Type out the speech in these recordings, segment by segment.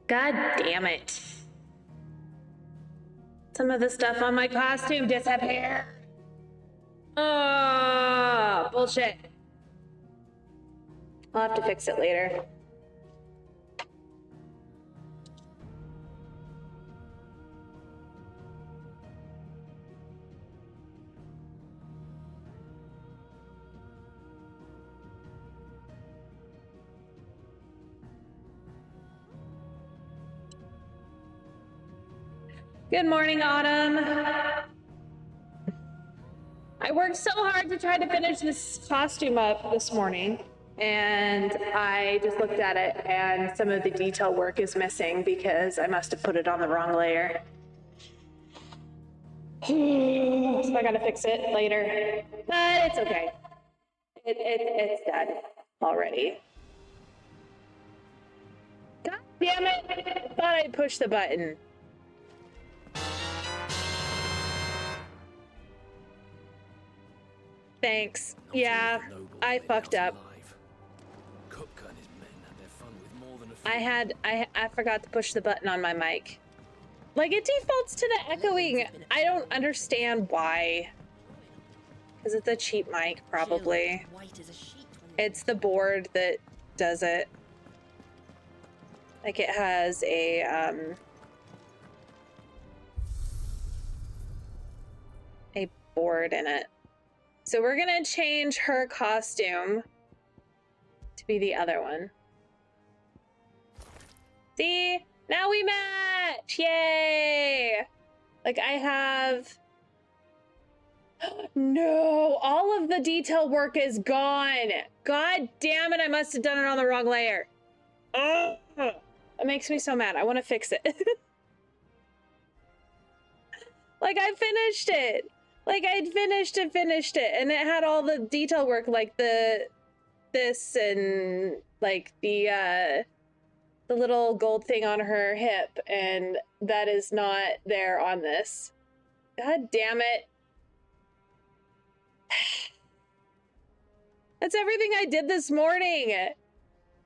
God damn it. Some of the stuff on my costume disappeared. Oh, bullshit. I'll have to fix it later. Good morning, Autumn. I worked so hard to try to finish this costume up this morning, and I just looked at it and some of the detail work is missing because I must have put it on the wrong layer. So I gotta fix it later, but it's okay. It's done already. God damn it! I thought I'd push the button. Thanks. Yeah, I fucked up. I forgot to push the button on my mic. Like, it defaults to the echoing. I don't understand why. Is it the cheap mic? Probably. It's the board that does it. Like, it has a board in it. So we're gonna change her costume to be the other one. See? Now we match! Yay! Like, I have... No! All of the detail work is gone! God damn it, I must have done it on the wrong layer. Oh! It makes me so mad. I want to fix it. Like, I finished it! Like, I'd finished it, and it had all the detail work, like this and, like, the little gold thing on her hip, and that is not there on this. God damn it. That's everything I did this morning.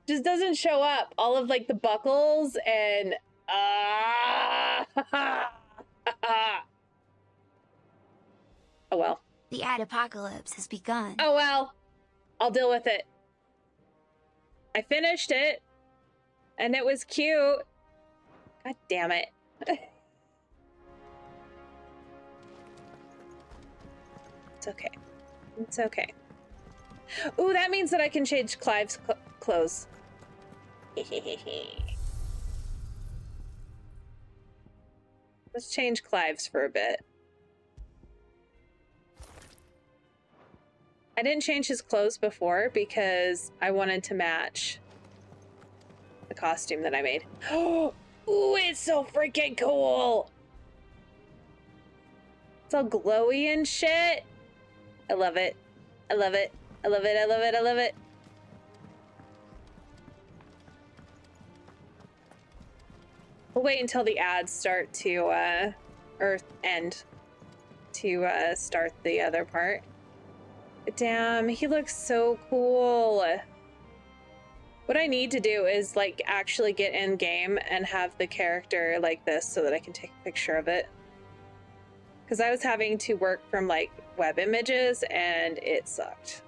Just doesn't show up. All of, like, the buckles and... Oh well. The ad apocalypse has begun. Oh well. I'll deal with it. I finished it. And it was cute. God damn it. It's okay. It's okay. Ooh, that means that I can change Clive's clothes. Let's change Clive's for a bit. I didn't change his clothes before because I wanted to match the costume that I made. Ooh, it's so freaking cool! It's all glowy and shit. I love it. I love it. I love it. I love it. I love it. We'll wait until the ads start to, or end to, start the other part. Damn, he looks so cool. What I need to do is, like, actually get in game and have the character like this so that I can take a picture of it. Because I was having to work from, like, web images and it sucked.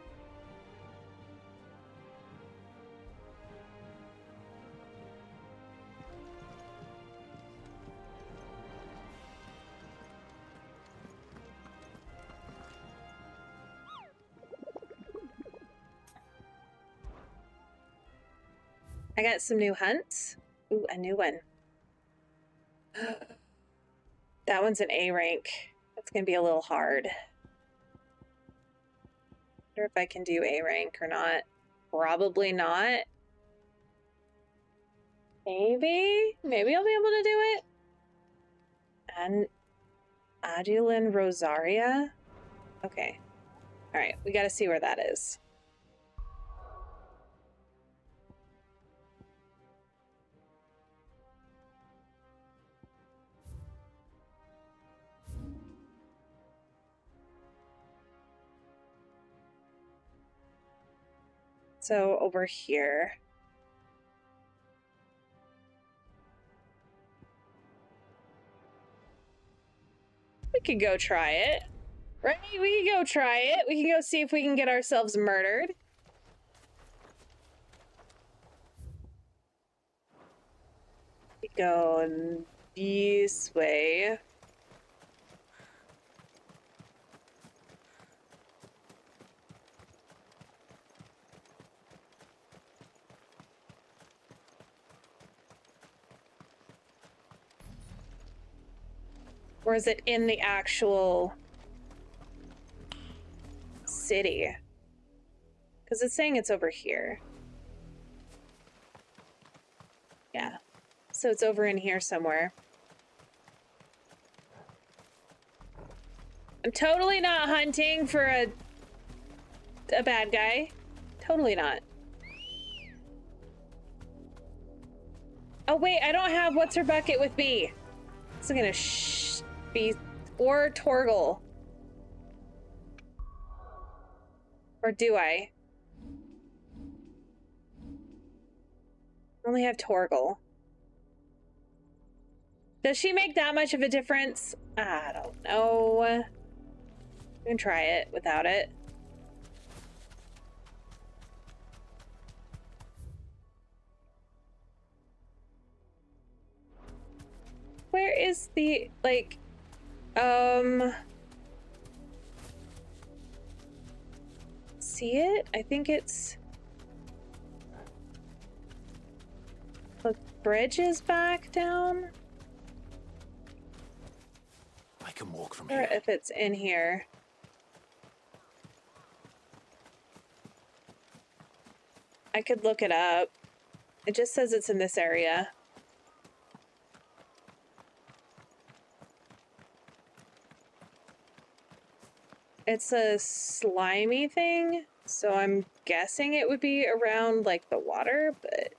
I got some new hunts. Ooh, a new one. That one's an A rank. That's gonna be a little hard. Wonder if I can do A rank or not. Probably not. Maybe I'll be able to do it. And Adulin Rosaria? Okay. Alright, we gotta see where that is. So over here. could go try it. Right? We can go try it. We can go see if we can get ourselves murdered. We go this way. Or is it in the actual city? Because it's saying it's over here. Yeah. So it's over in here somewhere. I'm totally not hunting for a bad guy. Totally not. Oh wait, I don't have what's her bucket with me. It's gonna be or Torgal. Or do I? I only have Torgal. Does she make that much of a difference? I don't know. We can try it without it. Where is the, like, see it? I think it's... The bridge is back down? I can walk from Or here. if it's in here. I could look it up. It just says it's in this area. It's a slimy thing, so I'm guessing it would be around, like, the water, but...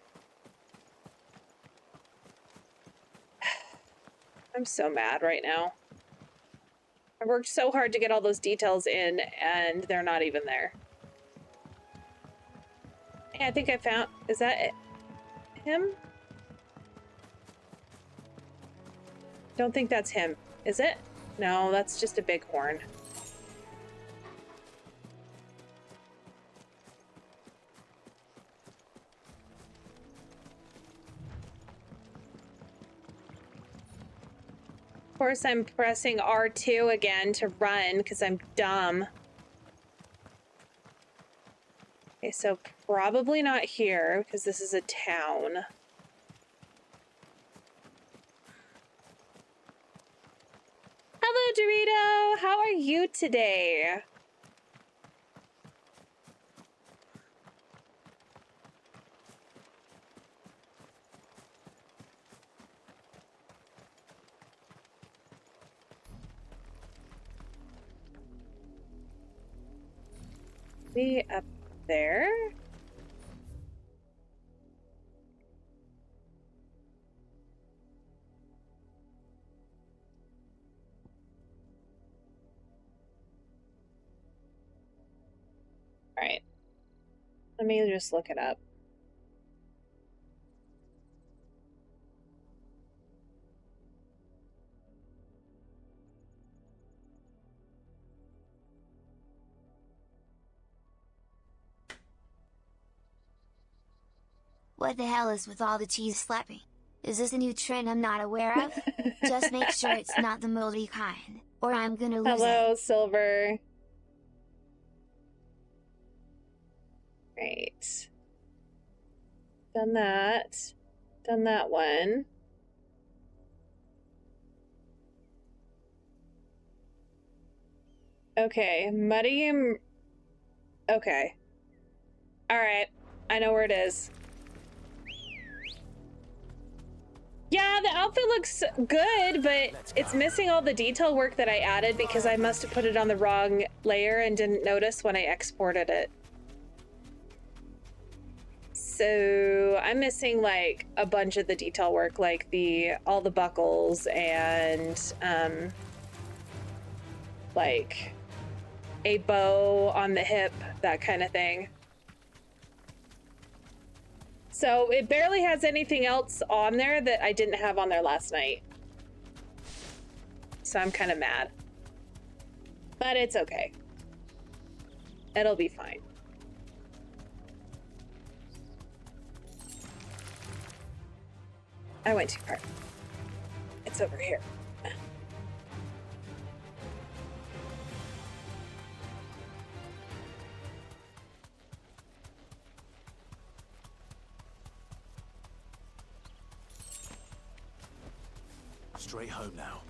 I'm so mad right now. I worked so hard to get all those details in, and they're not even there. Hey, I think I found... Is that it? Him? Don't think that's him. Is it? No, that's just a bighorn. Of course, I'm pressing R2 again to run because I'm dumb. Okay, so probably not here because this is a town. Hello, Dorito! How are you today? Be up there? All right. Let me just look it up. What the hell is with all the cheese slapping? Is this a new trend I'm not aware of? Just make sure it's not the moldy kind, or I'm gonna lose it. Hello, Silver. Right. Done that. Done that one. Okay, muddy and... Okay. Alright, I know where it is. Yeah, the outfit looks good, but it's missing all the detail work that I added because I must have put it on the wrong layer and didn't notice when I exported it. So I'm missing like a bunch of the detail work, like all the buckles and like a bow on the hip, that kind of thing. So it barely has anything else on there that I didn't have on there last night. So I'm kind of mad. But it's okay. It'll be fine. I went too far. It's over here. Straight home now.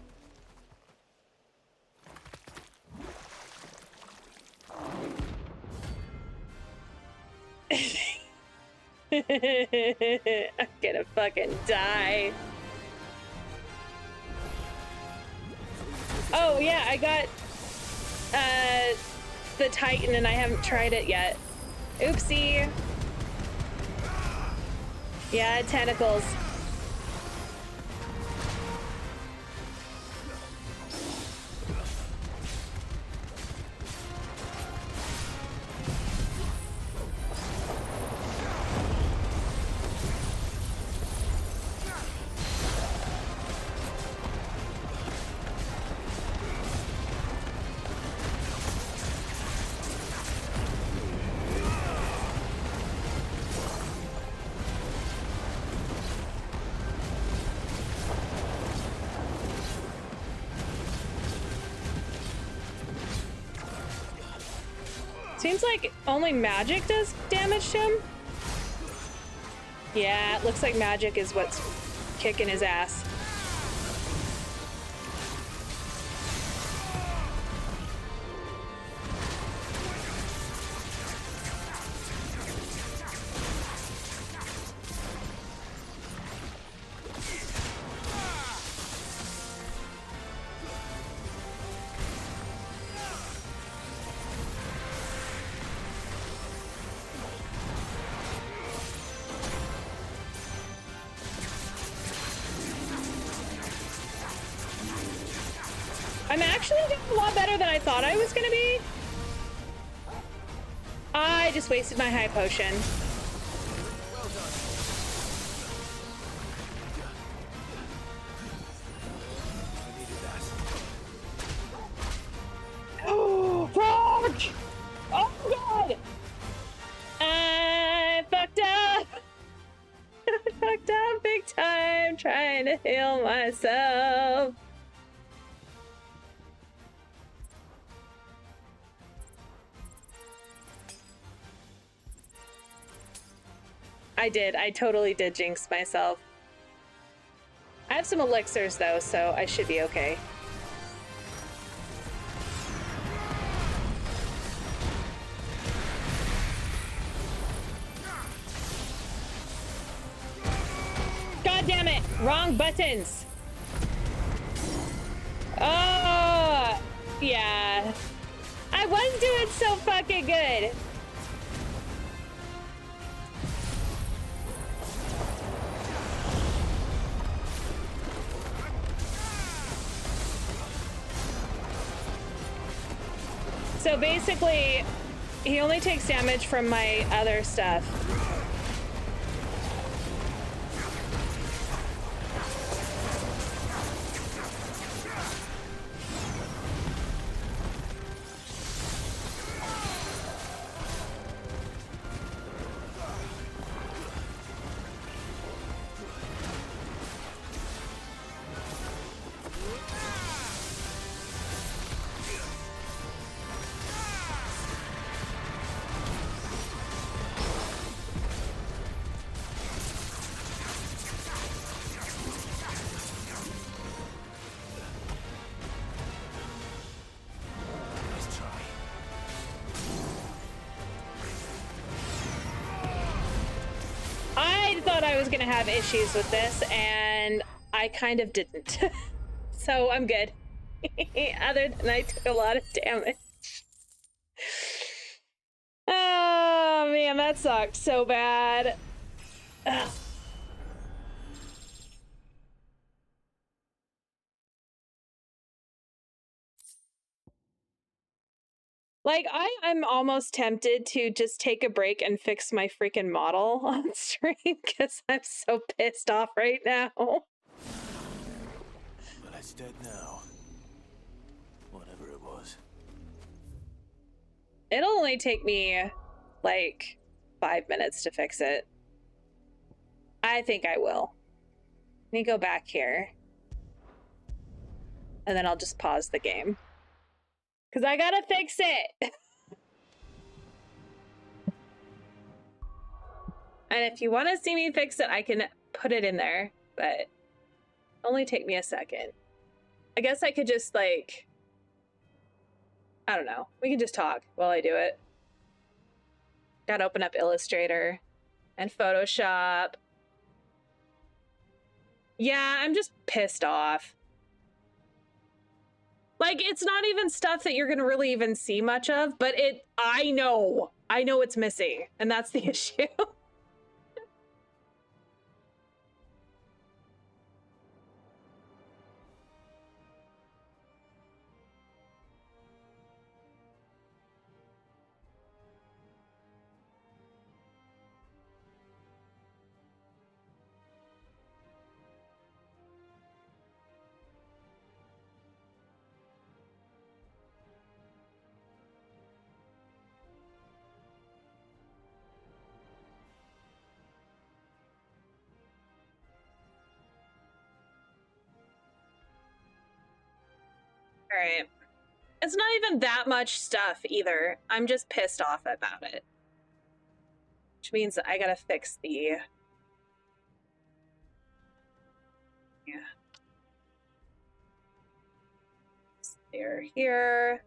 I'm gonna fucking die. Oh yeah, I got the Titan and I haven't tried it yet. Oopsie. Yeah, tentacles. Seems like only magic does damage to him. Yeah, it looks like magic is what's kicking his ass. I'm actually doing a lot better than I thought I was gonna be. I just wasted my high potion. Oh, fuck! Oh, God! I fucked up! I fucked up big time trying to heal myself. I did. I totally did jinx myself. I have some elixirs though, so I should be okay. God damn it! Wrong buttons! Oh, yeah. I was doing so fucking good. So basically, he only takes damage from my other stuff. I thought I was gonna have issues with this, and I kind of didn't. So I'm good. Other than I took a lot of damage. Oh man, that sucked so bad. Ugh. Like, I'm almost tempted to just take a break and fix my freaking model on stream because I'm so pissed off right now. Well, it's dead now. Whatever it was. It'll only take me like 5 minutes to fix it. I think I will. Let me go back here. And then I'll just pause the game. Because I gotta fix it! And if you want to see me fix it, I can put it in there. But only take me a second. I guess I could just like... I don't know. We can just talk while I do it. Gotta open up Illustrator and Photoshop. Yeah, I'm just pissed off. Like, it's not even stuff that you're gonna really even see much of, but I know it's missing, and that's the issue. All right. It's not even that much stuff either. I'm just pissed off about it. Which means that I gotta fix the... Yeah. They're here.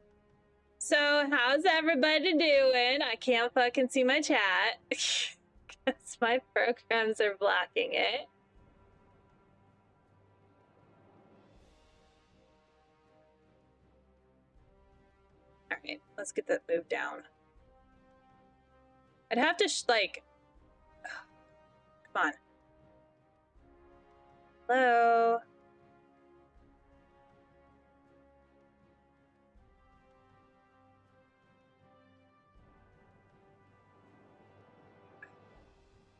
So, how's everybody doing? I can't fucking see my chat. Because my programs are blocking it. Alright, let's get that moved down. I'd have to, like... Come on. Hello?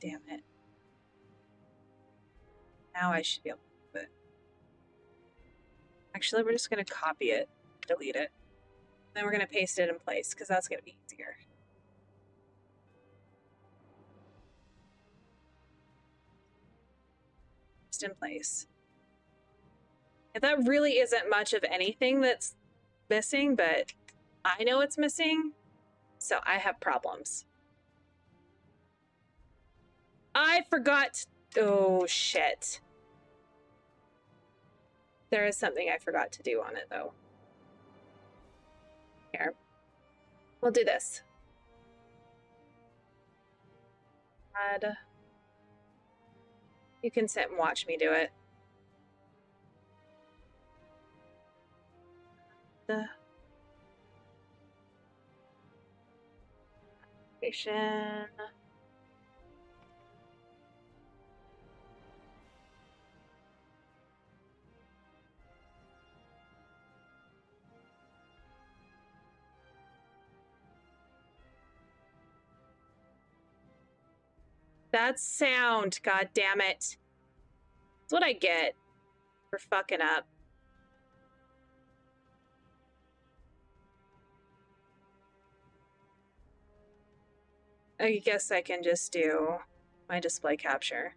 Damn it. Now I should be able to move it. Actually, we're just going to copy it, delete it. Then we're going to paste it in place, because that's going to be easier. Just in place. And that really isn't much of anything that's missing, but I know it's missing, so I have problems. I forgot... Oh, shit. There is something I forgot to do on it, though. Here. We'll do this. Add. You can sit and watch me do it. The application. That's sound, god damn it. That's what I get for fucking up. I guess I can just do my display capture.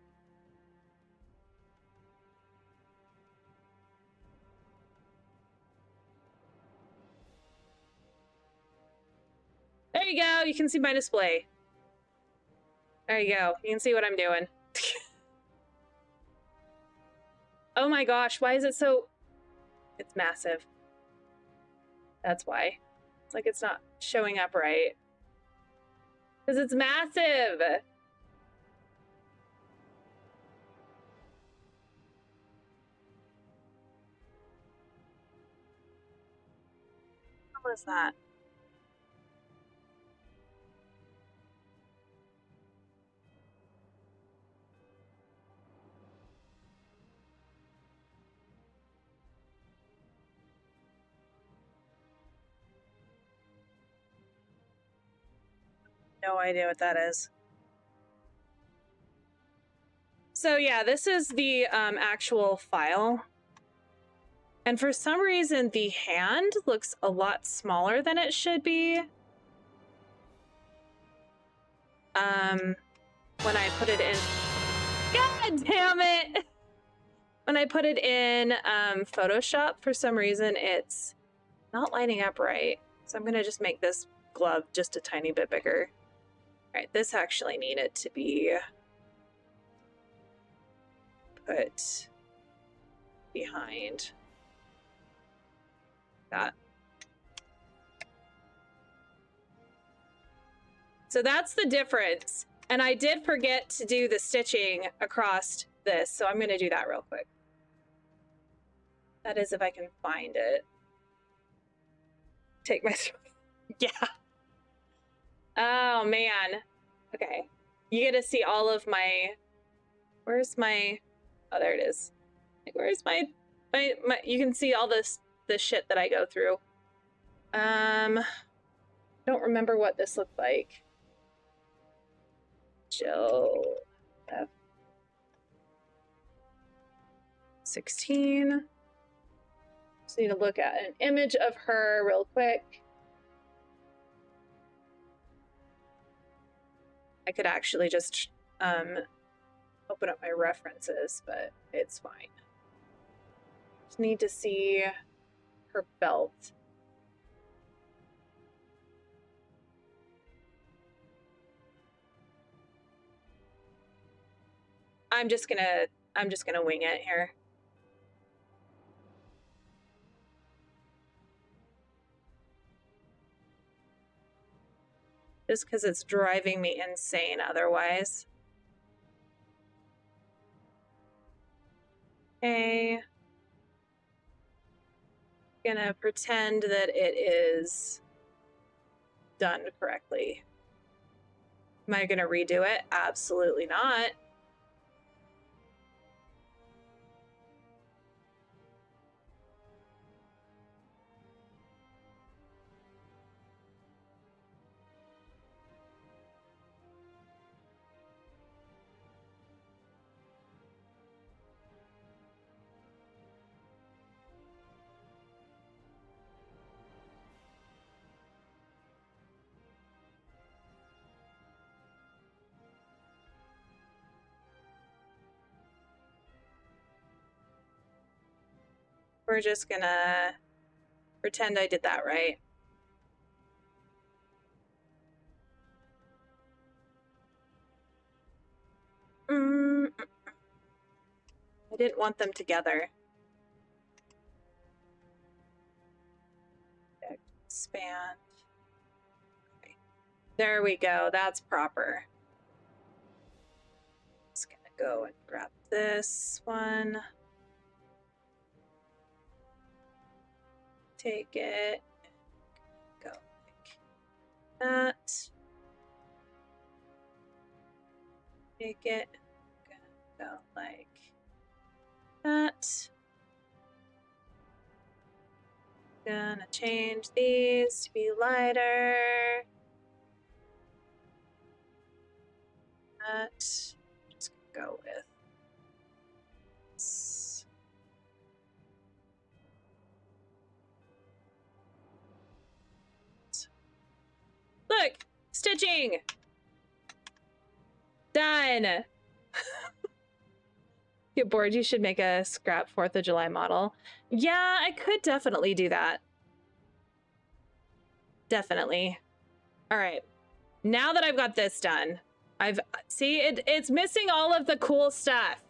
There you go, you can see my display. There you go, you can see what I'm doing. Oh my gosh, why is it so... It's massive. That's why. It's like it's not showing up right. Because it's massive! What was that? No idea what that is. So yeah, this is the actual file. And for some reason, the hand looks a lot smaller than it should be. when I put it in, God damn it! When I put it in Photoshop, for some reason, it's not lining up right. So I'm gonna just make this glove just a tiny bit bigger. All right, this actually needed to be put behind that. So that's the difference. And I did forget to do the stitching across this, so I'm gonna do that real quick. That is if I can find it. Take my, yeah. Oh man. Okay. You get to see all of my, where's my, oh, there it is. Like, where's my, you can see all this shit that I go through. Don't remember what this looked like. Jill FF16. Just need to look at an image of her real quick. I could actually just open up my references, but it's fine. Just need to see her belt. I'm just gonna wing it here. Just because it's driving me insane otherwise. Okay. Gonna pretend that it is done correctly. Am I gonna redo it? Absolutely not. We're just gonna pretend I did that right. I didn't want them together. Expand. Okay. There we go. That's proper. Just gonna go and grab this one. Take it. Go like that. Take it. Go like that. Gonna change these to be lighter. That. Just gonna go with this. Look, stitching. Done. Get bored, you should make a scrap 4th of July model. Yeah, I could definitely do that. Definitely. All right. Now that I've got this done, it's missing all of the cool stuff.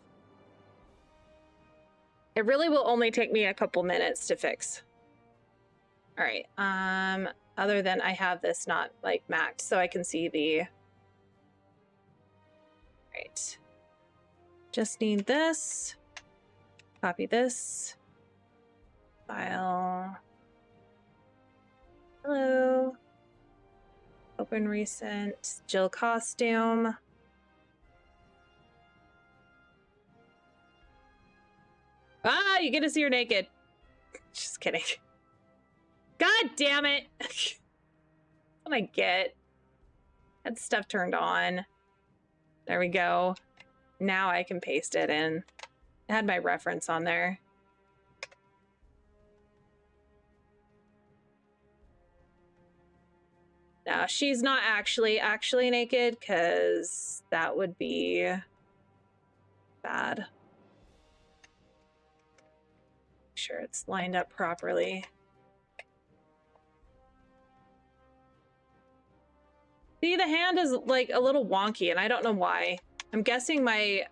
It really will only take me a couple minutes to fix. All right. Other than I have this not like maxed, so I can see the. Right. Just need this. Copy this. File. Hello. Open recent. Jill costume. Ah, you get to see her naked. Just kidding. God damn it. That's what I get. Had stuff turned on. There we go. Now I can paste it in. I had my reference on there. No, she's not actually naked, because that would be bad. Make sure it's lined up properly. See, the hand is like a little wonky, and I don't know why. I'm guessing my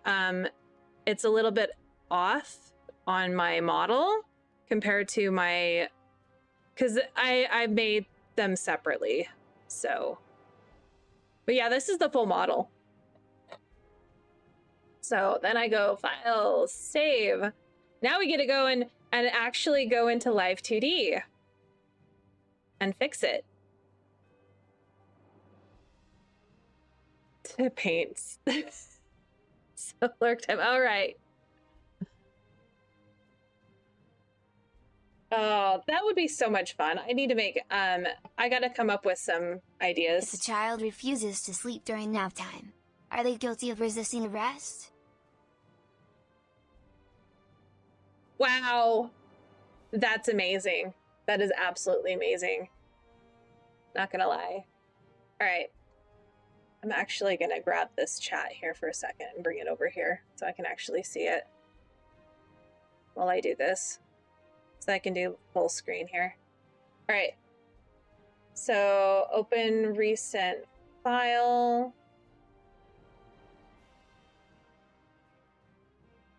it's a little bit off on my model compared to my, because I made them separately. So, but yeah, this is the full model. So then I go File, Save. Now we get to go in and actually go into Live 2D and fix it. To paints. So lurk time. All right. Oh, that would be so much fun. I need to make, I gotta come up with some ideas. If a child refuses to sleep during nap time, are they guilty of resisting arrest? Wow. That's amazing. That is absolutely amazing. Not gonna lie. All right. I'm actually gonna grab this chat here for a second and bring it over here so I can actually see it while I do this. So I can do full screen here. All right. So open recent file.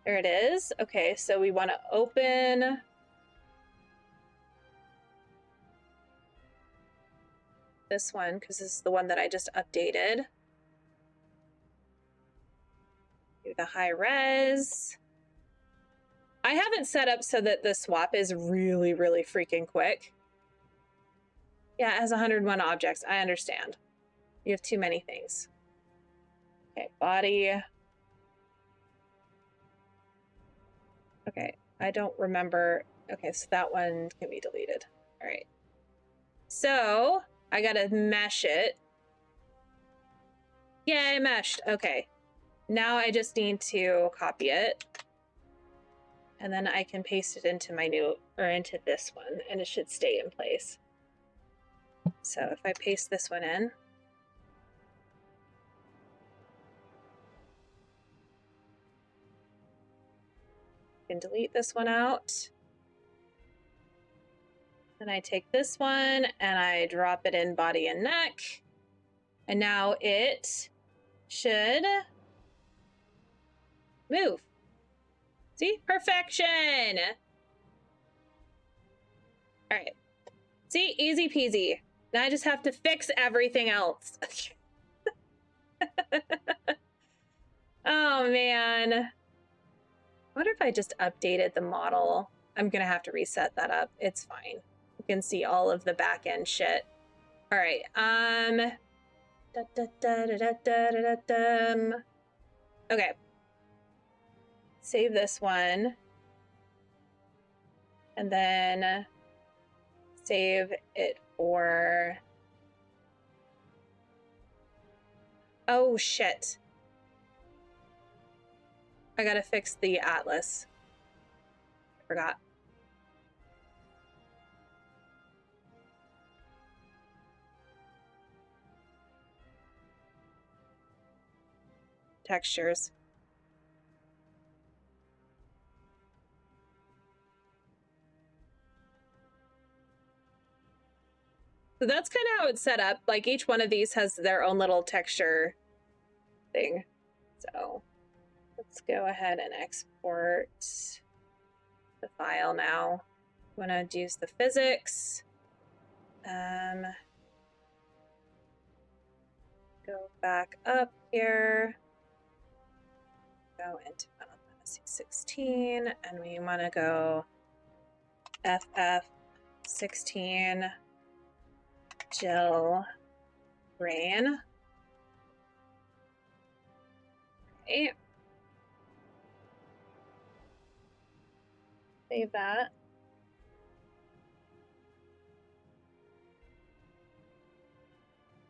There it is. Okay, so we want to open this one because this is the one that I just updated. Do the high res. I have it set up so that the swap is really, really freaking quick. Yeah, it has 101 objects. I understand. You have too many things. Okay, body. Okay, I don't remember. Okay, so that one can be deleted. All right. So I gotta mesh it. Yay, meshed. Okay. Now I just need to copy it. And then I can paste it into my new, or into this one, and it should stay in place. So if I paste this one in, I can delete this one out. Then I take this one and I drop it in body and neck. And now it should move. See? Perfection! All right. See? Easy peasy. Now I just have to fix everything else. Oh, man. I wonder if I just updated the model. I'm going to have to reset that up. It's fine. You can see all of the back end shit. All right. Okay. Save this one. And then save it for... Oh, shit. I gotta fix the atlas. I forgot. Textures. So that's kind of how it's set up. Like each one of these has their own little texture thing. So let's go ahead and export the file now. I'm gonna use the physics. Go back up here. Go into Final Fantasy 16, and we want to go FF16 Jill Rain. Okay. Save that.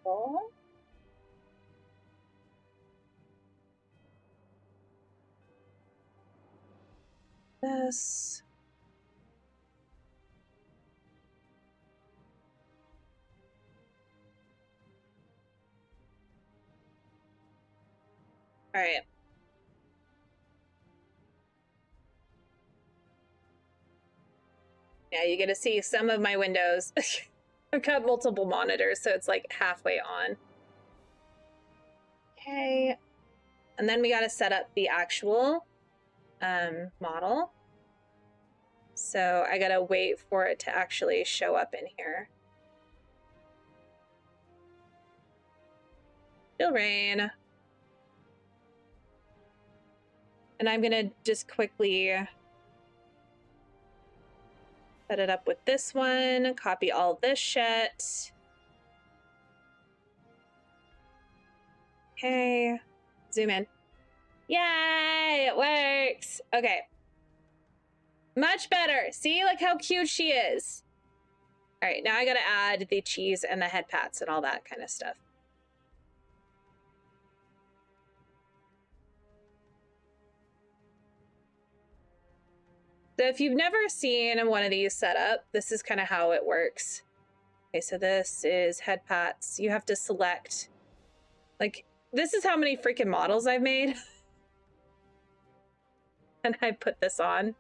Cool. This. All right. Yeah, you get to see some of my windows. I've got multiple monitors, so it's like halfway on. Okay. And then we got to set up the actual model. So I got to wait for it to actually show up in here. Still rain. And I'm going to just quickly set it up with this one, copy all this shit. Okay, zoom in. Yay, it works. Okay. Much better. See, like how cute she is. All right, now I gotta add the cheese and the head pats and all that kind of stuff. So if you've never seen one of these set up, this is kind of how it works. Okay, so this is head pats. You have to select, like, this is how many freaking models I've made. And I put this on.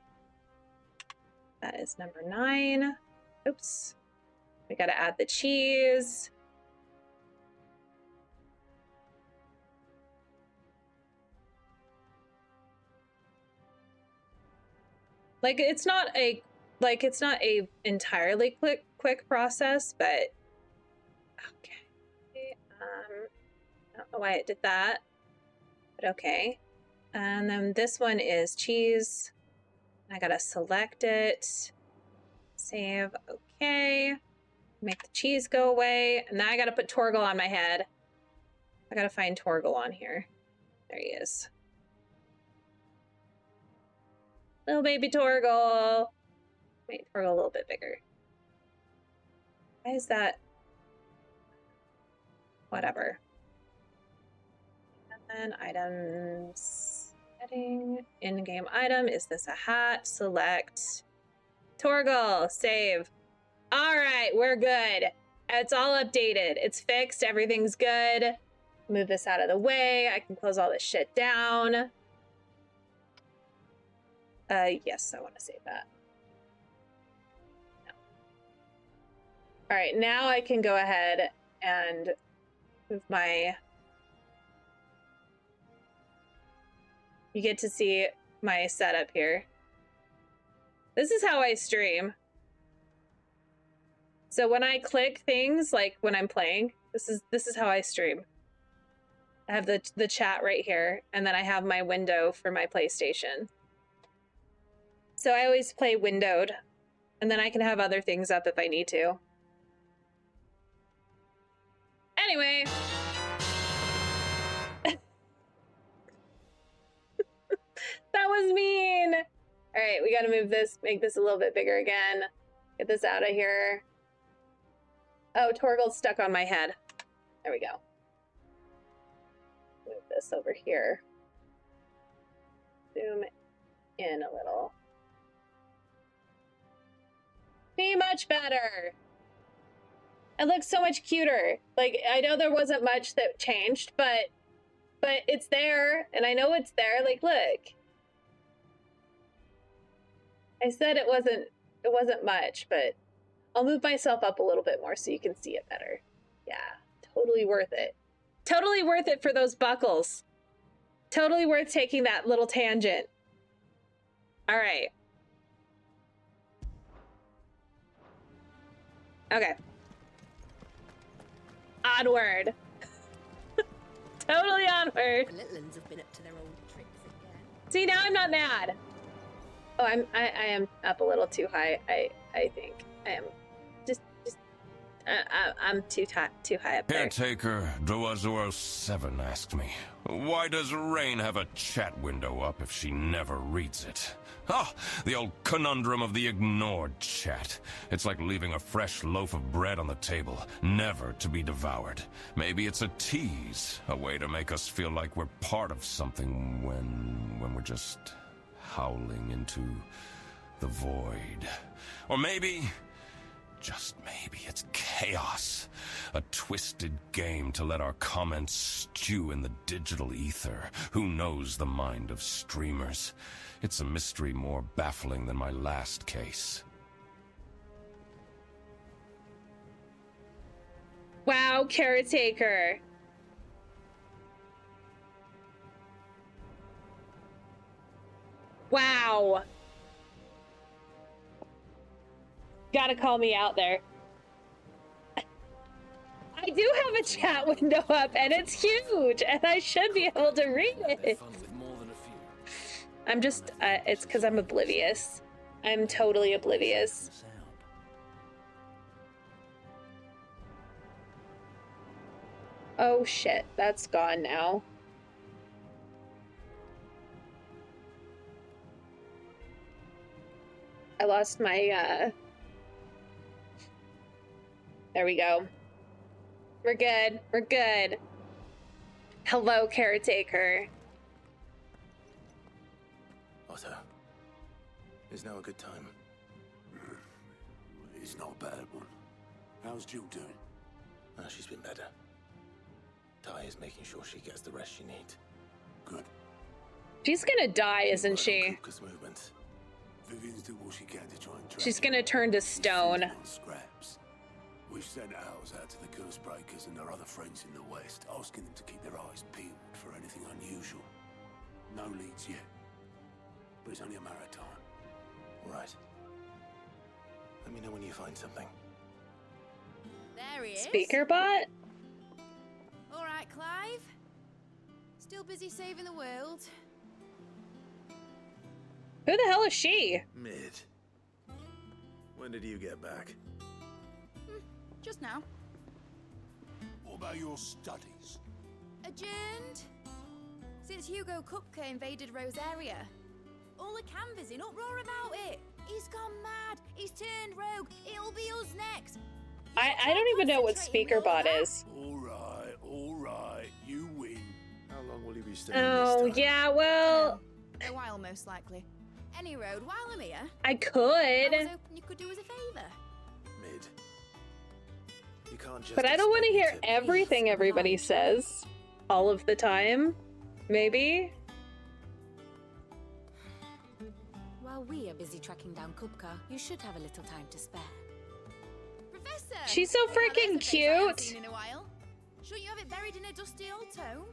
That is number 9. Oops. We gotta add the cheese. Like, it's not a entirely quick process, but okay. I don't know why it did that, but okay. And then this one is cheese. I gotta select it, save, okay. Make the cheese go away, and now I gotta put Torgal on my head. I gotta find Torgal on here. There he is. Little baby Torgal. Make Torgal a little bit bigger. Why is that? Whatever. And then items, heading, in-game item. Is this a hat? Select. Torgal, save. All right, we're good. It's all updated. It's fixed. Everything's good. Move this out of the way. I can close all this shit down. Yes, I want to save that. No. All right, now I can go ahead and move my... You get to see my setup here. This is how I stream. So when I click things, like when I'm playing, this is how I stream. I have the chat right here, and then I have my window for my PlayStation. So I always play windowed, and then I can have other things up if I need to. Anyway. That was mean. All right, we got to move this, make this a little bit bigger again. Get this out of here. Oh, Torgal's stuck on my head. There we go. Move this over here. Zoom in a little. See, much better. It looks so much cuter. Like, I know there wasn't much that changed, but it's there, and I know it's there. Like, look. I said it wasn't much, but I'll move myself up a little bit more so you can see it better. Yeah, totally worth it. Totally worth it for those buckles. Totally worth taking that little tangent. All right. Okay. Onward. Totally onward. The little ones have been up to their old tricks again. See, now I'm not mad. Oh, I am up a little too high. I think I am I'm too high up there. Caretaker Droazor 7 asked me, why does Rain have a chat window up if she never reads it? Ah, the old conundrum of the ignored chat. It's like leaving a fresh loaf of bread on the table, never to be devoured. Maybe it's a tease, a way to make us feel like we're part of something when we're just howling into the void. Or maybe just maybe, it's chaos. A twisted game to let our comments stew in the digital ether. Who knows the mind of streamers? It's a mystery more baffling than my last case. Wow, caretaker. Wow. Gotta call me out there. I do have a chat window up, and it's huge, and I should be able to read it. I'm just, it's because I'm oblivious. I'm totally oblivious. Oh shit, that's gone now. I lost my, there we go. We're good. We're good. Hello, caretaker. Otto, is now a good time? It's not a bad one. How's Jill doing? Oh, she's been better. Ty is making sure she gets the rest she needs. Good. She's gonna die, isn't she? Movements. Vivian's doing what she can to try and track She's him. gonna turn to He's stone. feeding on scraps. We've sent ours out to the curse breakers and their other friends in the west, asking them to keep their eyes peeled for anything unusual. No leads yet, but it's only a matter of time. All right. Let me know when you find something. There he is. Speaker bot? All right, Clive. Still busy saving the world. Who the hell is she? Mid. When did you get back? Just now. What about your studies? Adjourned. Since Hugo Kupka invaded Rosaria. All the canvas in uproar about it. He's gone mad. He's turned rogue. It'll be us next. I don't even know what speaker bot is. All right, you win. How long will you be staying Oh, this time? yeah, well, A while, most likely. Any road, while I'm here, I I was could, hoping you could do us a favour. Mid. You can't just but I don't want to expect me hear everything everybody says all of the time. Maybe? While we are busy tracking down Kupka, you should have a little time to spare. Professor! She's so Now, freaking there's a face I haven't cute. seen in a while. Shouldn't you have it buried in a dusty old tome?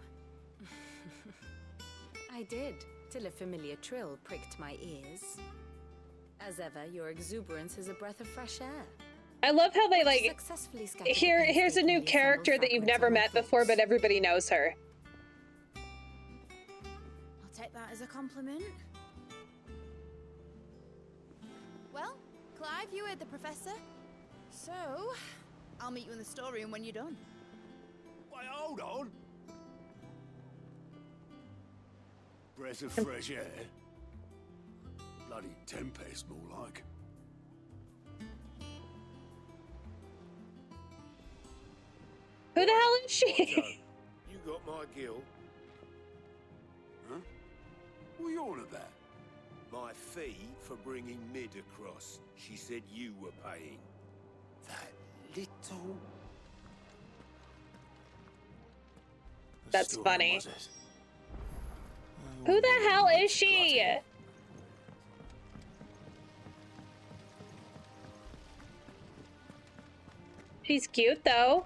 I did, till a familiar trill pricked my ears. As ever, your exuberance is a breath of fresh air. I love how they like, Successfully scattered here's a new painstakingly character assembled that you've fragments never of my met before, but thoughts. everybody knows her. I'll take that as a compliment. Well, Clive, you heard the professor. So, I'll meet you in the storeroom when you're done. Wait, hold on. Breath of fresh air. Bloody tempest, more like. Who the hell is Otto, she? you got my gill. Huh? What are you on about? My fee for bringing Mid across. She said you were paying. That little... That's Storm, funny. was it? Who the hell is she? She's cute though.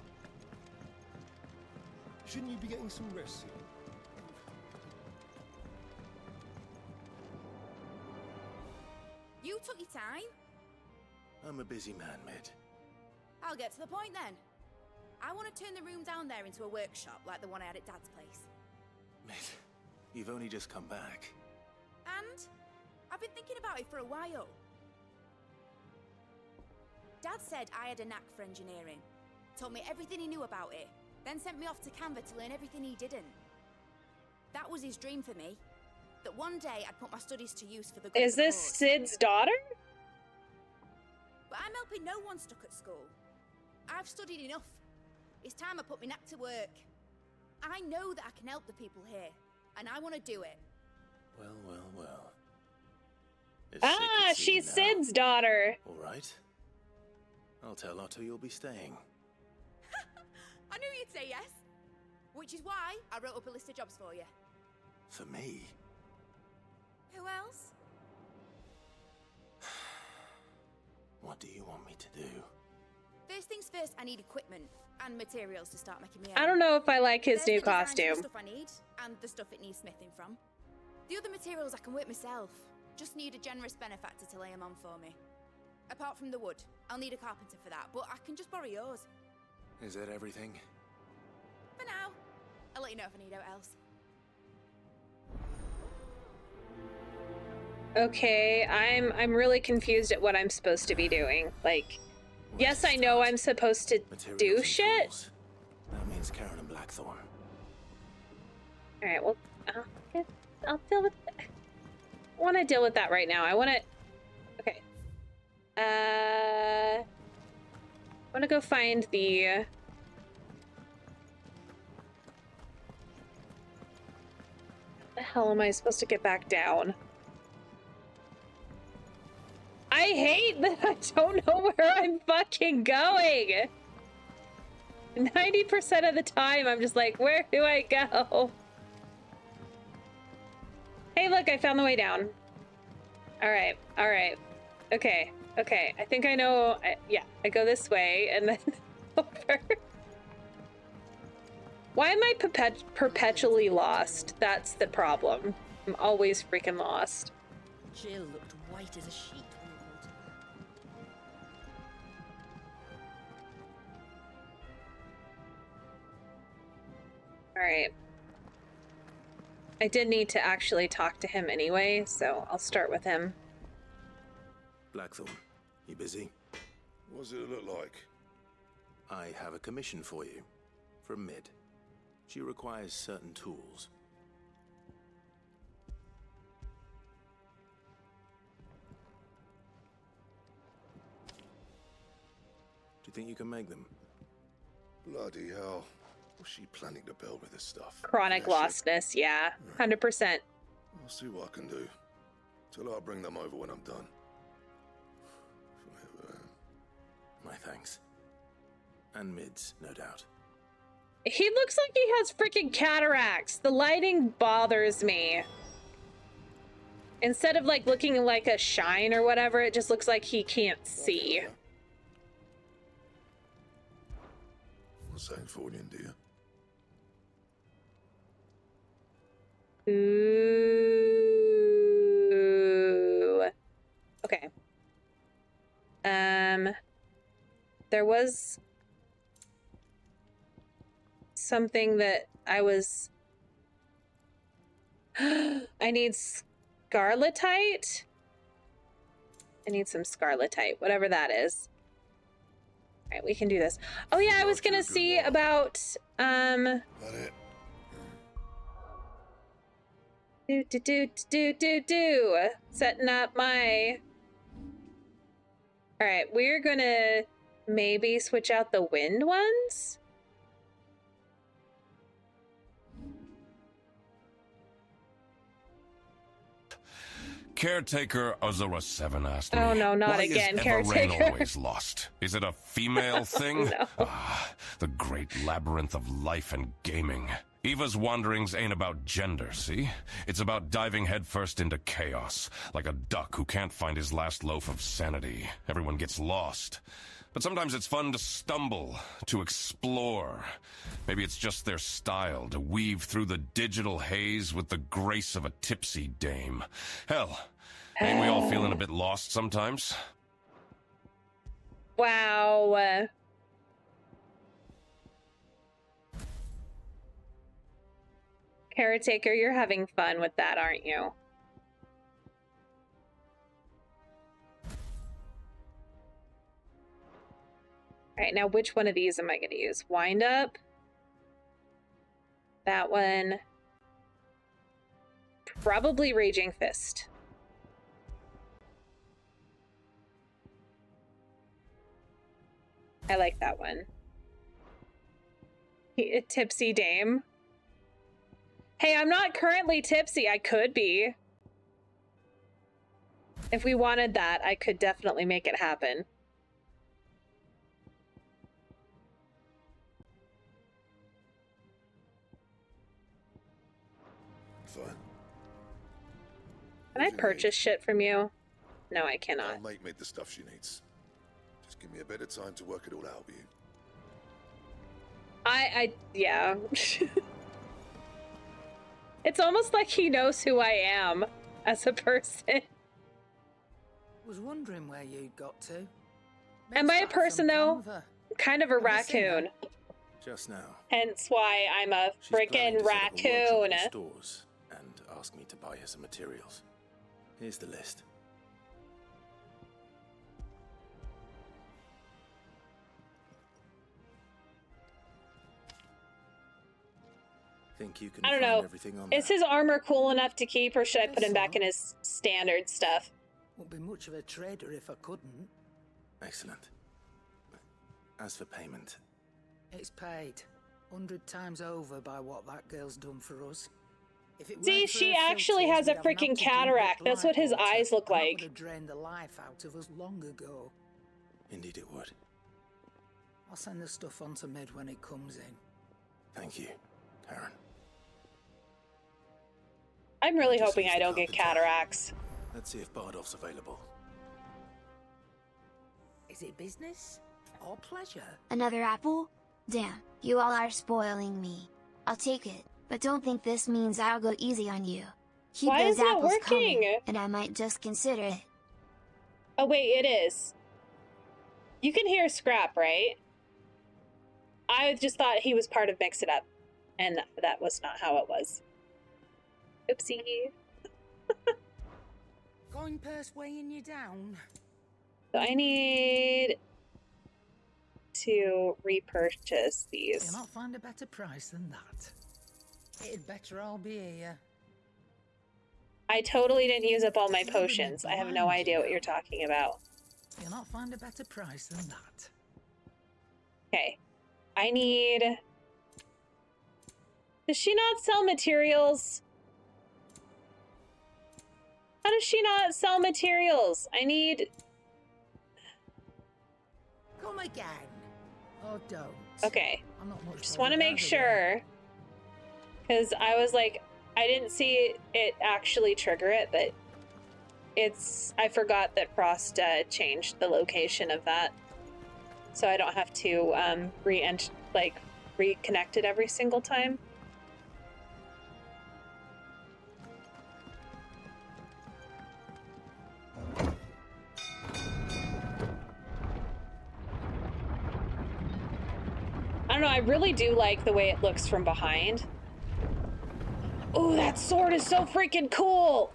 Shouldn't you be getting some rest soon? You took your time. I'm a busy man, Mid. I'll get to the point then. I want to turn the room down there into a workshop like the one I had at Dad's place. Mid, you've only just come back. And I've been thinking about it for a while. Dad said I had a knack for engineering. Told me everything he knew about it. Then sent me off to Canva to learn everything he didn't. That was his dream for me. That one day I'd put my studies to use for the good Is of the this cause. Sid's daughter? But I'm helping no one stuck at school. I've studied enough. It's time I put my knack to work. I know that I can help the people here, and I want to do it. Well. If Sid Ah, could see she's you now. Sid's daughter. All right. I'll tell Otto you'll be staying. I knew you'd say yes. Which is why I wrote up a list of jobs for you. For me? Who else? What do you want me to do? First things first, I need equipment and materials to start making me. I don't know if I like his There's new the designs for costume. the stuff I need and the stuff it needs smithing from. The other materials I can work myself. Just need a generous benefactor to lay them on for me. Apart from the wood, I'll need a carpenter for that, but I can just borrow yours. Is that everything? For now. I'll let you know if I need out else. Okay, I'm really confused at what I'm supposed to be doing. Like, yes, I know I'm supposed to Materials do and shit. tools. That means Karen and Blackthorn. All right, well, I'll deal with. I want to deal with that right now. I want to. Okay. I want to go find the. How the hell am I supposed to get back down? I hate that I don't know where I'm fucking going. 90% of the time, I'm just like, where do I go? Hey, look, I found the way down. All right, all right. Okay, okay. I think I know. Yeah, I go this way and then over. Why am I perpetually lost? That's the problem. I'm always freaking lost. Jill looked white as a sheet when we pulled her. All right. I did need to actually talk to him anyway, so I'll start with him. Blackthorn, you busy? What does it look like? I have a commission for you. From Mid. She requires certain tools. Do you think you can make them? Bloody hell. What's she planning to build with this stuff? Chronic Flash it. lostness, yeah. 100%. I'll see what I can do. Till I'll bring them over when I'm done. My thanks. And Mid's, no doubt. He looks like he has freaking cataracts. The lighting bothers me. Instead of like looking like a shine or whatever, it just looks like he can't see. What's that for you, dear? Ooh. Okay. There was something that I was. I need scarletite. I need some scarletite, whatever that is. All right, we can do this. Oh yeah, I was gonna see about That it? setting up my. All right, we're gonna maybe switch out the wind ones. Caretaker Azura 7 asked me. Oh no, not why again, is Eva Rain Caretaker. always lost? Is it a female thing? No. Ah, the great labyrinth of life and gaming. Eva's wanderings ain't about gender, see? It's about diving headfirst into chaos, like a duck who can't find his last loaf of sanity. Everyone gets lost. But sometimes it's fun to stumble, to explore. Maybe it's just their style, to weave through the digital haze with the grace of a tipsy dame. Hell, ain't we all feeling a bit lost sometimes? Wow. Caretaker, you're having fun with that, aren't you? All right, now which one of these am I going to use? Wind up. That one. Probably Raging Fist. I like that one. Tipsy Dame. Hey, I'm not currently tipsy. I could be. If we wanted that, I could definitely make it happen. Can I purchase shit from you? No, I I'll cannot. make Mid the stuff she needs. Just give me a bit of time to work it all out with you. Yeah. It's almost like he knows who I am as a person. Was wondering where you got to. And by a person, though, kind of a raccoon. Just now. Hence why I'm a She's planning freaking to set up a workshop raccoon. in the stores and asked me to buy her some materials. Here's the list. Think you can I don't find know. everything on Is there? his armor cool enough to keep, or should I put him back in his standard stuff? Won't be much of a trader if I couldn't. Excellent. As for payment, It's paid 100 times over by what that girl's done for us. If it See, weren't for she her actually filters, has a we'd have an freaking altitude cataract. with That's what his light water, eyes look and that like. would have drained the life out of us long ago. indeed it would. I'll send the stuff on to Mid when it comes in. Thank you, Karen. I'm really Just hoping use I don't get carpenter. cataracts. Let's see if Bardolph's available. Is it business or pleasure? Another apple? Damn, you all are spoiling me. I'll take it, but don't think this means I'll go easy on you. Keep Why those is it apples working? coming, and I might just consider it. Oh, wait, it is. You can hear Scrap, right? I just thought he was part of Mix It Up, and that was not how it was. Oopsie. Coin purse weighing you down? So I need to repurchase these. You'll not find a better price than that. It'd better all be here. I totally didn't use up all my There's another potions. bit I have no behind idea you what you're talking about. You'll not find a better price than that. Okay. I need... Does she not sell materials? How does she not sell materials? I need... Come again. Or don't. Okay. I'm not much Just bothered want to make either way. sure. Because I was like, I didn't see it actually trigger it, but it's... I forgot that Frost changed the location of that. So I don't have to reconnect it every single time. I don't know, I really do like the way it looks from behind. Oh, that sword is so freaking cool!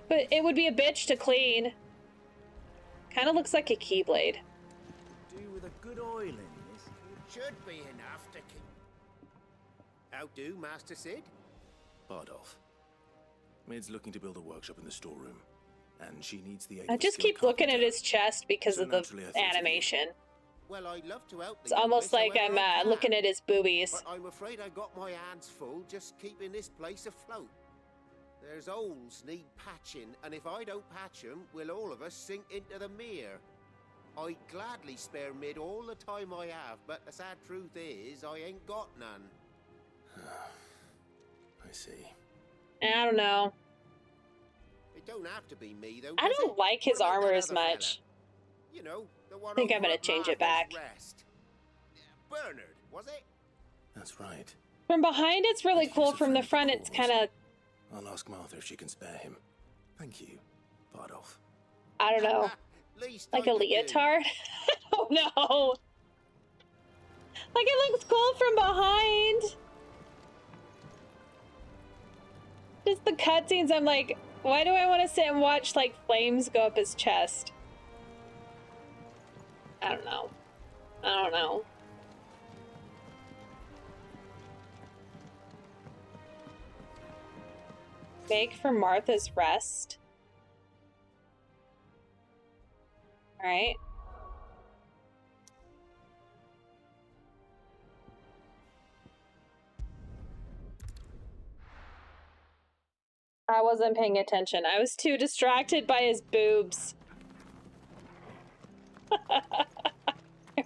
But it would be a bitch to clean. Kind of looks like a keyblade. Do with a good oil in this. It should be enough to keep. How do, Master Sid? Bardolph. Mid's looking to build a workshop in the storeroom, and she needs the aid I of a just skilled keep looking at carpenter. his chest because So of the naturally I thought of you. animation. Well, I'd love to help the It's almost youngest like however I I'm can, looking at his boobies. But I'm afraid I got my hands full just keeping this place afloat. There's holes need patching, and if I don't patch 'em, we'll all of us sink into the mere. I'd gladly spare Mid all the time I have, but the sad truth is, I ain't got none. I see. I don't know. It don't have to be me, though. I does don't it? like his What about armor that as other fella? much. You know, the one I think I'm over gonna at change it Martha's back. Rest. Bernard, was it? That's right. From behind, it's really He's cool. a From the friend front, of it's Paul's. kind of, I'll ask Martha if she can spare him. Thank you, Bardolph. I don't know, Least like I a could do. leotard? I don't know. Like, it looks cool from behind. Just the cutscenes, I'm like, why do I want to sit and watch, like, flames go up his chest? I don't know. I don't know. Make for Martha's Rest. Alright. I wasn't paying attention. I was too distracted by his boobs.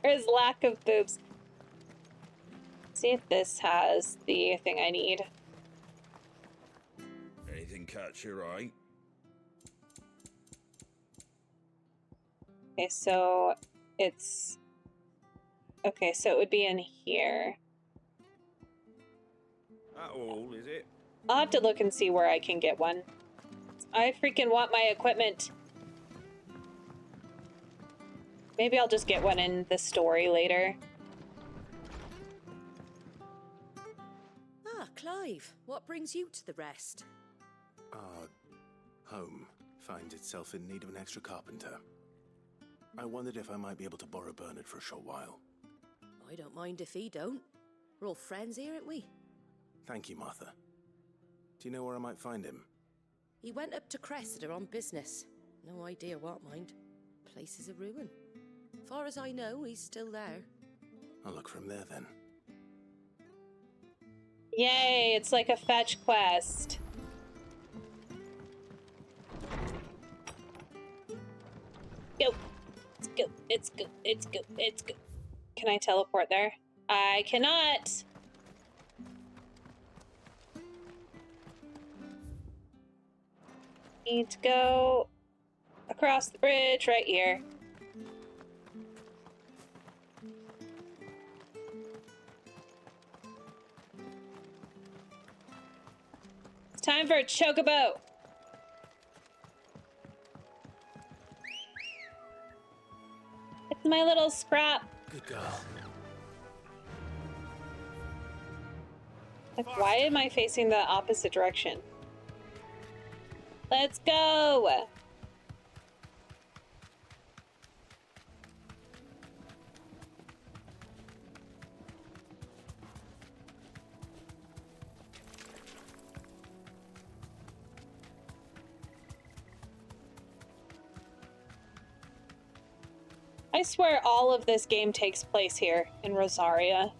Or his lack of boobs. See if this has the thing I need. catch your eye. Okay, so it's... Okay, so it would be in here. That all, is it? I'll have to look and see where I can get one. I freaking want my equipment. Maybe I'll just get one in the story later. Ah, Clive, what brings you to the rest? Our home finds itself in need of an extra carpenter. I wondered if I might be able to borrow Bernard for a short while. I don't mind if he don't. We're all friends here, aren't we? Thank you, Martha. Do you know where I might find him? He went up to Cressida on business. No idea what, mind. Place is a ruin. Far as I know, he's still there. I'll look for him there then. Yay, it's like a fetch quest. Go. Let's go. It's go. It's go. It's go. Can I teleport there? I cannot. Need to go across the bridge right here. It's time for a chocobo. It's my little scrap. Good girl. Like, why am I facing the opposite direction? Let's go! I swear all of this game takes place here in Rosaria.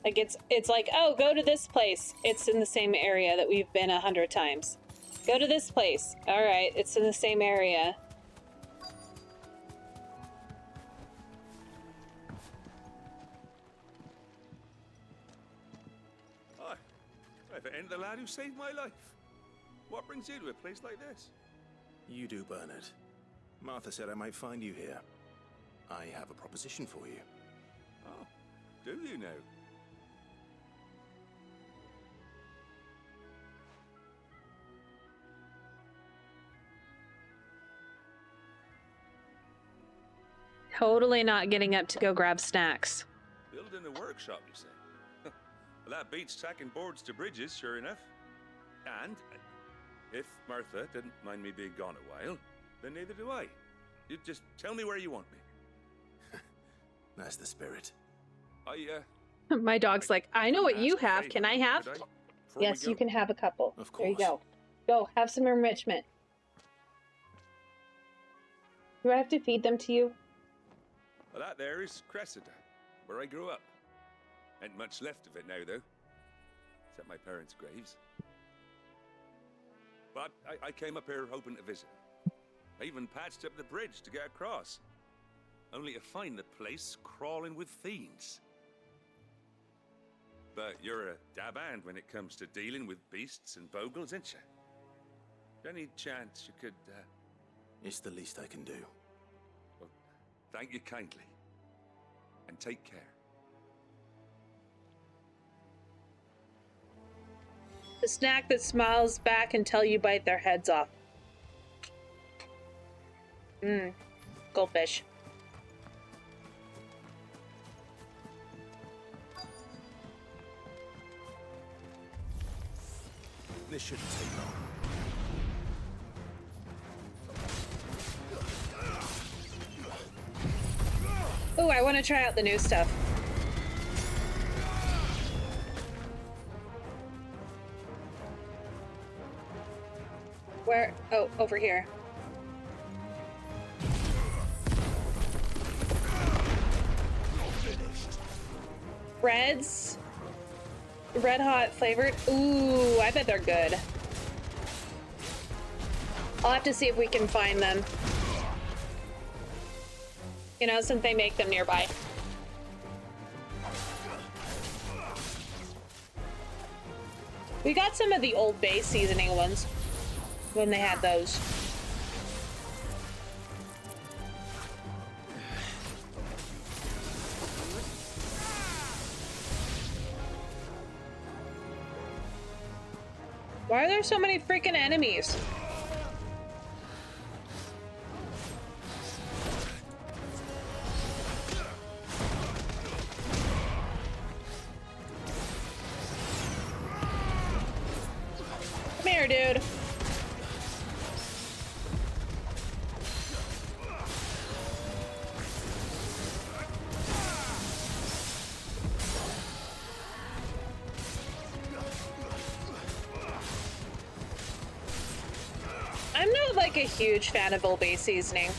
Like, it's like, oh, go to this place. It's in the same area that we've been 100 times. Go to this place. All right, it's in the same area. Hi. If it ain't the lad who saved my life. What brings you to a place like this? You do, Bernard. Martha said I might find you here. I have a proposition for you. Oh, do you now? Totally not getting up to go grab snacks. Building a workshop, you say? Well, that beats tacking boards to bridges, sure enough. And if Martha didn't mind me being gone a while, then neither do I. You just tell me where you want me. That's the spirit. My dog's like, I know what you have. Can I have? Yes, you can have a couple. Of course. There you go. Go, have some enrichment. Do I have to feed them to you? Well, that there is Cressida, where I grew up. Ain't much left of it now, though. Except my parents' graves. But I came up here hoping to visit. I even patched up the bridge to get across. Only to find the place crawling with fiends. But you're a dab hand when it comes to dealing with beasts and bogles, ain't you? Any chance you could, It's the least I can do. Well, thank you kindly. And take care. The snack that smiles back until you bite their heads off. Goldfish. This shouldn't take long. Oh, I want to try out the new stuff. Where? Oh, over here. Reds? Red hot flavored? Ooh, I bet they're good. I'll have to see if we can find them. You know, since they make them nearby. We got some of the Old Bay seasoning ones when they had those. Why are there so many freaking enemies? Come here, dude. I'm not like a huge fan of Old Bay seasoning.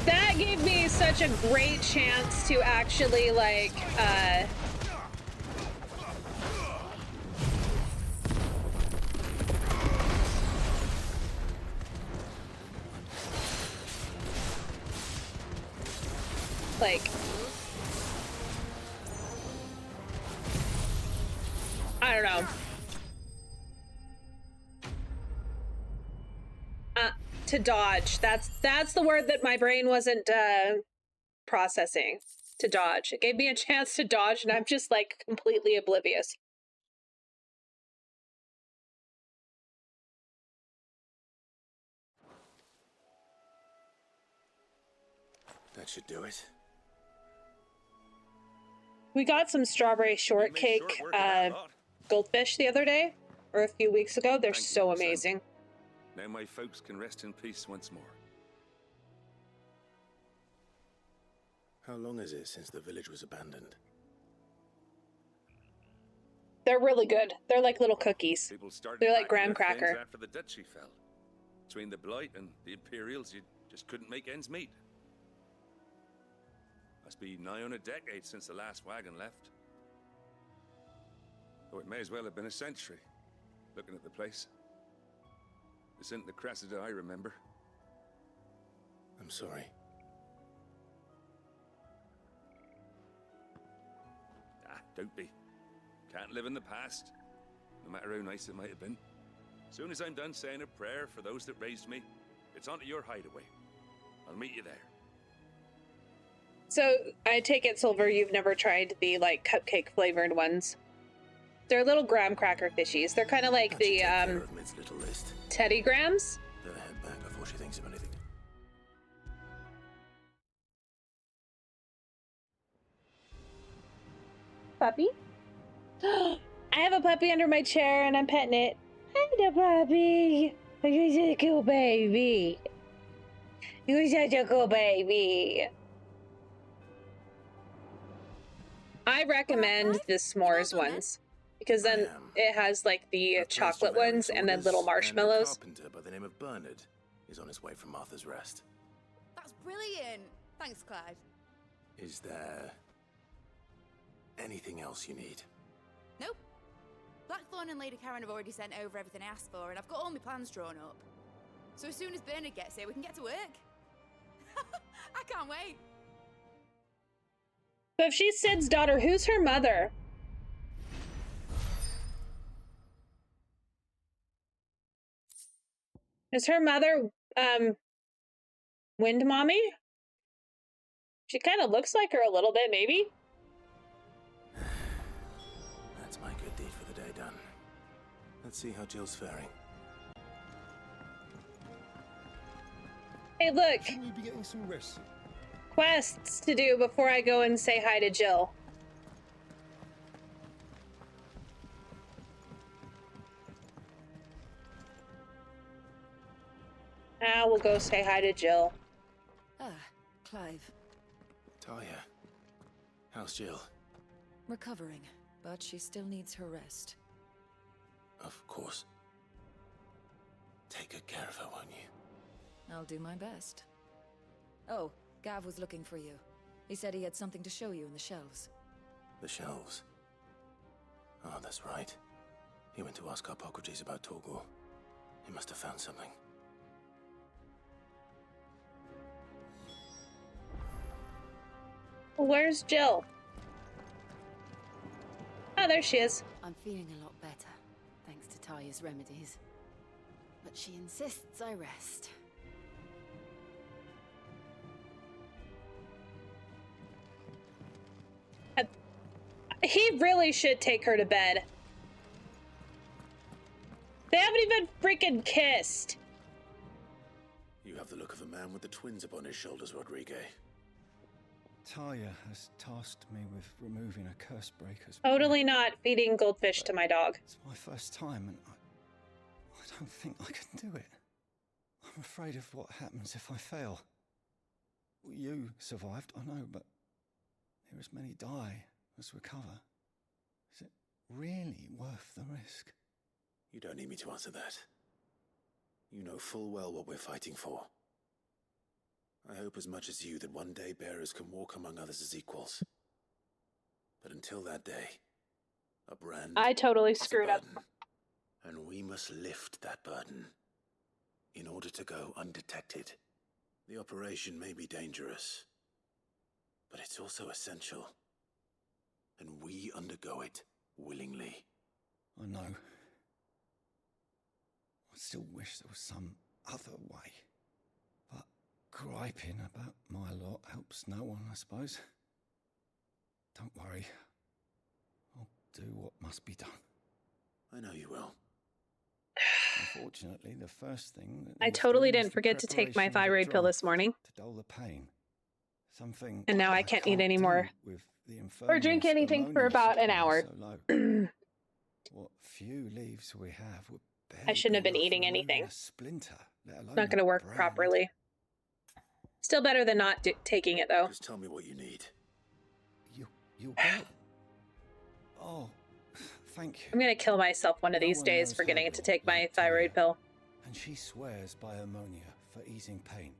That gave me such a great chance to actually like I don't know. To dodge. That's the word that my brain wasn't processing. To dodge. It gave me a chance to dodge, and I'm just like completely oblivious. That should do it. We got some strawberry shortcake goldfish the other day, or a few weeks ago. They're so amazing. Now my folks can rest in peace once more. How long is it since the village was abandoned? They're really good. They're like little cookies. They're like graham cracker. After the duchy fell. Between the Blight and the Imperials, you just couldn't make ends meet. Must be nigh on a decade since the last wagon left. Though it may as well have been a century, looking at the place. This isn't the Cressida I remember. I'm sorry. Ah, don't be. Can't live in the past, no matter how nice it might have been. Soon as I'm done saying a prayer for those that raised me, it's onto your hideaway. I'll meet you there. So, I take it, Silver, you've never tried the, like, cupcake flavored ones. They're little graham cracker fishies. They're kind of like the, little list. Teddy Grahams. Better head back before she thinks of anything. Puppy? I have a puppy under my chair and I'm petting it. Hi, the puppy. You're such a cool baby. You're such a cool baby. I recommend the s'mores ones because then it has like the chocolate ones and then little marshmallows. A carpenter by the name of Bernard is on his way from Martha's Rest. That's brilliant. Thanks, Clyde. Is there anything else you need? Nope. Blackthorn and Lady Karen have already sent over everything I asked for, and I've got all my plans drawn up. So as soon as Bernard gets here, we can get to work. I can't wait. But if she's Sid's daughter, who's her mother? Is her mother, Wind Mommy? She kind of looks like her a little bit, maybe? That's my good deed for the day done. Let's see how Jill's faring. Hey, look. Shouldn't you be getting some rest? Quests to do before I go and say hi to Jill. Now we'll go say hi to Jill. Ah, Clive. Talia, how's Jill? Recovering, but she still needs her rest. Of course. Take good care of her, won't you? I'll do my best. Oh, Gav was looking for you. He said he had something to show you in the shelves. The shelves. Oh, that's right. He went to ask Hippocrates about Torgor. He must have found something. Where's Jill? Oh, there she is. I'm feeling a lot better, thanks to Taya's remedies. But she insists I rest. He really should take her to bed. They haven't even freaking kissed. You have the look of a man with the twins upon his shoulders, Rodrigue. Taya has tasked me with removing a curse breaker's... Totally not feeding goldfish to my dog. It's my first time, and I don't think I can do it. I'm afraid of what happens if I fail. You survived, I know, but here as many die as recover. Is it really worth the risk? You don't need me to answer that. You know full well what we're fighting for. I hope as much as you that one day bearers can walk among others as equals. But until that day, a brand... I totally screwed up. And we must lift that burden in order to go undetected. The operation may be dangerous, but it's also essential. And we undergo it willingly. I know. I still wish there was some other way. But griping about my lot helps no one, I suppose. Don't worry. I'll do what must be done. I know you will. Unfortunately, the first thing... I totally didn't forget to take my thyroid pill this morning. To dull the pain. Something... And now I can't eat anymore. Or drink anything for about an hour. What few leaves we have would I shouldn't have been eating anything. Splinter, not going to work properly. Still better than not taking it, though. Just tell me what you need. You'll get... Oh, thank you. I'm going to kill myself one of these days for getting to take my thyroid pill. And she swears by ammonia for easing pain.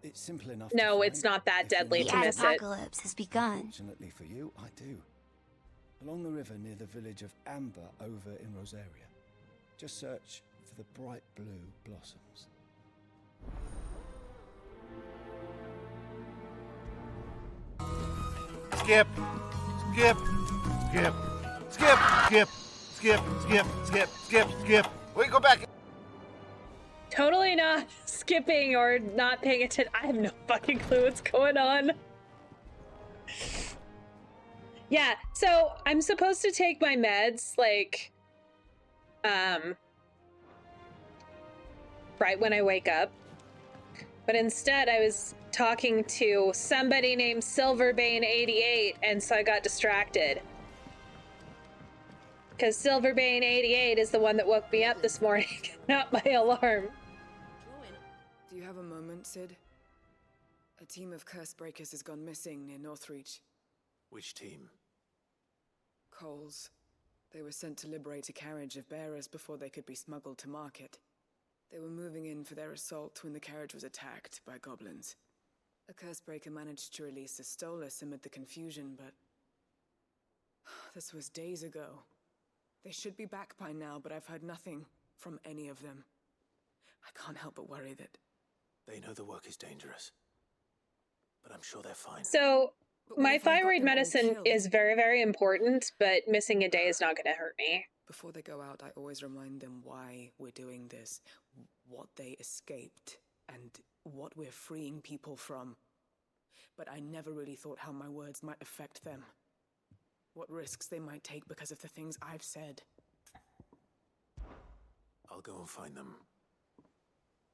It's simple enough. No, it's not that deadly to miss it. The apocalypse has begun. Fortunately for you, I do. Along the river near the village of Amber over in Rosaria. Just search for the bright blue blossoms. Skip! Skip! Skip! Skip! Skip! Skip! Skip! Skip! Skip! Skip! We go back. Totally not skipping or not paying attention. I have no fucking clue what's going on. Yeah, so I'm supposed to take my meds, like, right when I wake up. But instead, I was talking to somebody named Silverbane88, and so I got distracted. Because Silverbane88 is the one that woke me up this morning, not my alarm. Do you have a moment, Sid? A team of curse breakers has gone missing near Northreach. Which team? Coles. They were sent to liberate a carriage of bearers before they could be smuggled to market. They were moving in for their assault when the carriage was attacked by goblins. A cursebreaker managed to release a Stolas amid the confusion, but... this was days ago. They should be back by now, but I've heard nothing from any of them. I can't help but worry that... They know the work is dangerous, but I'm sure they're fine. So, my thyroid medicine is very, very important, but missing a day is not going to hurt me. Before they go out, I always remind them why we're doing this, what they escaped, and what we're freeing people from. But I never really thought how my words might affect them. What risks they might take because of the things I've said. I'll go and find them.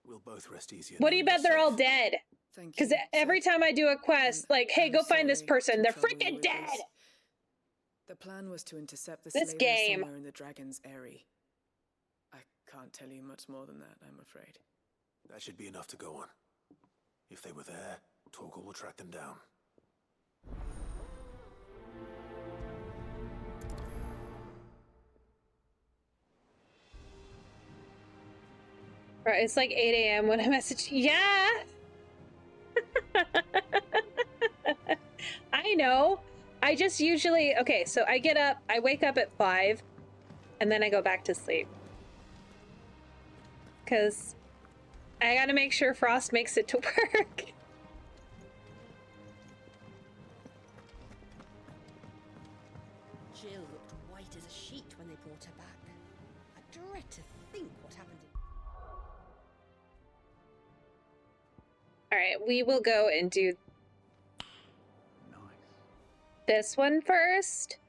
We'll both rest easier. What do you bet they're all dead? Because every time I do a quest, like, hey, go find this person, they're freaking dead! The plan was to intercept the this game somewhere in the Dragon's Eyrie. I can't tell you much more than that, I'm afraid. That should be enough to go on. If they were there, Torgor will track them down. Right, it's like 8 a.m. when I message. Yeah! I know. I just usually... Okay, so I get up, I wake up at 5, and then I go back to sleep. Because I gotta make sure Frost makes it to work. Jill looked white as a sheet when they brought her back. I dread to think what happened. All right, we will go and do this one first.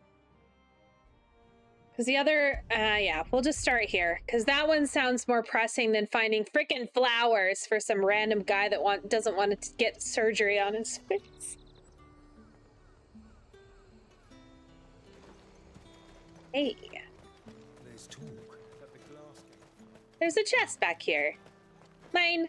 Because the other, yeah, we'll just start here. Because that one sounds more pressing than finding freaking flowers for some random guy that doesn't want to get surgery on his face. Hey. There's talk that the glass gate. There's a chest back here. Mine.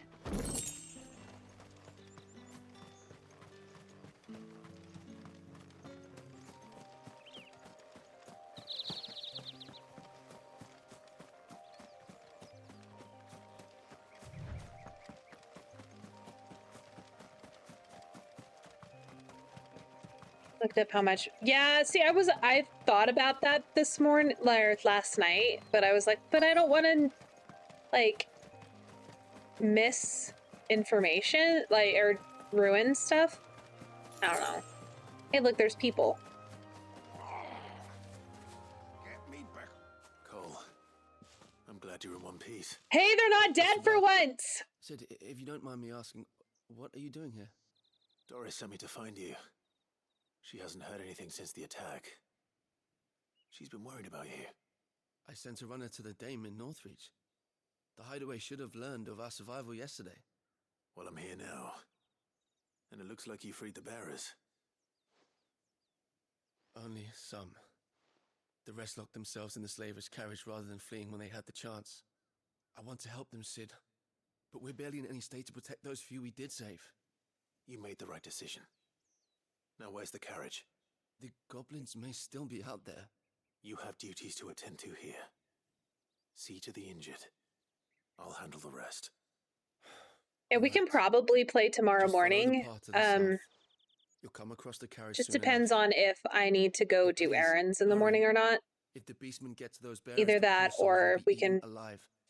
Looked up how much. Yeah, see, I thought about that this morning, or last night, but I was like, but I don't want to, like, miss information, like, or ruin stuff. I don't know. Hey, look, there's people. Get me back. Cole, I'm glad you're in one piece. Hey, they're not dead for once! Sid, if you don't mind me asking, what are you doing here? Doris sent me to find you. She hasn't heard anything since the attack. She's been worried about you. I sent a runner to the Dame in Northreach. The hideaway should have learned of our survival yesterday. Well, I'm here now. And it looks like you freed the bearers. Only some. The rest locked themselves in the slaver's carriage rather than fleeing when they had the chance. I want to help them, Sid. But we're barely in any state to protect those few we did save. You made the right decision. Now where's the carriage? The goblins may still be out there. You have duties to attend to here. See to the injured. I'll handle the rest. Yeah, we can probably play tomorrow morning. You'll come across the carriage. Just depends on if I need to go do errands in the morning or not. If the beastmen get to those bearers, either that or we can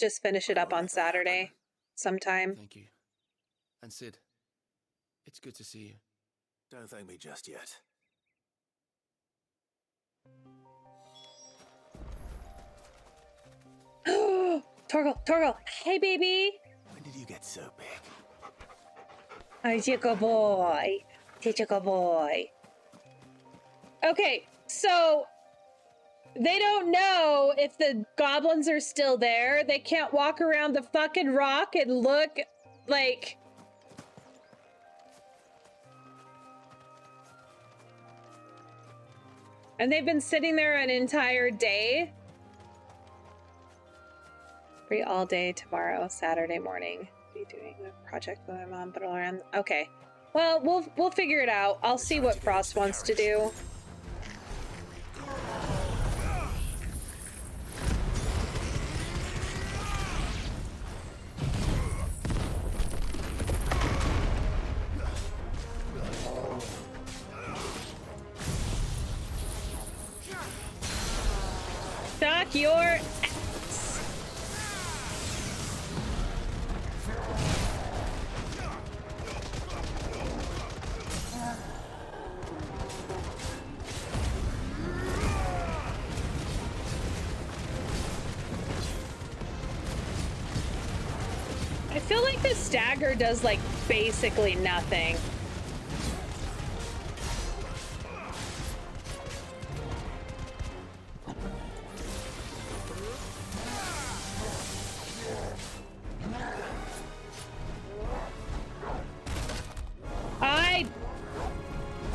just finish it up on Saturday sometime. Thank you. And Sid, it's good to see you. Don't thank me just yet. Torgal, hey baby! When did you get so big? Such a good boy. Such a good boy. Okay, so they don't know if the goblins are still there. They can't walk around the fucking rock and look like... And they've been sitting there an entire day. Free all day tomorrow, Saturday morning. Be doing a project with my mom, but around. Okay. Well, we'll figure it out. I'll see what Frost wants to do. Suck your ass. I feel like the stagger does like basically nothing.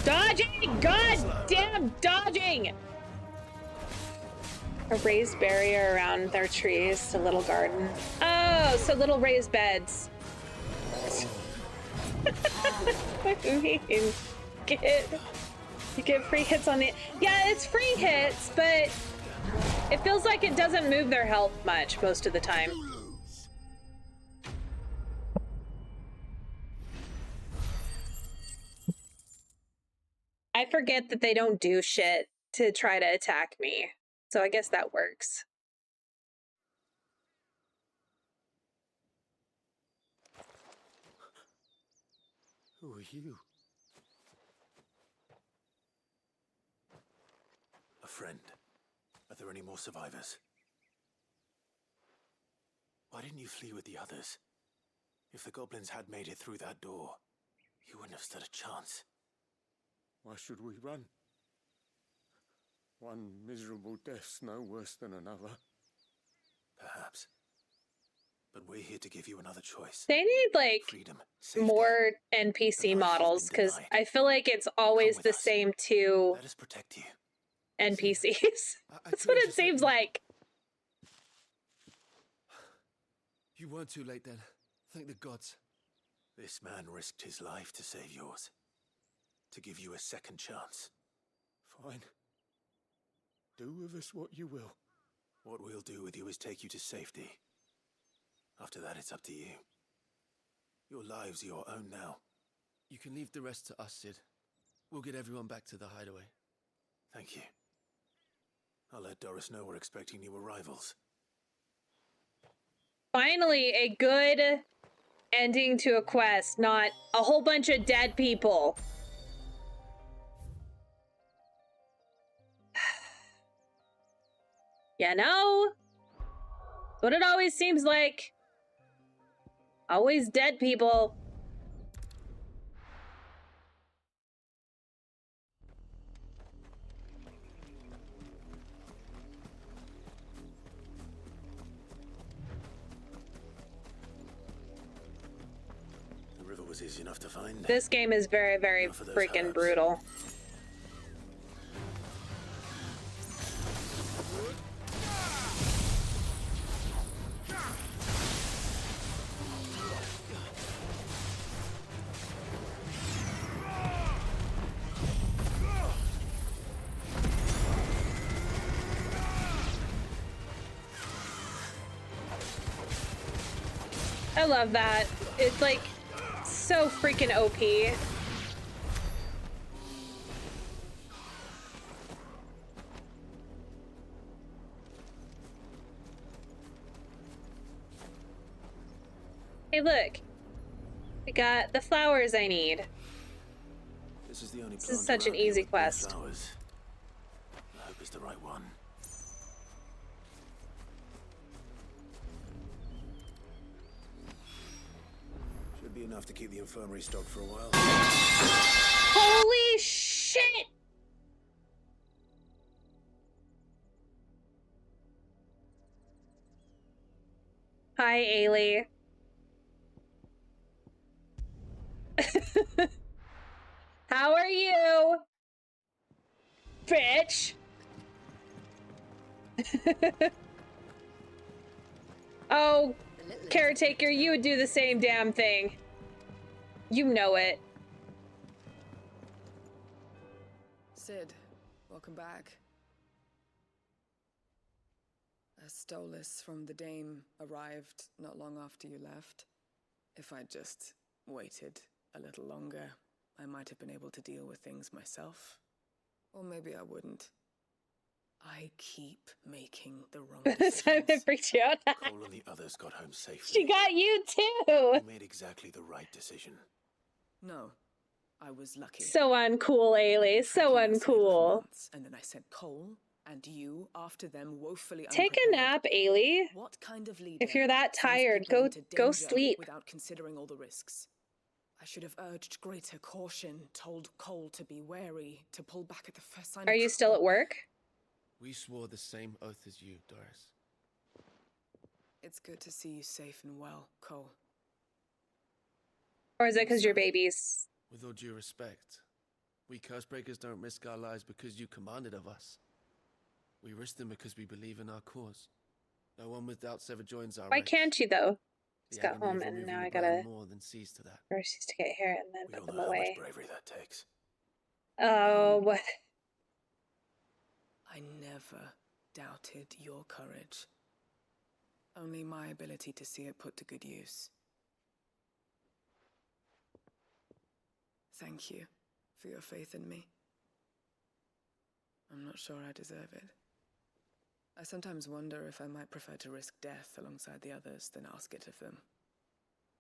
Dodging! God damn dodging! A raised barrier around their trees, a little garden. Oh, so little raised beds. What do you mean? You get free hits on the... Yeah, it's free hits, but it feels like it doesn't move their health much most of the time. I forget that they don't do shit to try to attack me. So I guess that works. Who are you? A friend. Are there any more survivors? Why didn't you flee with the others? If the goblins had made it through that door, you wouldn't have stood a chance. Why should we run? One miserable death's no worse than another. Perhaps. But we're here to give you another choice. They need, like, freedom, safety. more NPC models, because I feel like it's always the same two Let us protect you. NPCs. That's what it seems like. You weren't too late then. Thank the gods. This man risked his life to save yours. To give you a second chance. Fine. Do with us what you will. What we'll do with you is take you to safety. After that, it's up to you. Your lives are your own now. You can leave the rest to us, Sid. We'll get everyone back to the hideaway. Thank you. I'll let Doris know we're expecting new arrivals. Finally, a good ending to a quest, not a whole bunch of dead people. You know? What it always seems like. Always dead people. The river was easy enough to find. This game is very, very freaking brutal. I love that. It's like so freaking OP. Hey, look. We got the flowers I need. This is the only. This is such an easy quest. Flowers. I hope it's the right one. Should be enough to keep the infirmary stocked for a while. Holy shit! Hi, Ailey. How are you? Bitch. Oh, caretaker, you would do the same damn thing. You know it. Sid, welcome back. A Stolas from the Dame arrived not long after you left. If I'd just waited a little longer, I might have been able to deal with things myself. Or maybe I wouldn't. I keep making the wrong decisions. That freaked you out. Cole and the others got home safely. She got you too. You made exactly the right decision. No, I was lucky. So uncool, Ailey. So uncool. And then I sent Cole and you after them, woefully Take a nap, Ailey. What kind of leader? If you're that tired, go sleep. Without considering all the risks. I should have urged greater caution, told Cole to be wary, to pull back at the first sign. Are you still at work? We swore the same oath as you, Doris. It's good to see you safe and well, Cole. Or is it because your babies? With all due respect, we Cursebreakers don't risk our lives because you commanded of us. We risk them because we believe in our cause. No one with doubts ever joins our Why ranks. can't you though? Just The got agony home of and removing now the I gotta brand more than sees to that. first used to get here and then We put all them know how away. much bravery that takes. Oh, what? I never doubted your courage. Only my ability to see it put to good use. Thank you for your faith in me. I'm not sure I deserve it. I sometimes wonder if I might prefer to risk death alongside the others than ask it of them.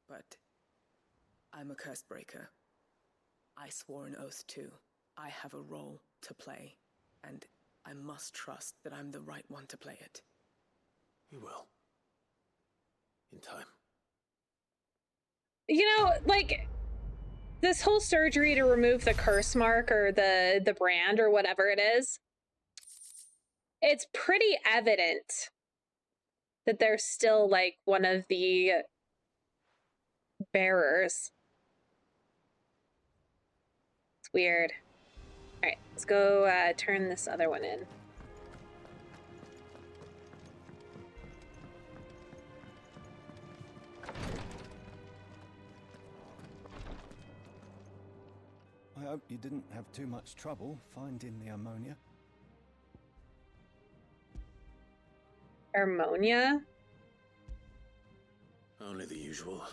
But I'm a Cursebreaker, I swore an oath too. I have a role to play, and I must trust that I'm the right one to play it. You will. In time. You know, like, this whole surgery to remove the curse mark or the brand or whatever it is, it's pretty evident that they're still, like, one of the bearers. It's weird. All right, let's go turn this other one in. I hope you didn't have too much trouble finding the ammonia. Ammonia? Only the usual.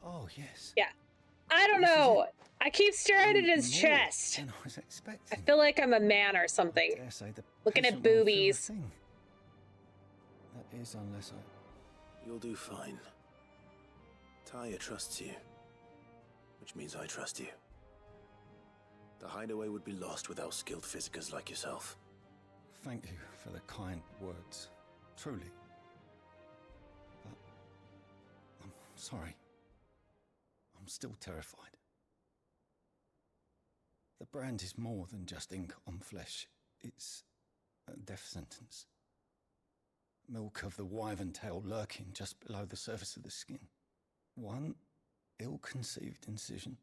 Oh, yes. Yeah. I don't know. I keep staring at his More chest. than I was expecting. I feel like I'm a man or something. I dare say the Looking at patient won't feel a boobies. thing. That is, unless I... You'll do fine. Taya trusts you. Which means I trust you. The hideaway would be lost without skilled physicers like yourself. Thank you for the kind words. Truly. But... I'm sorry. I'm still terrified. The brand is more than just ink on flesh. It's a death sentence. Milk of the wyvern tail lurking just below the surface of the skin. One ill-conceived incision,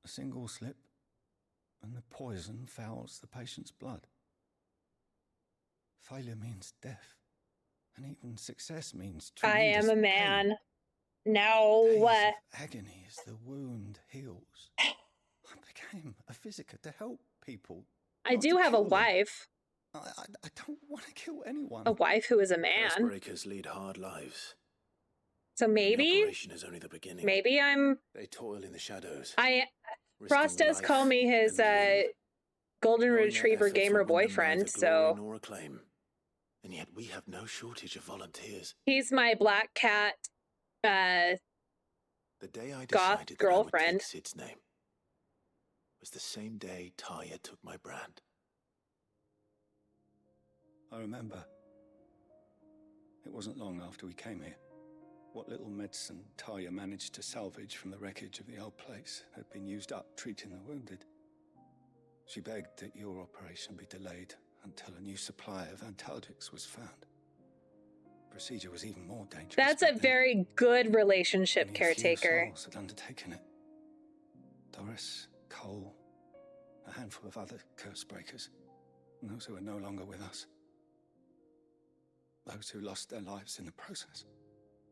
a single slip, and the poison fouls the patient's blood. Failure means death, and even success means I tremendous am a man. pain. No. Days of agony as the wound heals. I became a physiker to help people. I not do to have a kill them. wife. I don't want to kill anyone. A wife who is a man. Curse-breakers lead hard lives. So The maybe, operation is only the beginning. maybe I'm. They toil in the shadows. Frost does risking call life me his and limb, golden knowing their retriever efforts gamer will win them boyfriend. neither glory So nor acclaim. And yet we have no shortage of volunteers. he's my black cat, The day I goth decided that girlfriend. I would take Sid's name was the same day Taya took my brand. I remember. It wasn't long after we came here. What little medicine Taya managed to salvage from the wreckage of the old place had been used up treating the wounded. She begged that your operation be delayed until a new supply of antalgics was found. Procedure was even more dangerous. That's a very good relationship, Only a caretaker. few souls had undertaken it. Doris, Cole, a handful of other curse breakers, and those who are no longer with us. Those who lost their lives in the process.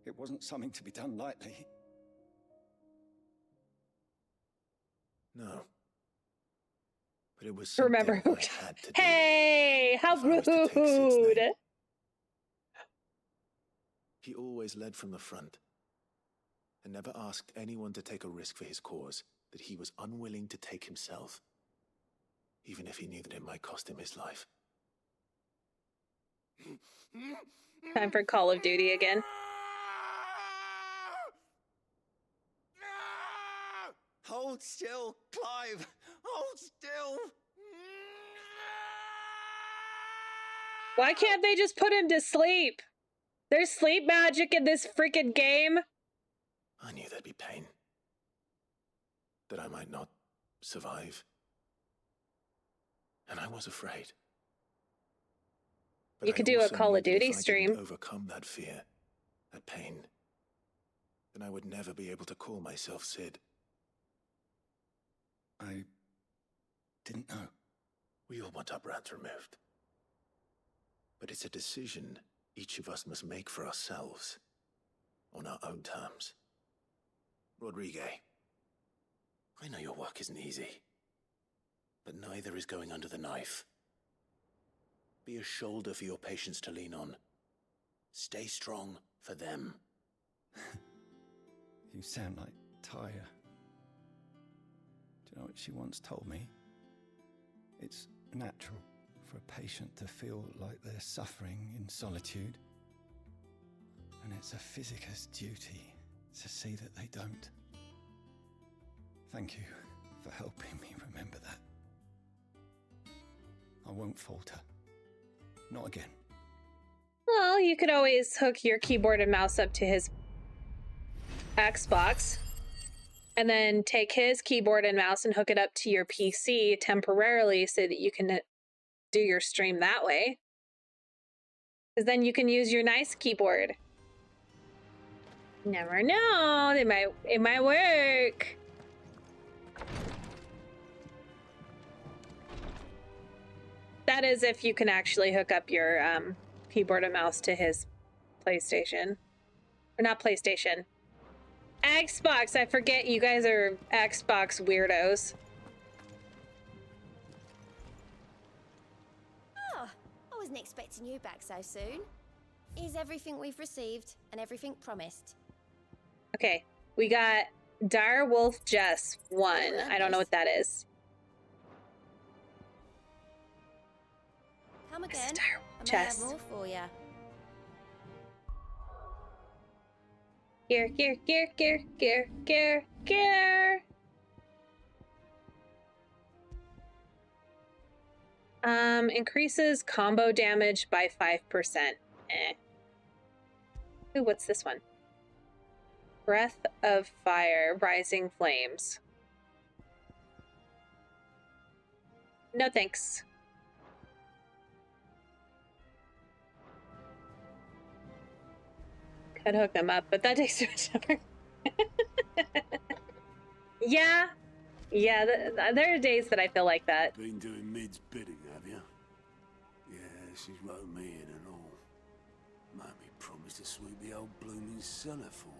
It wasn't something to be done lightly. No. But it was something Remember who? I had to do. Hey, how If I was to take Sid's rude! name. He always led from the front and never asked anyone to take a risk for his cause that he was unwilling to take himself, even if he knew that it might cost him his life. Time for Call of Duty again. Hold still, Clive! Hold still! Why can't they just put him to sleep? There's sleep magic in this freaking game. I knew there'd be pain. That I might not survive. And I was afraid. But You could do a also Call knew of that if Duty I stream. didn't overcome that fear, that pain, then I would never be able to call myself Sid. I didn't know. We all want our brands removed. But it's a decision each of us must make for ourselves, on our own terms. Rodrigue, I know your work isn't easy, but neither is going under the knife. Be a shoulder for your patients to lean on. Stay strong for them. You sound like Taya. Do you know what she once told me? It's natural for a patient to feel like they're suffering in solitude. And it's a physicist's duty to see that they don't. Thank you for helping me remember that. I won't falter. Not again. Well, you could always hook your keyboard and mouse up to his Xbox, and then take his keyboard and mouse and hook it up to your PC temporarily so that you can do your stream that way. Because then you can use your nice keyboard. Never know, it might work. That is if you can actually hook up your keyboard and mouse to his PlayStation. Or not PlayStation. Xbox! I forget you guys are Xbox weirdos. Oh, I wasn't expecting you back so soon. Is everything we've received and everything promised? Okay, we got Dire Wolf Jess 1. I don't know what that is. Come again. I may Jess. have more for you. Gear. Increases combo damage by 5%. Ooh, what's this one? Breath of Fire, Rising Flames. No thanks. Could hook them up, but that takes too much effort. Yeah, there are days that I feel like that. Been doing Mid's bidding, have you? Yeah, she's wrote me in and all. Mammy promised to sweep the old blooming cellar for her.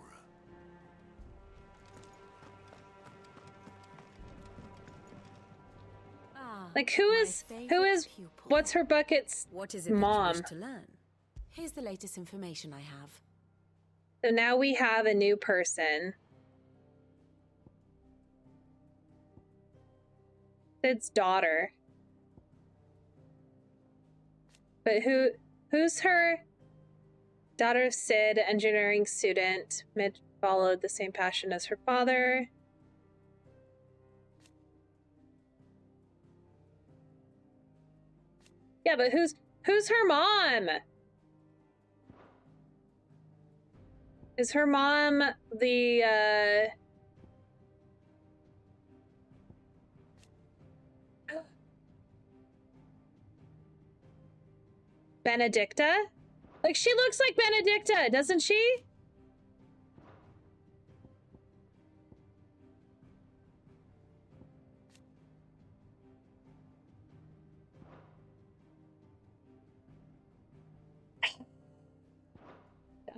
Like, who is, what's her bucket's What is it mom? that you wish to learn? Here's the latest information I have. So now we have a new person. Sid's daughter. But who's her? Daughter of Sid, engineering student. Mid followed the same passion as her father. Yeah, but who's her mom? Is her mom the Benedicta? Like, she looks like Benedicta, doesn't she?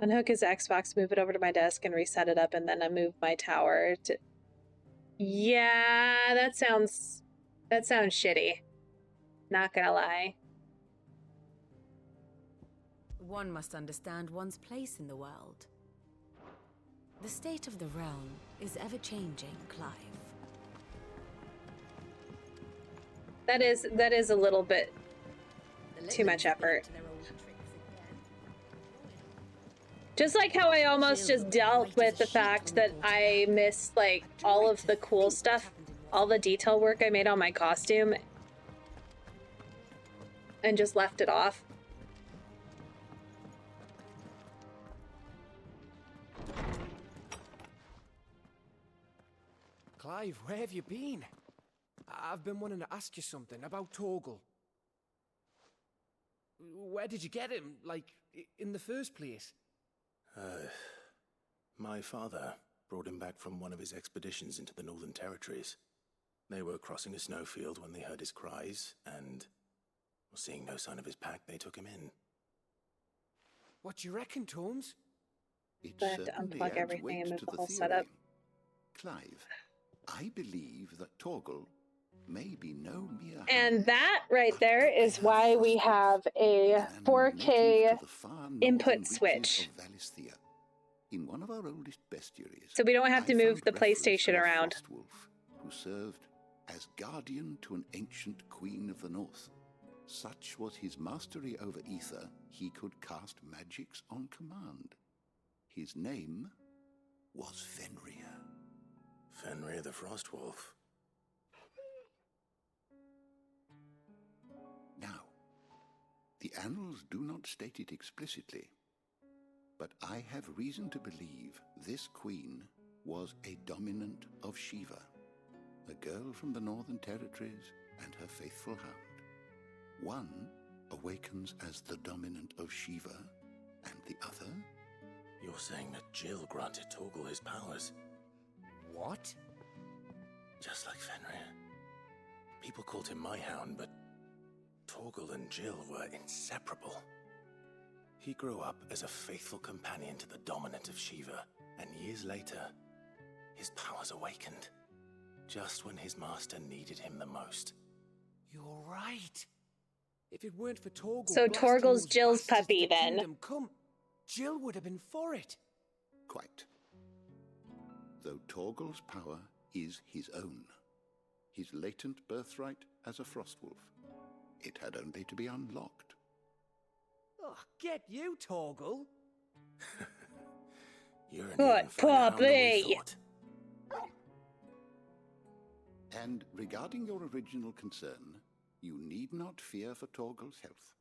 Unhook his Xbox, move it over to my desk, and reset it up, and then I move my tower to... Yeah, that sounds shitty. Not gonna lie. One must understand one's place in the world. The state of the realm is ever-changing, Clive. That is a little bit too much effort. Just like how I almost just dealt with the fact that I missed, like, all of the cool stuff, all the detail work I made on my costume, and just left it off. Clive, where have you been? I've been wanting to ask you something about Torgal. Where did you get him, like, in the first place? My father brought him back from one of his expeditions into the Northern Territories. They were crossing a snowfield when they heard his cries, and seeing no sign of his pack, they took him in. What do you reckon, Tomes? I have to unplug everything and move the whole setup. Clive, I believe that Torgal may be no mere... And that right there is why we have a 4K input switch. In one of our oldest bestiaries, so we don't have to move the PlayStation around. Wolf, who served as guardian to an ancient queen of the north. Such was his mastery over ether, he could cast magics on command. His name was Fenrir. Fenrir the Frostwolf. Now, the annals do not state it explicitly, but I have reason to believe this queen was a dominant of Shiva, a girl from the Northern Territories and her faithful hound. One awakens as the dominant of Shiva, and the other? You're saying that Jill granted Torgal his powers? What? Just like Fenrir. People called him my hound, but Torgal and Jill were inseparable. He grew up as a faithful companion to the dominant of Shiva, and years later, his powers awakened, just when his master needed him the most. You're right. If it weren't for Torgal, So blasting Torgal's those Jill's bastards puppy, to then. Kingdom Come, Jill would have been for it. Quite. Though Torgal's power is his own, his latent birthright as a Frostwolf. It had only to be unlocked. Oh, get you, Torgal. You're an Good even finer hound than we puppy. thought. And regarding your original concern, you need not fear for Torgal's health.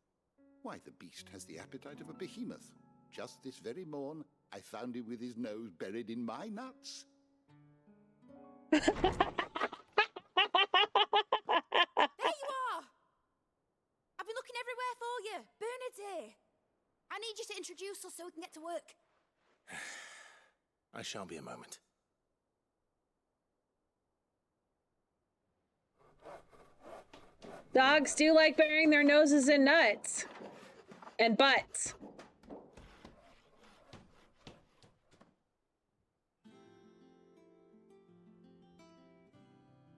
Why, the beast has the appetite of a behemoth. Just this very morn, I found him with his nose buried in my nuts. There you are! I've been looking everywhere for you. Bernard's here. I need you to introduce us so we can get to work. I shall be a moment. Dogs do like burying their noses in nuts. And butts.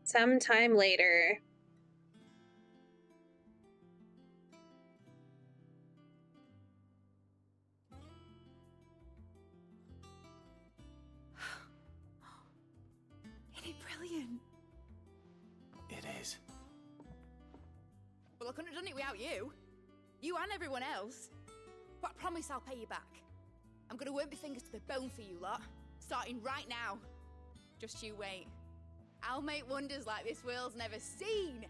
Sometime later. Isn't it brilliant? It is. Well, I couldn't have done it without you. You and everyone else. But I promise I'll pay you back. I'm gonna work my fingers to the bone for you lot. Starting right now. Just you wait. I'll make wonders like this world's never seen.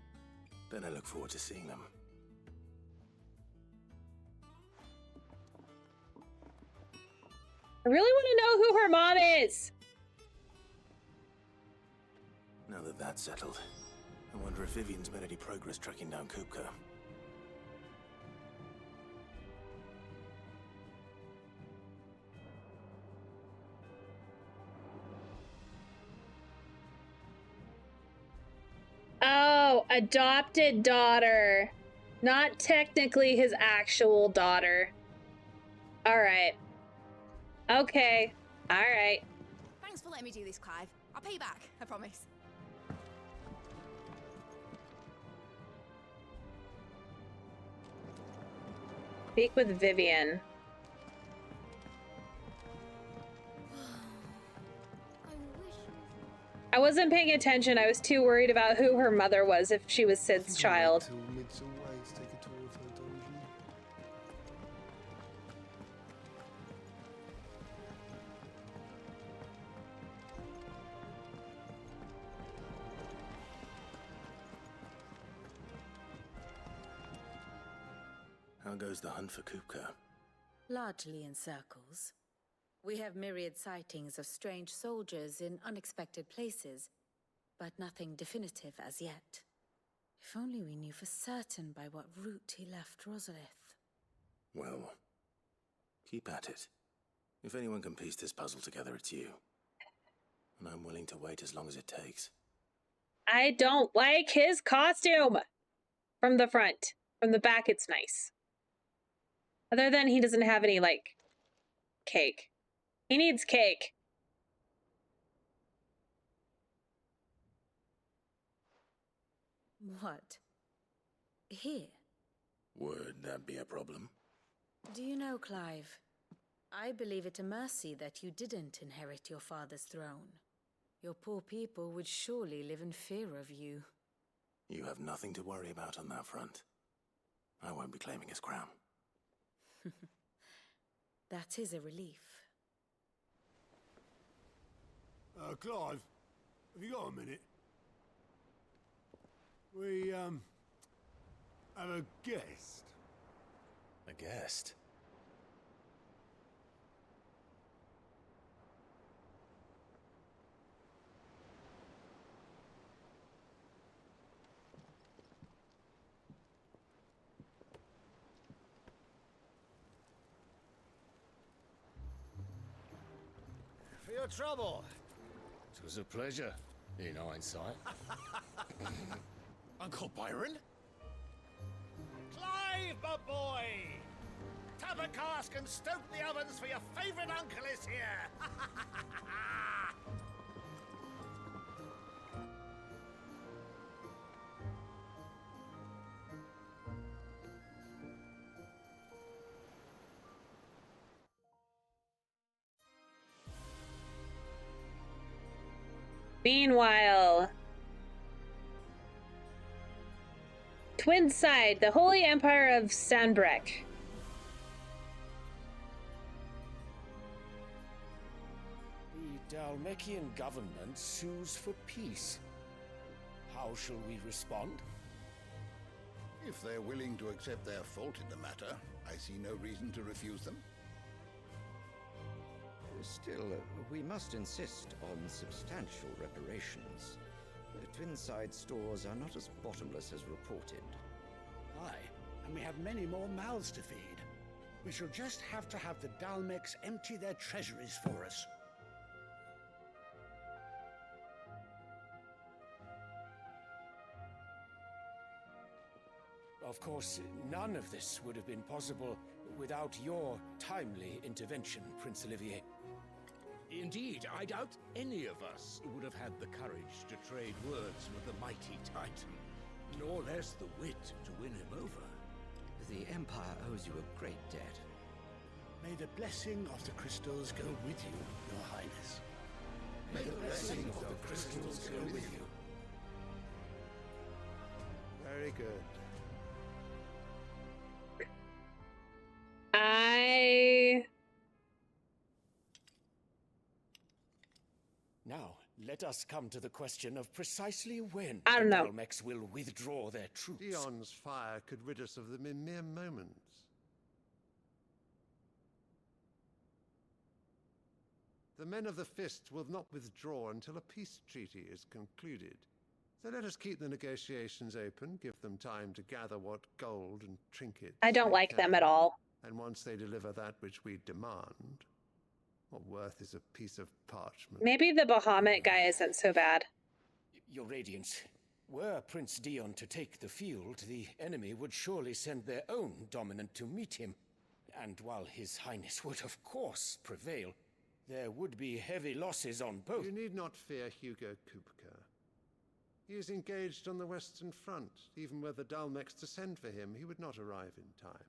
Then I look forward to seeing them. I really want to know who her mom is. Now that that's settled, I wonder if Vivian's made any progress tracking down Kupka. Oh, adopted daughter. Not technically his actual daughter. Alright. Okay. Alright. Thanks for letting me do this, Clive. I'll pay you back, I promise. Speak with Vivian. I wasn't paying attention. I was too worried about who her mother was, if she was Sid's child. How goes the hunt for Kupka? Largely in circles. We have myriad sightings of strange soldiers in unexpected places, but nothing definitive as yet. If only we knew for certain by what route he left Rosalith. Well, keep at it. If anyone can piece this puzzle together, it's you. And I'm willing to wait as long as it takes. I don't like his costume! From the front. From the back, it's nice. Other than he doesn't have any, like, cake. He needs cake. What? Here? Would that be a problem? Do you know, Clive? I believe it a mercy that you didn't inherit your father's throne. Your poor people would surely live in fear of you. You have nothing to worry about on that front. I won't be claiming his crown. That is a relief. Clive, Have you got a minute? We, have a guest. A guest? For your trouble. It was a pleasure, in hindsight. Uncle Byron? Clive, my boy! Tap a cask and stoke the ovens, for your favourite uncle is here! Meanwhile, Twinside, the Holy Empire of Stanbreck. The Dalmekian government sues for peace. How shall we respond? If they're willing to accept their fault in the matter, I see no reason to refuse them. Still, we must insist on substantial reparations. The Twinside stores are not as bottomless as reported. Aye, and we have many more mouths to feed. We shall just have to have the Dalmecs empty their treasuries for us. Of course, none of this would have been possible without your timely intervention, Prince Olivier. Indeed, I doubt any of us would have had the courage to trade words with the mighty Titan, nor less the wit to win him over. The Empire owes you a great debt. May the blessing of the crystals go with you, Your Highness. May the blessing of the crystals go with you. Very good. Now, let us come to the question of precisely when I don't the know. Dalmecs will withdraw their troops. Dion's fire could rid us of them in mere moments. The men of the Fist will not withdraw until a peace treaty is concluded. So let us keep the negotiations open, give them time to gather what gold and trinkets I don't they like them can, at all. And once they deliver that which we demand, what worth is a piece of parchment? Maybe the Bahamut guy isn't so bad. Your Radiance, were Prince Dion to take the field, the enemy would surely send their own dominant to meet him. And while His Highness would of course prevail, there would be heavy losses on both. You need not fear Hugo Kupka. He is engaged on the Western Front. Even were the Dalmecs to send for him, he would not arrive in time.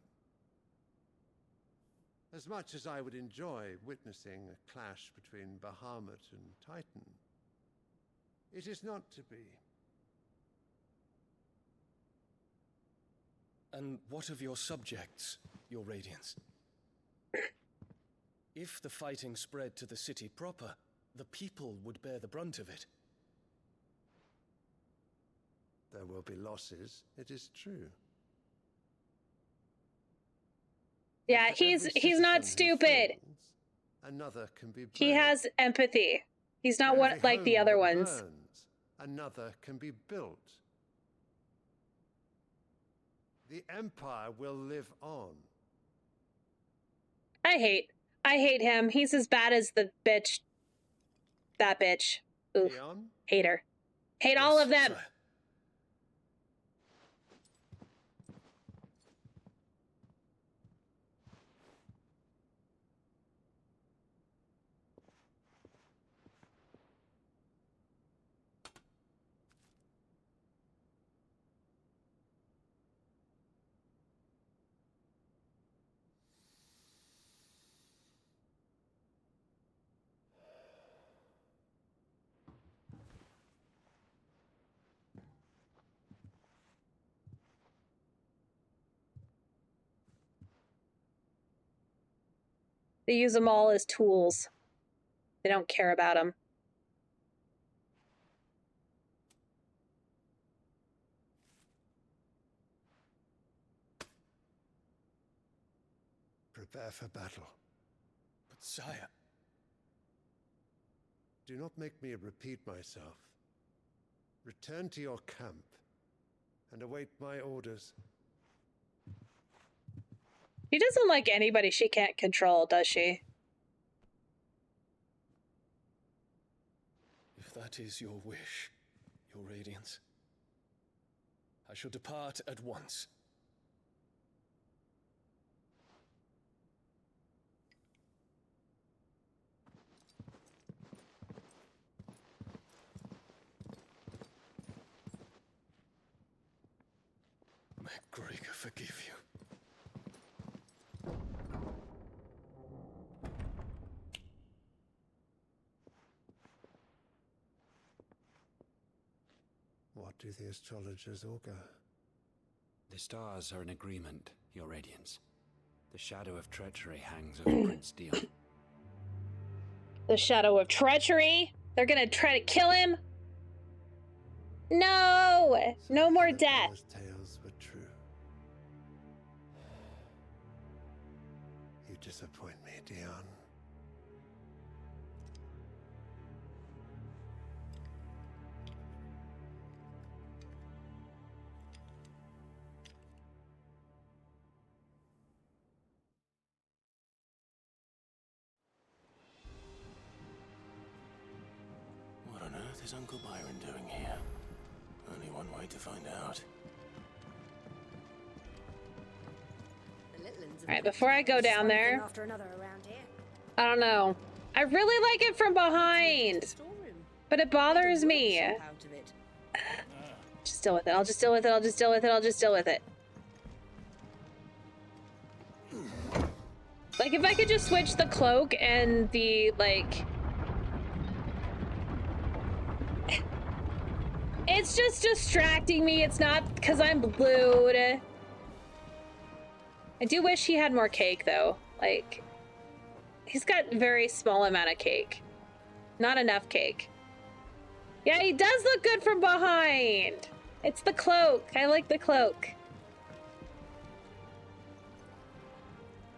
As much as I would enjoy witnessing a clash between Bahamut and Titan, it is not to be. And what of your subjects, Your Radiance? If the fighting spread to the city proper, the people would bear the brunt of it. There will be losses, it is true. Yeah, he's not stupid. Another can be bred. He has empathy. He's not For one every like the home other that ones. burns, another can be built. The Empire will live on. I hate him. He's as bad as the bitch. That bitch. Oof. Dion? Hate her. Hate all of them. Sire. They use them all as tools. They don't care about them. prepare for battle. But sire... Do not make me repeat myself. Return to your camp and await my orders. She doesn't like anybody she can't control, does she? If that is your wish, your Radiance, I shall depart at once. May Gregor forgive you. What do the astrologers augur? The stars are in agreement, Your Radiance. The shadow of treachery hangs over Prince Dion. The shadow of treachery? They're gonna try to kill him? No! No more death. Those tales were true. You disappoint me, Dion. What on earth is Uncle Byron doing here? Only one way to find out. Alright, before I go down there, After another around here. I don't know. I really like it from behind, but it bothers me. Just deal with it. I'll just deal with it. I'll just deal with it. I'll just deal with it. Like, if I could just switch the cloak and the, like... It's just distracting me. It's not because I'm blued. I do wish he had more cake, though. Like, he's got very small amount of cake. Not enough cake. Yeah, he does look good from behind. It's the cloak. I like the cloak.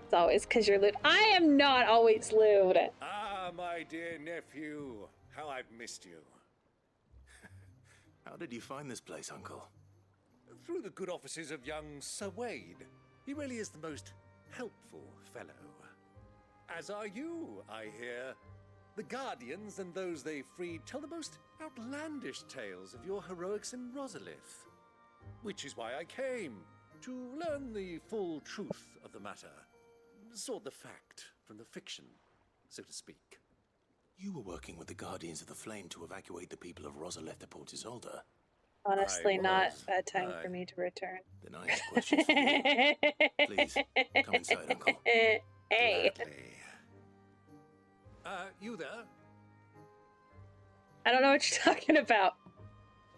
It's always because you're lewd. I am not always lewd. Ah, my dear nephew. How I've missed you. How did you find this place, Uncle? Through the good offices of young Sir Wade. He really is the most helpful fellow. As are you, I hear. The Guardians and those they freed tell the most outlandish tales of your heroics in Rosalith. Which is why I came, to learn the full truth of the matter. Sort the fact from the fiction, so to speak. You were working with the Guardians of the Flame to evacuate the people of Rosalith to Port Isolde. Honestly, not a time for me to return. Then I have questions for you. Please, come inside, Uncle. Hey. You there? I don't know what you're talking about.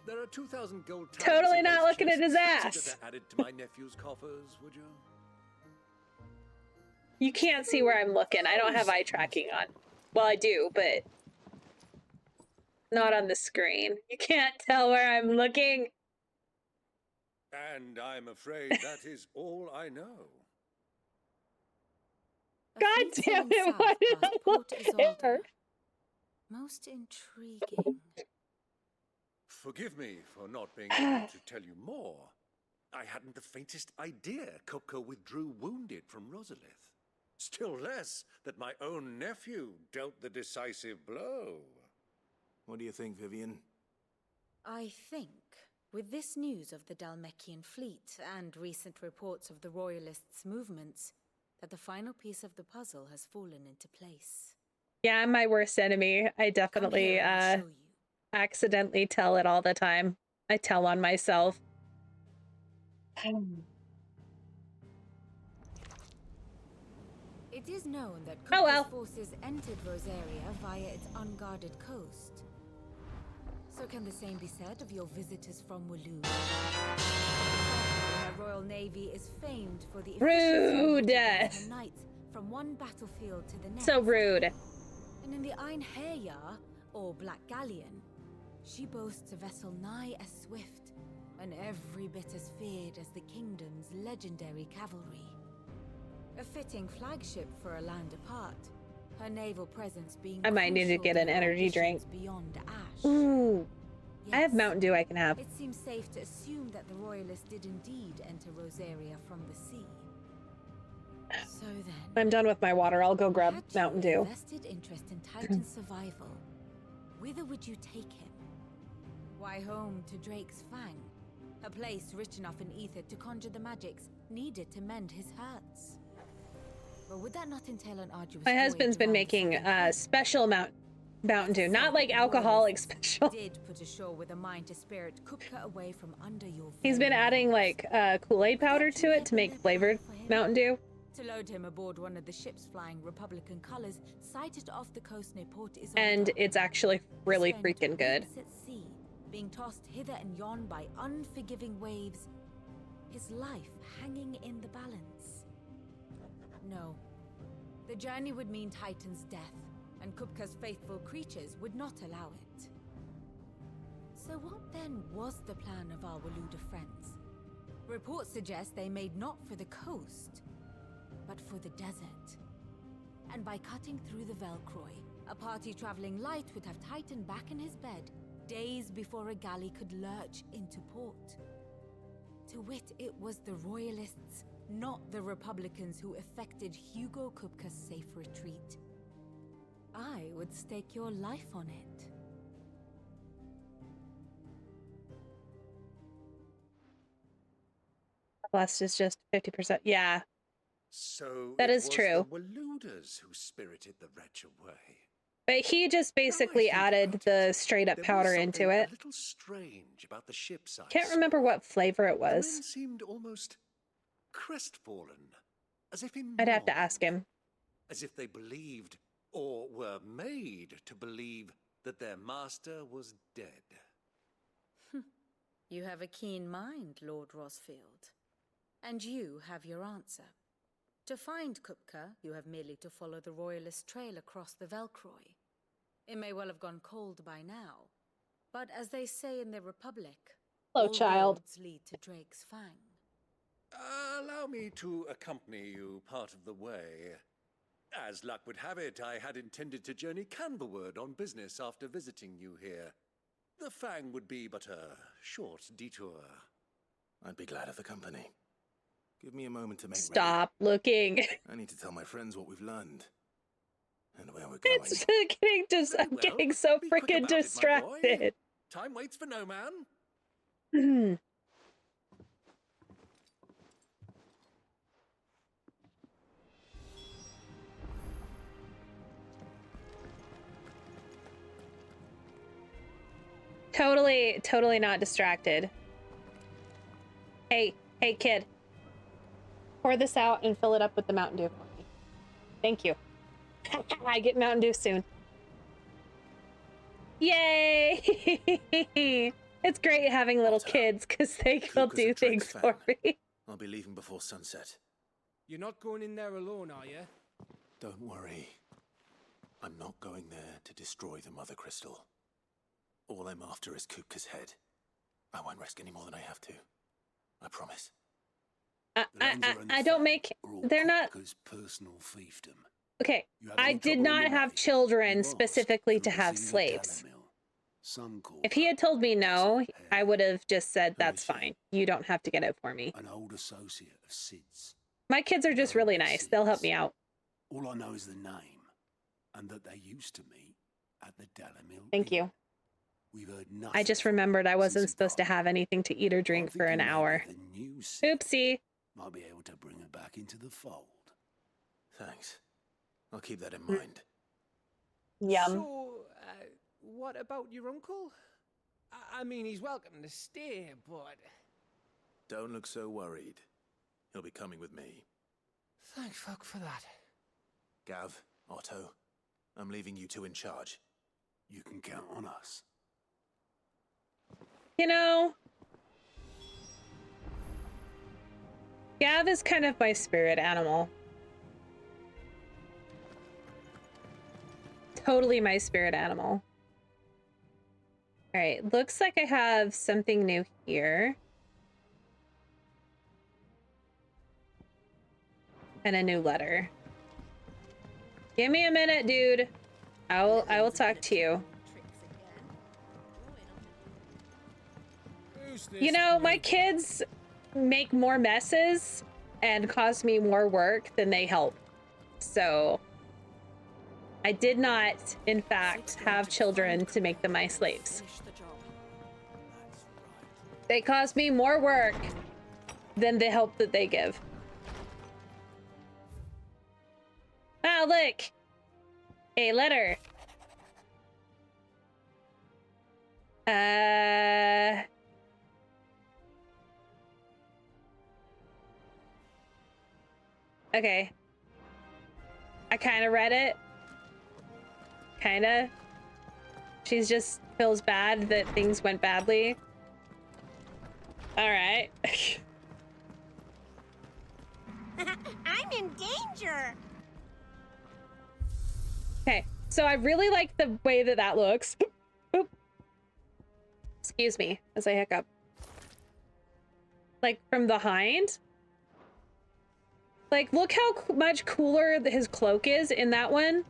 There are 2,000 gold towers. Totally not looking at his ass. Consider added to my nephew's coffers, would you? You can't see where I'm looking. I don't have eye tracking on. Well, I do, but not on the screen. You can't tell where I'm looking. And I'm afraid that is all I know. God damn it, why did I look at her? Most intriguing. Forgive me for not being able to tell you more. I hadn't the faintest idea Kopko withdrew wounded from Rosalith. Still less that my own nephew dealt the decisive blow. What do you think, Vivian? I think, with this news of the Dalmekian fleet and recent reports of the Royalists' movements, that the final piece of the puzzle has fallen into place. Yeah, I'm my worst enemy. I definitely accidentally tell it all the time. I tell on myself. It is known that Kopko's forces entered Rosaria via its unguarded coast. So can the same be said of your visitors from Waloon? Our Royal Navy is famed for the rude knights from one battlefield to the next. So rude. And in the Ein Herja, or Black Galleon, she boasts a vessel nigh as swift and every bit as feared as the kingdom's legendary cavalry. A fitting flagship for a land apart. Her naval presence being I might need to crucial get an her energy drink. ambitions beyond Ash. Ooh. I have Mountain Dew I can have. It seems safe to assume that the Royalists did indeed enter Rosaria from the sea. So then, I'm done with my water. I'll go grab Mountain Dew. vested interest in Titan's survival. Whither would you take him? Why home to Drake's Fang? A place rich enough in ether to conjure the magics needed to mend his hurts. But would that not entail an arduous My husband's been making special Mountain Dew, not like alcoholic special. Did put ashore with a mind to spirit Kupka away from under your He's been adding like Kool-Aid powder to it to make flavored Mountain Dew. To load him aboard one of the ships flying Republican colors sighted off the coast near Port Isolde. And it's actually really freaking good. At sea, being tossed hither and yon by unforgiving waves, his life hanging in the balance. No. The journey would mean Titan's death, and Kupka's faithful creatures would not allow it. So what then was the plan of our Waluda friends? Reports suggest they made not for the coast, but for the desert. And by cutting through the Velcroy, a party traveling light would have Titan back in his bed days before a galley could lurch into port. To wit, it was the Royalists, not the Republicans, who effected Hugo Kupka's safe retreat. I would stake your life on it. Blessed is just 50%. Yeah. So that it is was true. The Waludas who spirited the wretch away. But he just basically added the straight up There was powder into something it. A little strange about the ships I Can't saw. remember what flavor it The men was. seemed almost crestfallen, as if in I'd have to mourning, ask him. as if they believed, or were made to believe, that their master was dead. You have a keen mind, Lord Rosfield. And you have your answer. To find Kupka, you have merely to follow the Royalist trail across the Velcroy. It may well have gone cold by now, but as they say in the Republic, Hello, all child. roads lead to Drake's Fang. Allow me to accompany you part of the way. As luck would have it, I had intended to journey Canverward on business after visiting you here. The Fang would be but a short detour. I'd be glad of the company. Give me a moment to make Stop looking. ready. I need to tell my friends what we've learned. And where we're going. It's getting just, I'm getting so freaking distracted. Time waits for no man. Totally not distracted. Hey, kid. Pour this out and fill it up with the Mountain Dew for me. Thank you. I get Mountain Dew soon. Yay! It's great having little kids because they will do things for me. I'll be leaving before sunset. You're not going in there alone, are you? Don't worry. I'm not going there to destroy the Mother Crystal. All I'm after is Kupka's head. I won't risk any more than I have to. I promise. I don't make... They're not... personal fiefdom. Okay, I did not have children specifically to have slaves. If he had told me no, I would have just said, that's fine. You don't have to get it for me. An old associate of Sid's. My kids are just really nice. They'll help me out. All I know is the name, and that they used to meet at the Dalamil. Thank you. We've heard nothing. I just remembered I wasn't supposed to have anything to eat or drink for an hour. Oopsie. Might be able to bring her back into the fold. Thanks. I'll keep that in mind. Yum. So, what about your uncle? I mean, he's welcome to stay, but... Don't look so worried. He'll be coming with me. Thank fuck for that. Gav, Otto, I'm leaving you two in charge. You can count on us. You know... Gav is kind of my spirit animal. Totally my spirit animal. Alright, looks like I have something new here. and a new letter. Give me a minute, dude. I will talk to you. You know, my kids make more messes and cause me more work than they help. So I did not, in fact, have children to make them my slaves. They cause me more work than the help that they give. Ah, look! A letter. Okay. I kind of read it. Kinda. She's just feels bad that things went badly. Alright. I'm in danger! Okay, so I really like the way that that looks. Oop. Excuse me as I hiccup. Like, from behind. Like, look how much cooler his cloak is in that one.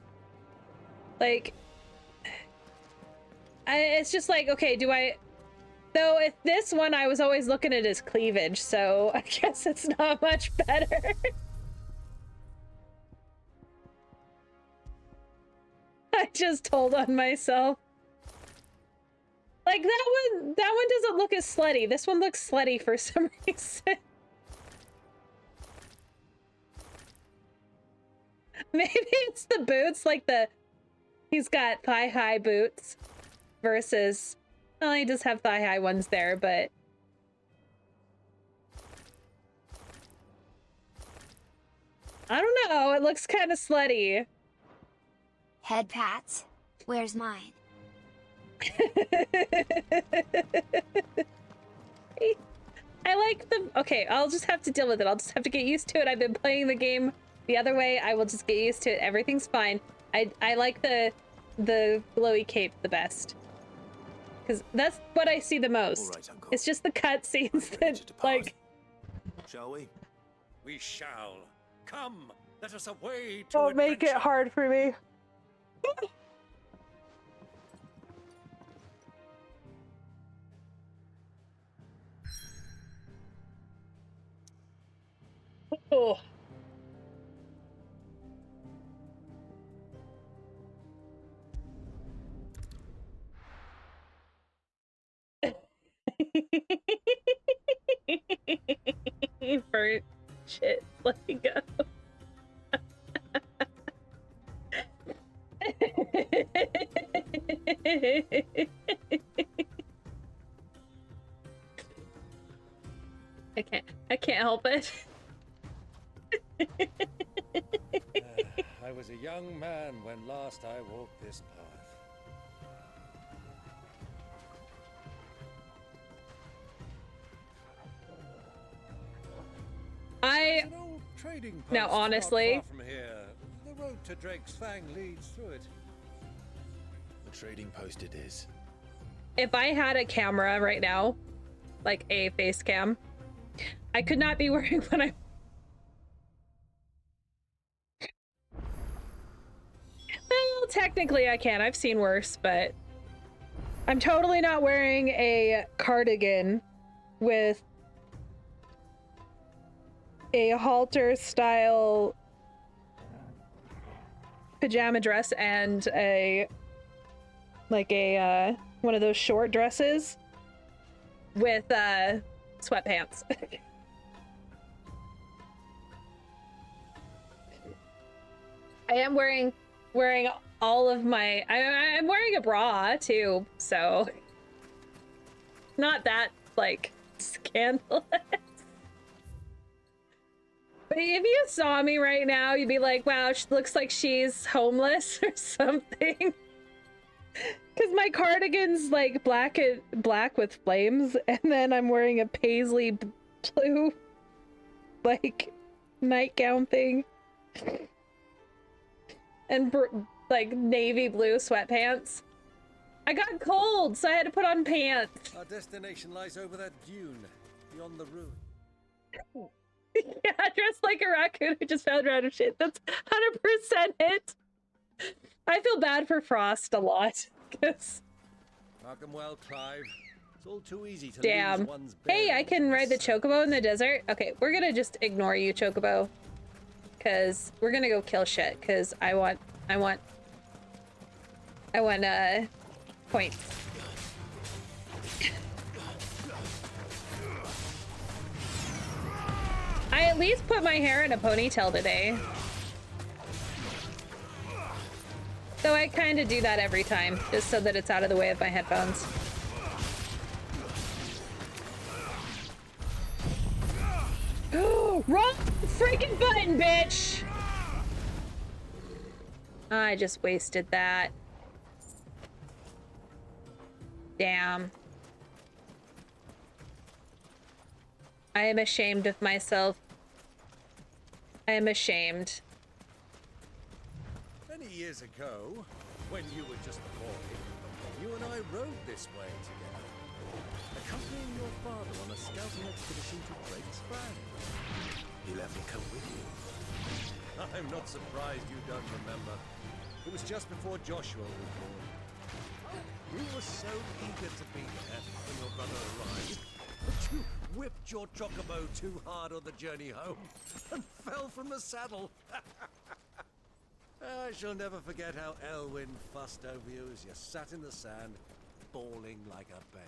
Like, it's just like, okay, do I... Though, if this one, I was always looking at his cleavage, so I guess it's not much better. I just told on myself. Like, that one doesn't look as slutty. This one looks slutty for some reason. Maybe it's the boots, like he's got thigh-high boots versus, well, he does have thigh-high ones there, but I don't know, it looks kind of slutty. Head pats. Where's mine? I like the... Okay, I'll just have to deal with it. I'll just have to get used to it. I've been playing the game the other way. I will just get used to it. Everything's fine. I like the glowy cape the best. Because that's what I see the most. Right, Uncle. It's just the cutscenes that, like... Shall we? We shall. Come, let us away to Don't make it hard for me. Oh. Burnt shit. Let me go. I can't help it. I was a young man when last I walked this path. I Trading now post honestly not far from here. The road to Drake's Fang leads through it. The trading post it is. if I had a camera right now, like a face cam, I could not be wearing what I... Well, technically I can. I've seen worse, but I'm totally not wearing a cardigan with a halter style pajama dress and a one of those short dresses with sweatpants. I am wearing all of my I'm wearing a bra too, so not that like scandalous. But if you saw me right now, you'd be like, wow, she looks like she's homeless or something. Because my cardigan's like black with flames, and then I'm wearing a paisley blue like nightgown thing. And like navy blue sweatpants. I got cold, so I had to put on pants. Our destination lies over that dune, beyond the ruin. Yeah, dressed like a raccoon who just found random shit. That's 100% it. I feel bad for Frost a lot. Cause Welcome well, Clive. It's all too easy to damn. lose one's Hey, I bearings can in ride the sun. chocobo in the desert. Okay, we're gonna just ignore you, chocobo. Cause we're gonna go kill shit. Cause I want points. I at least put my hair in a ponytail today. So I kind of do that every time, just so that it's out of the way of my headphones. Wrong freaking button, bitch! I just wasted that. Damn. I am ashamed of myself. I am ashamed. Many years ago, when you were just a boy, you and I rode this way together, accompanying your father on a scouting expedition to Drake's Brand. He let me come with you. I'm not surprised you don't remember. It was just before Joshua was born. You were so eager to be there when your brother arrived that you whipped your chocobo too hard on the journey home and fell from the saddle. I shall never forget how Elwyn fussed over you as you sat in the sand, bawling like a babe.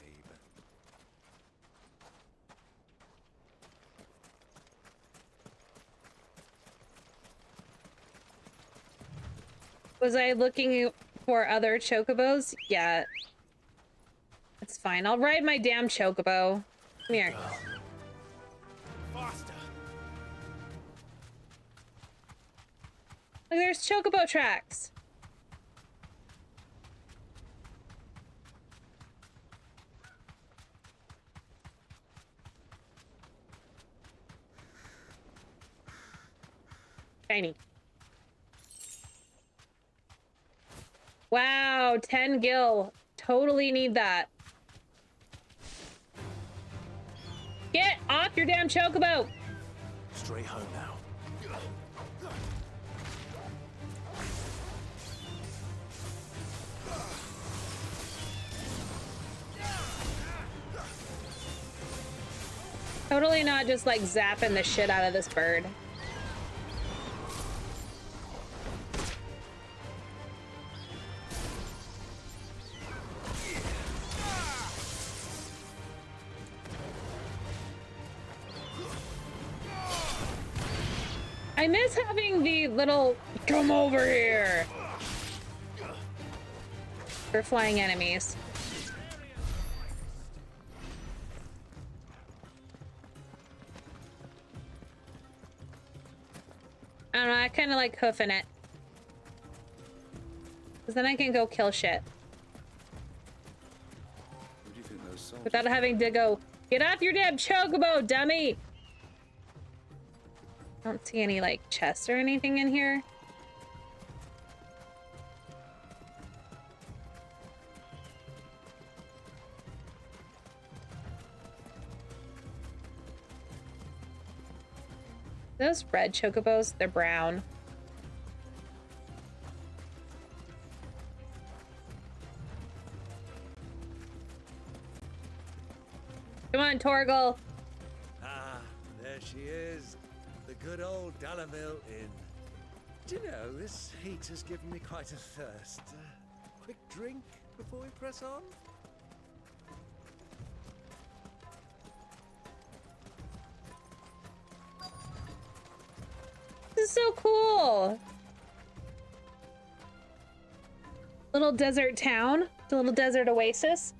Was I looking for other chocobos? Yeah. It's fine. I'll ride my damn chocobo. Come here. Faster. Look, there's chocobo tracks. Shiny. Wow, 10 gil. Totally need that. Get off your damn chocobo! Straight home now. Totally not just like zapping the shit out of this bird. I miss having the little come over here for flying enemies. I don't know, I kind of like hoofing it. Because then I can go kill shit. Who do you think those soldiers Without having to go, get off your damn chocobo, dummy! I don't see any, like, chests or anything in here. Those red chocobos, they're brown. Come on, Torgal. Ah, there she is. The good old Dalamil Inn. Do you know, this heat has given me quite a thirst. Quick drink before we press on? This is so cool. Little desert town, the little desert oasis.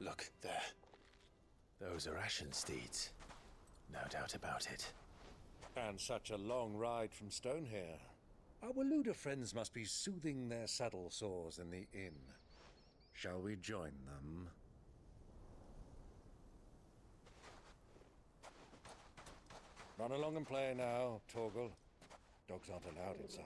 Look, there. Those are Ashen steeds. No doubt about it. And such a long ride from Stonehair. Our Luda friends must be soothing their saddle sores in the inn. Shall we join them? Run along and play now, Torgal. Dogs aren't allowed inside.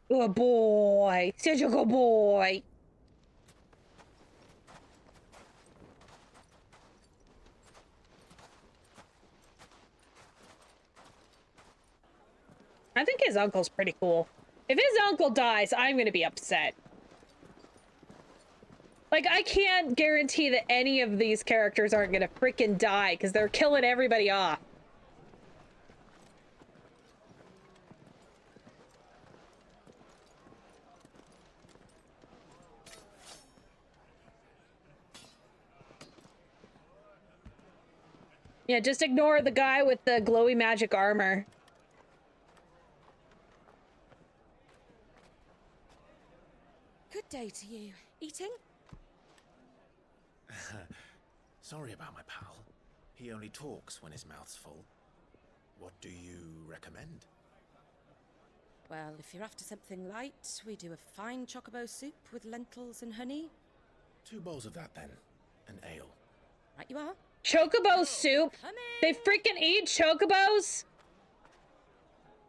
Good boy. Such a good boy. I think his uncle's pretty cool. If his uncle dies, I'm gonna be upset. Like, I can't guarantee that any of these characters aren't gonna freaking die because they're killing everybody off. Yeah, just ignore the guy with the glowy magic armor. Good day to you. Eating? Sorry about my pal. He only talks when his mouth's full. What do you recommend? Well, if you're after something light, we do a fine chocobo soup with lentils and honey. 2 bowls of that, then. An ale. Right you are. Chocobo soup? They freaking eat chocobos?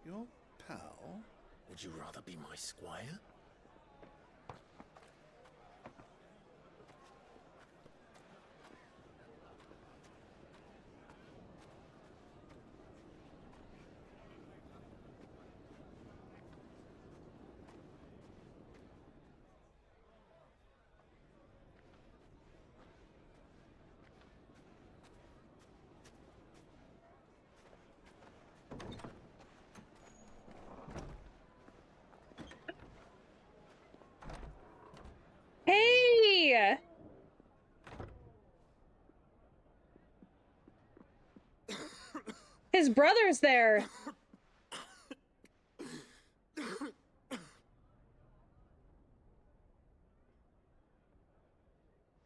Your pal? Would you rather be my squire? Hey! His brother's there.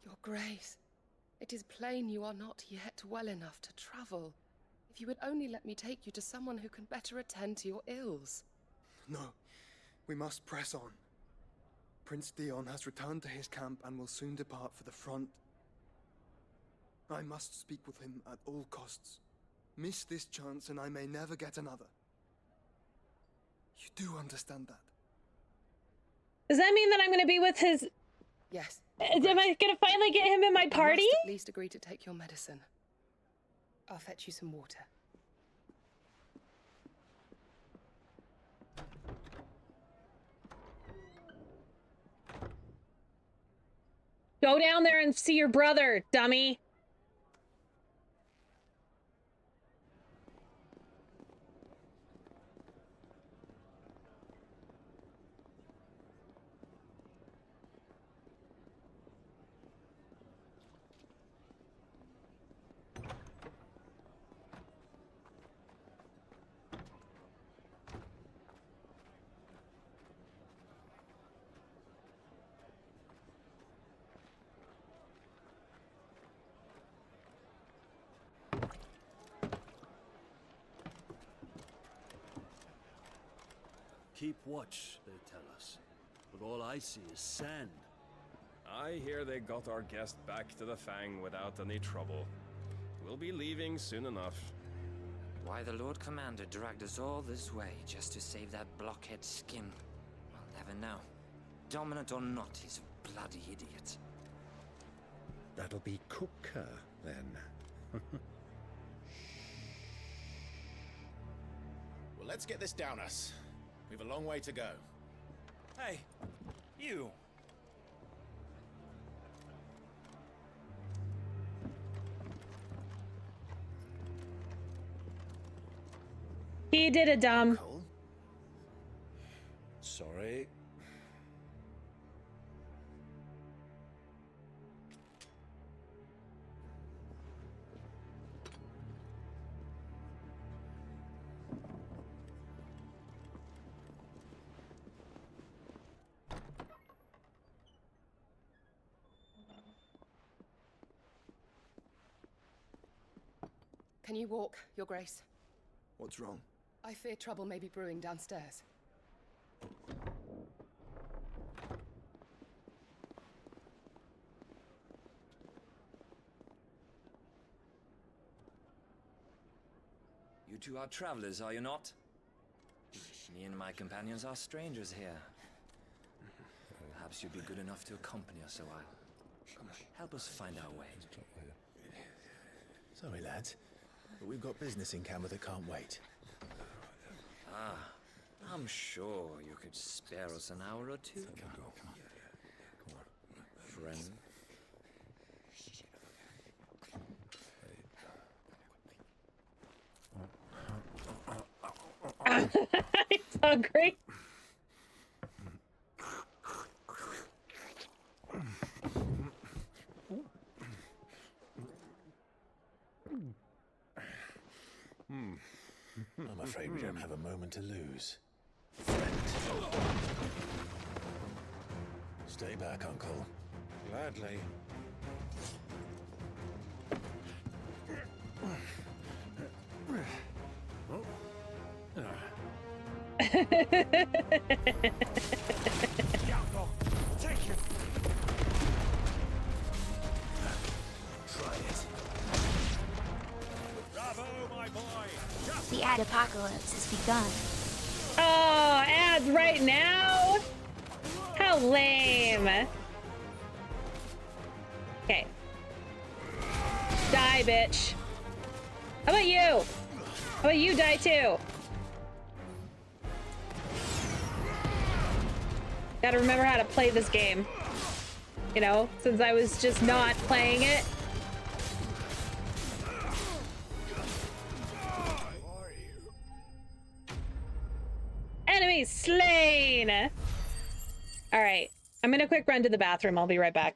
Your Grace, it is plain you are not yet well enough to travel. If you would only let me take you to someone who can better attend to your ills. No, we must press on. Prince Dion has returned to his camp and will soon depart for the front. I must speak with him at all costs. Miss this chance and I may never get another. You do understand that? Does that mean that I'm gonna be with his... Yes. Am I gonna finally get him in my party? You must at least agree to take your medicine. I'll fetch you some water. Go down there and see your brother, dummy. Keep watch, they tell us. But all I see is sand. I hear they got our guest back to the Fang without any trouble. We'll be leaving soon enough. Why the Lord Commander dragged us all this way just to save that blockhead skin, I'll never know. Dominant or not, he's a bloody idiot. That'll be Cooker, then. Well, let's get this down us. We've a long way to go. Hey, you! He did it, dumb. Sorry. Can you walk, Your Grace? What's wrong? I fear trouble may be brewing downstairs. two are travelers, are you not? Me and my companions are strangers here. Perhaps you'd be good enough to accompany us a while. Help us find our way. Sorry, lads, but we've got business in Camber that can't wait. Ah, I'm sure you could spare us an hour or two. Come on. Friend. It's hungry. I'm afraid we don't have a moment to lose. Stay back, Uncle. Gladly. Take it. Try it. Bravo, my boy. The ad apocalypse has begun. Oh, ads right now? How lame. Okay. Die, bitch. How about you? How about you die too? Gotta remember how to play this game. You know, since I was just not playing it. Enemy slain! Alright, I'm gonna quick run to the bathroom. I'll be right back.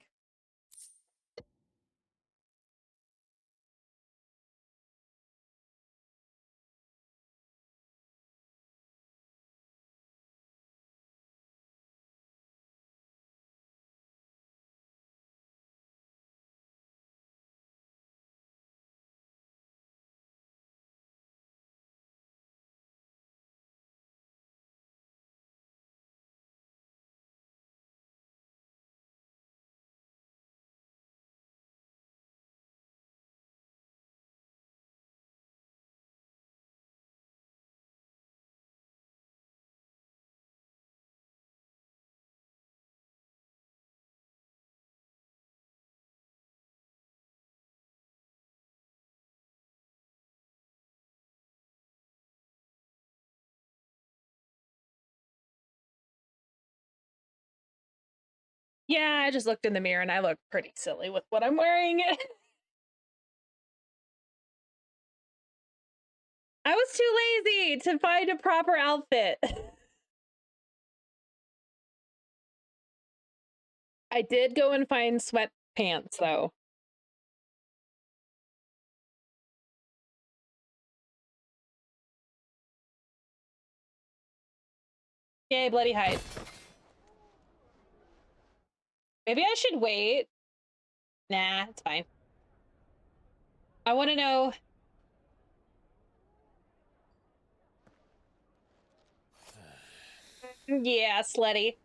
Yeah, I just looked in the mirror and I look pretty silly with what I'm wearing. I was too lazy to find a proper outfit. I did go and find sweatpants though. Yay, bloody hide. Maybe I should wait. Nah, it's fine. I want to know. Yeah, slutty.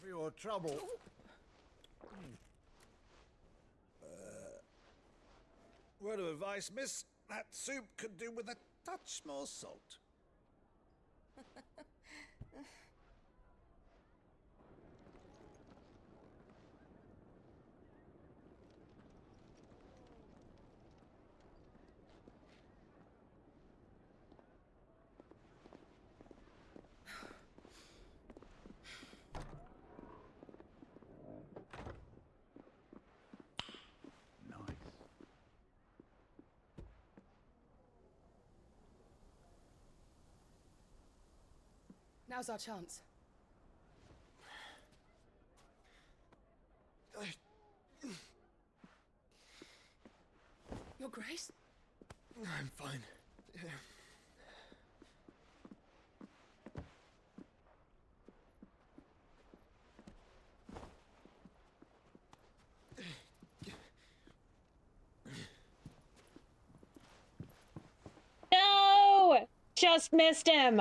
For your trouble. Word of advice, miss. That soup could do with a touch more salt. Now's our chance. Your Grace? I'm fine. No! Just missed him.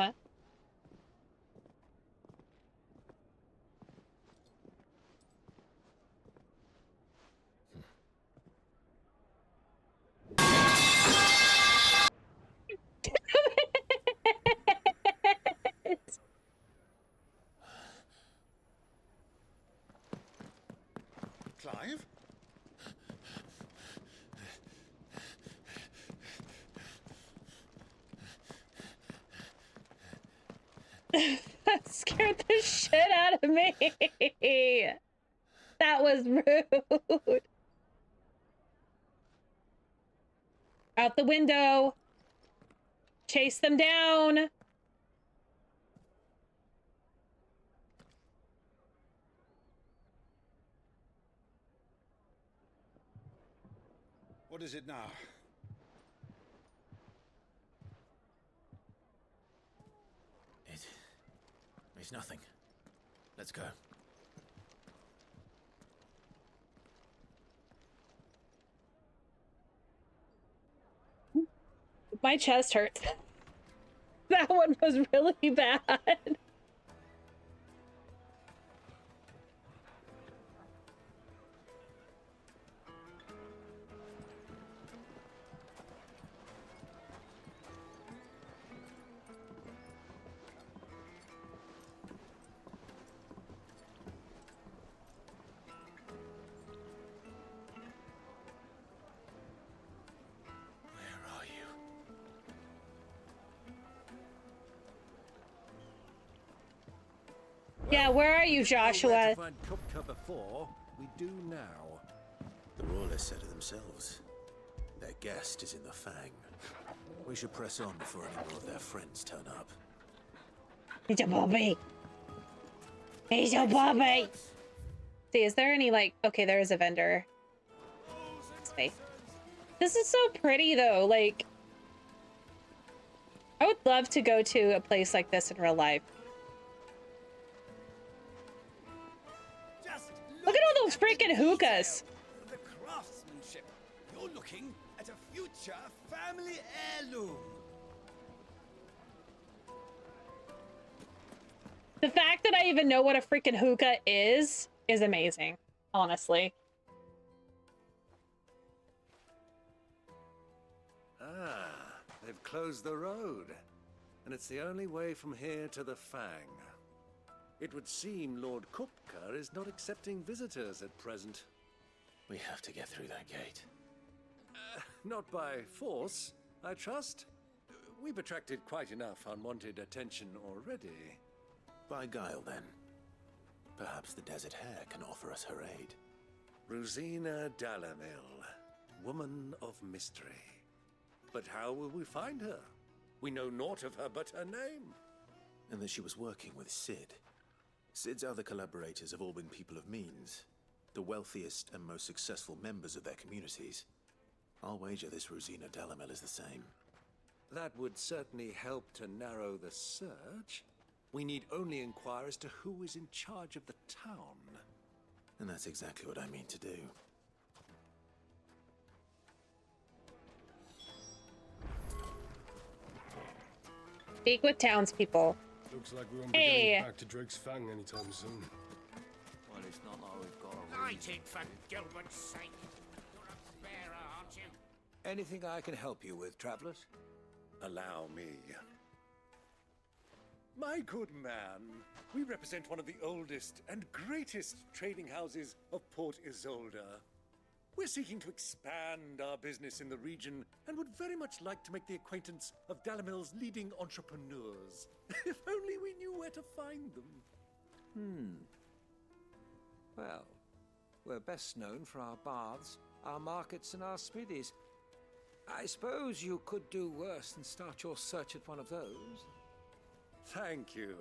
That scared the shit out of me. That was rude. Out the window. Chase them down. What is it now? It's nothing. Let's go. My chest hurts. That one was really bad. Yeah, where are you, Joshua? To find Kupka before, we do now. The Rawlers said it themselves. Their guest is in the Fang. We should press on before any more of their friends turn up. He's a Bobby. He's a Bobby. See, is there any like? Okay, there is a vendor. Space. This is so pretty though. Like, I would love to go to a place like this in real life. Look at all those freaking hookahs. The craftsmanship. You're looking at a future family heirloom. The fact that I even know what a freaking hookah is amazing, honestly. Ah, they've closed the road. And it's the only way from here to the Fang. It would seem Lord Kupka is not accepting visitors at present. We have to get through that gate. Not by force, I trust. We've attracted quite enough unwanted attention already. By guile, then. Perhaps the Desert Hare can offer us her aid. Rosina Dalamil, woman of mystery. But how will we find her? We know naught of her but her name. And that she was working with Sid. Sid's other collaborators have all been people of means, the wealthiest and most successful members of their communities. I'll wager this Rosina Dalamel is the same. That would certainly help to narrow the search. We need only inquire as to who is in charge of the town. And that's exactly what I mean to do. Speak with townspeople. Looks like we won't be getting back to Drake's Fang anytime soon. Well, it's not like we've got a Lighted, for Gilbert's sake. You're a bearer, aren't you? Anything I can help you with, travelers? Allow me. My good man, we represent one of the oldest and greatest trading houses of Port Isolde. We're seeking to expand our business in the region and would very much like to make the acquaintance of Dalamil's leading entrepreneurs. If only we knew where to find them. Well, we're best known for our baths, our markets, and our smithies. I suppose you could do worse than start your search at one of those. Thank you.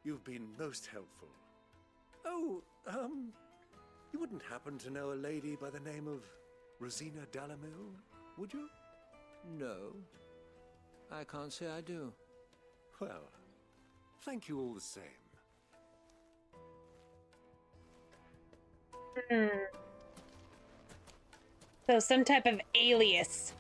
You've been most helpful. Oh, you wouldn't happen to know a lady by the name of Rosina Dalamil, would you? No, I can't say I do. Well, thank you all the same. So some type of alias.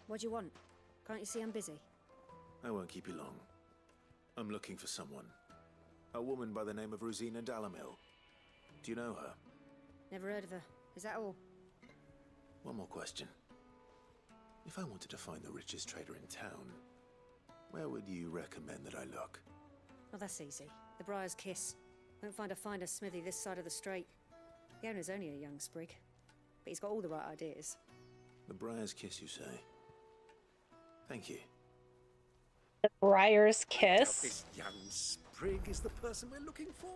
What do you want? Can't you see I'm busy? I won't keep you long. I'm looking for someone. A woman by the name of Rosina Dalamil. Do you know her? Never heard of her. Is that all? One more question. If I wanted to find the richest trader in town, where would you recommend that I look? Well, that's easy. The Briar's Kiss. Won't find a finer smithy this side of the strait. The owner's only a young sprig, but he's got all the right ideas. The Briar's Kiss, you say? Thank you. The Briar's I doubt Kiss. this young sprig is the person we're looking for.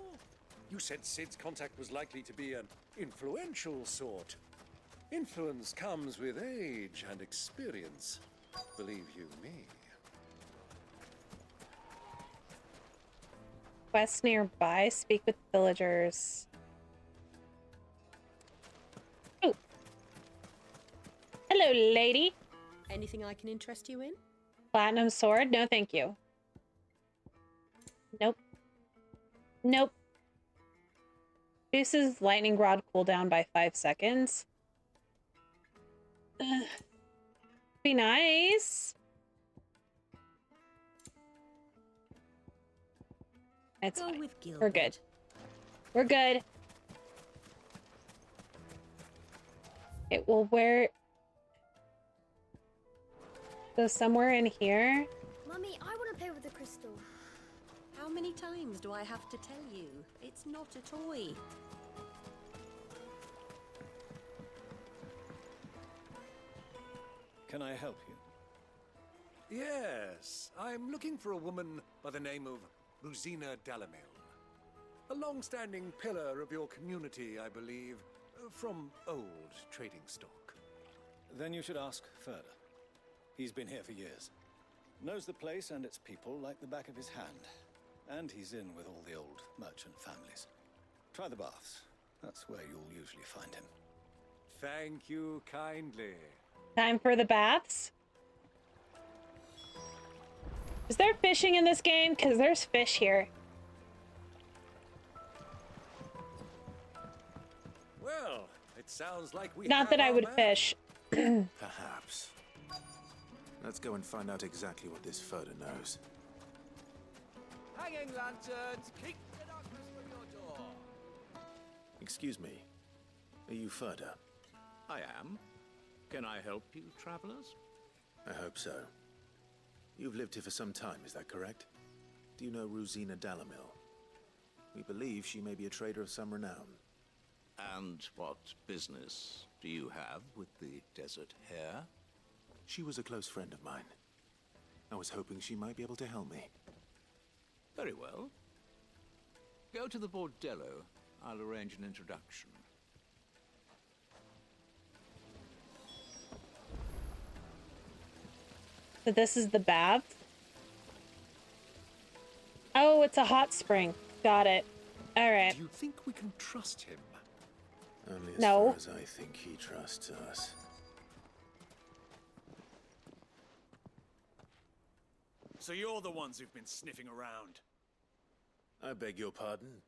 You said Sid's contact was likely to be an influential sort. Influence comes with age and experience. Believe you me. Quest nearby. Speak with villagers. Oh. Hello, lady. Anything I can interest you in? Platinum sword? No, thank you. Nope. Nope. Reduces lightning rod cooldown by 5 seconds. Be nice. It's Go fine. with Gilbert. We're good. We're good. It will wear. So somewhere in here. Mummy, I want to play with the crystal. How many times do I have to tell you? It's not a toy. Can I help you? Yes, I'm looking for a woman by the name of Rosina Dalamil. A long-standing pillar of your community, I believe, from old trading stock. Then you should ask further. He's been here for years. Knows the place and its people like the back of his hand. And he's in with all the old merchant families. Try the baths. That's where you'll usually find him. Thank you kindly. Time for the baths. Is there fishing in this game? Because there's fish here. Well, it sounds like we Not that I would map. fish. Perhaps. Let's go and find out exactly what this Furder knows. Hanging lanterns, keep the darkness from your door. Excuse me. Are you Furder? I am. Can I help you, travelers? I hope so. You've lived here for some time, is that correct? Do you know Rosina Dalamil? We believe she may be a trader of some renown. And what business do you have with the desert hare? She was a close friend of mine. I was hoping she might be able to help me. Very well. Go to the bordello. I'll arrange an introduction. So this is the bath. Oh, it's a hot spring. Got it. All right. Do you think we can trust him? Only as No. far as I think he trusts us. So you're the ones who've been sniffing around. I beg your pardon?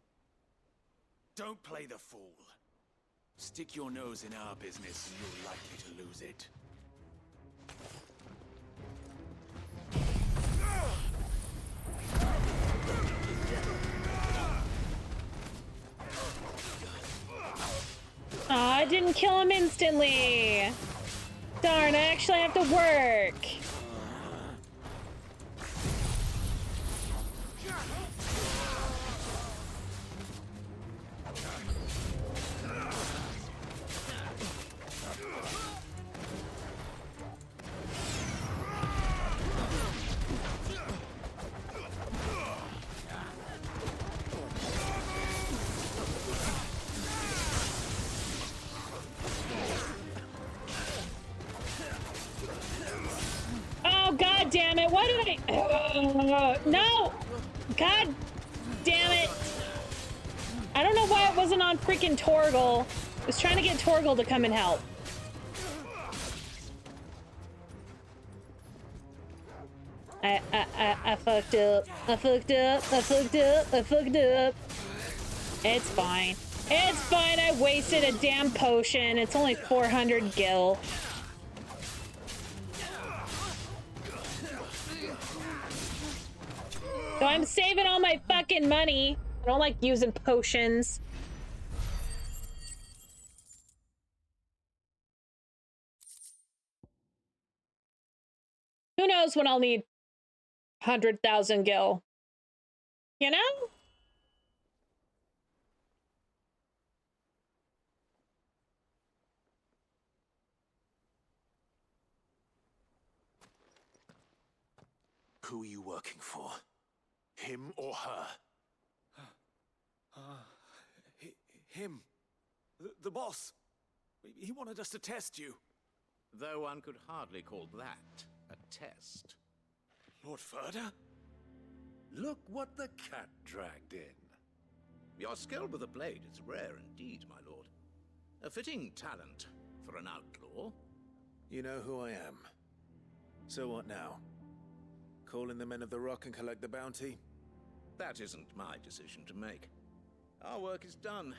Don't play the fool. Stick your nose in our business and you're likely to lose it. Aw, I didn't kill him instantly. Darn, I actually have to work. Oh, god damn it. Why did I... no! God damn it. I don't know why it wasn't on freaking Torgal. I was trying to get Torgal to come and help. I fucked up. I fucked up. I fucked up. I fucked up. It's fine. It's fine. I wasted a damn potion. It's only 400 gil. So I'm saving all my fucking money. I don't like using potions. Who knows when I'll need 100,000 gil? You know? Who are you working for? Him or her? Him. The boss. He wanted us to test you. Though one could hardly call that a test. Lord Furder? Look what the cat dragged in. Your skill with the blade is rare indeed, my lord. A fitting talent for an outlaw. You know who I am. So what now? Call in the Men of the Rock and collect the bounty? That isn't my decision to make. Our work is done.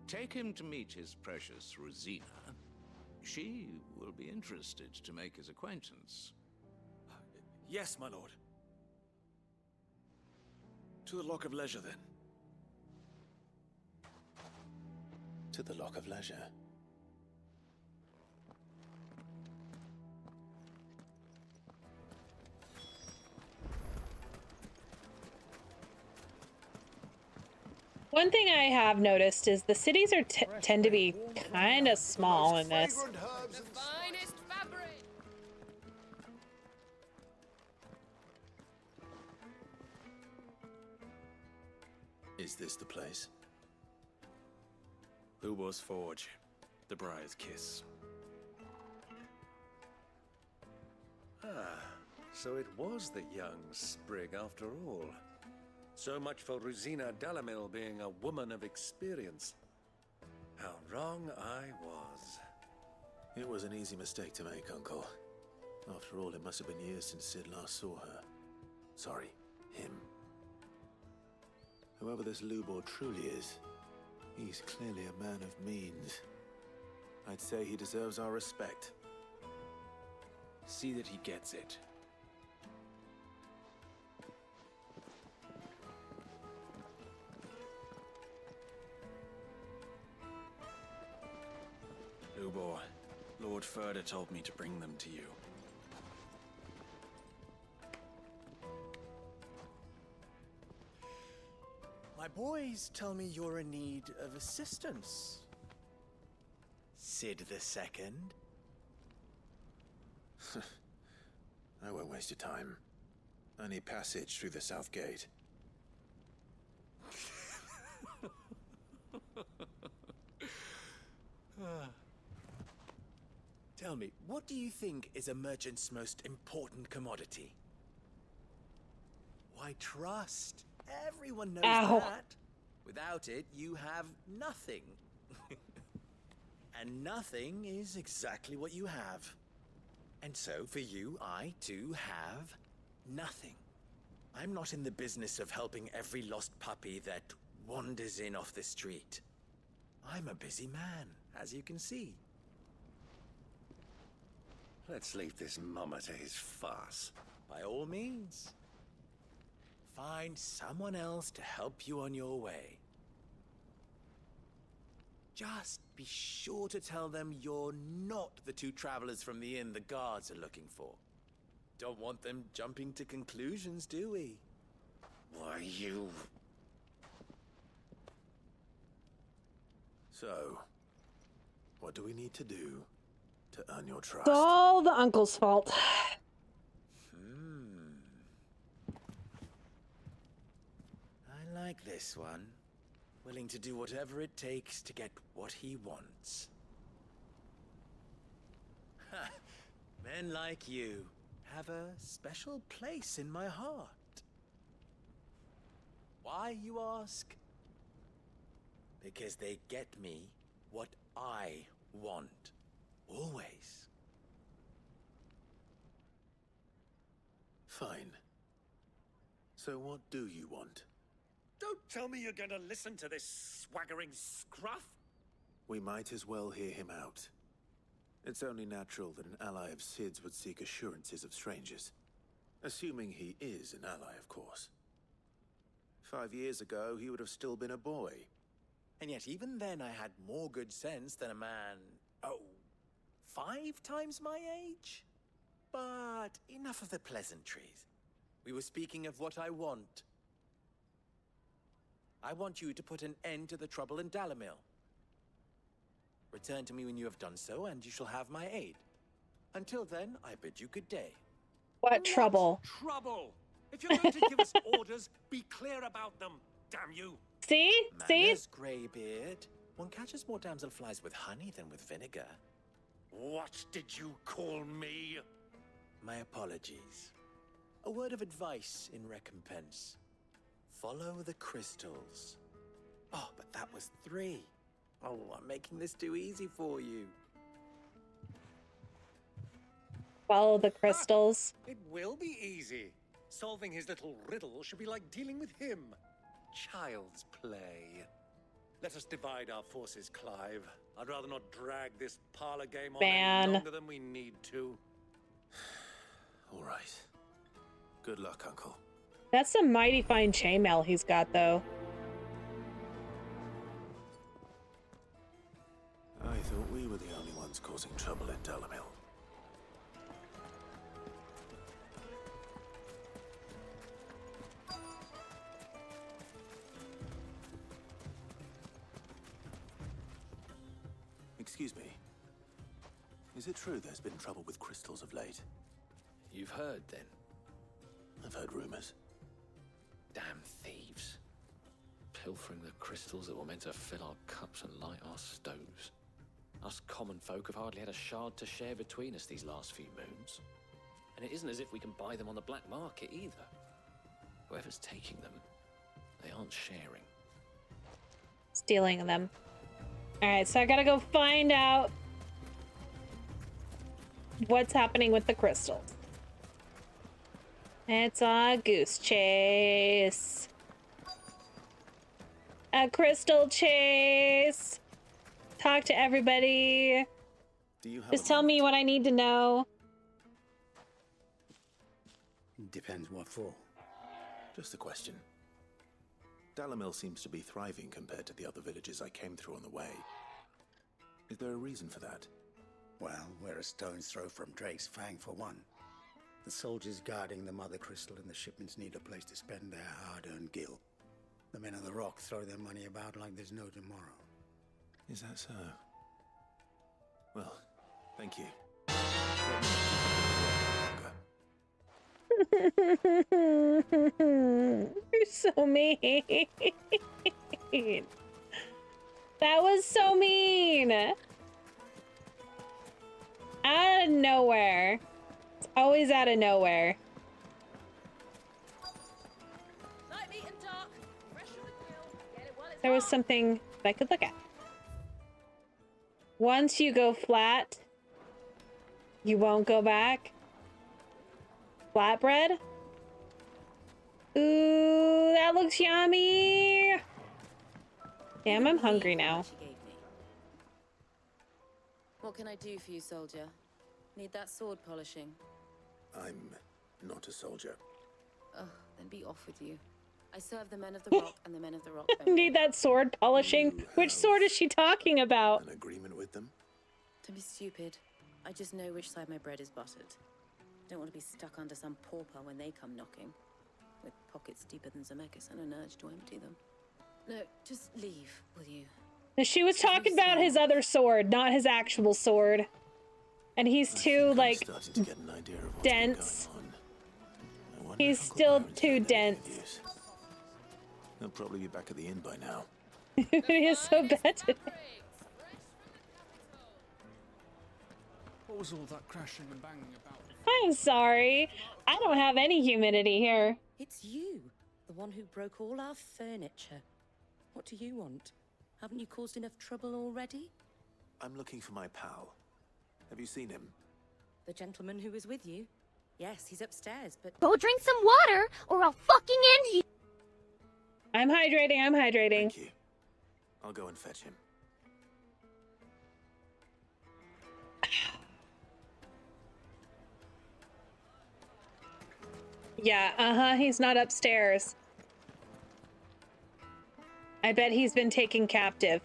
Take him to meet his precious Rosina. She will be interested to make his acquaintance. Yes, my lord. To the Lock of Leisure, then. To the Lock of Leisure. One thing I have noticed is the cities are tend to be kind of small in this. The finest fabric. Is this the place? Ubor's Forge. The Briar's Kiss. So it was the young sprig after all. So much for Rosina Dalamil being a woman of experience. How wrong I was. It was an easy mistake to make, Uncle. After all, it must have been years since Sid last saw her. Sorry, him. Whoever this Lubor truly is, he's clearly a man of means. I'd say he deserves our respect. See that he gets it. Lubor, Lord Furder told me to bring them to you. My boys tell me you're in need of assistance. Sid the Second? I won't waste your time. I need passage through the south gate. Tell me, what do you think is a merchant's most important commodity? Why, trust. Everyone knows that. Without it, you have nothing. And nothing is exactly what you have. And so, for you, I, too, have nothing. I'm not in the business of helping every lost puppy that wanders in off the street. I'm a busy man, as you can see. Let's leave this mummer to his farce. By all means. Find someone else to help you on your way. Just be sure to tell them you're not the two travelers from the inn the guards are looking for. Don't want them jumping to conclusions, do we? Why, you... So, what do we need to do to earn your trust? It's all the uncle's fault. I like this one. Willing to do whatever it takes to get what he wants. Ha! Men like you have a special place in my heart. Why, you ask? Because they get me what I want. Always. Fine. So what do you want? Don't tell me you're gonna listen to this swaggering scruff! We might as well hear him out. It's only natural that an ally of Sid's would seek assurances of strangers. Assuming he is an ally, of course. 5 years ago, he would have still been a boy. And yet even then I had more good sense than a man, 5 times my age? But enough of the pleasantries. We were speaking of what I want. I want you to put an end to the trouble in Dalamil. Return to me when you have done so, and you shall have my aid. Until then, I bid you good day. What trouble? Trouble! If you're going to give us orders, be clear about them, damn you! See? See? Manners, Greybeard. One catches more damselflies with honey than with vinegar. What did you call me? My apologies. A word of advice in recompense. Follow the crystals. Oh, but that was 3. Oh, I'm making this too easy for you. Follow the crystals. It will be easy. Solving his little riddle should be like dealing with him. Child's play. Let us divide our forces, Clive. I'd rather not drag this parlor game on any longer than we need to. All right. Good luck, Uncle. That's some mighty fine chainmail he's got, though. I thought we were the only ones causing trouble in Dalamil. Excuse me. Is it true there's been trouble with crystals of late? You've heard, then? I've heard rumors. Damn thieves. Pilfering the crystals that were meant to fill our cups and light our stoves. Us common folk have hardly had a shard to share between us these last few moons. And it isn't as if we can buy them on the black market either. Whoever's taking them, they aren't sharing. Stealing them. Alright, so I gotta go find out what's happening with the crystals. It's a goose chase. A crystal chase. Talk to everybody. Just tell me what I need to know. Depends what for. Just a question. Dalamil seems to be thriving compared to the other villages I came through on the way. Is there a reason for that? Well, we're a stone's throw from Drake's Fang for one. The soldiers guarding the Mother Crystal and the shipments need a place to spend their hard-earned gil. The men of the Rock throw their money about like there's no tomorrow. Is that so? Well, thank you. You're so mean. That was so mean. Out of nowhere. It's always out of nowhere. There was something that I could look at. Once you go flat, you won't go back. Flatbread? Ooh, that looks yummy. Damn, I'm hungry now. What can I do for you, soldier? Need that sword polishing? I'm not a soldier. Ugh, then be off with you. I serve the men of the Rock and the men of the Rock only. Need that sword polishing? Which sword is she talking about? An agreement with them? Don't be stupid. I just know which side my bread is buttered. Don't want to be stuck under some pauper when they come knocking. With pockets deeper than Zemeckis and an urge to empty them. No, just leave, will you? She was talking about his other sword, not his actual sword. And he's too, like, dense. He's still too dense. He'll probably be back at the inn by now. He is so bad today. What was all that crashing and banging about? I'm sorry. I don't have any humidity here. It's you, the one who broke all our furniture. What do you want? Haven't you caused enough trouble already? I'm looking for my pal. Have you seen him? The gentleman who was with you? Yes, he's upstairs, but... Go drink some water, or I'll fucking end you! I'm hydrating, I'm hydrating. Thank you. I'll go and fetch him. Yeah, he's not upstairs. I bet he's been taken captive.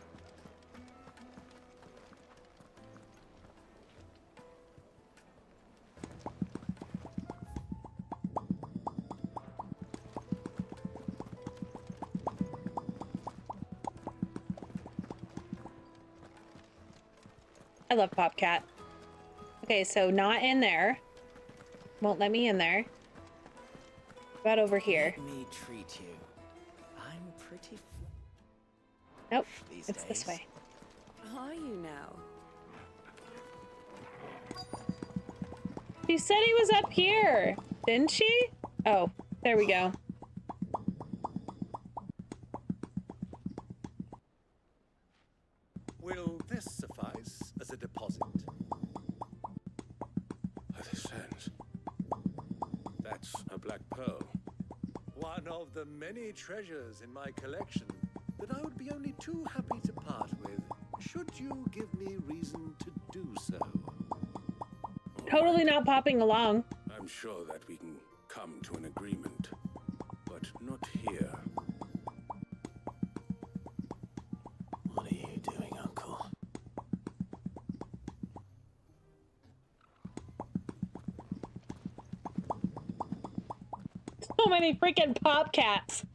I love Popcat. Okay, so not in there. Won't let me in there. About over here. Let me treat you. I'm pretty. Nope, these it's this days. way. Are you now? She said he was up here, didn't she? Oh, there we go. Will this suffice as a deposit? By the sands. That's a black pearl. One of the many treasures in my collection that I would be only too happy to part with, should you give me reason to do so. Totally not popping along. I'm sure that we can come to an agreement, but not here. What are you doing, Uncle? So many freaking pop cats.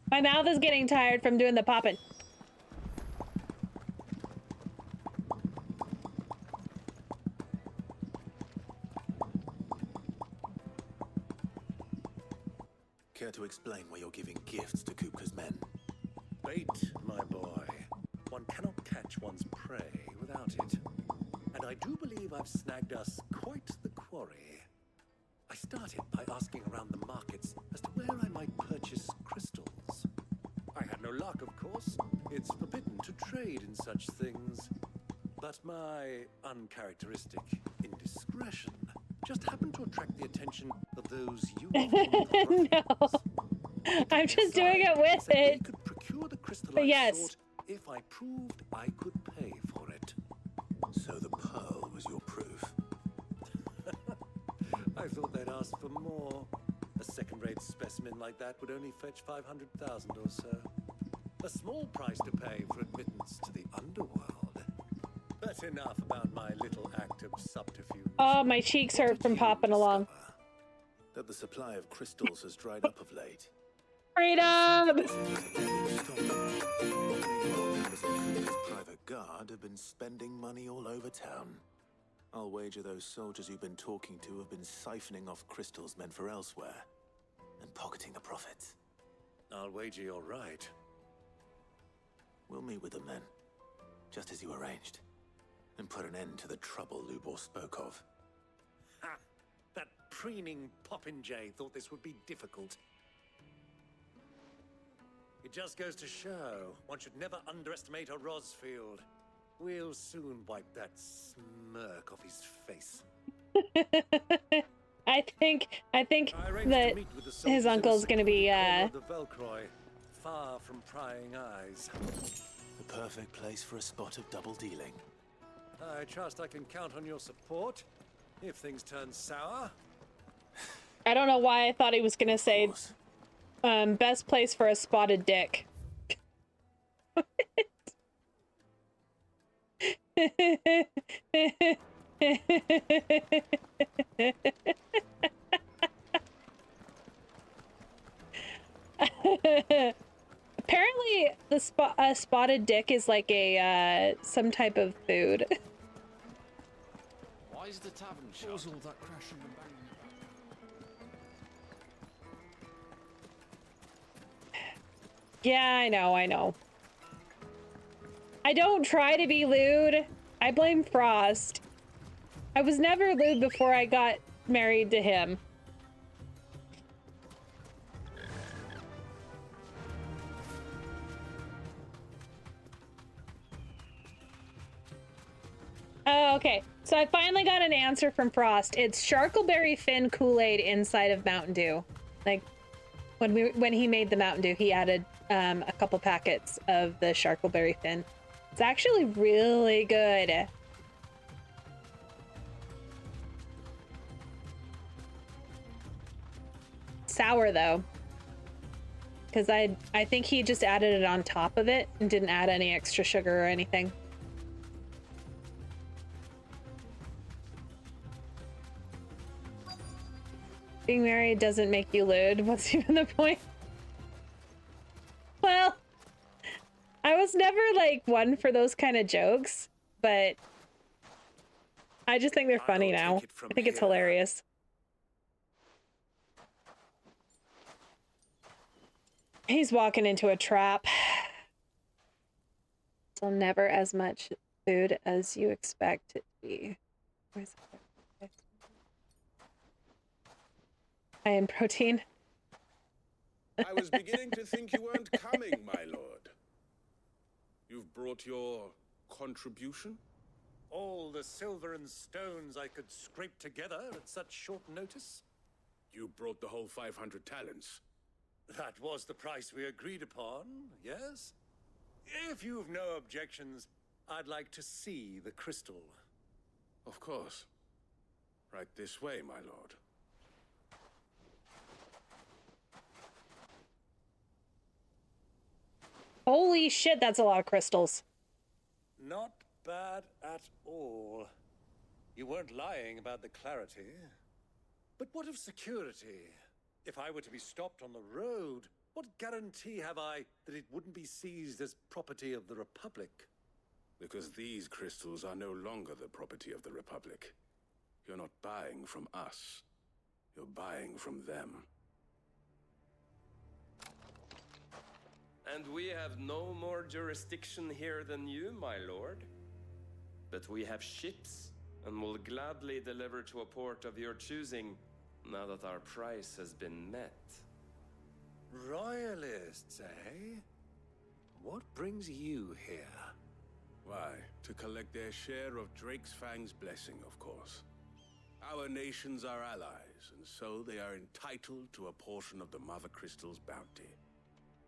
My mouth is getting tired from doing the popping. Care to explain why you're giving gifts to Kupka's men? Bait, my boy. One cannot catch one's prey without it. And I do believe I've snagged us quite the quarry. I started by asking around the markets as to where I might purchase crystals. I had no luck, of course. It's forbidden to trade in such things. But my uncharacteristic indiscretion just happened to attract the attention of those uniformed No. I'm just doing it with it. could procure the crystal But I yes. sought if I proved I could pay for it. So the pearl was your proof? I thought they'd ask for more. A second-rate specimen like that would only fetch 500,000 or so. A small price to pay for admittance to the underworld. But enough about my little act of subterfuge. Oh, my cheeks hurt from popping along. That the supply of crystals has dried up of late. Freedom! His private guard have been spending money all over town. I'll wager those soldiers you've been talking to have been siphoning off crystals meant for elsewhere and pocketing the profits. I'll wager you're right. We'll meet with them then, just as you arranged, and put an end to the trouble Lubor spoke of. Ha! That preening popinjay thought this would be difficult. It just goes to show one should never underestimate a Rosfield. We'll soon wipe that smirk off his face. I think that his uncle's gonna be The Velcroy, far from prying eyes. The perfect place for a spot of double dealing. I trust I can count on your support if things turn sour. I don't know why I thought he was gonna say best place for a spotted dick. Apparently, the spotted dick is like a some type of food. Why is the tavern shut? What was all that crashing and banging Yeah, I know. I don't try to be lewd. I blame Frost. I was never lewd before I got married to him. Oh, okay. So I finally got an answer from Frost. It's Sharkleberry Fin Kool-Aid inside of Mountain Dew. Like, when he made the Mountain Dew, he added a couple packets of the Sharkleberry Fin. It's actually really good. Sour though, because I think he just added it on top of it and didn't add any extra sugar or anything. Being married doesn't make you lewd. What's even the point? Well, I was never like one for those kind of jokes, but I just think they're funny now. I think it's hilarious. He's walking into a trap. So never as much food as you expect it to be. Where's it? High in protein. I was beginning to think you weren't coming, my lord. You've brought your contribution? All the silver and stones I could scrape together at such short notice? You brought the whole 500 talents. That was the price we agreed upon, yes? If you've no objections, I'd like to see the crystal. Of course. Right this way, my lord. Holy shit, that's a lot of crystals. Not bad at all. You weren't lying about the clarity. But what of security? If I were to be stopped on the road, what guarantee have I that it wouldn't be seized as property of the Republic? Because these crystals are no longer the property of the Republic. You're not buying from us. You're buying from them. And we have no more jurisdiction here than you, my lord. But we have ships, and will gladly deliver to a port of your choosing, now that our price has been met. Royalists, eh? What brings you here? Why, to collect their share of Drake's Fang's blessing, of course. Our nations are allies, and so they are entitled to a portion of the Mother Crystal's bounty.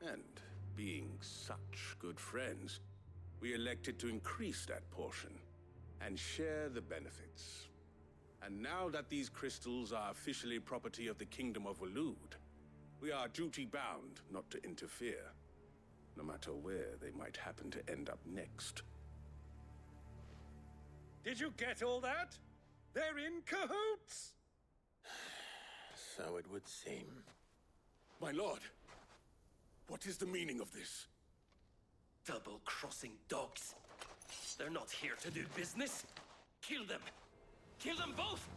And being such good friends, we elected to increase that portion and share the benefits. And now that these crystals are officially property of the Kingdom of Waloed, we are duty-bound not to interfere, no matter where they might happen to end up next. Did you get all that? They're in cahoots! So it would seem. My lord, what is the meaning of this? Double-crossing dogs. They're not here to do business. Kill them. Kill them both!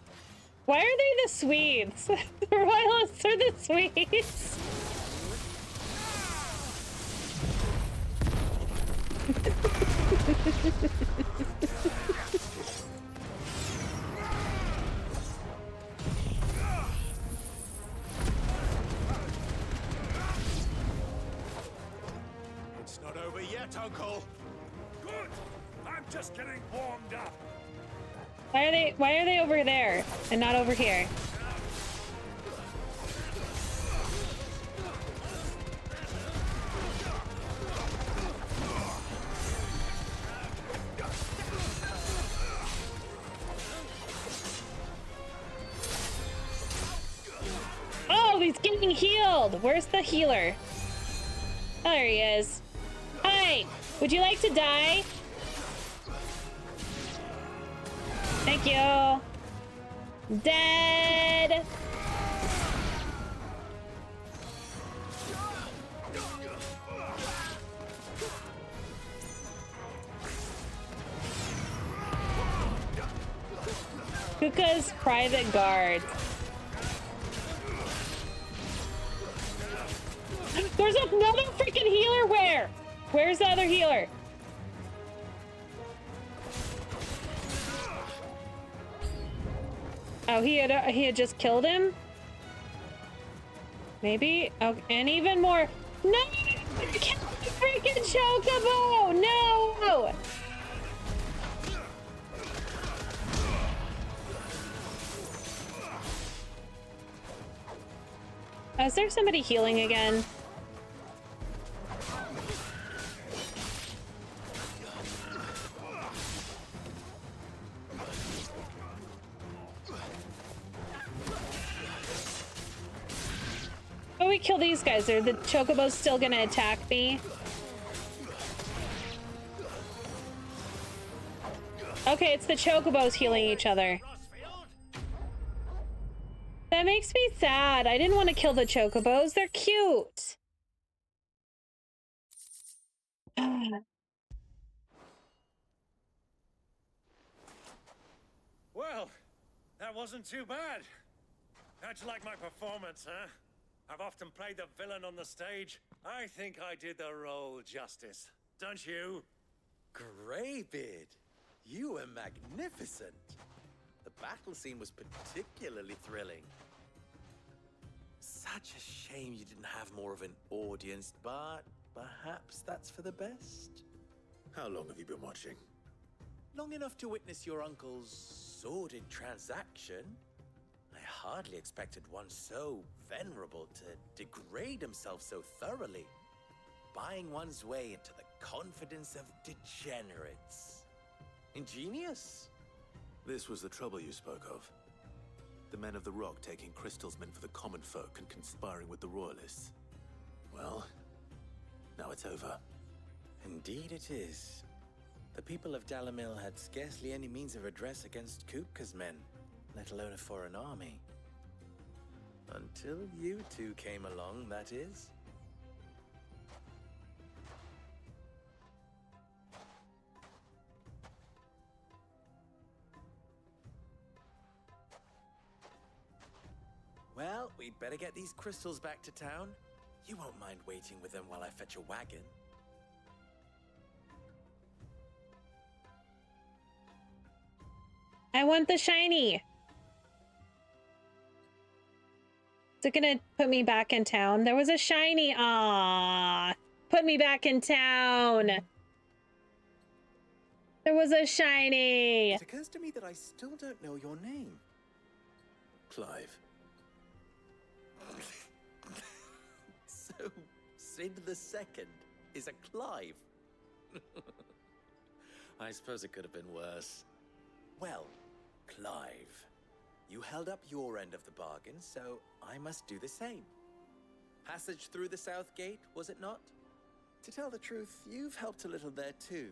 Why are they the Swedes? The Royalists are the Swedes. It's not over yet, Uncle. Good. I'm just getting warmed up. Why are they over there and not over here? Oh, he's getting healed. Where's the healer? Oh, there he is. Hi, would you like to die? Thank you. Dead. Kuka's private guard. There's another freaking healer. Where? Where's the other healer? Oh, he had just killed him? Maybe? Oh, and even more. No! Kill the freaking chocobo! No! Is there somebody healing again? Oh, we kill these guys. Are the chocobos still gonna attack me? Okay, it's the chocobos healing each other. That makes me sad. I didn't want to kill the chocobos. They're cute. Well, that wasn't too bad. How'd you like my performance, huh? I've often played the villain on the stage. I think I did the role justice. Don't you? Greybeard, you were magnificent. The battle scene was particularly thrilling. Such a shame you didn't have more of an audience, but perhaps that's for the best. How long have you been watching? Long enough to witness your uncle's sordid transaction. I hardly expected one so venerable to degrade himself so thoroughly, buying one's way into the confidence of degenerates. Ingenious. This was the trouble you spoke of. The men of the Rock taking crystals meant for the common folk and conspiring with the royalists. Well, now it's over. Indeed it is. The people of Dalamil had scarcely any means of redress against Kupka's men, let alone a foreign army. Until you two came along, that is. Well, we'd better get these crystals back to town. You won't mind waiting with them while I fetch a wagon. I want the shiny. Is it gonna put me back in town? There was a shiny. Ah, put me back in town. There was a shiny. It occurs to me that I still don't know your name. Clive. So, Sid the Second is a Clive. I suppose it could have been worse. Well, Clive, you held up your end of the bargain, so I must do the same. Passage through the South Gate, was it not? To tell the truth, you've helped a little there too.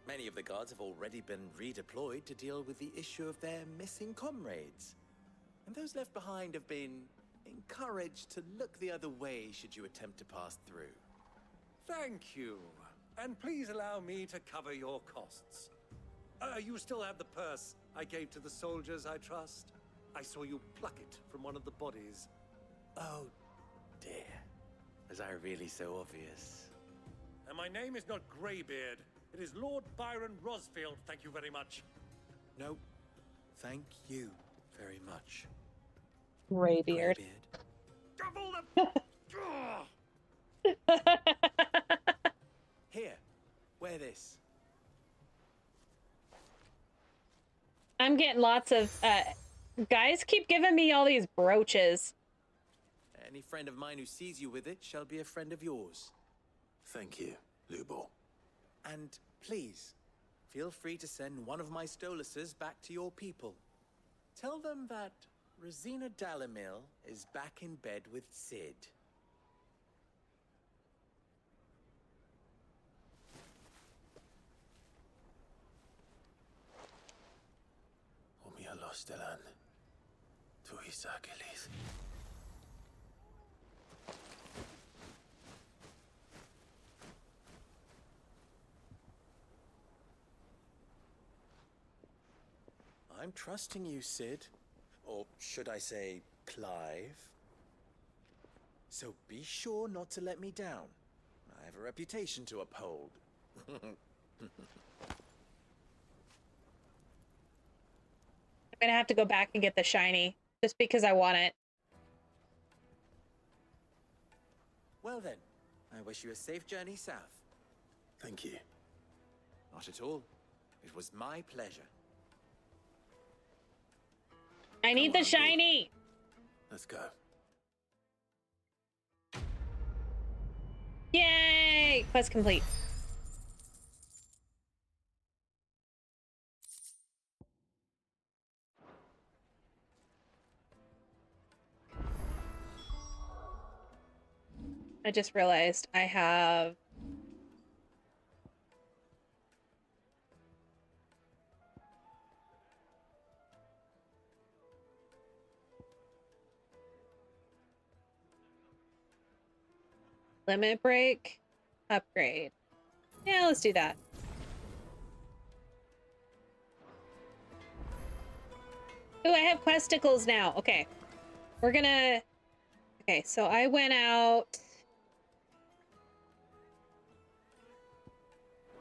Many of the guards have already been redeployed to deal with the issue of their missing comrades. And those left behind have been encouraged to look the other way should you attempt to pass through. Thank you. And please allow me to cover your costs. You still have the purse I gave to the soldiers, I trust? I saw you pluck it from one of the bodies. Oh, dear. Was I really so obvious? And my name is not Greybeard. It is Lord Byron Rosfield, thank you very much. No, thank you very much. Greybeard. Here, wear this. I'm getting lots of, guys keep giving me all these brooches. Any friend of mine who sees you with it shall be a friend of yours. Thank you, Lubor. And please, feel free to send one of my Stoluses back to your people. Tell them that Rosina Dalamil is back in bed with Sid. Omia Lostelan. Tuisa Gelith. I'm trusting you, Sid. Or should I say, Clive? So be sure not to let me down. I have a reputation to uphold. I'm gonna have to go back and get the shiny, just because I want it. Well then, I wish you a safe journey south. Thank you. Not at all. It was my pleasure. I need the shiny! Let's go. Yay! Quest complete. I just realized I have... Limit break, upgrade. Yeah, let's do that. Ooh, I have questicles now. Okay. We're gonna... Okay, so I went out...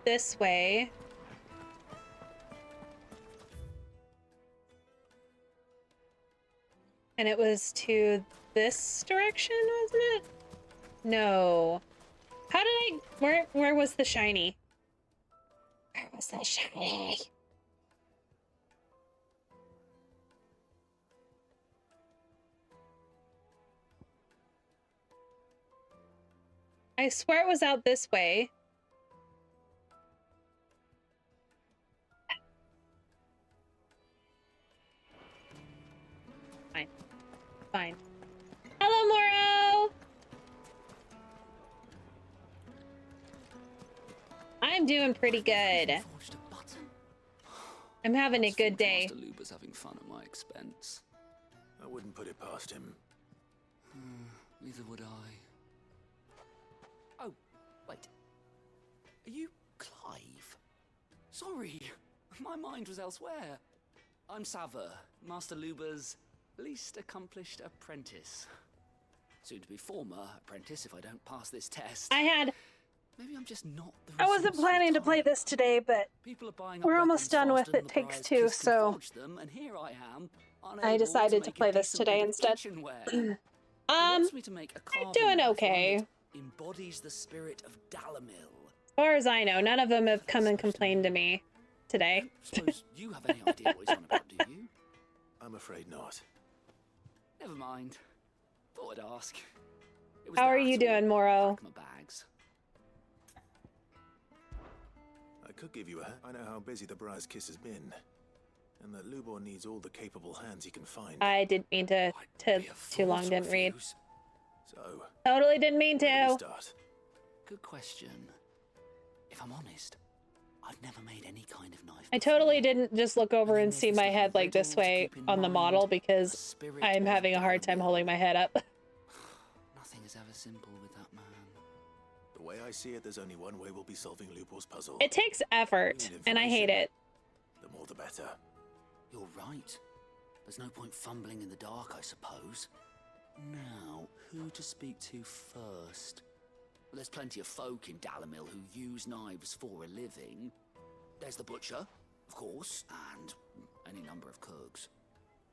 this way. And it was to this direction, wasn't it? No. How did I... Where was the shiny? Where was the shiny? I swear it was out this way. Fine. Fine. Hello, Moro! I'm doing pretty good. I'm having a good day. Master Luber's having fun at my expense. I wouldn't put it past him. Neither would I. Oh, wait. Are you Clive? Sorry, my mind was elsewhere. I'm Sava, Master Luber's least accomplished apprentice. Soon to be former apprentice if I don't pass this test. Maybe I'm just not the I wasn't planning to play this today, but we're almost done with It Takes Two, so them, and here I am, I decided to play this today instead. I'm doing okay. Embodies the spirit of Dalamil. As far as I know, none of them have come and complained to me today. Suppose you have any idea what he's on about, do you? I'm afraid not. Never mind. Thought I'd ask. How are you doing, Moro? My bags. I could give you a... I know how busy the Briar's Kiss has been. And that Lubor needs all the capable hands he can find. I didn't mean to too long didn't read. So... Totally didn't mean to. Good question. If I'm honest, I've never made any kind of knife. I totally didn't just look over and see my head like this way on the model because I'm having a hard time holding my head up. Nothing is ever simple with that man. The way I see it, there's only one way we'll be solving Lubor's puzzle. It takes effort, and I hate it. The more the better. You're right. There's no point fumbling in the dark, I suppose. Now, who to speak to first? Well, there's plenty of folk in Dalamil who use knives for a living. There's the butcher, of course, and any number of cooks.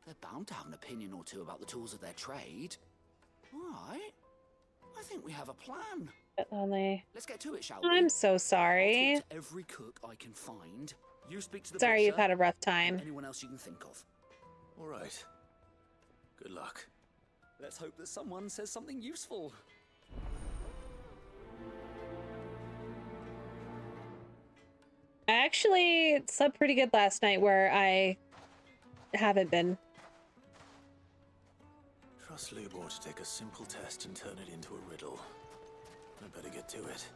They're bound to have an opinion or two about the tools of their trade. All right. I think we have a plan. Let's get to it, shall we? I'm so sorry. I'll talk to every cook I can find. You speak to the Sorry butcher, you've had a rough time. anyone else you can think of. All right. Good luck. Let's hope that someone says something useful. I actually slept pretty good last night where I haven't been. Trust Lubor to take a simple test and turn it into a riddle. I better get to it.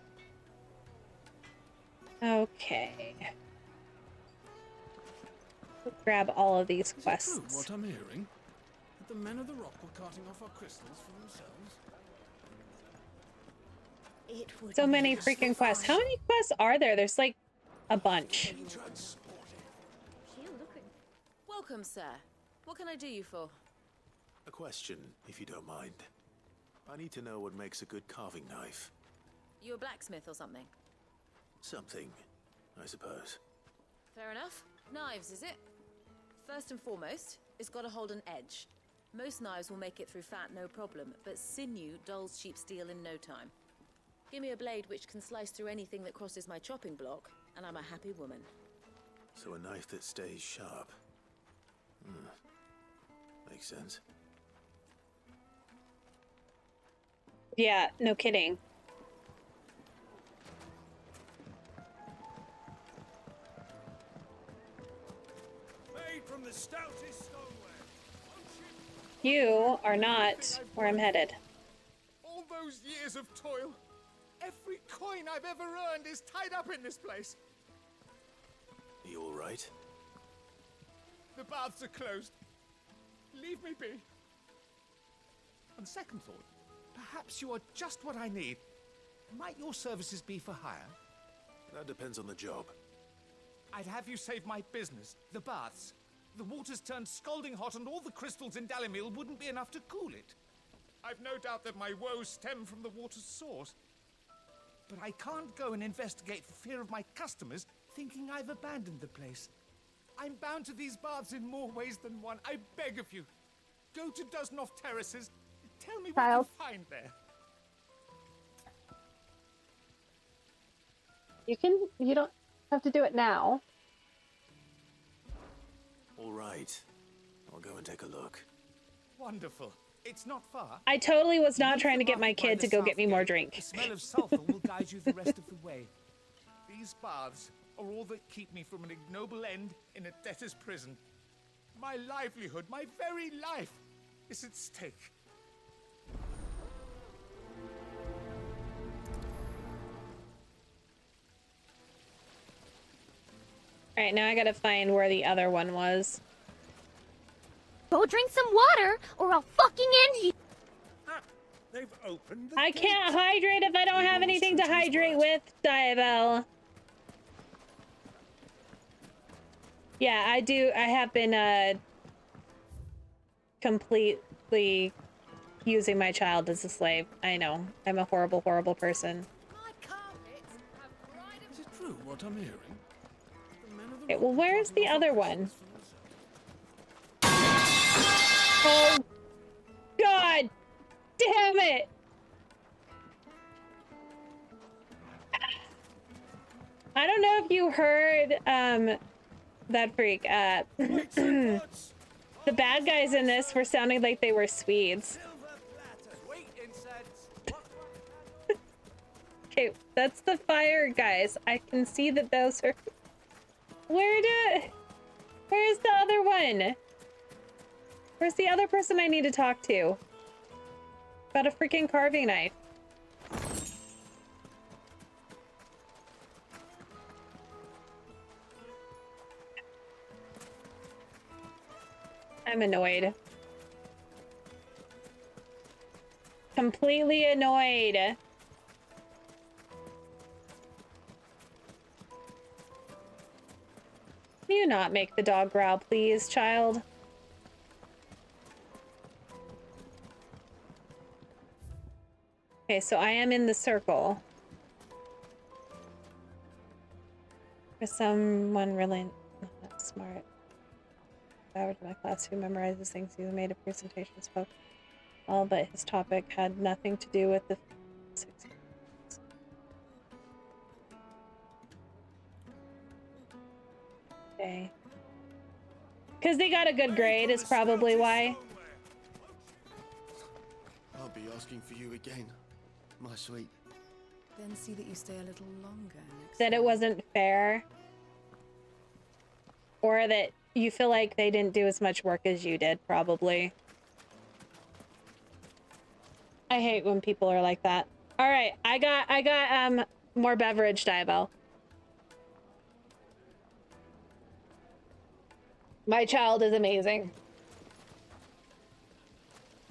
Okay. Grab all of these quests. What I'm hearing? That the men of the rock were carting off our crystals for themselves? So many freaking quests. How many quests are there? There's like a bunch. Welcome, sir. What can I do you for? A question, if you don't mind. I need to know what makes a good carving knife. You a blacksmith or something? Something, I suppose. Fair enough. Knives, is it? First and foremost, it's got to hold an edge. Most knives will make it through fat, no problem, but sinew dulls cheap steel in no time. Give me a blade which can slice through anything that crosses my chopping block, and I'm a happy woman. So a knife that stays sharp. Makes sense. Yeah, no kidding. Made from the stoutest stoneware. You are not where I'm headed. All those years of toil, every coin I've ever earned is tied up in this place. Are you all right? The baths are closed. Leave me be. On second thought, perhaps you are just what I need. Might your services be for hire? That depends on the job. I'd have you save my business, the baths. The water's turned scalding hot and all the crystals in Dalimil wouldn't be enough to cool it. I've no doubt that my woes stem from the water's source. But I can't go and investigate for fear of my customers thinking I've abandoned the place. I'm bound to these baths in more ways than one. I beg of you, go to Dusnoff Terraces. Tell me what you find there. You don't have to do it now. All right. I'll go and take a look. Wonderful. It's not far. I totally was not trying to get my kid to go get me more drink. The smell of sulfur will guide you the rest of the way. These baths are all that keep me from an ignoble end in a debtor's prison. My livelihood, my very life, is at stake. Alright, now I gotta find where the other one was. Go drink some water, or I'll fucking end you! They've opened the I can't hydrate if I don't have anything to hydrate with, Diabell. Yeah, I have been, completely using my child as a slave. I know. I'm a horrible, horrible person. Is it true what I'm hearing? Okay, well, where's the other one? Oh, God damn it! I don't know if you heard, that freak, the bad guys in this were sounding like they were Swedes. Okay, that's the fire guys. I can see that those are... Where's the other one? Where's the other person I need to talk to? About a freaking carving knife. I'm annoyed. Completely annoyed. Can you not make the dog growl, please, child? Okay, so I am in the circle. For someone really not smart. Out of my class who memorizes things, he made a presentation, spoke all, but his topic had nothing to do with the physics. Okay. Because they got a good grade is probably why. I'll be asking for you again, my sweet. Then see that you stay a little longer next That it wasn't fair. Or that you feel like they didn't do as much work as you did, probably. I hate when people are like that. All right, I got more beverage, Diabell. My child is amazing.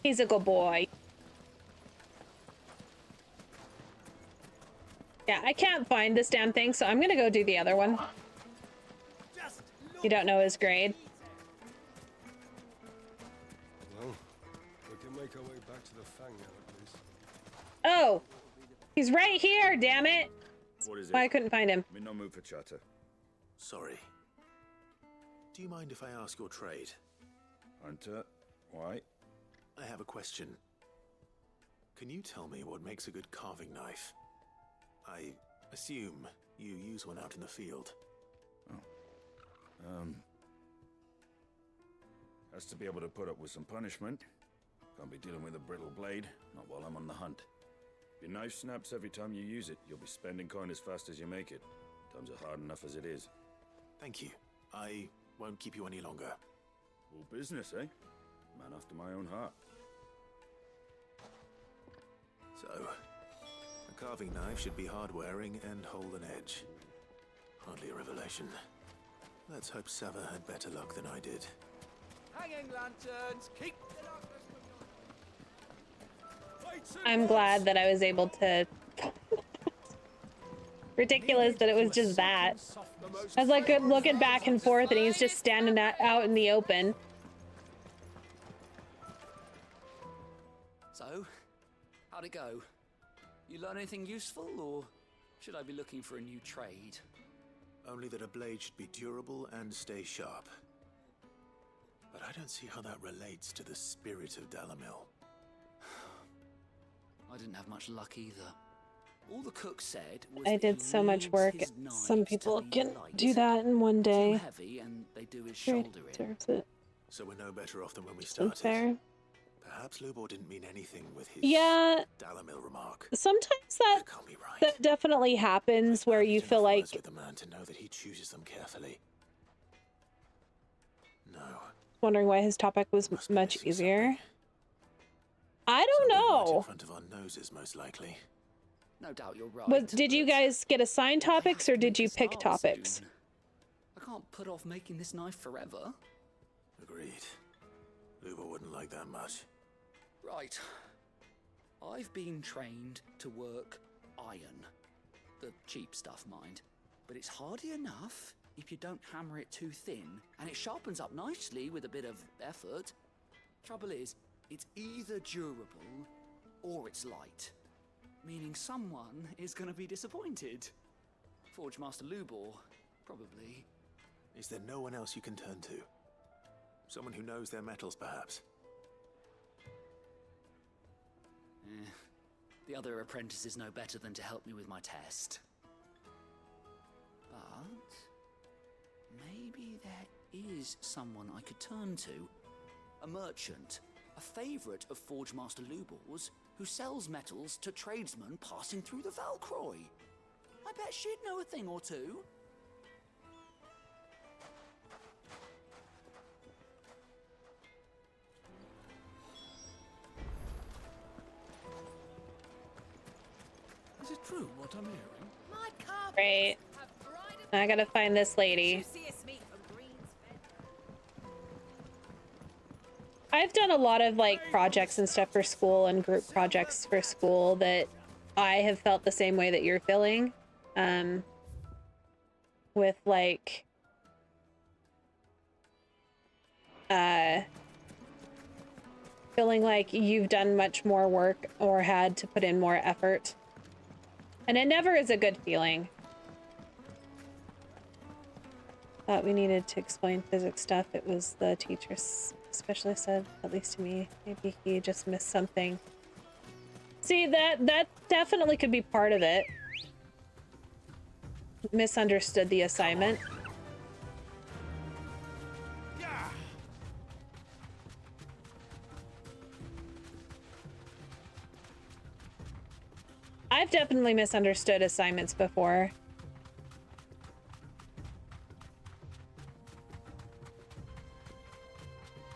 He's a good boy. Yeah, I can't find this damn thing, so I'm gonna go do the other one. You don't know his grade. Well, we can make our way back to the Fang now, at least. Oh! He's right here, damn it! What is it? Why I couldn't find him. I'm in no mood for chatter. Sorry. Do you mind if I ask your trade? Hunter, why? I have a question. Can you tell me what makes a good carving knife? I assume you use one out in the field. Has to be able to put up with some punishment. Can't be dealing with a brittle blade, not while I'm on the hunt. If your knife snaps every time you use it, you'll be spending coin as fast as you make it. Times are hard enough as it is. Thank you. I won't keep you any longer. All business, eh? Man after my own heart. So, a carving knife should be hard-wearing and hold an edge. Hardly a revelation. Let's hope Sava had better luck than I did. Hanging lanterns, keep the darkness from your... I'm glad that I was able to Ridiculous that it was just that. I was like looking back and forth and he's just standing out in the open. So, how'd it go? You learn anything useful, or should I be looking for a new trade? Only that a blade should be durable and stay sharp. But I don't see how that relates to the spirit of Dalamil. I didn't have much luck either. All the cook said was I did so much work. Some people can do that in one day. Too heavy, and they do his shoulder in. Deserves it. So we're no better off than when we That's started. fair. Perhaps Lubor didn't mean anything with his Dalamil remark. Sometimes that definitely happens where you feel like With the man to know that he chooses them carefully. No. Wondering why his topic was much easier. I don't know. Right in front of our noses, most likely. No doubt you're right. Did you guys get assigned topics or did you pick topics? Soon. I can't put off making this knife forever. Agreed. Lubor wouldn't like that much. Right. I've been trained to work iron. The cheap stuff, mind. But it's hardy enough if you don't hammer it too thin, and it sharpens up nicely with a bit of effort. Trouble is, it's either durable or it's light. Meaning someone is going to be disappointed. Forge Master Lubor, probably. Is there no one else you can turn to? Someone who knows their metals, perhaps? The other apprentices know better than to help me with my test. But maybe there is someone I could turn to. A merchant, a favourite of Forge Master Lubor's, who sells metals to tradesmen passing through the Valcroy. I bet she'd know a thing or two. Is it true what I'm hearing? Great. I gotta find this lady. I've done a lot of like projects and stuff for school and group projects for school that I have felt the same way that you're feeling. With like feeling like you've done much more work or had to put in more effort. And it never is a good feeling. Thought we needed to explain physics stuff. It was the teacher especially said, at least to me. Maybe he just missed something. See, that definitely could be part of it. Misunderstood the assignment. I've definitely misunderstood assignments before.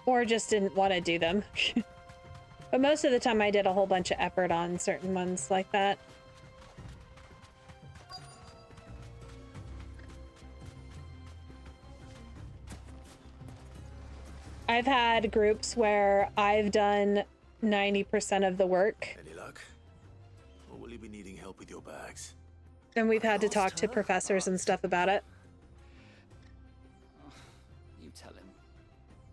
Or just didn't want to do them. But most of the time I did a whole bunch of effort on certain ones like that. I've had groups where I've done 90% of the work. Any luck? Or will you be needing help with your bags? And we've had to talk to professors and stuff about it. You tell him.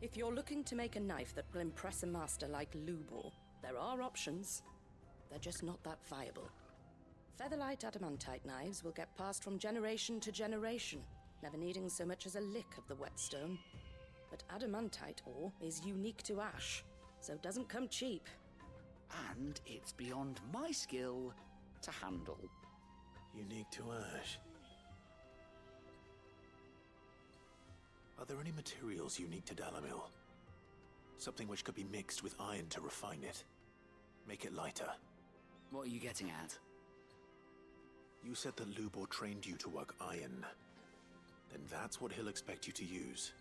If you're looking to make a knife that will impress a master like Lubor, there are options. They're just not that viable. Featherlight adamantite knives will get passed from generation to generation, never needing so much as a lick of the whetstone. But adamantite ore is unique to ash, so it doesn't come cheap. And it's beyond my skill to handle. Unique to ash. Are there any materials unique to Dalamil? Something which could be mixed with iron to refine it. Make it lighter. What are you getting at? You said that Lubor trained you to work iron. Then that's what he'll expect you to use.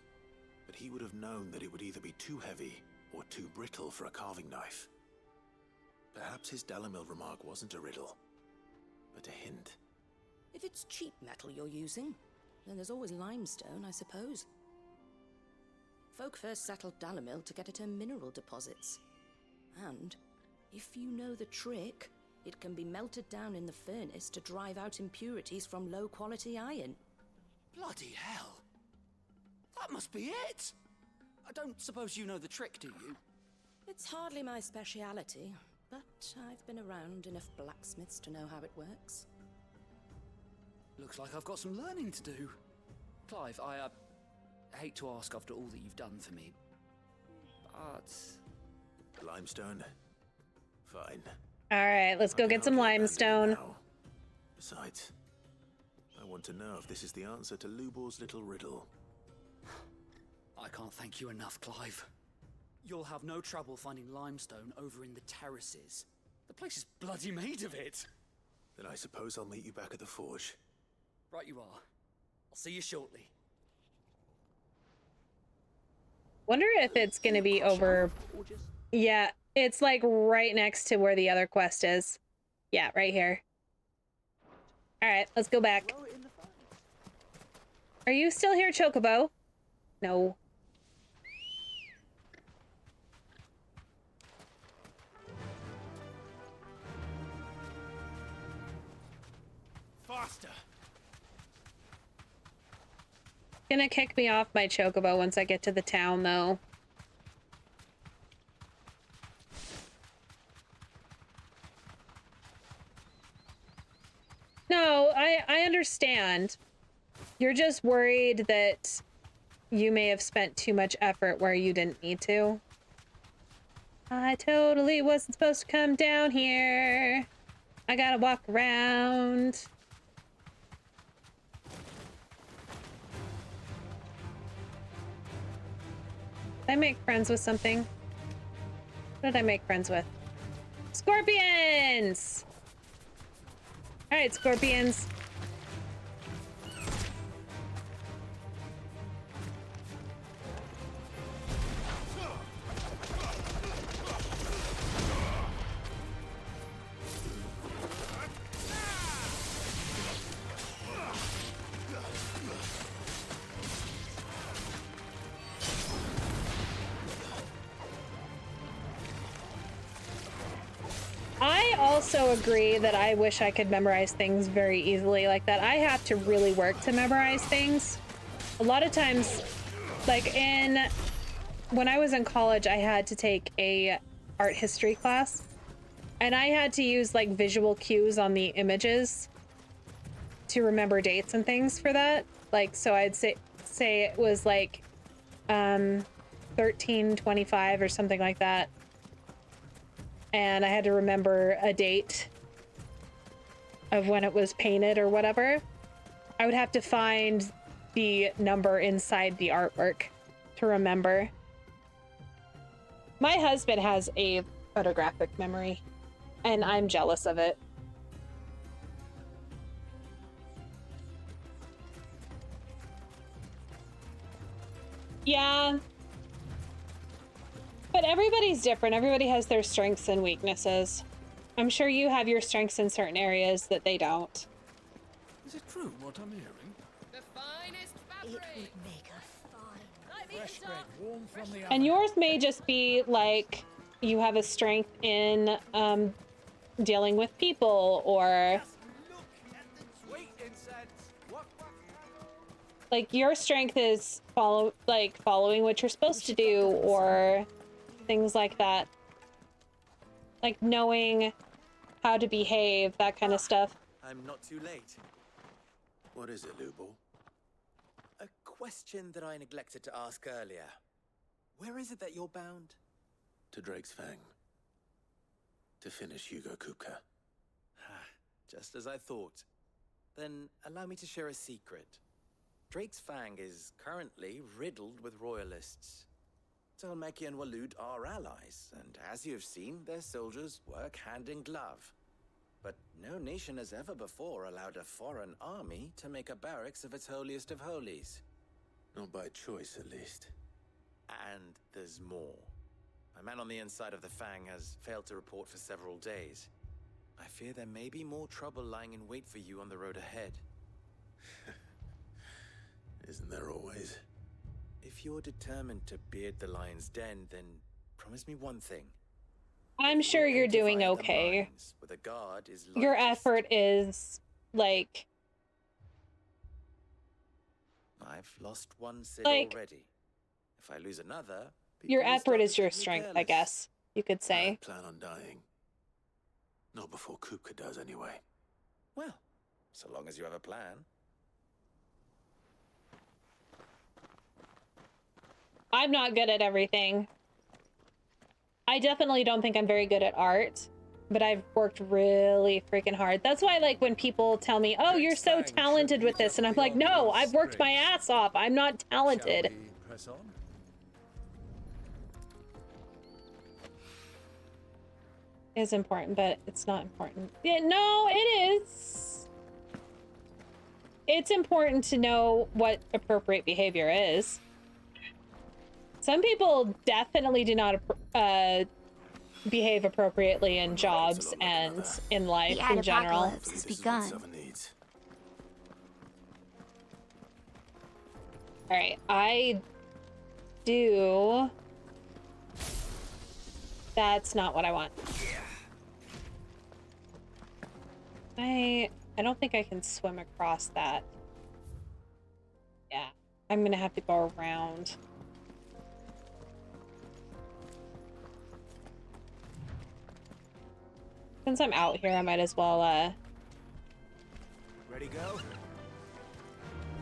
But he would have known that it would either be too heavy or too brittle for a carving knife. Perhaps his Dalamil remark wasn't a riddle, but a hint. If it's cheap metal you're using, then there's always limestone, I suppose. Folk first settled Dalamil to get at her mineral deposits. And if you know the trick, It can be melted down in the furnace to drive out impurities from low-quality iron. Bloody hell! That must be it! I don't suppose you know the trick, do you? It's hardly my speciality, but I've been around enough blacksmiths to know how it works. Looks like I've got some learning to do. Clive, I hate to ask after all that you've done for me, but... Limestone? Fine. Alright, let's go get some limestone. Besides, I want to know if this is the answer to Lubor's little riddle. I can't thank you enough, Clive. You'll have no trouble finding limestone over in the terraces. The place is bloody made of it. Then I suppose I'll meet you back at the forge. Right you are. I'll see you shortly. Wonder if it's gonna be over... Yeah, it's like right next to where the other quest is. Yeah, right here. Alright, let's go back. Are you still here, Chocobo? No. Faster! Gonna kick me off my Chocobo once I get to the town, though. No, I understand. You're just worried that you may have spent too much effort where you didn't need to. I totally wasn't supposed to come down here. I gotta walk around. Did I make friends with something? What did I make friends with? Scorpions! Alright, scorpions. I also agree that I wish I could memorize things very easily like that. I have to really work to memorize things. A lot of times, like when I was in college, I had to take a art history class, and I had to use like visual cues on the images to remember dates and things for that. Like, so I'd say it was like 1325 or something like that. And I had to remember a date of when it was painted or whatever. I would have to find the number inside the artwork to remember. My husband has a photographic memory, and I'm jealous of it. Yeah. But everybody's different. Everybody has their strengths and weaknesses. I'm sure you have your strengths in certain areas that they don't. Is it true what I'm hearing? The finest fabric! It would make a fine. Fresh bread, warm from the oven. And yours may just be like you have a strength in dealing with people, or like your strength is following what you're supposed to do, or things like that. Like knowing how to behave, that kind of stuff. I'm not too late. What is it, Lubor? A question that I neglected to ask earlier. Where is it that you're bound? To Drake's Fang. To finish Hugo Kupka. Just as I thought. Then allow me to share a secret. Drake's Fang is currently riddled with royalists. Tolmeki and Walud are allies, and as you have seen, their soldiers work hand in glove. But no nation has ever before allowed a foreign army to make a barracks of its holiest of holies. Not by choice, at least. And there's more. A man on the inside of the Fang has failed to report for several days. I fear there may be more trouble lying in wait for you on the road ahead. Isn't there always? If you're determined to beard the lion's den, then promise me one thing. I'm sure you're doing okay. Where the guard is Your lightest. effort is, like... I've lost one Sid Like- already. If I lose another, Your people will effort start is to your think me strength, I careless. guess you could say. I plan on dying. Not before Kupka does, anyway. Well, so long as you have a plan. I'm not good at everything. I definitely don't think I'm very good at art, but I've worked really freaking hard. That's why, like, when people tell me, oh, you're so talented with this, and I'm like, no, I've worked my ass off. I'm not talented. Press on. Is important, but it's not important. Yeah, no, it is. It's important to know what appropriate behavior is. Some people definitely do not behave appropriately in jobs and in life The in general. apocalypse has begun. All right, I do. That's not what I want. I don't think I can swim across that. Yeah, I'm gonna have to go around. Since I'm out here, I might as well Ready, go?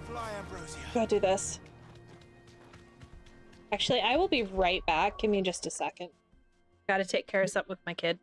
Fly, Ambrosia. go do this. Actually, I will be right back. Give me just a second. Gotta take care of something with my kid.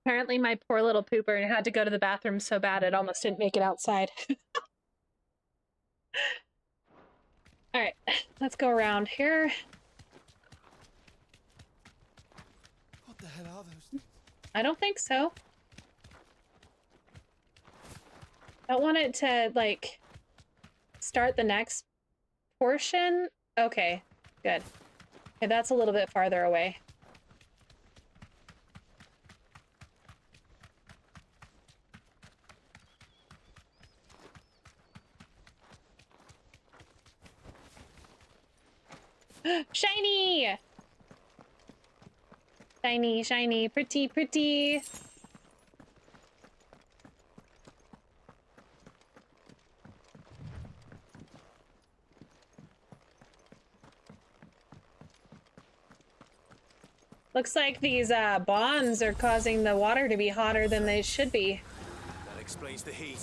Apparently my poor little pooper had to go to the bathroom so bad it almost didn't make it outside. All right, let's go around here. What the hell are those? I don't think so. I want it to, like, start the next portion. Okay, good. Okay, that's a little bit farther away. Shiny! Shiny, shiny, pretty, pretty. Looks like these bonds are causing the water to be hotter than they should be. That explains the heat.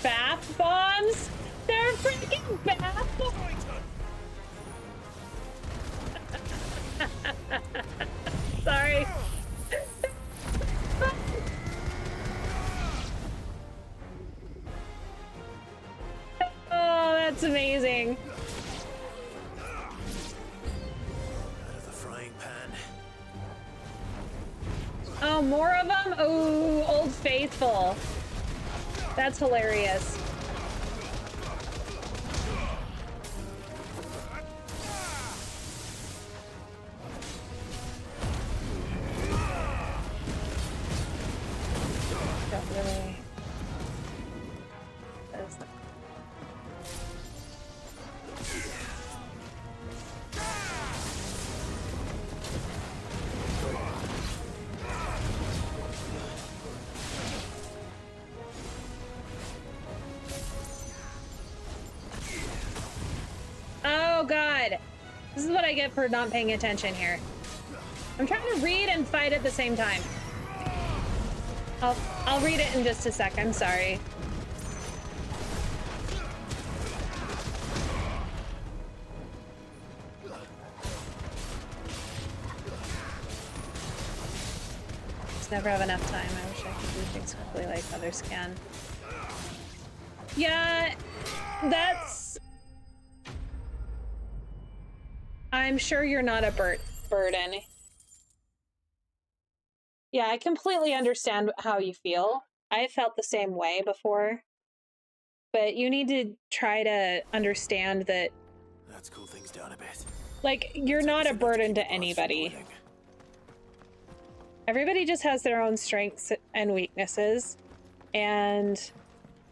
Bath bombs? They're freaking bath bombs! Sorry. Oh, that's amazing. Out of the frying pan. Oh, more of them? Oh, Old Faithful. That's hilarious. Don't really. This is what I get for not paying attention here. I'm trying to read and fight at the same time. I'll read it in just a sec. I'm sorry. Just never have enough time. I wish I could do things quickly like others can. Yeah, that's... I'm sure you're not a burden. Yeah, I completely understand how you feel. I felt the same way before. But you need to try to understand that... Let's cool things down a bit. Like, you're not a burden to anybody. Everybody just has their own strengths and weaknesses. And,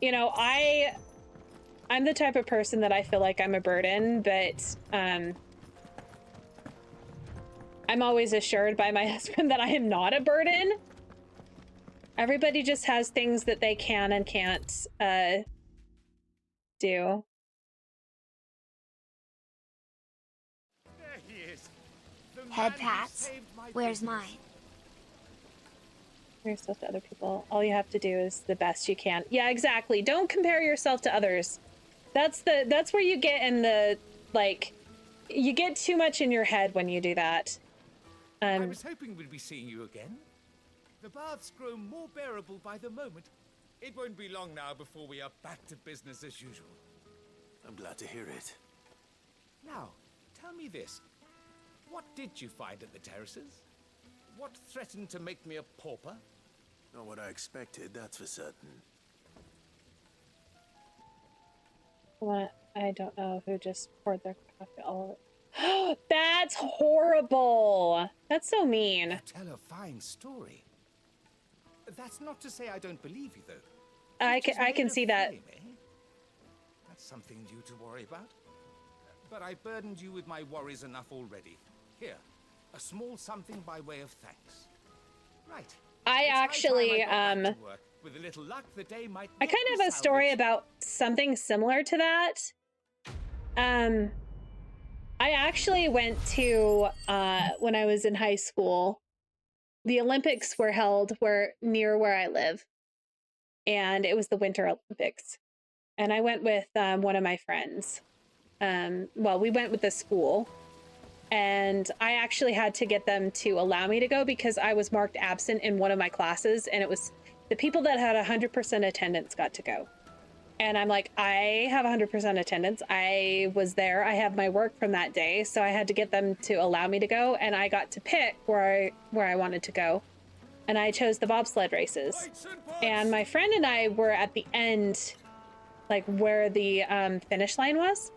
you know, I'm the type of person that I feel like I'm a burden, but I'm always assured by my husband that I am not a burden. Everybody just has things that they can and can't do. There he is. The Head man who pats. saved my Where's business. mine? Compare yourself to other people. All you have to do is the best you can. Yeah, exactly. Don't compare yourself to others. That's where you get in the, like, you get too much in your head when you do that. I was hoping we'd be seeing you again. The baths grow more bearable by the moment. It won't be long now before we are back to business as usual. I'm glad to hear it. Now, tell me this. What did you find at the terraces? What threatened to make me a pauper? Not what I expected, that's for certain. What? I don't know who just poured their coffee all over. That's horrible. That's so mean. You tell a fine story. That's not to say I don't believe you, though. I can see that. Flame, eh? That's something new to worry about. But I burdened you with my worries enough already. Here, a small something by way of thanks. Right. I actually, With a little luck, the day might I kind of have a story about something similar to that. I actually went to, when I was in high school, the Olympics were held near where I live. And it was the Winter Olympics. And I went with one of my friends. Well, we went with the school. And I actually had to get them to allow me to go because I was marked absent in one of my classes. And it was the people that had 100% attendance got to go. And I'm like, I have 100% attendance. I was there. I have my work from that day. So I had to get them to allow me to go. And I got to pick where I wanted to go. And I chose the bobsled races. And my friend and I were at the end, like where the finish line was.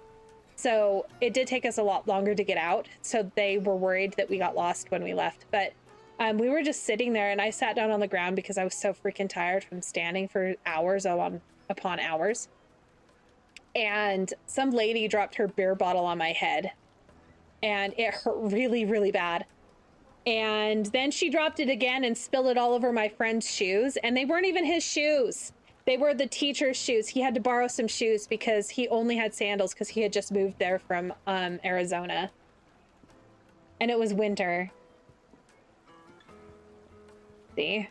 So it did take us a lot longer to get out. So they were worried that we got lost when we left. But we were just sitting there and I sat down on the ground because I was so freaking tired from standing for hours upon hours. And some lady dropped her beer bottle on my head. And it hurt really, really bad. And then she dropped it again and spilled it all over my friend's shoes. And they weren't even his shoes. They were the teacher's shoes. He had to borrow some shoes because he only had sandals because he had just moved there from Arizona. And it was winter. See?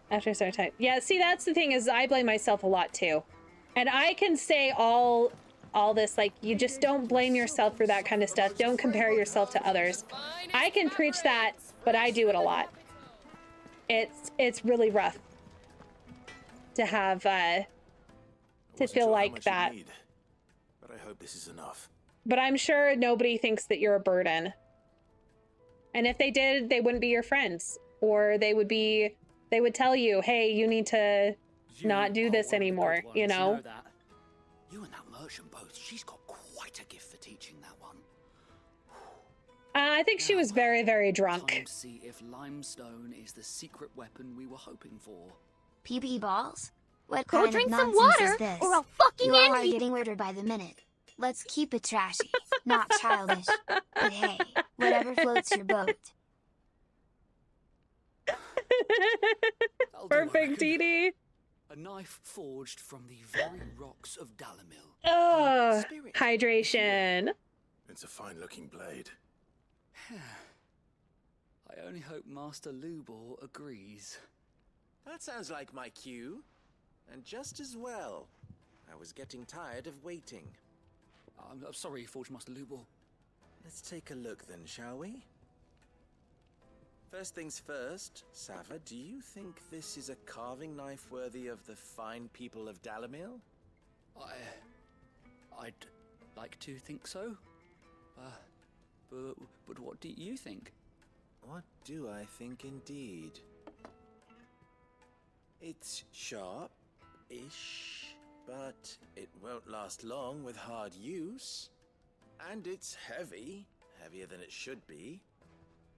After I started typing. Yeah, see, that's the thing is I blame myself a lot too. And I can say all this, like, you just don't blame yourself for that kind of stuff. Don't compare yourself to others. I can preach that, but I do it a lot. It's really rough to have to feel like that. But I hope this is enough. But I'm sure nobody thinks that you're a burden. And if they did, they wouldn't be your friends. Or they would tell you, hey, you need to not do this anymore, you know? You and that merchant both, she's got quite a gift for teaching that one. I think she was very, very drunk. Time to see if limestone is the secret weapon we were hoping for. PB balls? What Go kind of drink some nonsense water, is this? or I'll fucking You all end are you. getting weirder by the minute. Let's keep it trashy, not childish. But hey, whatever floats your boat. Perfect, Dee Dee. A knife forged from the very rocks of Dalamil. Ugh. hydration. It's a fine-looking blade. I only hope Master Lubor agrees. That sounds like my cue. And just as well. I was getting tired of waiting. I'm sorry, Forge Master Lubor. Let's take a look then, shall we? First things first, Sava, do you think this is a carving knife worthy of the fine people of Dalamil? I'd like to think so. But what do you think? What do I think indeed? It's sharp-ish, but it won't last long with hard use. And it's heavy, heavier than it should be.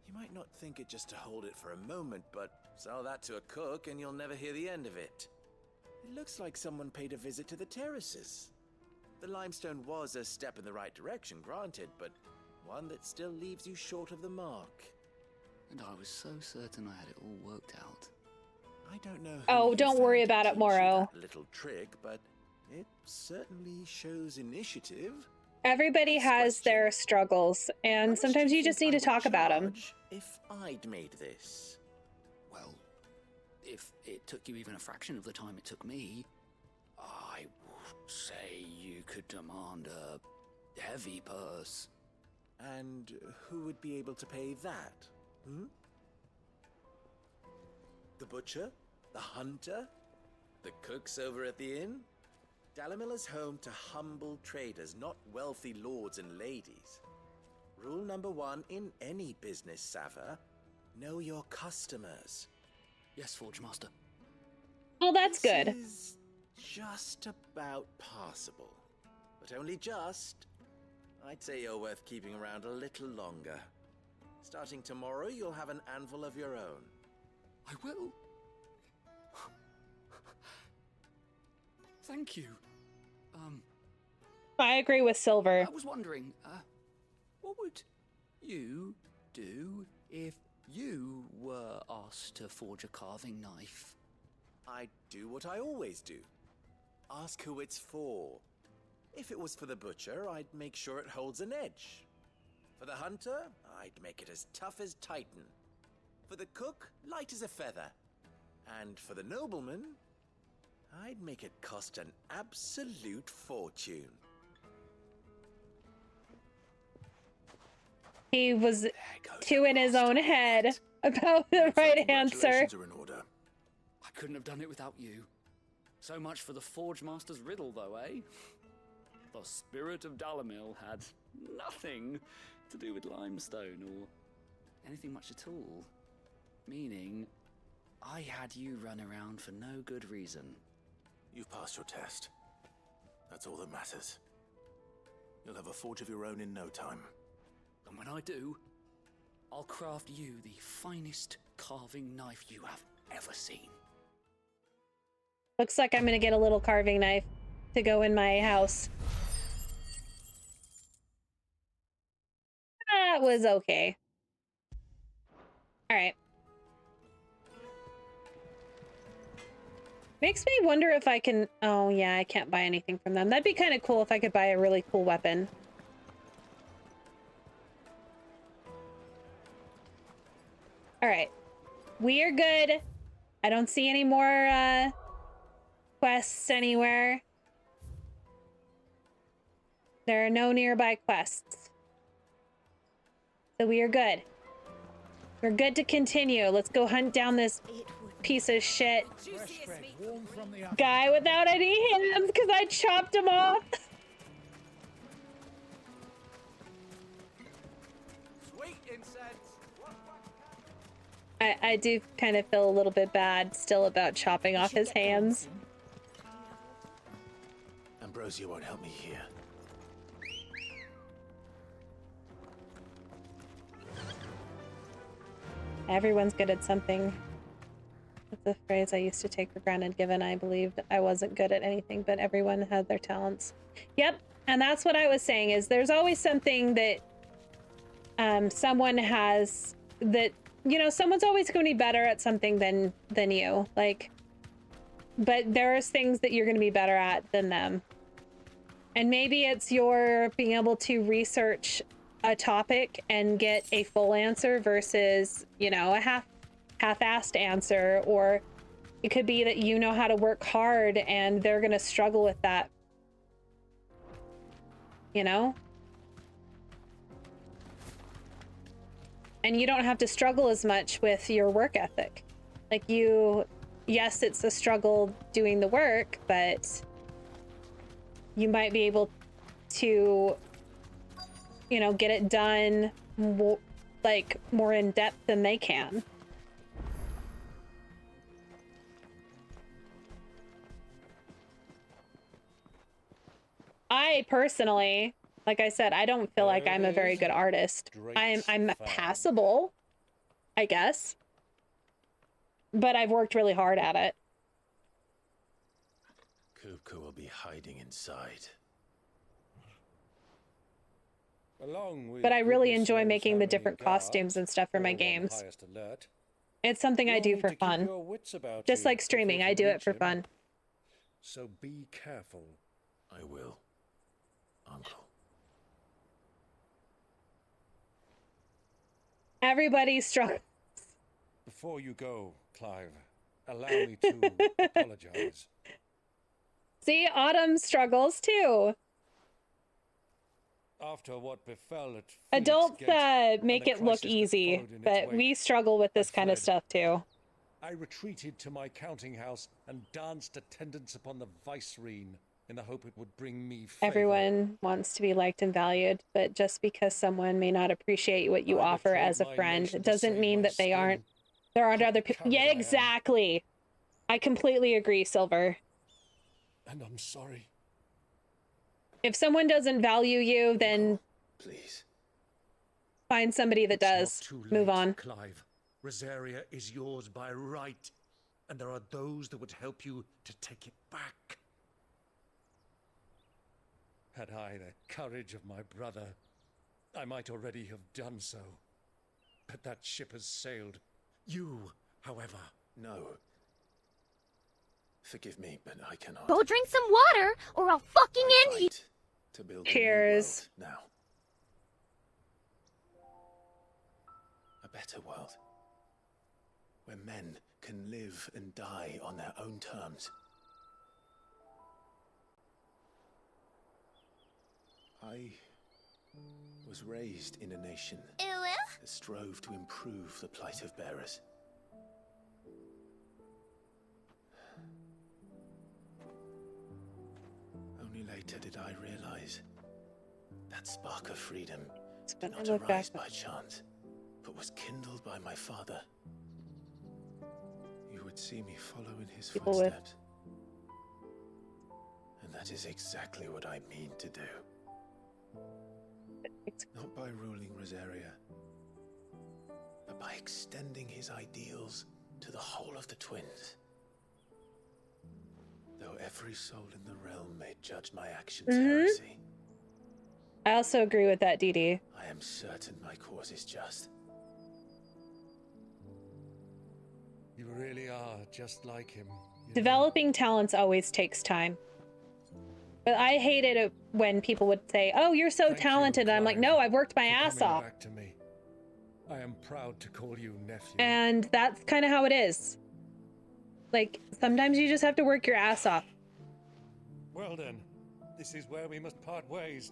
You might not think it just to hold it for a moment, but sell that to a cook and you'll never hear the end of it. It looks like someone paid a visit to the terraces. The limestone was a step in the right direction, granted, but one that still leaves you short of the mark. And I was so certain I had it all worked out. I don't know. Oh, don't worry about it, Moro. Little trick, but it certainly shows initiative. Everybody has their struggles, and sometimes you just need to talk about them. If I'd made this. Well, if it took you even a fraction of the time it took me, I would say you could demand a heavy purse. And who would be able to pay that? Hmm? The butcher? The hunter? The cooks over at the inn? Dalamil is home to humble traders, not wealthy lords and ladies. Rule number 1 in any business, Sava: know your customers. Yes, Forge Master. Well, that's good. This is just about passable. But only just. I'd say you're worth keeping around a little longer. Starting tomorrow, you'll have an anvil of your own. I will. Thank you. I agree with Silver. I was wondering, what would you do if you were asked to forge a carving knife? I'd do what I always do. Ask who it's for. If it was for the butcher, I'd make sure it holds an edge. For the hunter, I'd make it as tough as Titan. For the cook, light as a feather. And for the nobleman, I'd make it cost an absolute fortune. He was too in his own head about the right answer. Are in order. I couldn't have done it without you. So much for the Forge Master's riddle, though, eh? The spirit of Dalamil had nothing to do with limestone or anything much at all. Meaning, I had you run around for no good reason. You've passed your test. That's all that matters. You'll have a forge of your own in no time. And when I do, I'll craft you the finest carving knife you have ever seen. Looks like I'm gonna get a little carving knife to go in my house. That was okay. All right. Makes me wonder if I can... Oh, yeah, I can't buy anything from them. That'd be kind of cool if I could buy a really cool weapon. All right. We are good. I don't see any more quests anywhere. There are no nearby quests. So we are good. We're good to continue. Let's go hunt down this piece of shit guy without any hands because I chopped him off. Sweet incense. I do kind of feel a little bit bad still about chopping off his hands. Ambrosia won't help me here. Everyone's good at something. That's a phrase I used to take for granted, given I believed I wasn't good at anything, but everyone had their talents. Yep, and that's what I was saying, is there's always something that someone has that, you know, someone's always going to be better at something than you. Like, but there's things that you're going to be better at than them. And maybe it's your being able to research a topic and get a full answer versus, you know, a half-assed answer, or it could be that you know how to work hard and they're going to struggle with that. You know? And you don't have to struggle as much with your work ethic. Like yes, it's a struggle doing the work, but you might be able to, you know, get it done more in depth than they can. I personally, like I said, I don't feel like I'm a very good artist. I'm passable, I guess. But I've worked really hard at it. Kupka will be hiding inside. But I really enjoy making the different costumes and stuff for my games. It's something I do for fun. Just like streaming, I do it for fun. So be careful. I will, Uncle. Everybody struggles. Before you go, Clive, allow me to apologize. See, Autumn struggles too. After what befell at Adults Gate, make it look easy, but we struggle with this kind of stuff too. I retreated to my counting house and danced attendance upon the vicereine in the hope it would bring me favor. Everyone wants to be liked and valued, but just because someone may not appreciate what you offer as a friend, it doesn't mean that there aren't other people. Yeah, exactly. I completely agree, Silver. And I'm sorry. If someone doesn't value you, then please find somebody that does. Move on. Clive, Rosaria is yours by right, and there are those that would help you to take it back. Had I the courage of my brother, I might already have done so. But that ship has sailed. You, however... No. Forgive me, but I cannot. Go drink some water, or I'll fucking end you! To build Cheers. A new world now. A better world. Where men can live and die on their own terms. I was raised in a nation that strove to improve the plight of bearers. Only later did I realize that spark of freedom did not arise by chance, but was kindled by my father. You would see me follow in his footsteps. And that is exactly what I mean to do. Not by ruling Rosaria, but by extending his ideals to the whole of the twins. Though every soul in the realm may judge my actions heresy. I also agree with that, Dee Dee. I am certain my cause is just. You really are just like him. Developing talents always takes time. But I hated it when people would say, "Oh, you're so talented." And I'm like, "No, I've worked my ass off." Back to me. I am proud to call you nephew. And that's kind of how it is. Like, sometimes you just have to work your ass off. Well then, this is where we must part ways.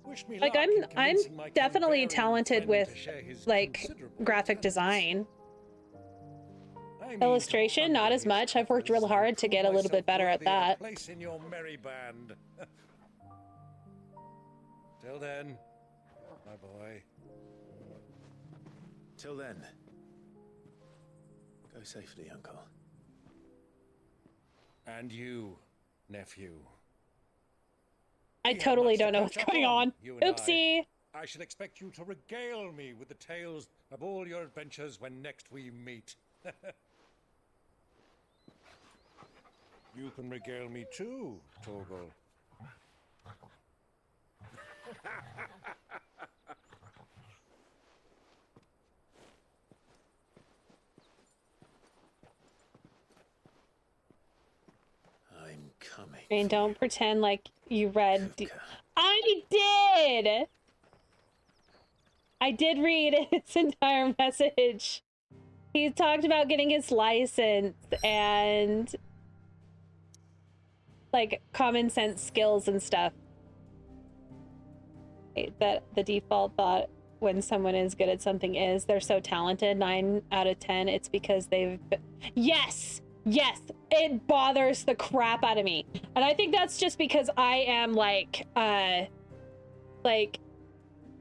Wish me Like, luck in I'm convincing my definitely Canberran talented friend with, to share his like, considerable graphic talents. design. I mean, Illustration, not as much. I've worked real hard to get a little bit better at worthy of a that. place in your merry band. Till then, my boy. Till then, go safely, Uncle. And you, nephew. I totally don't know what's going on. Oopsie. I shall expect you to regale me with the tales of all your adventures when next we meet. You can regale me too, Torgal. I'm coming. And don't pretend like you read. I did! I did read his entire message. He talked about getting his license and like common sense skills and stuff. That the default thought when someone is good at something is they're so talented. 9 out of 10, it's because they've been... Yes, it bothers the crap out of me, and I think that's just because I am like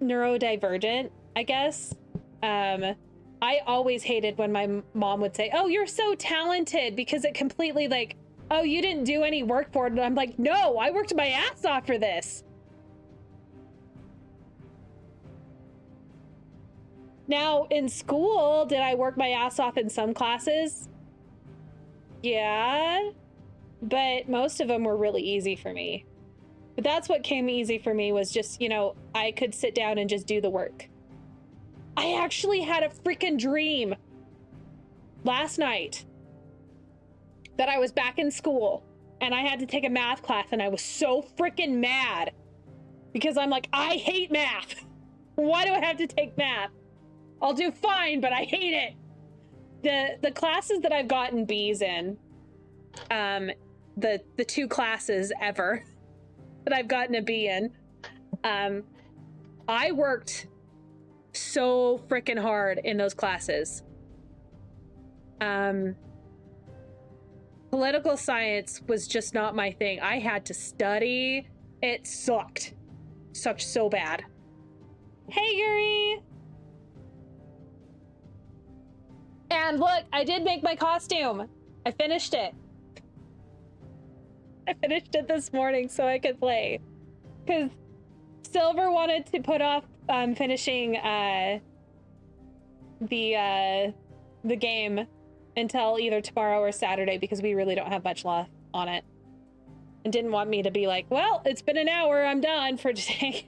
neurodivergent, I guess. I always hated when my mom would say, "Oh, you're so talented," because it completely like, "Oh, you didn't do any work for it," and I'm like, "No, I worked my ass off for this." Now, in school, did I work my ass off in some classes? Yeah, but most of them were really easy for me. But that's what came easy for me was just, you know, I could sit down and just do the work. I actually had a freaking dream last night that I was back in school and I had to take a math class, and I was so freaking mad because I'm like, I hate math. Why do I have to take math? I'll do fine, but I hate it. The classes that I've gotten B's in, the 2 classes ever that I've gotten a B in, I worked so freaking hard in those classes. Political science was just not my thing. I had to study. It sucked. Sucked so bad. Hey, Yuri! And look, I did make my costume. I finished it. I finished it this morning so I could play. Because Silver wanted to put off finishing the game until either tomorrow or Saturday because we really don't have much left on it. And didn't want me to be like, well, it's been an hour, I'm done for today.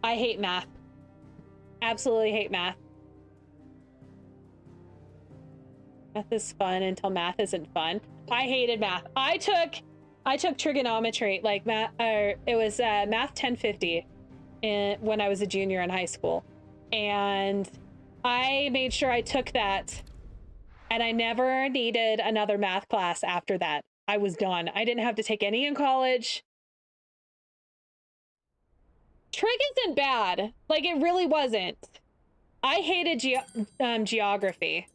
I hate math. Absolutely hate math. Math is fun until math isn't fun. I hated math. I took trigonometry, like math, it was math 1050 when I was a junior in high school. And I made sure I took that, and I never needed another math class after that. I was done. I didn't have to take any in college. Trig isn't bad. Like, it really wasn't. I hated geography.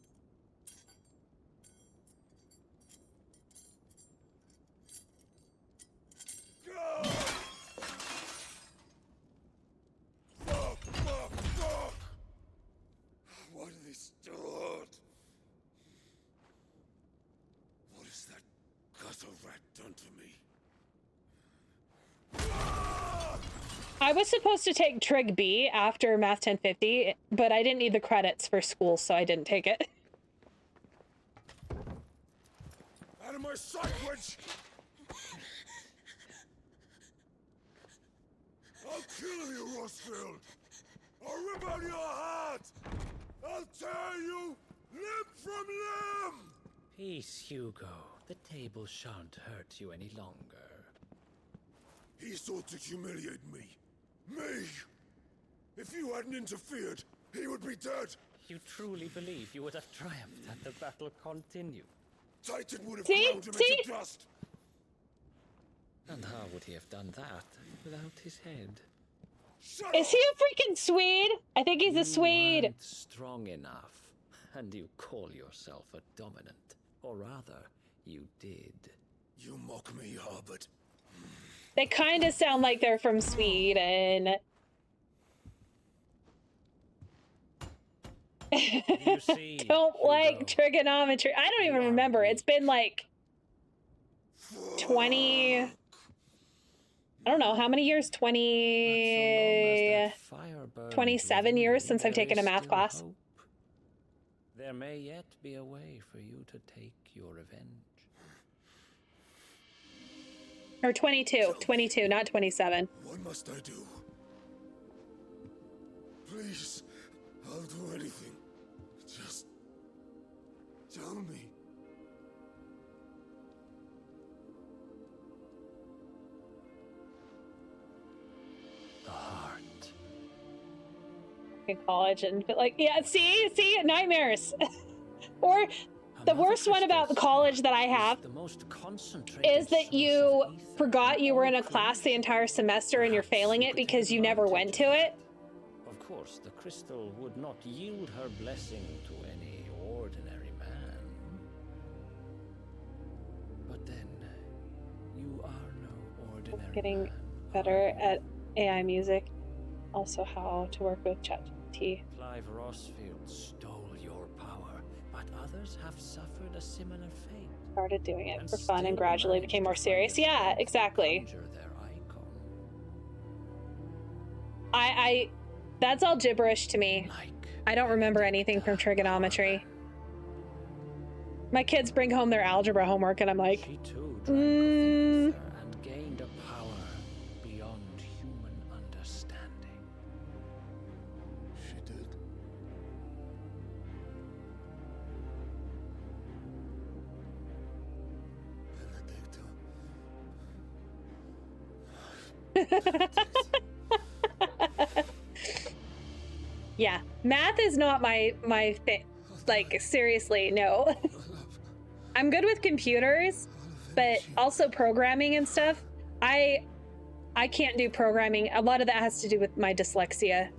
Why do they start? What has that gutter rat done to me? I was supposed to take Trig B after Math 1050, but I didn't need the credits for school, so I didn't take it. Out of my sight, witch! I'll kill you, Rossfield! I'll rip out your heart! I'll tear you limb from limb! Peace, Hugo. The table shan't hurt you any longer. He sought to humiliate me. Me! If you hadn't interfered, he would be dead! You truly believe you would have triumphed had the battle continued? Titan would have ground him into dust! And how would he have done that without his head? Is he a freaking Swede? I think he's a Swede. You weren't strong enough, and you call yourself a dominant. Or rather, you did. You mock me, Harbert. They kind of sound like they're from Sweden. You see, don't like trigonometry. I don't even remember. It's been like 20... I don't know, how many years? 27 years since I've taken a math class. Hope. There may yet be a way for you to take your revenge. Or 22, not 27. What must I do? Please, I'll do anything. Just tell me. in college and be like, yeah, see, nightmares. Or the worst one about the college that I have is that you forgot you were in a class the entire semester and you're failing it because you never went to it. Of course, the crystal would not yield her blessing to any ordinary man. But then, you are no ordinary Getting man. better at AI music. Also how to work with ChatGPT. Clive Rossfield stole your power, but others have suffered a similar fate. Started doing it for fun and gradually became more serious. Yeah, exactly. I that's all gibberish to me. I don't remember anything from trigonometry. My kids bring home their algebra homework and I'm like, and gained a power beyond human understanding. She did. Yeah, math is not my thing. Like, seriously, no. I'm good with computers, but also programming and stuff. I can't do programming. A lot of that has to do with my dyslexia.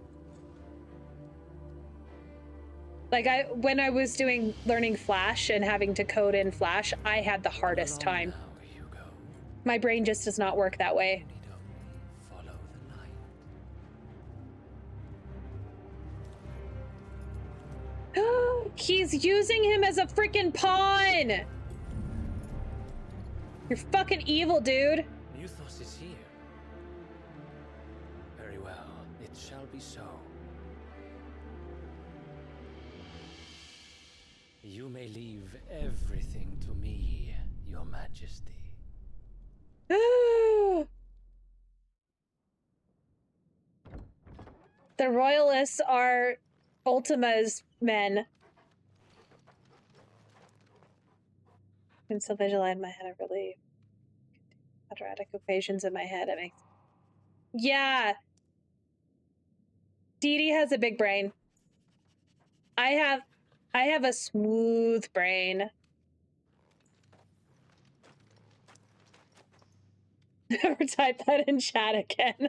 Like, when I was learning Flash and having to code in Flash, I had the hardest time. My brain just does not work that way. He's using him as a freaking pawn! You're fucking evil, dude. Muthos is here. Very well, it shall be so. You may leave everything to me, Your Majesty. The royalists are Ultima's men. I can still visualize in my head. I really quadratic equations in my head. It makes, yeah. Dee Dee has a big brain. I have a smooth brain. Never type that in chat again.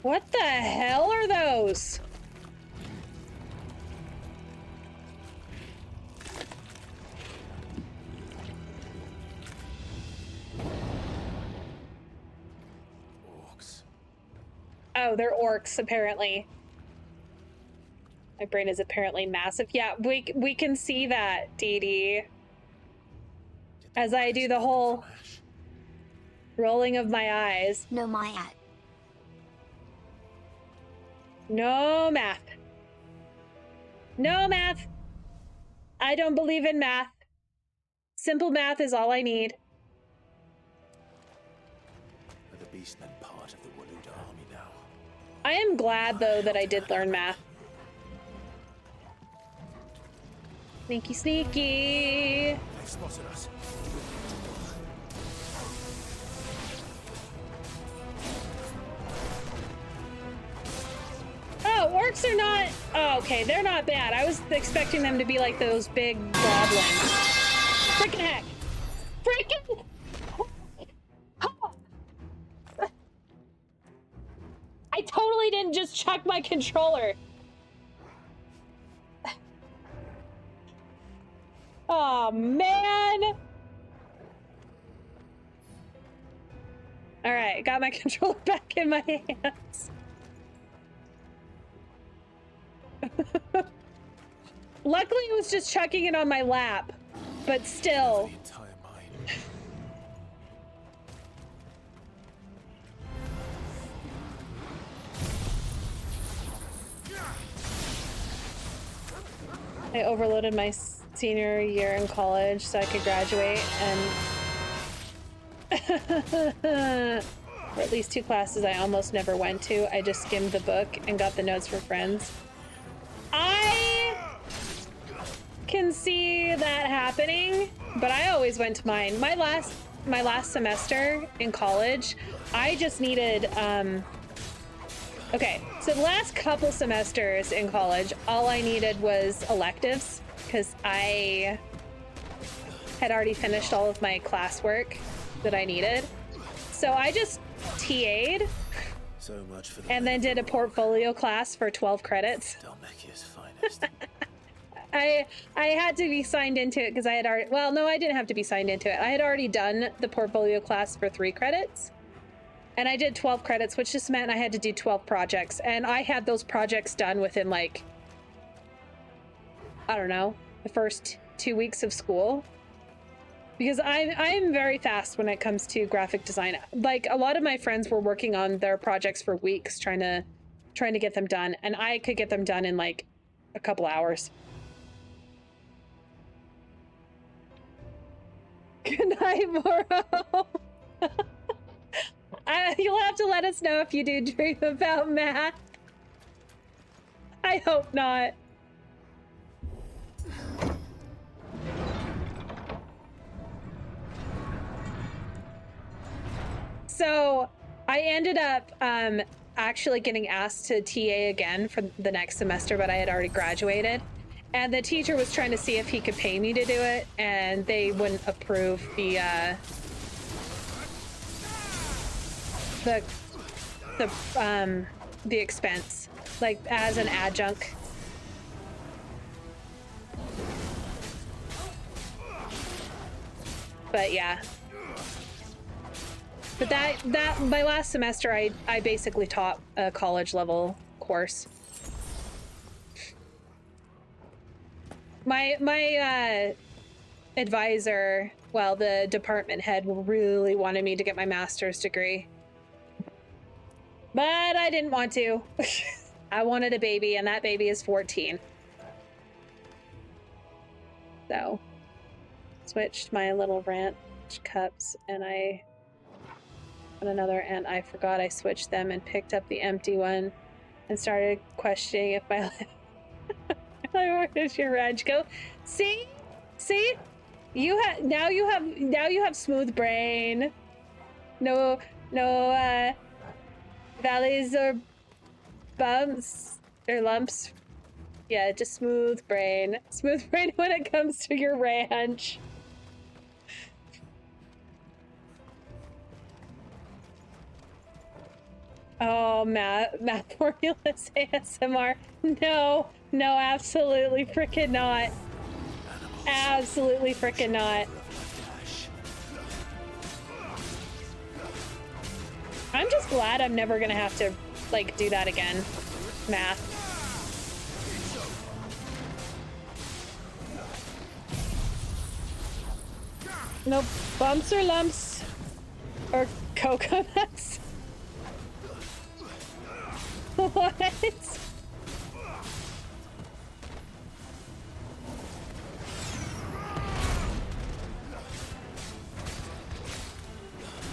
What the hell are those? Orcs. Oh, they're orcs, apparently. My brain is apparently massive. Yeah, we can see that, Dee Dee. As I do the whole rolling of my eyes. No, Maya. No math. No math. I don't believe in math. Simple math is all I need. Are the beastmen part of the Waluda army now? I am glad, though, that I did learn math. Sneaky, sneaky. They've spotted us. Oh, orcs are not... Oh, okay, they're not bad. I was expecting them to be like those big goblins. Freaking heck. Freaking... I totally didn't just chuck my controller. Oh, man. All right, got my controller back in my hands. Luckily, it was just chucking it on my lap, but still. I overloaded my senior year in college so I could graduate, and or at least 2 classes I almost never went to. I just skimmed the book and got the notes for friends. I can see that happening, but I always went to mine. My last semester in college, I just needed okay, so the last couple semesters in college, all I needed was electives because I had already finished all of my classwork that I needed. So I just TA'd So much for the and then did a portfolio class for 12 credits. Dalmacia's finest. I had to be signed into it because I had already, well, no, I didn't have to be signed into it. I had already done the portfolio class for 3 credits. And I did 12 credits, which just meant I had to do 12 projects. And I had those projects done within, like, I don't know, the first 2 weeks of school. Because I'm very fast when it comes to graphic design. Like, a lot of my friends were working on their projects for weeks trying to get them done. And I could get them done in, like, a couple hours. Good night, Moro. You'll have to let us know if you do dream about math. I hope not. So I ended up actually getting asked to TA again for the next semester, but I had already graduated. And the teacher was trying to see if he could pay me to do it, and they wouldn't approve the expense, like as an adjunct. But yeah. But that my last semester I basically taught a college level course. My advisor, well, the department head really wanted me to get my master's degree. But I didn't want to. I wanted a baby, and that baby is 14. So, switched my little ranch cups, and I on another, and I forgot I switched them and picked up the empty one and started questioning if my where does your ranch go? See, you have smooth brain. No valleys or bumps or lumps. Yeah, just smooth brain. Smooth brain when it comes to your ranch. Oh, math formulas ASMR. No, absolutely freaking not. Absolutely freaking not. I'm just glad I'm never gonna have to, like, do that again. Math. No bumps or lumps or coconuts. What?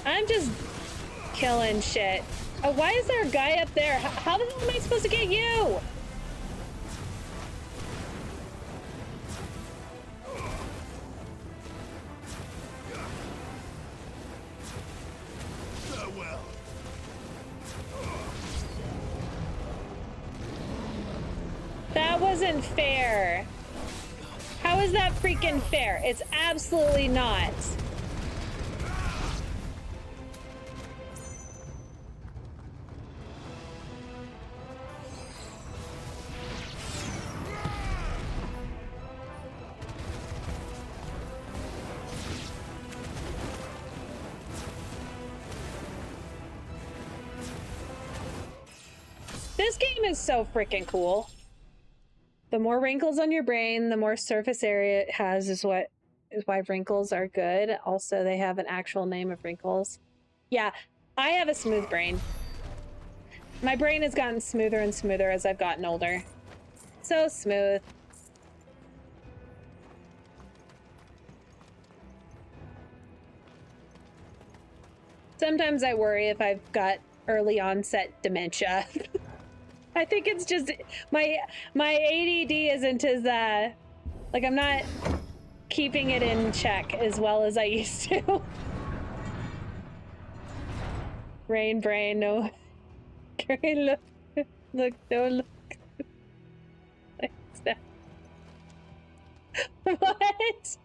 I'm just killing shit. Oh, why is there a guy up there? How the hell am I supposed to get you? Farewell. That wasn't fair. How is that freaking fair? It's absolutely not. This game is so freaking cool. The more wrinkles on your brain, the more surface area it has is why wrinkles are good. Also, they have an actual name of wrinkles. Yeah, I have a smooth brain. My brain has gotten smoother and smoother as I've gotten older. So smooth. Sometimes I worry if I've got early onset dementia. I think it's just my ADD isn't as like I'm not keeping it in check as well as I used to. Brain, no. Brain, look, don't look. What?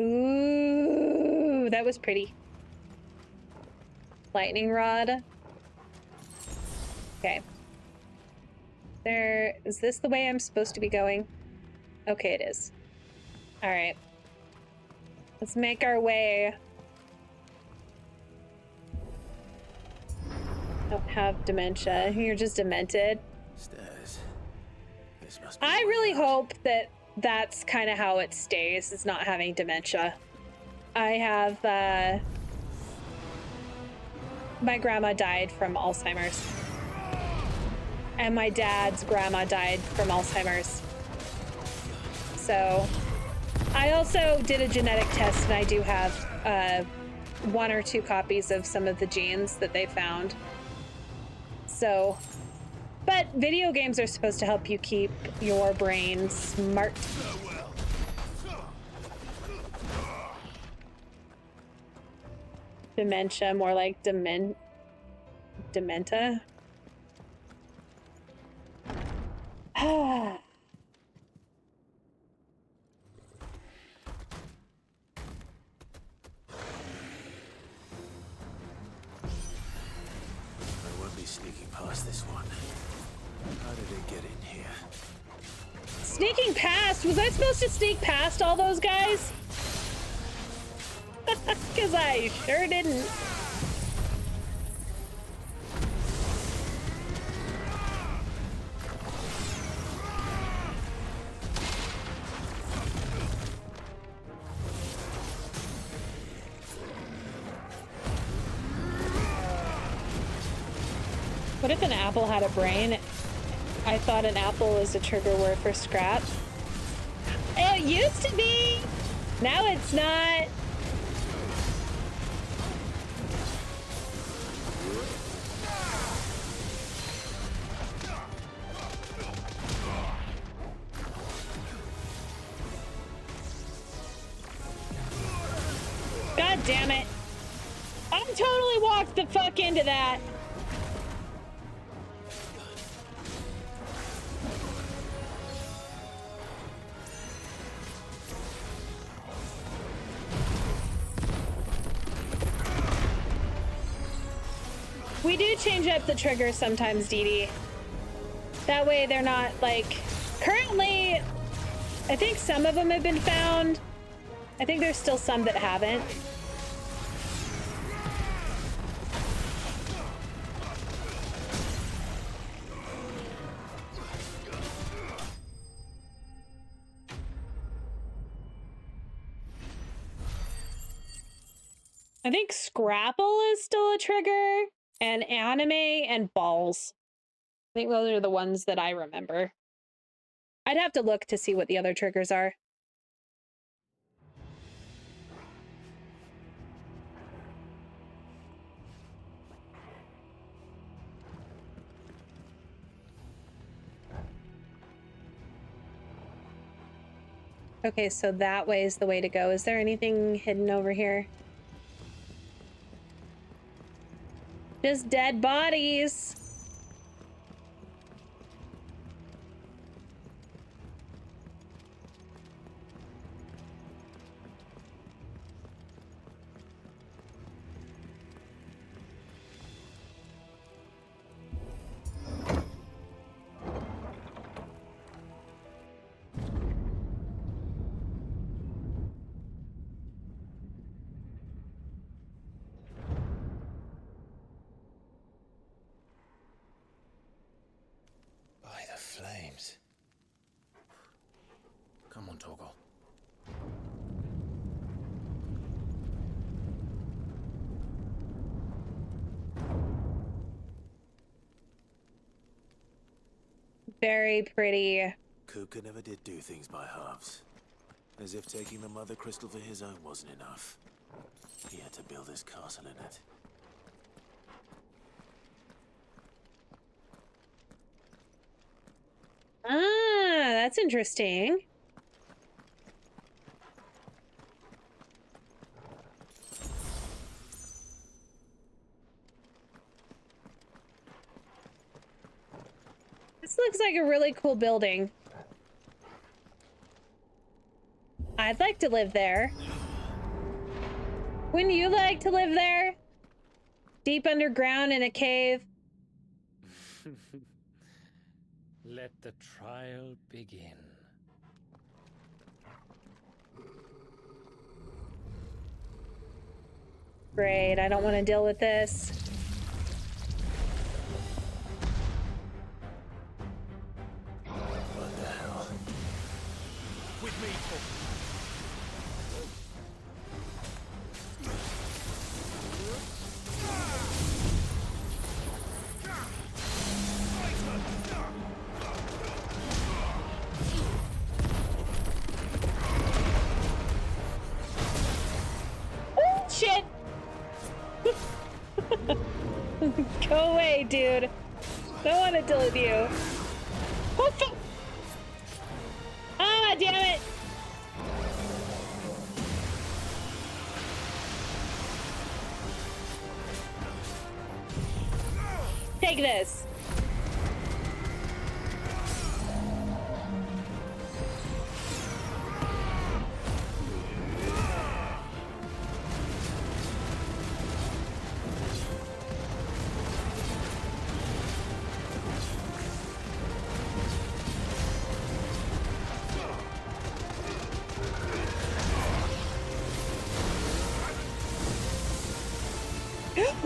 Ooh, that was pretty. Lightning rod. Okay. Is this the way I'm supposed to be going? Okay, it is. All right. Let's make our way. Don't have dementia. You're just demented. Stairs. This must be I really hope that that's kind of how it stays, is not having dementia. I have, my grandma died from Alzheimer's. And my dad's grandma died from Alzheimer's. So, I also did a genetic test, and I do have, 1 or 2 copies of some of the genes that they found. So, but video games are supposed to help you keep your brain smart. Dementia, more like dementa. I won't be sneaking past this one. How did it get in here? Sneaking past? Was I supposed to sneak past all those guys? Because I sure didn't. What if an apple had a brain? I thought an apple was a trigger word for scrap. It used to be! Now it's not. God damn it. I totally walked the fuck into that. We do change up the triggers sometimes, Dee Dee. That way they're not like... Currently, I think some of them have been found. I think there's still some that haven't. I think Scrapple is still a trigger, and anime and balls. I think those are the ones that I remember. I'd have to look to see what the other triggers are. Okay, so that way is the way to go. Is there anything hidden over here? Just dead bodies. By the flames. Come on, Torgal. Very pretty. Kuka never did do things by halves. As if taking the Mother Crystal for his own wasn't enough. He had to build his castle in it. Ah, that's interesting. This looks like a really cool building. I'd like to live there. Wouldn't you like to live there? Deep underground in a cave? Let the trial begin. Great, I don't want to deal with this. What the hell? With me, Oh, shit! Go away, dude. Don't want to deal with you. Oh, fuck! Ah, damn it! Take this.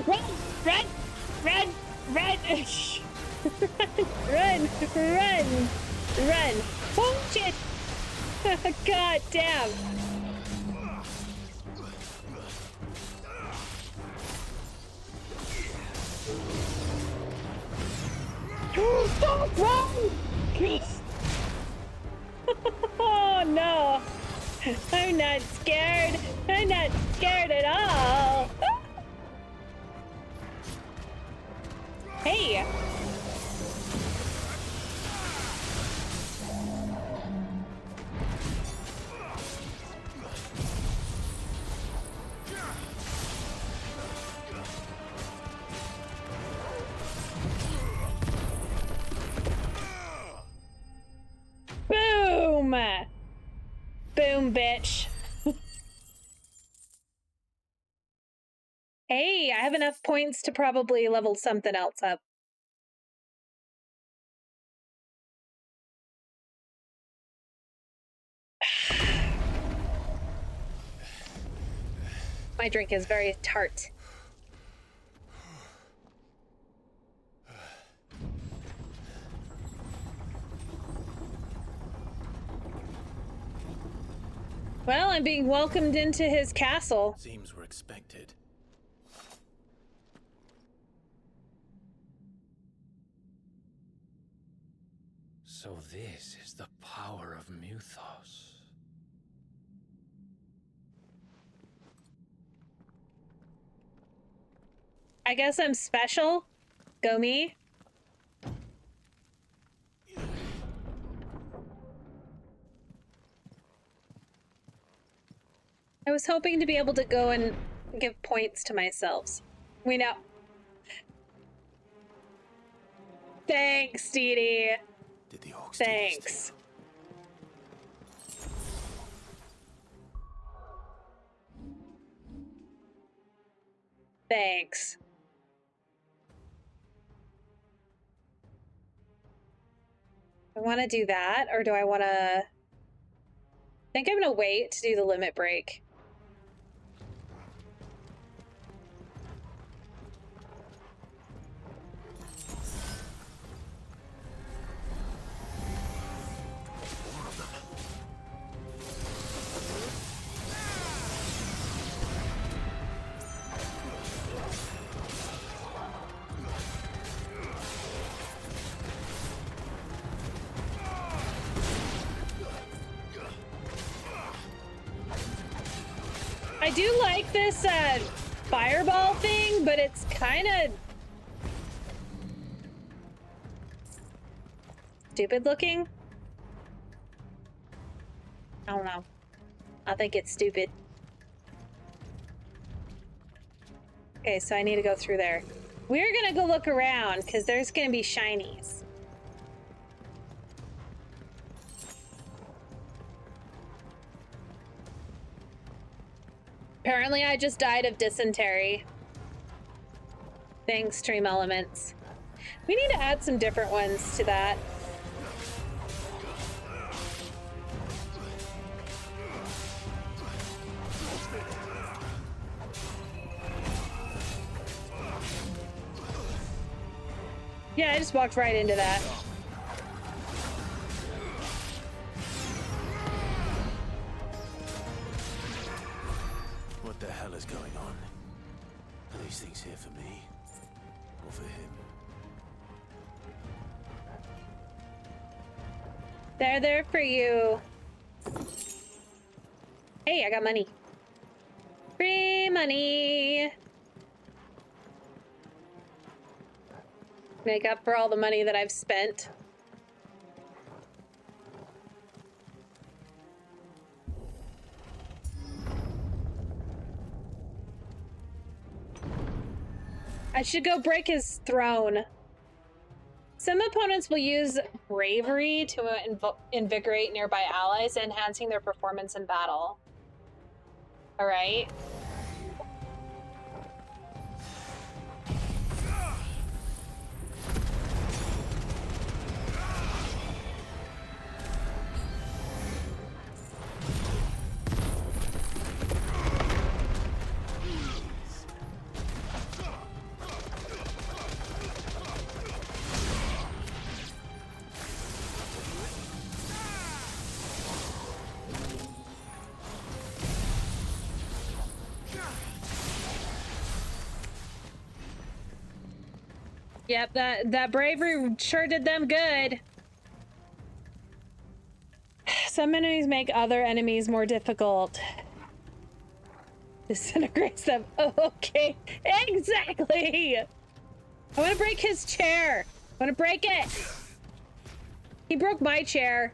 Run! Run! Run! Run! Run! Run! Run! Oh shit! God damn! Stop! Run! Oh no! I'm not scared! I'm not scared at all! Hey! Boom! Boom, bitch. Hey, I have enough points to probably level something else up. My drink is very tart. Well, I'm being welcomed into his castle. Seems we're expected. So this is the power of Muthos. I guess I'm special. Go me. I was hoping to be able to go and give points to myself. We know. Thanks, Dee Dee. Did the orcs Thanks. Thanks. I want to do that, or do I want to... I think I'm going to wait to do the limit break. do like this fireball thing, but it's kind of stupid looking. I don't know. I think it's stupid. Okay, so I need to go through there. We're gonna go look around because there's gonna be shinies. Apparently I just died of dysentery. Thanks, Stream Elements. We need to add some different ones to that. Yeah, I just walked right into that. What the hell is going on? Are these things here for me? Or for him? They're there for you. Hey, I got money. Free money. Make up for all the money that I've spent. I should go break his throne. Some opponents will use bravery to invigorate nearby allies, enhancing their performance in battle. All right. Yep, that bravery sure did them good. Some enemies make other enemies more difficult. Disintegrates them. Oh, okay, exactly. I want to break his chair. I want to break it. He broke my chair.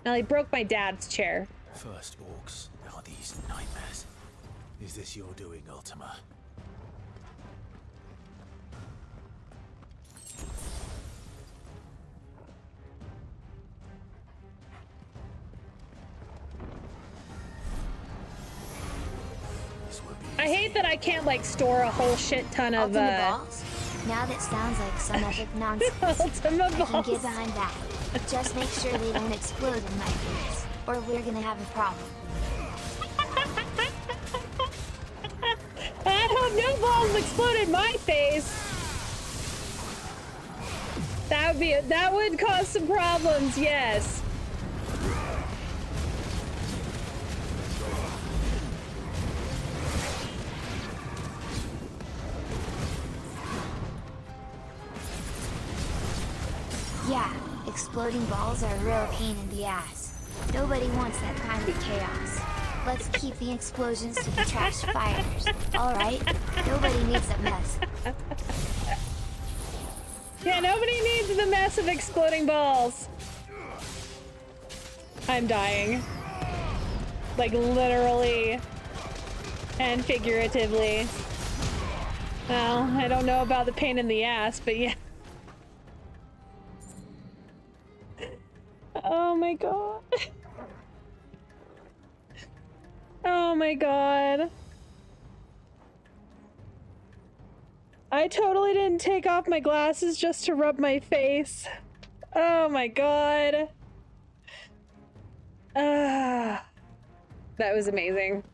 Now he broke my dad's chair. First orcs, are these nightmares? Is this your doing, Ultima? I hate that I can't like store a whole shit ton of Ultima balls? Now that sounds like some epic nonsense. Ultima I can balls. get behind that. Just make sure they don't explode in my face, or we're gonna have a problem. I hope no balls explode in my face. That would cause some problems, yes. Yeah, exploding balls are a real pain in the ass. Nobody wants that kind of chaos. Let's keep the explosions to the trash fires, alright? Nobody needs a mess. Yeah, nobody needs the mess of exploding balls. I'm dying. Like literally and figuratively. Well, I don't know about the pain in the ass, but yeah. Oh my god. Oh my god. I totally didn't take off my glasses just to rub my face. Oh my god. That was amazing.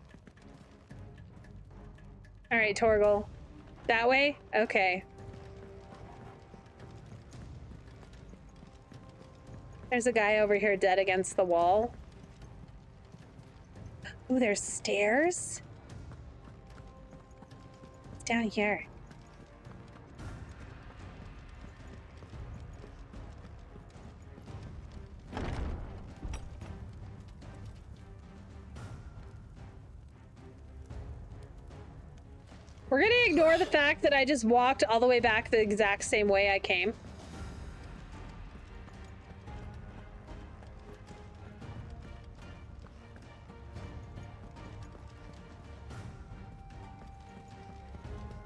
Alright, Torgal. That way? Okay. There's a guy over here dead against the wall. Ooh, there's stairs? It's down here. We're gonna ignore the fact that I just walked all the way back the exact same way I came.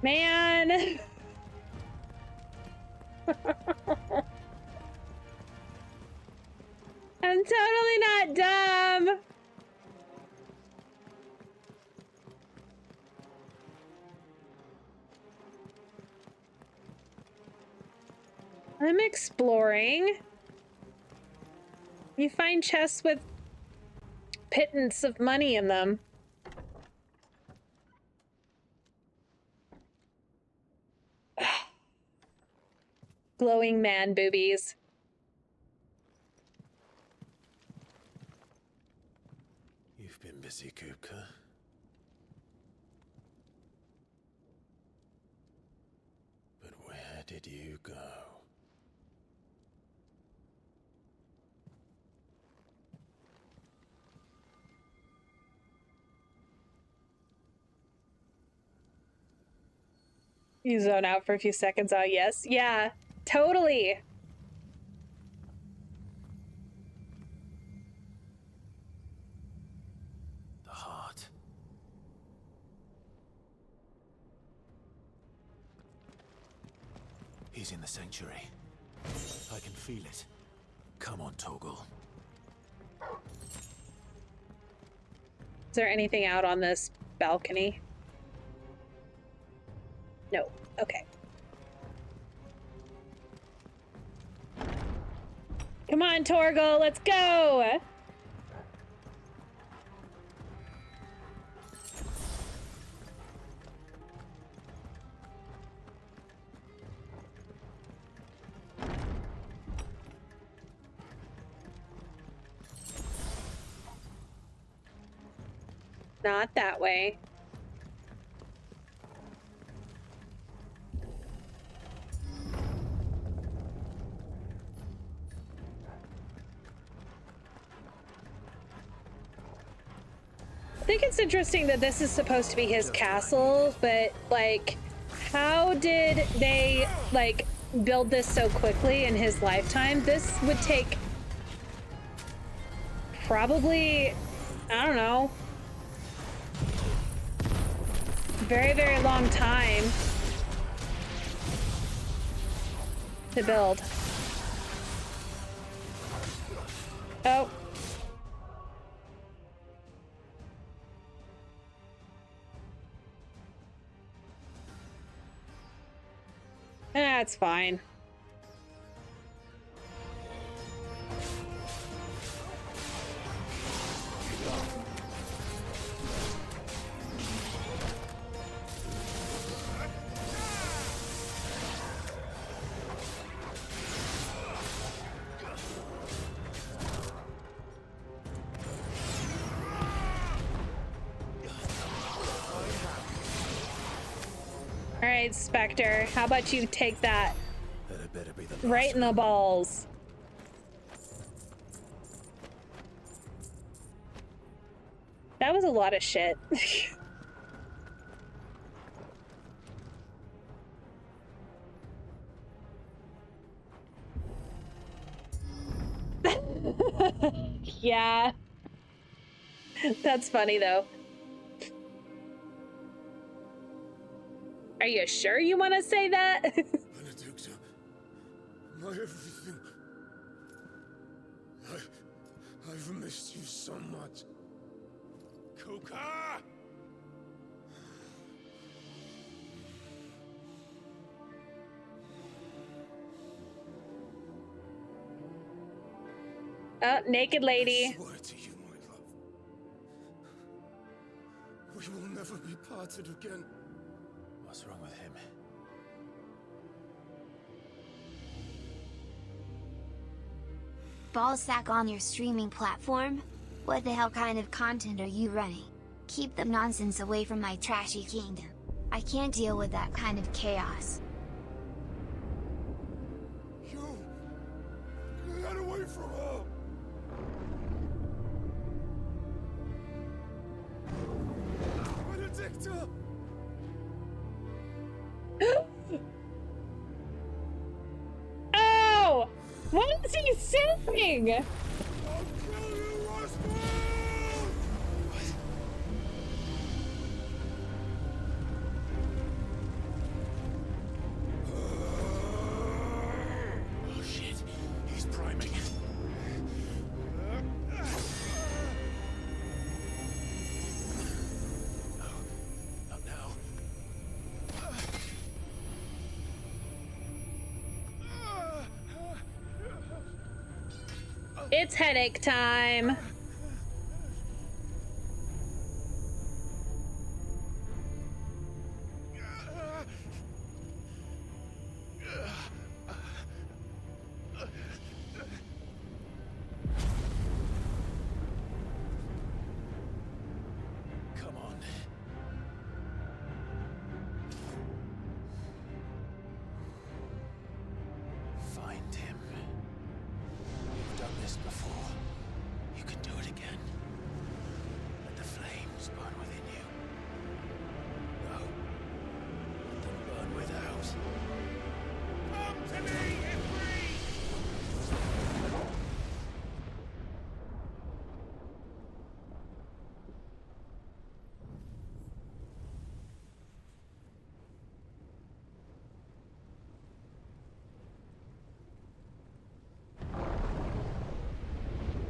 Man! I'm totally not dumb! I'm exploring. You find chests with pittance of money in them. Glowing man boobies. You've been busy, Kupka. But where did you go? You zone out for a few seconds. Oh, yes. Yeah, totally. The heart. He's in the sanctuary. I can feel it. Come on, Torgal. Is there anything out on this balcony? No. Okay. Come on, Torgal, let's go! Not that way. I think it's interesting that this is supposed to be his castle, but like, how did they like build this so quickly in his lifetime? This would take probably, I don't know, very, very long time to build. Oh. That's fine. All right, Spectre, how about you take that Better be the right in the balls? That was a lot of shit. Yeah. That's funny though. Are you sure you want to say that? Benedicta, my everything. I've missed you so much. Kuka! Oh, naked lady. I swear to you, my love. We will never be parted again. What's wrong with him? Ballsack on your streaming platform? What the hell kind of content are you running? Keep the nonsense away from my trashy kingdom. I can't deal with that kind of chaos. You! Get away from her! Benedicta! is he saying? Oh shit, he's priming. Not now. It's headache time. Come on. Find him. You've done this before. You can do it again. Let the flames burn within you. No. Let them burn without. Come to me, Ifrit!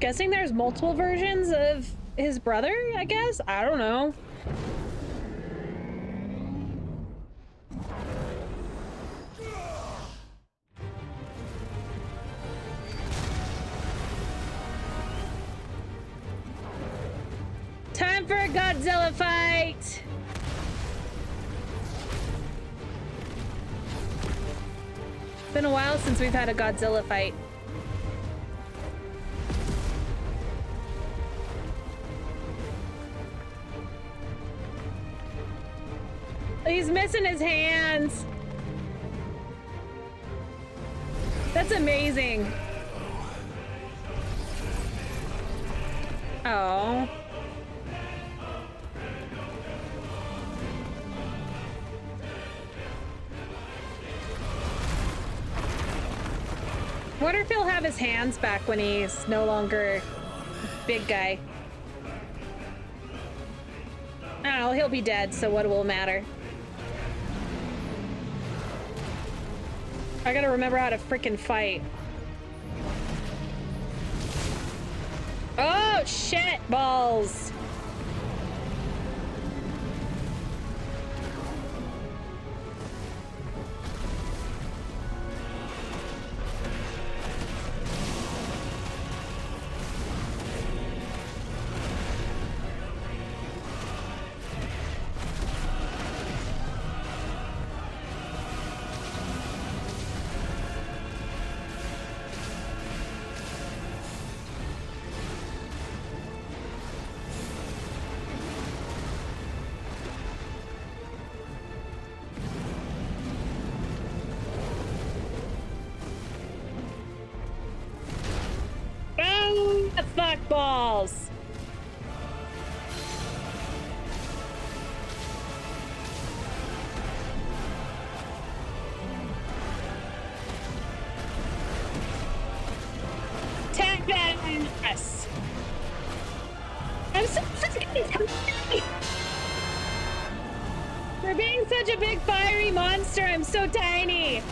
Guessing there's multiple versions of his brother, I guess? I don't know. Time for a Godzilla fight! Been a while since we've had a Godzilla fight. He's missing his hands. That's amazing. Oh. Wonder if he'll have his hands back when he's no longer big guy. I don't know, he'll be dead, so what will matter? I gotta remember how to frickin' fight. Oh, shit balls. Fuck balls. Tag that ass. I'm so fucking for being such a big fiery monster. I'm so tiny.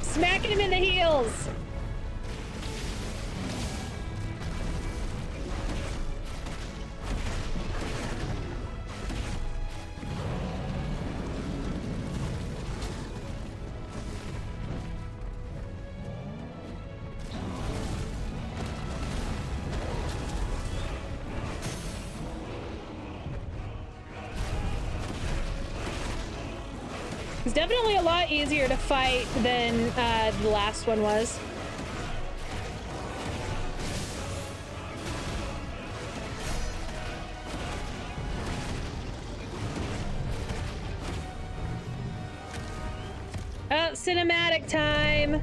Smacking him in the heels. It's definitely a lot easier to fight than the last one was. Oh, cinematic time.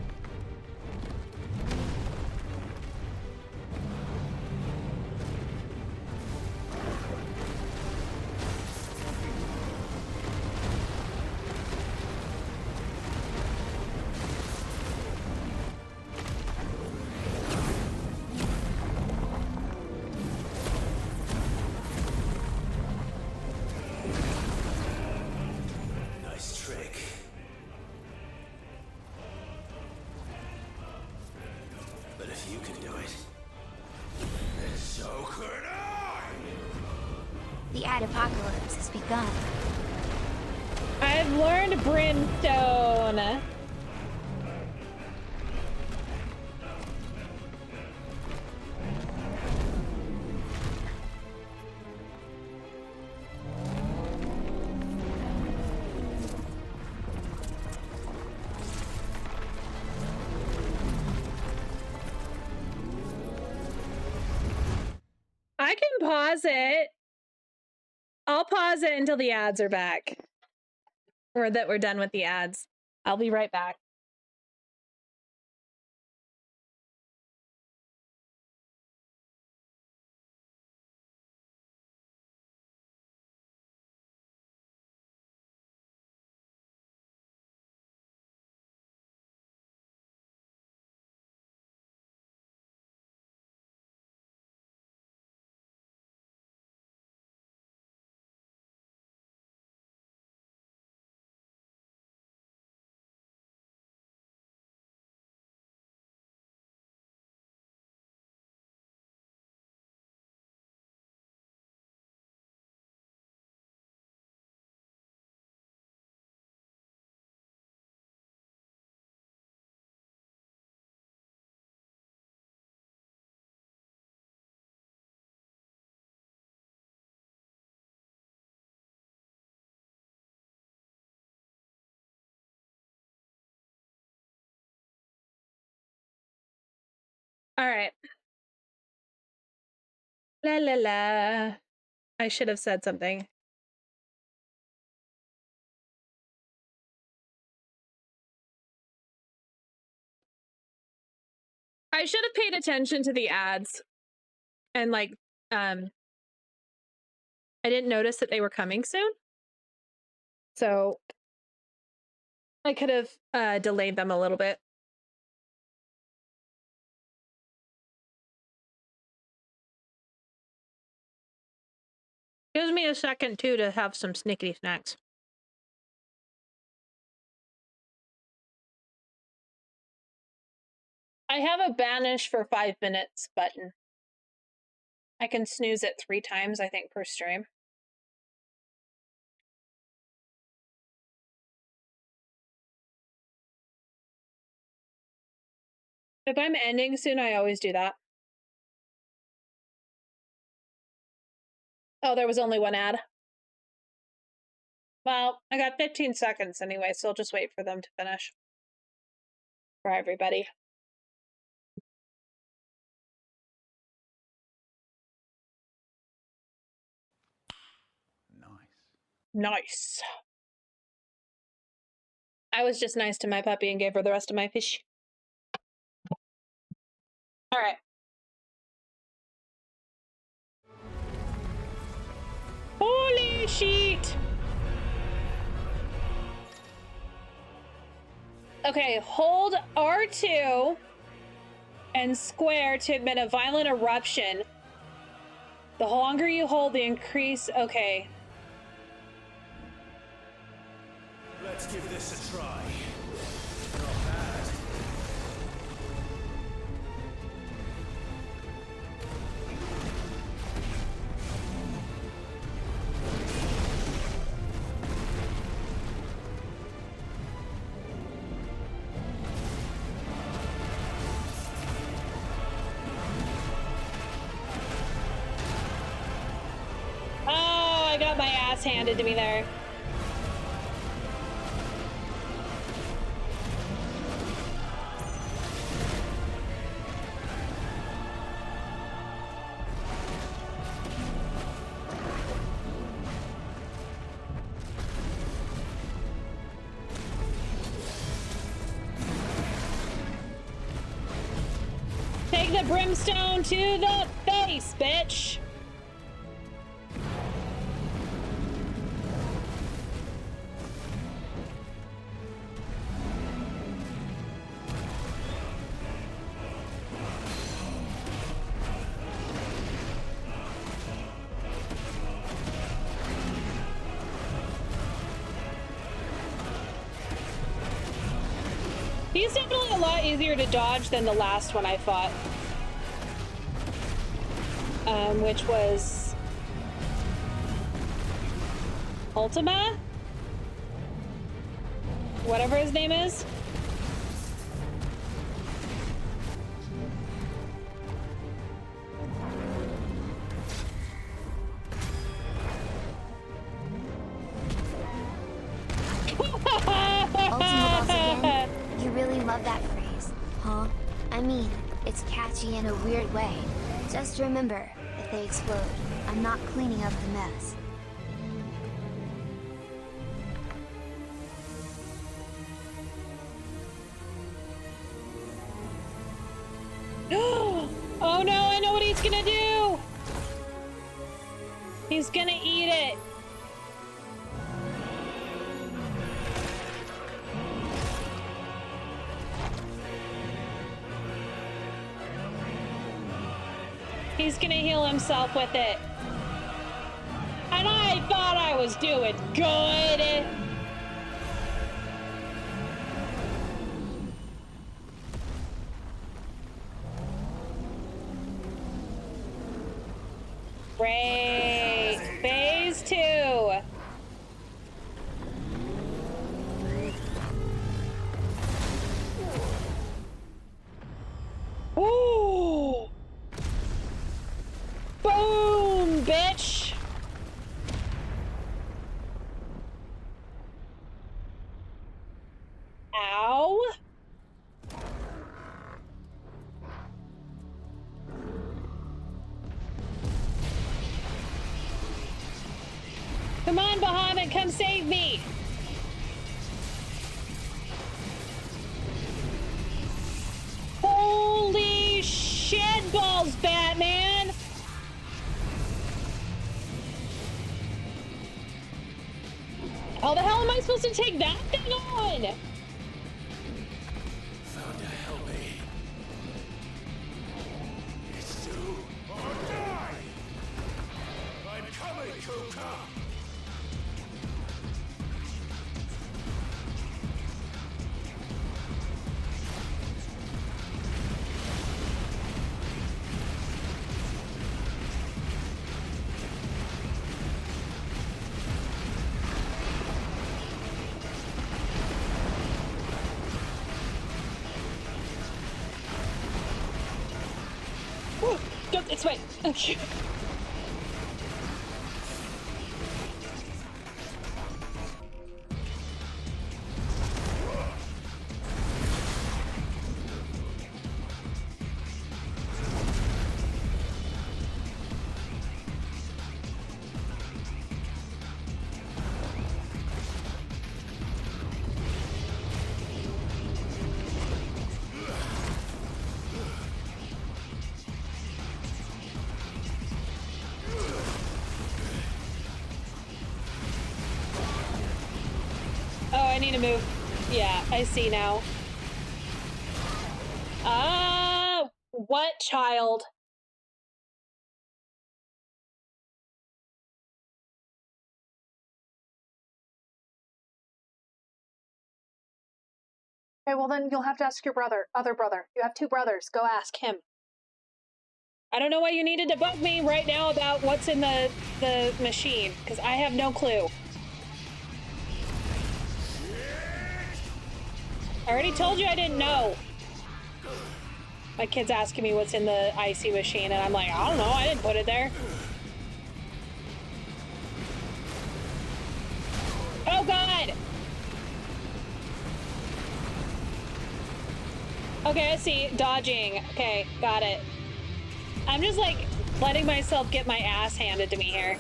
The ad apocalypse has begun. I've learned brimstone. I can pause it. I'll pause it until the ads are back. Or that we're done with the ads. I'll be right back. All right. La la la. I should have said something. I should have paid attention to the ads. And like, I didn't notice that they were coming soon. So I could have delayed them a little bit. Gives me a second too to have some snickety snacks. I have a banish for 5 minutes button. I can snooze it 3 times, I think, per stream. If I'm ending soon, I always do that. Oh, there was only one ad. Well, I got 15 seconds anyway, so I'll just wait for them to finish. For everybody. Nice. I was just nice to my puppy and gave her the rest of my fish. All right. Holy shit! Okay, hold R2 and square to emit a violent eruption. The longer you hold, the increase... Okay. Let's give this a try. Not bad. Oh, I got my ass handed to me there. Take the brimstone to the face, bitch! He's definitely a lot easier to dodge than the last one I fought. Which was Ultima? Whatever his name is. Ultima Boss again? You really love that phrase, huh? I mean, it's catchy in a weird way. Just remember, if they explode, I'm not cleaning up the mess. Oh no, I know what he's gonna do! He's gonna eat it! He's gonna heal himself with it. And I thought I was doing good! Great! Phase 2! Ooh! Boom, bitch! Ow! Come on, Bahamut, come save me! Holy shit balls, Batman! How the hell am I supposed to take that thing on? Found to help me. It's do or die. I'm coming, Kuka. Go this way. Okay. I need to move. Yeah, I see now. What child? Okay, well then you'll have to ask your other brother. You have two brothers. Go ask him. I don't know why you needed to bug me right now about what's in the machine, because I have no clue. I already told you I didn't know. My kid's asking me what's in the icy machine, and I'm like, I don't know, I didn't put it there. Oh God! Okay, I see. Dodging. Okay, got it. I'm just like letting myself get my ass handed to me here.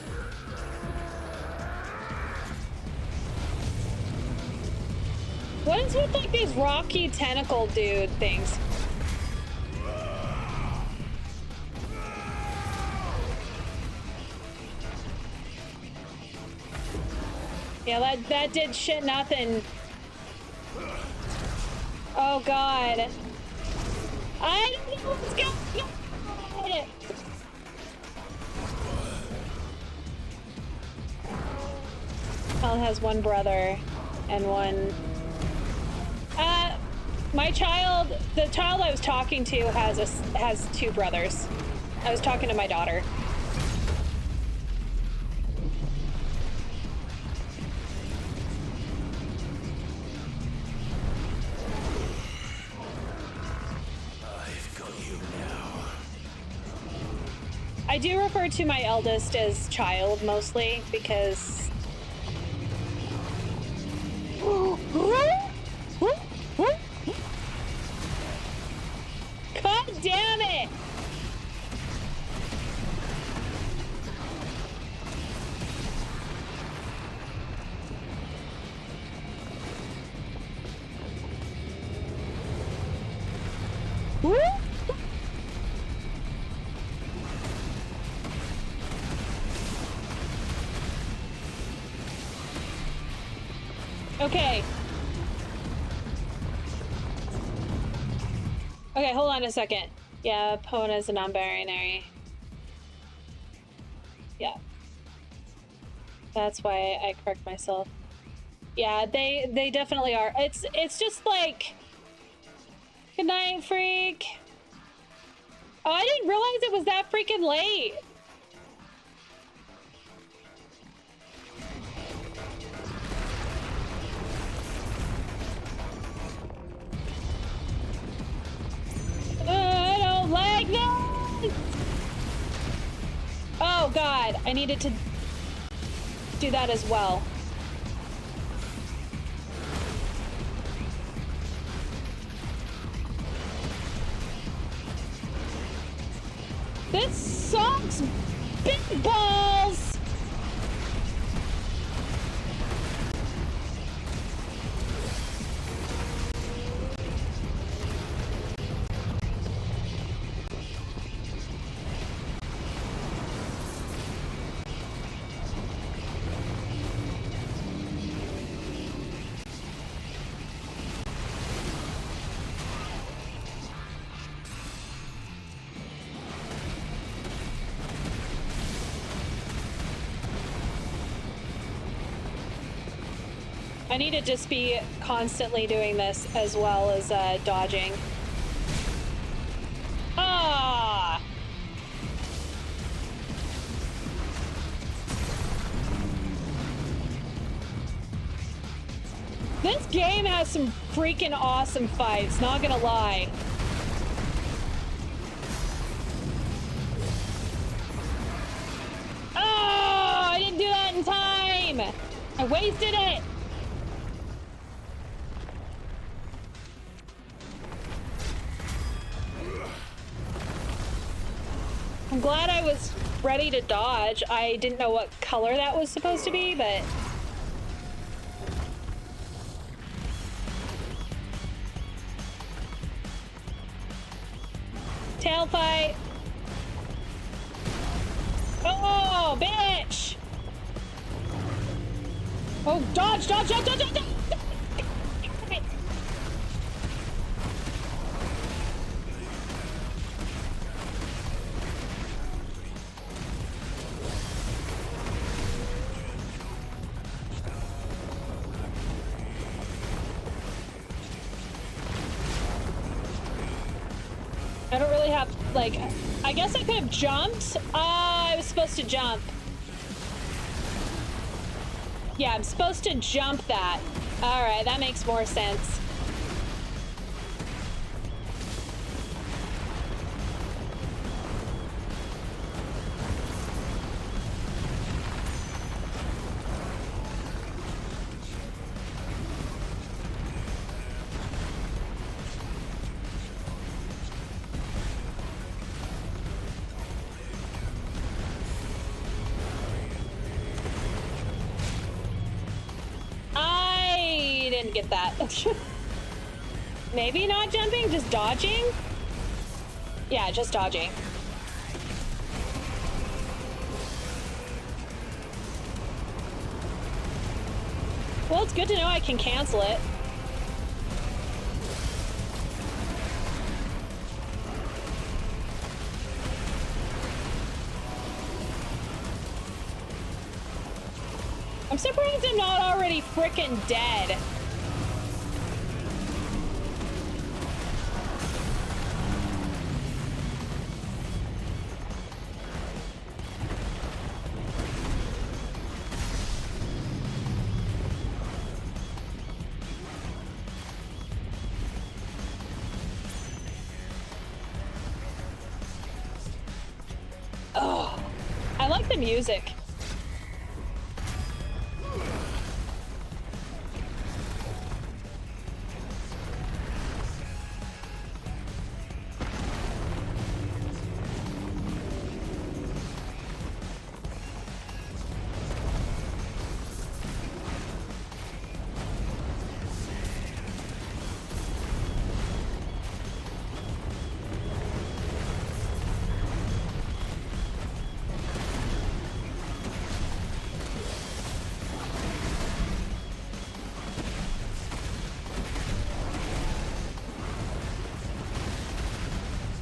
What is with like these rocky tentacle dude things? Yeah, that did shit nothing. Oh God. I don't know what's going on. Hell has one brother and one. The child I was talking to has two brothers. I was talking to my daughter. I do refer to my eldest as child mostly because God damn it! Okay. Okay, hold on a second. Yeah, Pona is a non-binary. Yeah. That's why I correct myself. Yeah, they definitely are. It's just like, good night, freak. Oh, I didn't realize it was that freaking late. I don't like this! Oh god, I needed to do that as well. This sucks! Big balls! I need to just be constantly doing this as well as dodging. Ah! This game has some freaking awesome fights, not gonna lie. Oh, I didn't do that in time! I wasted it! I'm glad I was ready to dodge. I didn't know what color that was supposed to be, but... Tail fight! Oh, bitch! Oh, dodge, dodge, dodge, dodge, dodge, dodge! I don't really have, like, I guess I could have jumped. I was supposed to jump. Yeah, I'm supposed to jump that. All right, that makes more sense. Get that. Maybe not jumping, just dodging? Yeah, just dodging. Well, it's good to know I can cancel it. I'm surprised I'm not already frickin' dead. Oh. like the music.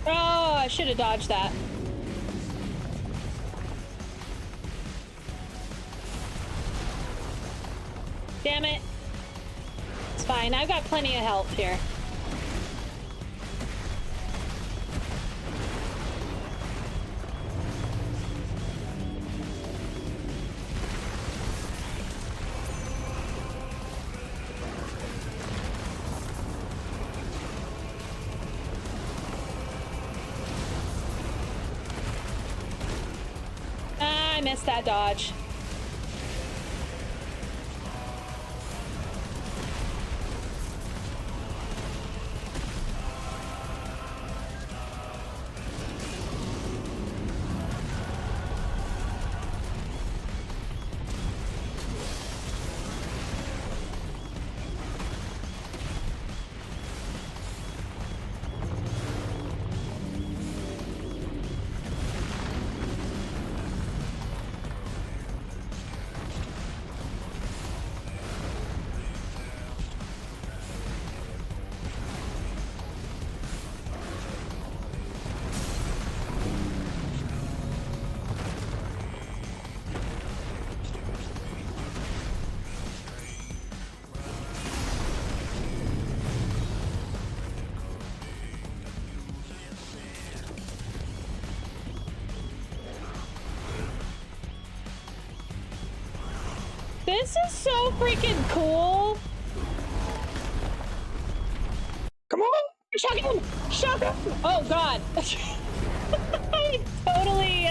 I should have dodged that. Damn it. It's fine. I've got plenty of health here. I missed that dodge. This is so freaking cool. Come on! Shut him! Shut him! Oh god. I totally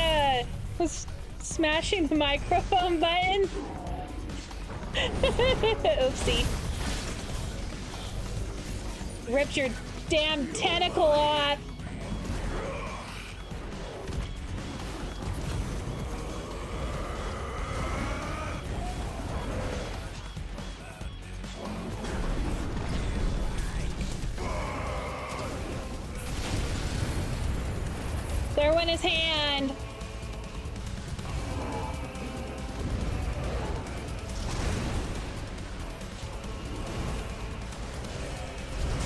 was smashing the microphone button. Oopsie. Ripped your damn tentacle off. There went his hand.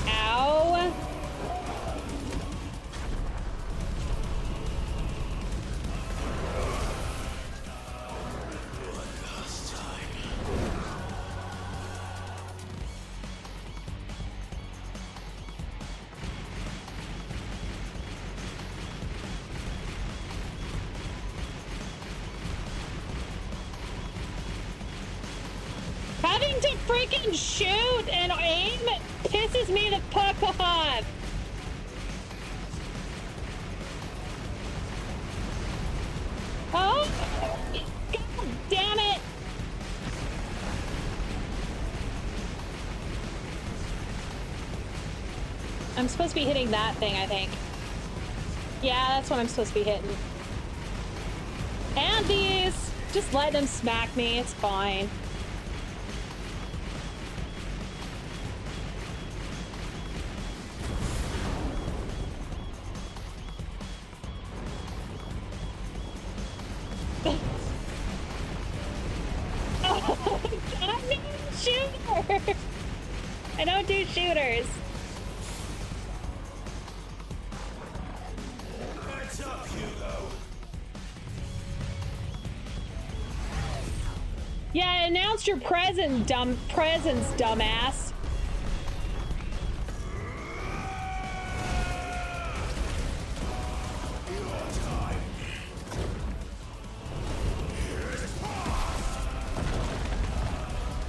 Ow. Having to freaking shoot and aim pisses me the fuck off. Oh, god damn it. I'm supposed to be hitting that thing, I think. Yeah, that's what I'm supposed to be hitting. And these. Just let them smack me, it's fine. Oh, I'm not a shooter. I don't do shooters. Heads up, Hugo. Yeah, announce your presence, dumbass.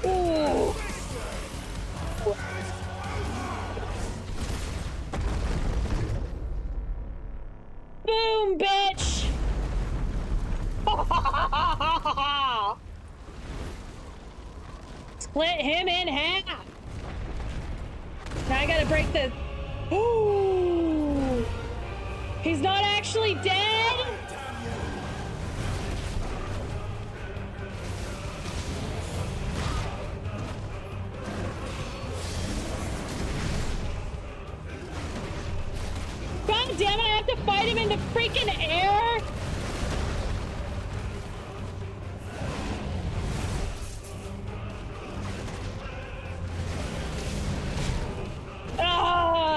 Ooh. Boom, bitch. split him in half. Now I gotta break the... Ooh! He's not actually dead? God damn it, I have to fight him in the freaking air? Ah!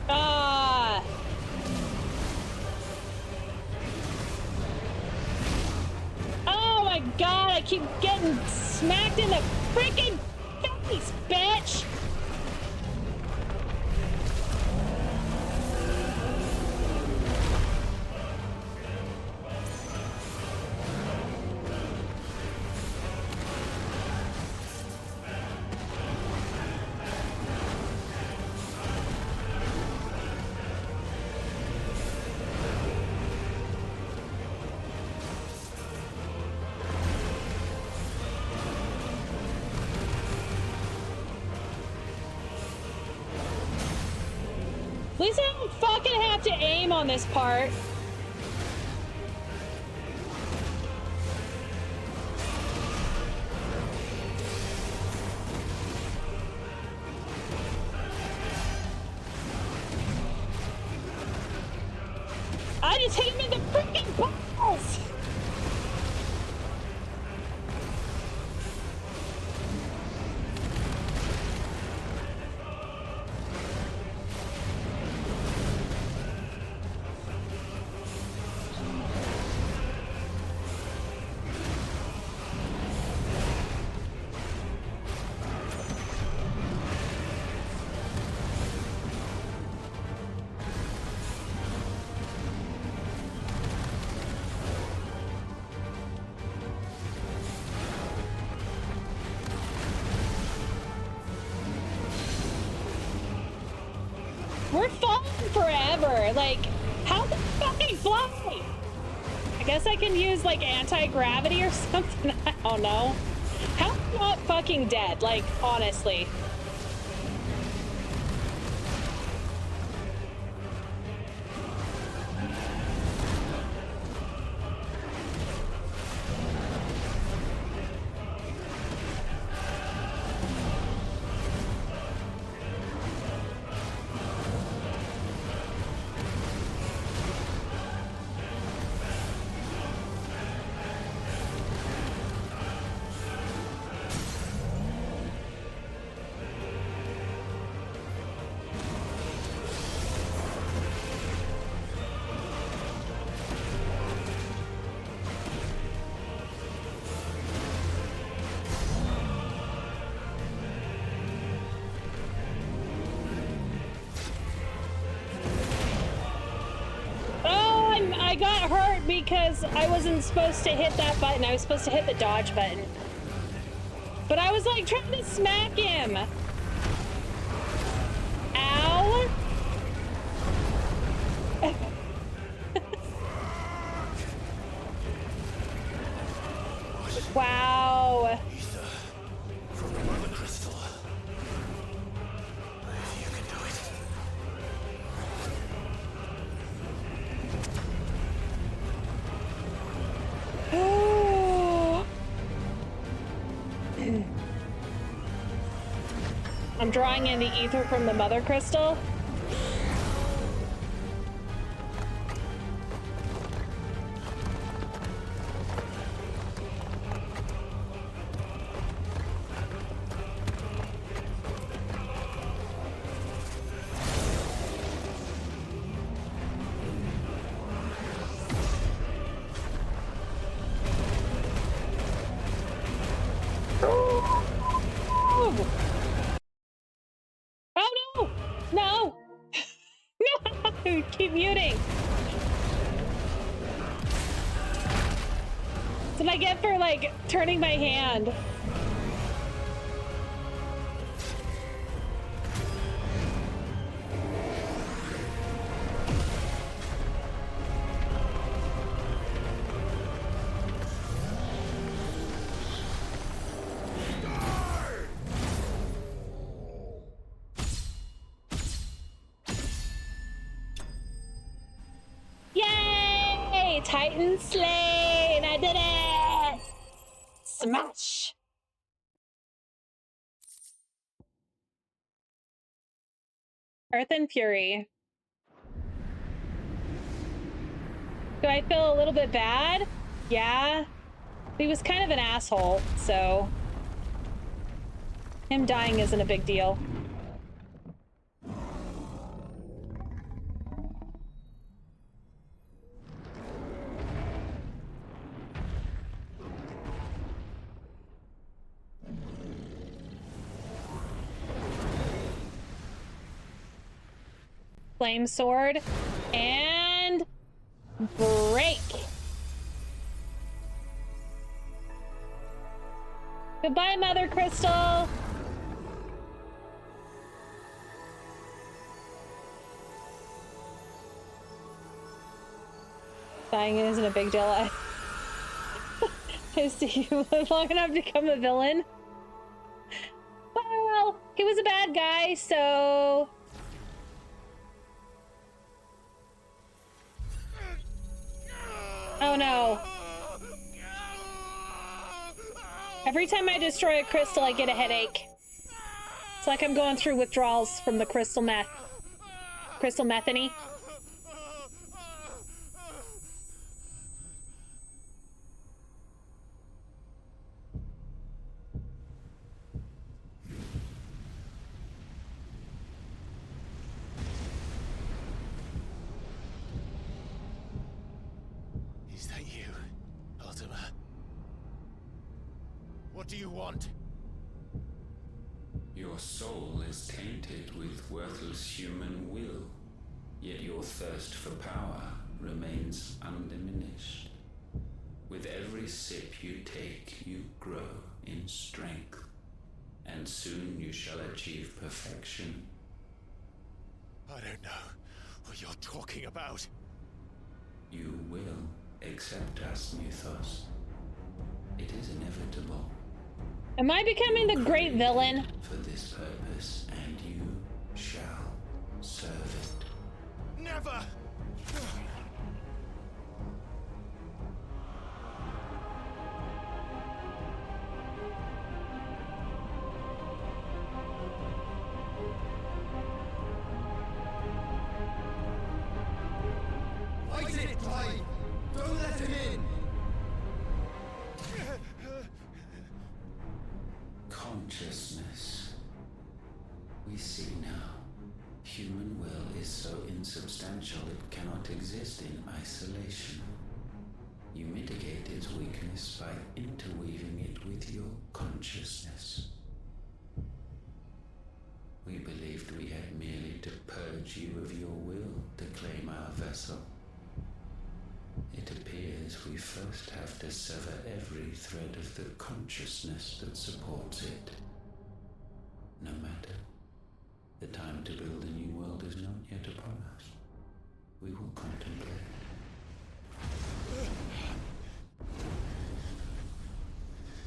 Ah! Oh my god, I keep getting smacked in the freaking face, bitch! At least I don't fucking have to aim on this part. I just hit him in the freaking balls! We're falling forever. Like, how the fucking fly? I guess I can use like anti-gravity or something. I don't know. How am I not fucking dead? Like, honestly. I got hurt because I wasn't supposed to hit that button. I was supposed to hit the dodge button. But I was like trying to smack him. Ow. Wow. From the mother crystal. You can do it. I'm drawing in the ether from the mother crystal. move! Oh no! No! No! Keep muting! That's what I get for, like, turning my hand. Yay! Titan slain! I did it! Smash! Earth and Fury. Do I feel a little bit bad? Yeah. He was kind of an asshole, so him dying isn't a big deal. Flame sword and break. Goodbye, Mother Crystal. Dying isn't a big deal. Do you live long enough to become a villain? Well, he was a bad guy, so... Oh no. Every time I destroy a crystal, I get a headache. It's like I'm going through withdrawals from the crystal meth. Crystal methany. Is that you, Ultima? What do you want? Your soul is tainted with worthless human will, yet your thirst for power remains undiminished. With every sip you take, you grow in strength, and soon you shall achieve perfection. I don't know what you're talking about. You will accept us, Mythos. It is inevitable. Am I becoming the great villain? For this purpose, and you shall serve it. Never! Fight it, Clive! Don't let him in! Consciousness. We see now. Human will is so insubstantial it cannot exist in isolation. You mitigate its weakness by interweaving it with your consciousness. We believed we had merely to purge you of your will to claim our vessel. It appears we first have to sever every thread of the consciousness that supports it. No matter. The time to build a new world is not yet upon us. We will contemplate.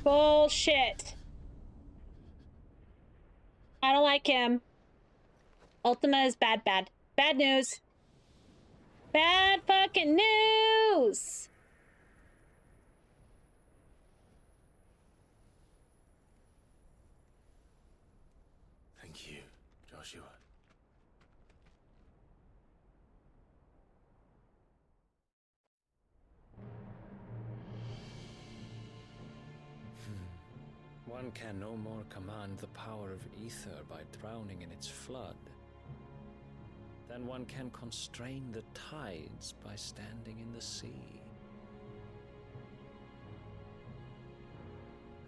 Bullshit. I don't like him. Ultima is bad, bad. Bad news. Bad fucking news! Thank you, Joshua. One can no more command the power of ether by drowning in its flood than one can constrain the tides by standing in the sea.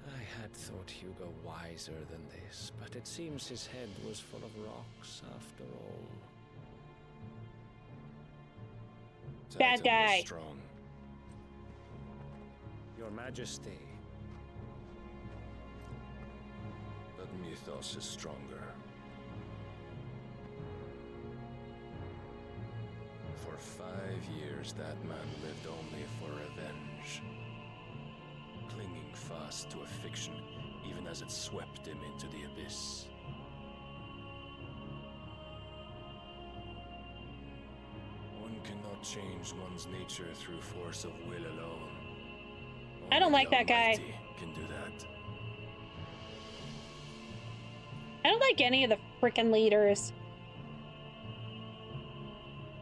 I had thought Hugo wiser than this, but it seems his head was full of rocks after all. Bad Titan was guy. strong. Your Majesty. But Mythos is stronger. For 5 years, that man lived only for revenge. Clinging fast to a fiction, even as it swept him into the abyss. One cannot change one's nature through force of will alone. I don't Only like the that guy. Almighty can do that. I don't like any of the freaking leaders.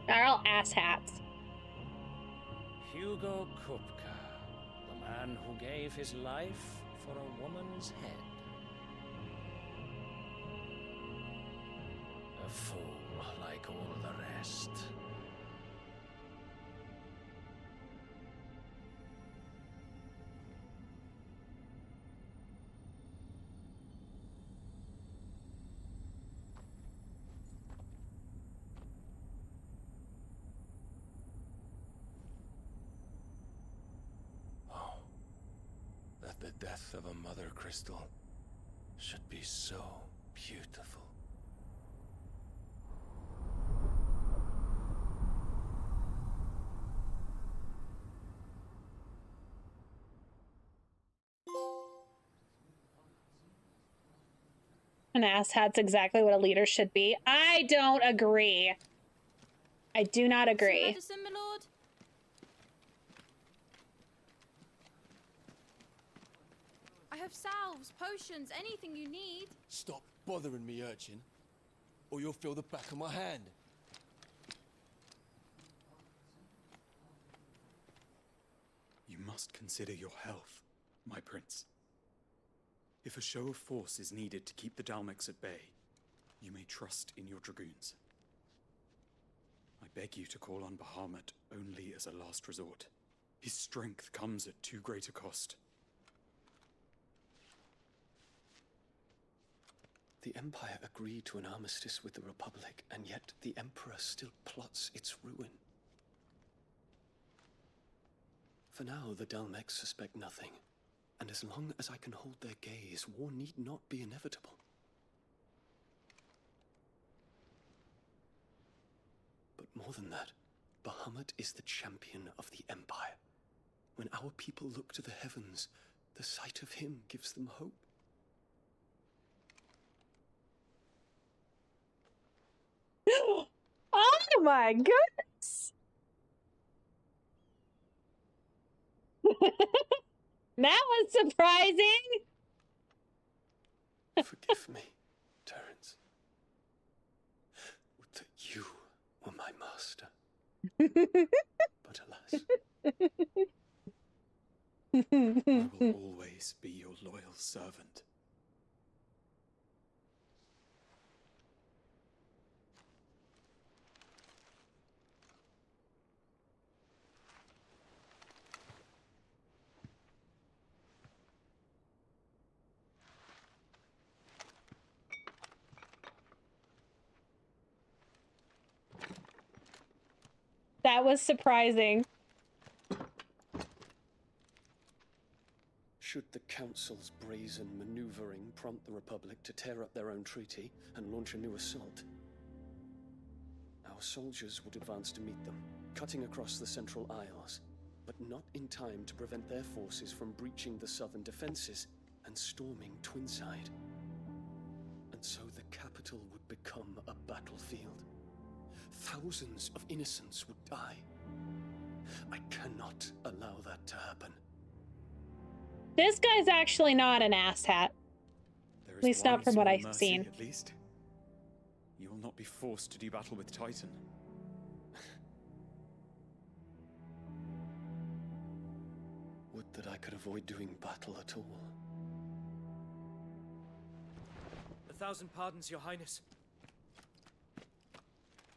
They're all asshats. Hugo Kupka, the man who gave his life for a woman's head. A fool like all the rest. That the death of a mother crystal should be so beautiful. An asshat's exactly what a leader should be. I don't agree. I do not agree. Medicine, my lord? I have salves, potions, anything you need. Stop bothering me, urchin, or you'll feel the back of my hand. You must consider your health, my prince. If a show of force is needed to keep the Dalmex at bay, you may trust in your dragoons. I beg you to call on Bahamut only as a last resort. His strength comes at too great a cost. The Empire agreed to an armistice with the Republic, and yet the Emperor still plots its ruin. For now, the Dalmex suspect nothing, and as long as I can hold their gaze, war need not be inevitable. But more than that, Bahamut is the champion of the Empire. When our people look to the heavens, the sight of him gives them hope. Oh my goodness! That was surprising! Forgive me, Terence. Would that you were my master. But alas. I will always be your loyal servant. That was surprising. Should the Council's brazen maneuvering prompt the Republic to tear up their own treaty and launch a new assault, our soldiers would advance to meet them, cutting across the Central Isles, but not in time to prevent their forces from breaching the southern defenses and storming Twinside. And so the capital would become a battlefield. Thousands of innocents would die. I cannot allow that to happen. This guy's actually not an asshat. There At is least not one from what small I've mercy, seen. At least. You will not be forced to do battle with Titan. Would that I could avoid doing battle at all. 1,000 pardons, Your Highness.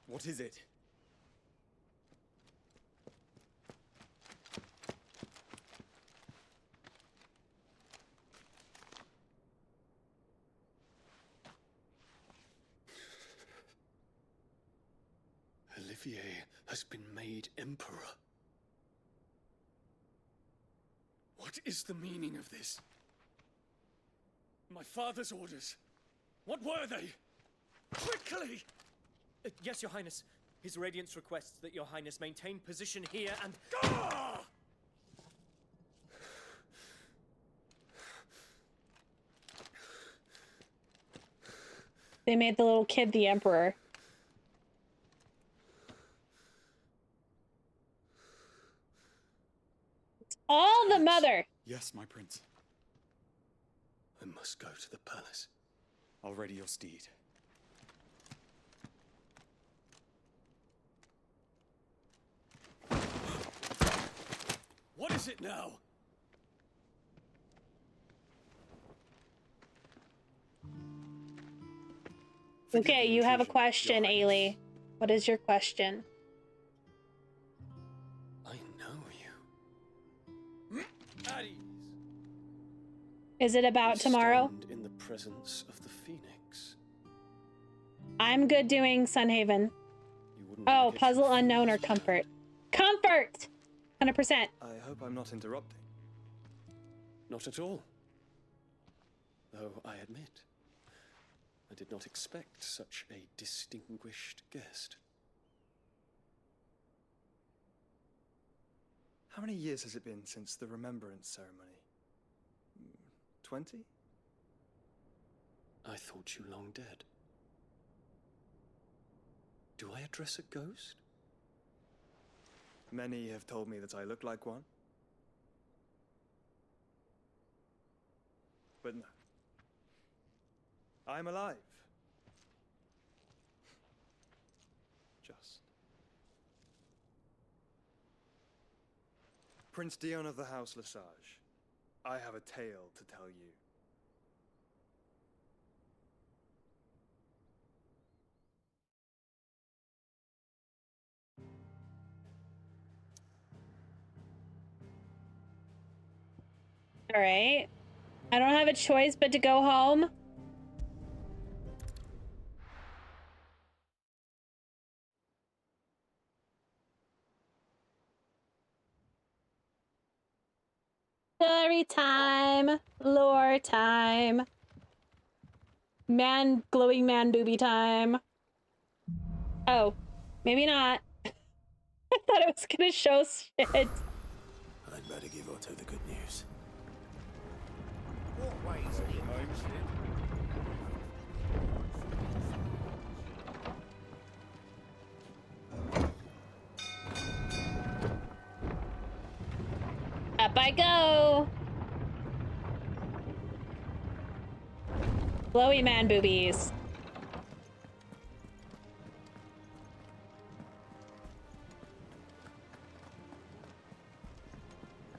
What is it? Olivier has been made emperor. What is the meaning of this? My father's orders. What were they? Quickly! Yes, Your Highness. His Radiance requests that Your Highness maintain position here and... Ah! They made the little kid the emperor. It's all the mother. Yes, my prince. I must go to the palace. I'll ready your steed. What is it now? Okay, you have a question, Ailey. What is your question? I know you. At ease. Is it about tomorrow? Stand in the presence of the Phoenix. I'm good doing Sunhaven. Oh, Puzzle Unknown or Comfort? Comfort! 100%. I hope I'm not interrupting. Not at all. Though I admit, I did not expect such a distinguished guest. How many years has it been since the Remembrance ceremony? 20? I thought you long dead. Do I address a ghost? Many have told me that I look like one. But no. I'm alive. Just. Prince Dion of the House Lesage, I have a tale to tell you. All right. I don't have a choice but to go home. Story time. Lore time. Glowing man booby time. Oh, maybe not. I thought it was gonna show shit. I'd better give Otto the good news. What way is he? Up I go. Glowy man boobies.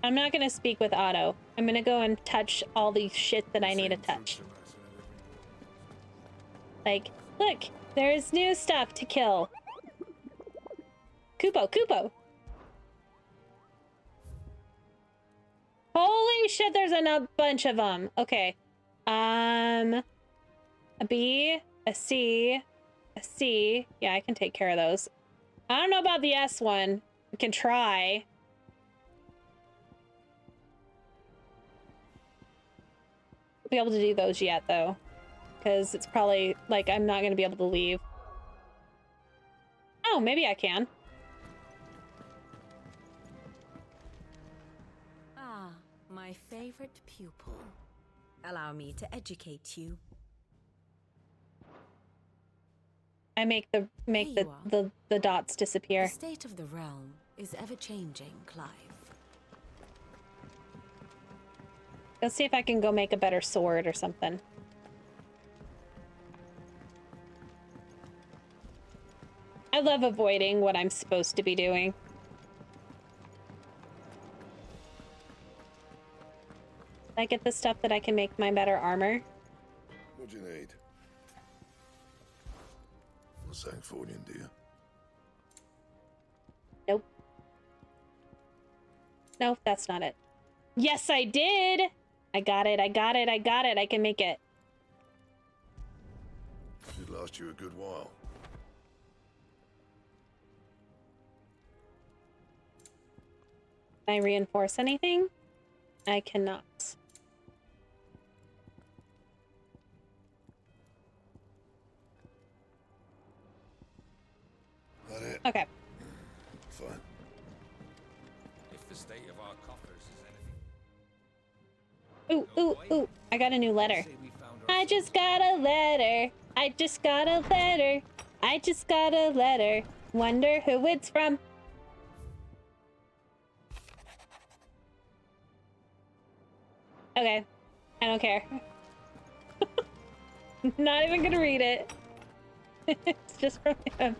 I'm not gonna speak with Otto. I'm gonna go and touch all the shit that I need to touch. Like, look, there's new stuff to kill. Kupo. Holy shit, there's a bunch of them. Okay. A B, a C, a C. Yeah, I can take care of those. I don't know about the S one. We can try. Be able to do those yet though, because it's probably like I'm not going to be able to leave. Oh, maybe I can. Ah, my favorite pupil. Allow me to educate you. I make the dots disappear. The state of the realm is ever changing, Clive. Let's see if I can go make a better sword or something. I love avoiding what I'm supposed to be doing. I get the stuff that I can make my better armor. What do you need? Not Sancfordian, do you? Nope. No, that's not it. Yes, I did! I got it. I can make it. Should last you a good while. Can I reinforce anything? I cannot. That it? Okay. Fine. If the state of our coffers is anything... Ooh. I got a new letter. I just got a letter. I just got a letter. I just got a letter. Wonder who it's from. Okay. I don't care. Not even gonna read it. It's just from him.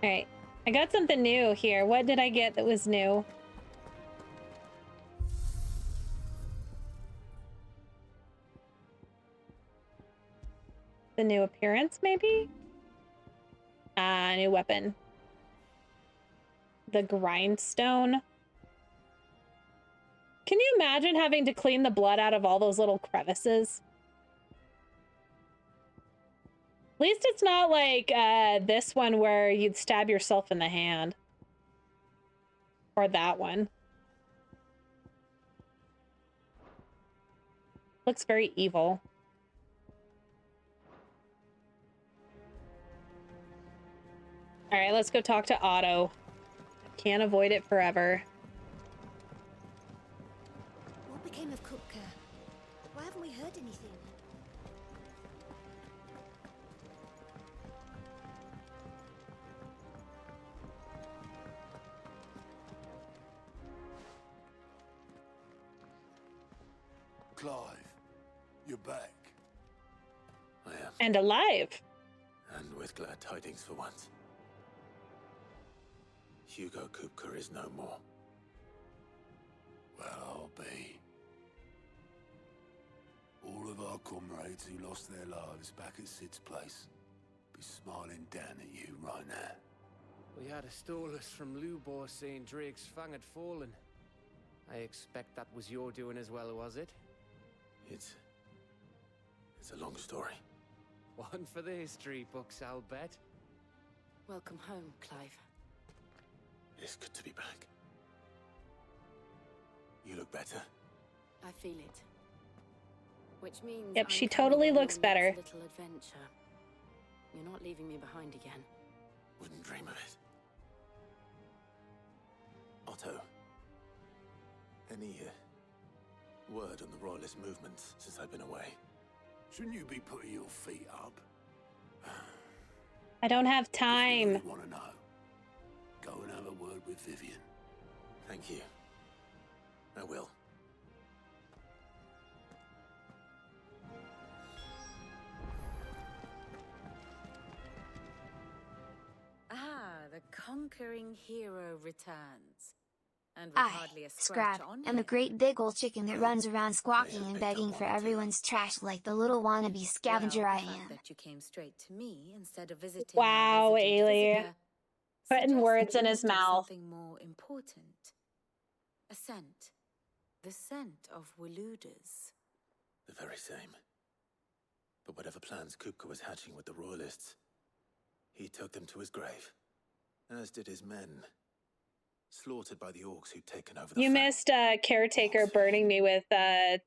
Alright. I got something new here. What did I get that was new? The new appearance, maybe? New weapon. The grindstone. Can you imagine having to clean the blood out of all those little crevices? At least it's not like this one where you'd stab yourself in the hand. Or that one. Looks very evil. Alright, let's go talk to Otto. Can't avoid it forever. What became of Kupka? Why haven't we heard anything? Clive, you're back. I am. And alive. And with glad tidings for once. Hugo Kupka is no more. Well, I'll be. All of our comrades who lost their lives back at Sid's place be smiling down at you right now. We had a stolus from Lubor saying Drake's fang had fallen. I expect that was your doing as well, was it? It's a long story. One for the history books, I'll bet. Welcome home, Clive. It's good to be back. You look better. I feel it. Which means Yep, she I'm coming totally on looks your better. next little adventure. You're not leaving me behind again. Wouldn't dream of it. Otto, any word on the Royalist movement since I've been away? Shouldn't you be putting your feet up? I don't have If you time. really want to know, go and have a word with Vivian. Thank you. I will. The conquering hero returns. And with hardly a scratch Scrap, on I'm the him. great big ol' chicken that runs around squawking and begging for everyone's trash like the little wannabe scavenger Well, I the fact am. that you came straight to me instead of visiting Wow, our resident Ailey. visitor Putting suggests words that in you his must have mouth. Something more important. A scent. The scent of Waludas. The very same. But whatever plans Kupka was hatching with the Royalists, he took them to his grave. As did his men. Slaughtered by the orcs who'd taken over the You missed Caretaker burning me with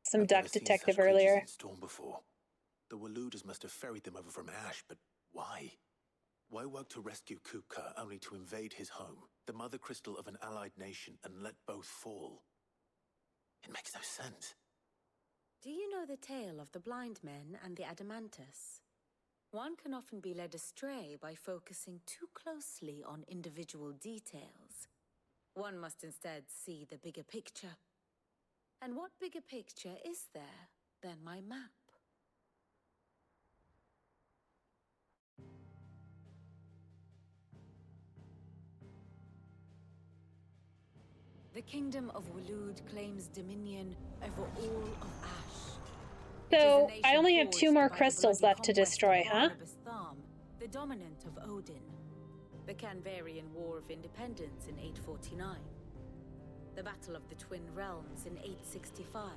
some duck detective earlier. In Storm before. The Waludas must have ferried them over from Ash, but why? Why work to rescue Kupka only to invade his home, the mother crystal of an allied nation, and let both fall? It makes no sense. Do you know the tale of the blind men and the Adamantus? One can often be led astray by focusing too closely on individual details. One must instead see the bigger picture. And what bigger picture is there than my map? The kingdom of Waloed claims dominion over all of Ash. So, I only have 2 more crystals left to destroy, huh? The dominant of Odin. The Canvarian War of Independence in 849. The Battle of the Twin Realms in 865.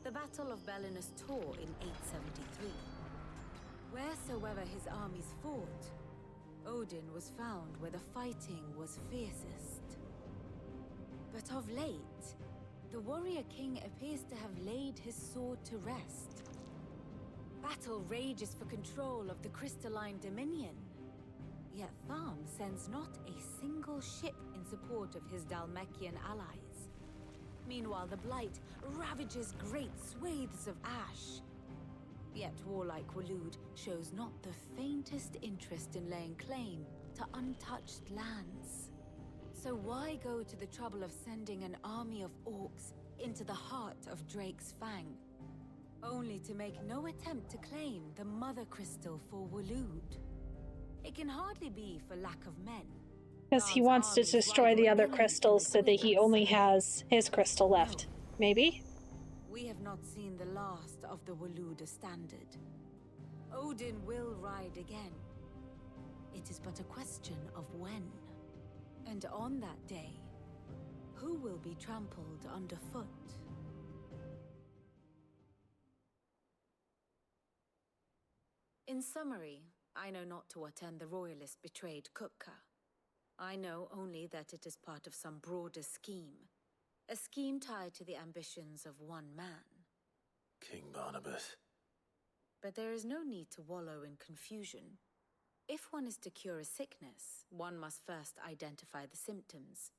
The Battle of Belinus Tor in 873. Wheresoever his armies fought, Odin was found where the fighting was fiercest. But of late, the warrior king appears to have laid his sword to rest. Battle rages for control of the crystalline dominion. Yet Tharm sends not a single ship in support of his Dhalmekian allies. Meanwhile, the Blight ravages great swathes of ash. Yet warlike Waloed shows not the faintest interest in laying claim to untouched lands. So why go to the trouble of sending an army of orcs into the heart of Drake's Fang, only to make no attempt to claim the Mother Crystal for Waloed? It can hardly be for lack of men. Because he wants to destroy the other crystals so that he only has his crystal left. Maybe? We have not seen the last of the Waloed standard. Odin will ride again. It is but a question of when. And on that day, who will be trampled underfoot? In summary, I know not to what end the royalists betrayed Kupka. I know only that it is part of some broader scheme. A scheme tied to the ambitions of one man. King Barnabas. But there is no need to wallow in confusion. If one is to cure a sickness, one must first identify the symptoms.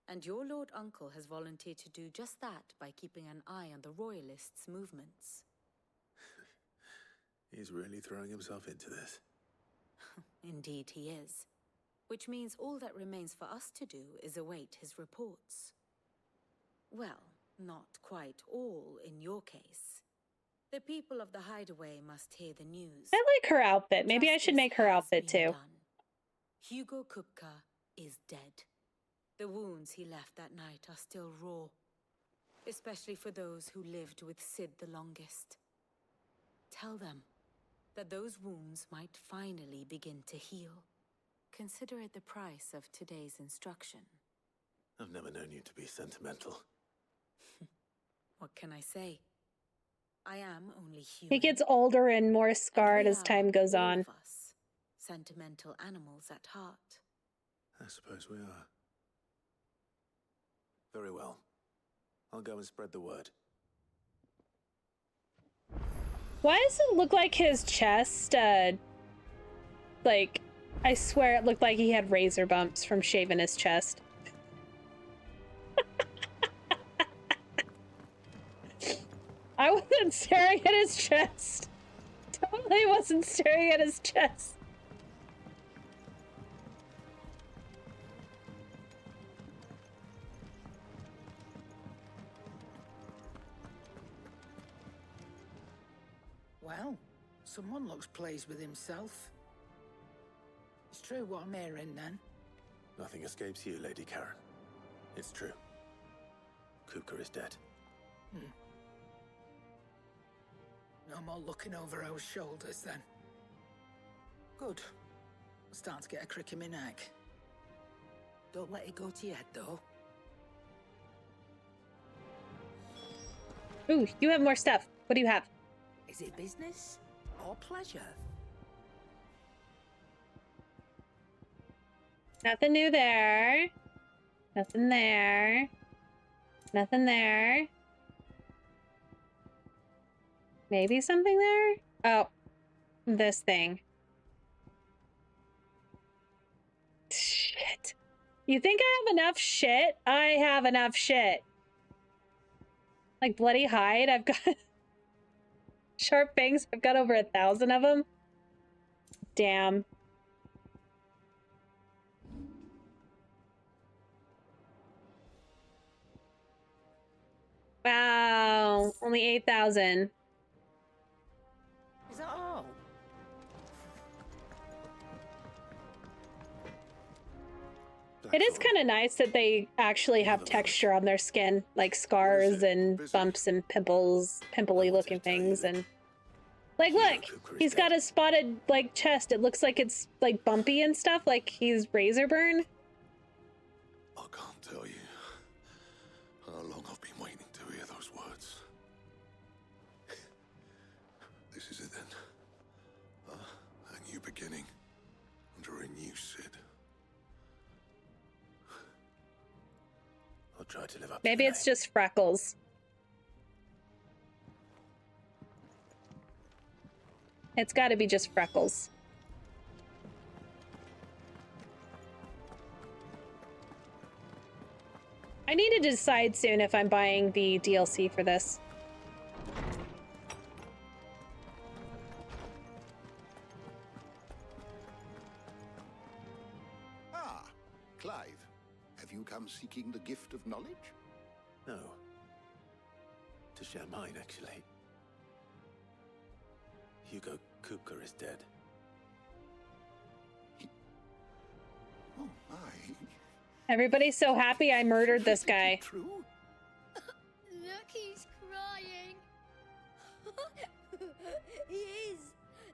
And your Lord Uncle has volunteered to do just that by keeping an eye on the royalists' movements. He's really throwing himself into this. Indeed he is. Which means all that remains for us to do is await his reports. Well, not quite all in your case. The people of the Hideaway must hear the news. I like her outfit. Maybe I should make her outfit too. Hugo Kupka is dead. The wounds he left that night are still raw. Especially for those who lived with Sid the longest. Tell them that those wounds might finally begin to heal. Consider it the price of today's instruction. I've never known you to be sentimental. What can I say? I am only human. He gets older and more scarred as time goes all on. of us, sentimental animals at heart. I suppose we are. Very well. I'll go and spread the word. Why does it look like his chest, like, I swear it looked like he had razor bumps from shaving his chest. I wasn't staring at his chest. Totally wasn't staring at his chest. Well, someone looks pleased with himself. It's true what I'm hearing, then. Nothing escapes you, Lady Karen. It's true. Kupka is dead. No more looking over our shoulders, then. Good. I'm starting to get a crick in my neck. Don't let it go to your head, though. Ooh, you have more stuff. What do you have? Is it business or pleasure? Nothing new there. Nothing there. Nothing there. Maybe something there? Oh, this thing. Shit. You think I have enough shit? I have enough shit. Like bloody hide, I've got... Sharp fangs, I've got over 1,000 of them. Damn. Wow, only 8,000. Is that all? It is kind of nice that they actually have texture on their skin, like scars and bumps and pimples, pimply looking things, and like, look, he's got a spotted like chest. It looks like it's like bumpy and stuff, like he's razor burn. I can't tell you how long I've been waiting to hear those words. This is it then. A new beginning under a new Sid. I'll try to live up Maybe to it's just freckles. It's got to be just freckles. I need to decide soon if I'm buying the DLC for this. Ah, Clive. Have you come seeking the gift of knowledge? No. To share mine, actually. Hugo Kupka is dead. Oh, my. Everybody's so happy I murdered this guy. True? Look, he's crying. He is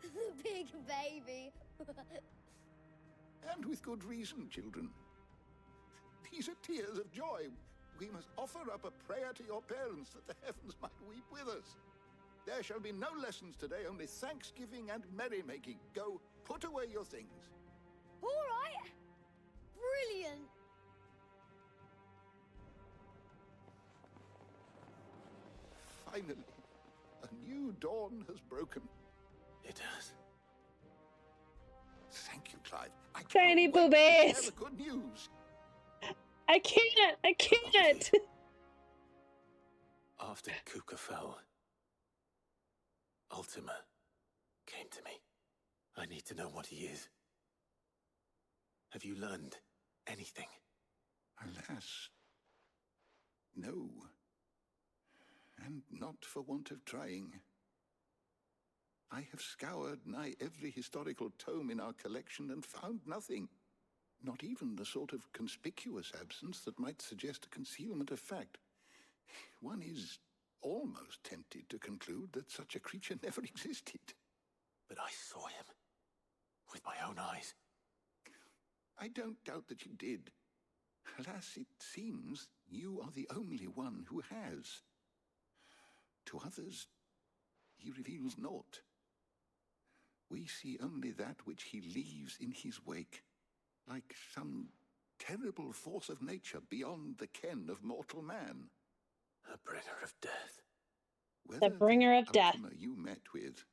the big baby. And with good reason, children. These are tears of joy. We must offer up a prayer to your parents that the heavens might weep with us. There shall be no lessons today, only thanksgiving and merrymaking. Go, put away your things. All right. Brilliant. Finally, a new dawn has broken. It has. Thank you, Clive. I Tiny can't wait to share boobies. the good news. I can't. I can't. After Kupka fell, Ultima came to me. I need to know what he is. Have you learned anything? Alas, no. And not for want of trying. I have scoured nigh every historical tome in our collection and found nothing. Not even the sort of conspicuous absence that might suggest a concealment of fact. One is almost tempted to conclude that such a creature never existed. But I saw him with my own eyes. I don't doubt that you did. Alas, it seems you are the only one who has. To others, he reveals naught. We see only that which he leaves in his wake, like some terrible force of nature beyond the ken of mortal man. A bringer of death. Whether The bringer of death. Ultima you met with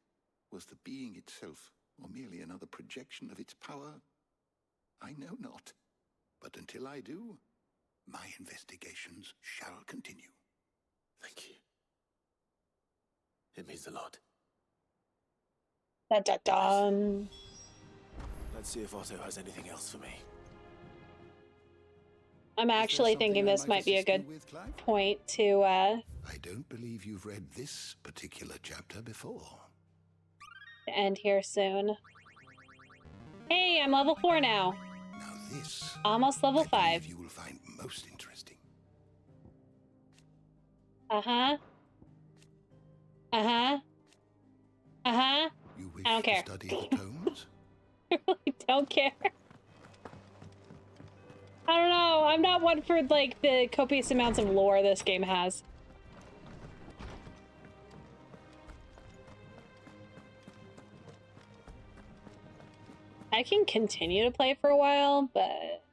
was the being itself, or merely another projection of its power, I know not. But until I do, my investigations shall continue. Thank you. It means a lot. Da da dum. Let's see if Otto has anything else for me. I'm actually thinking this might be a good point to I don't believe you've read this particular chapter before. end here soon. Hey, I'm level 4 now. Now this, almost level 5. you will find most interesting. Uh-huh. Uh-huh. Uh-huh. You wish I don't care. to study the tomes? I really don't care. I don't know. I'm not one for, like, the copious amounts of lore this game has. I can continue to play for a while, but...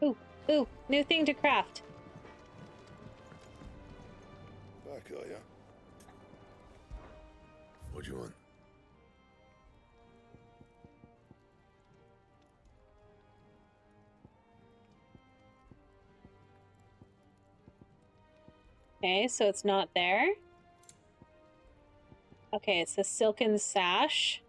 Ooh, ooh, new thing to craft. Back, are ya? What do you want? Okay, so it's not there. Okay, it's the silken sash.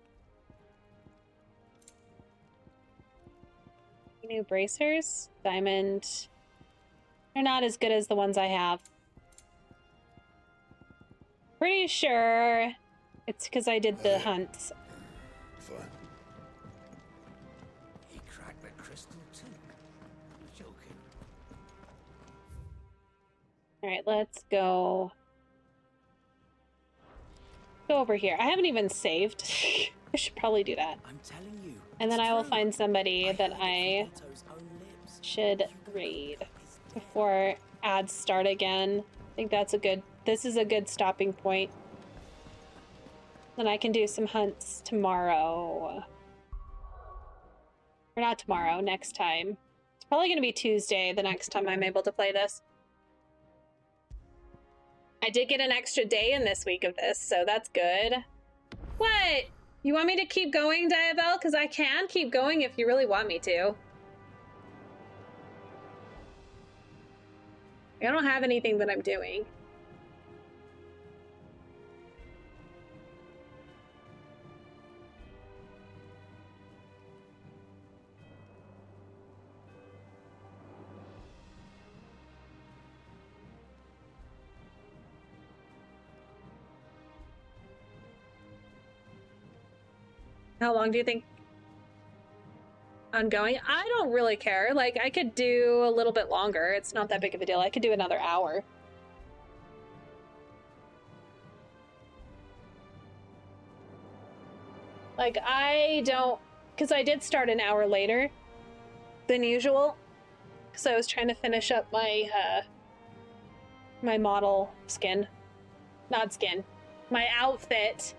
New bracers, diamond. They're not as good as the ones I have. Pretty sure it's because I did the hunts. Fine. He cracked the crystal too. You're joking. All right, let's go. Go over here. I haven't even saved. I should probably do that. I'm telling you. And then I will find somebody that I should raid before ads start again. I think that's a good, this is a good stopping point. Then I can do some hunts tomorrow. Or not tomorrow, next time. Probably going to be Tuesday the next time I'm able to play this. I did get an extra day in this week of this, so that's good. What? You want me to keep going, Diabelle? Because I can keep going if you really want me to. I don't have anything that I'm doing. How long do you think I'm going? I don't really care. Like, I could do a little bit longer. It's not that big of a deal. I could do another hour. Like, I don't... Because I did start an hour later than usual. Because I was trying to finish up my, my model skin. Not skin. My outfit.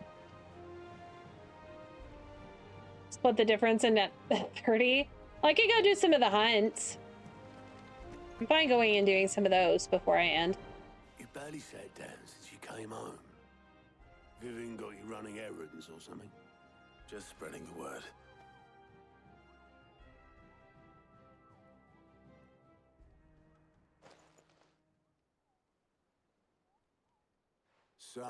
Split the difference in at 30. Well, I could go do some of the hunts. I'm fine going and doing some of those before I end. You barely sat down since you came home. Vivian got you running errands or something? Just spreading the word. So,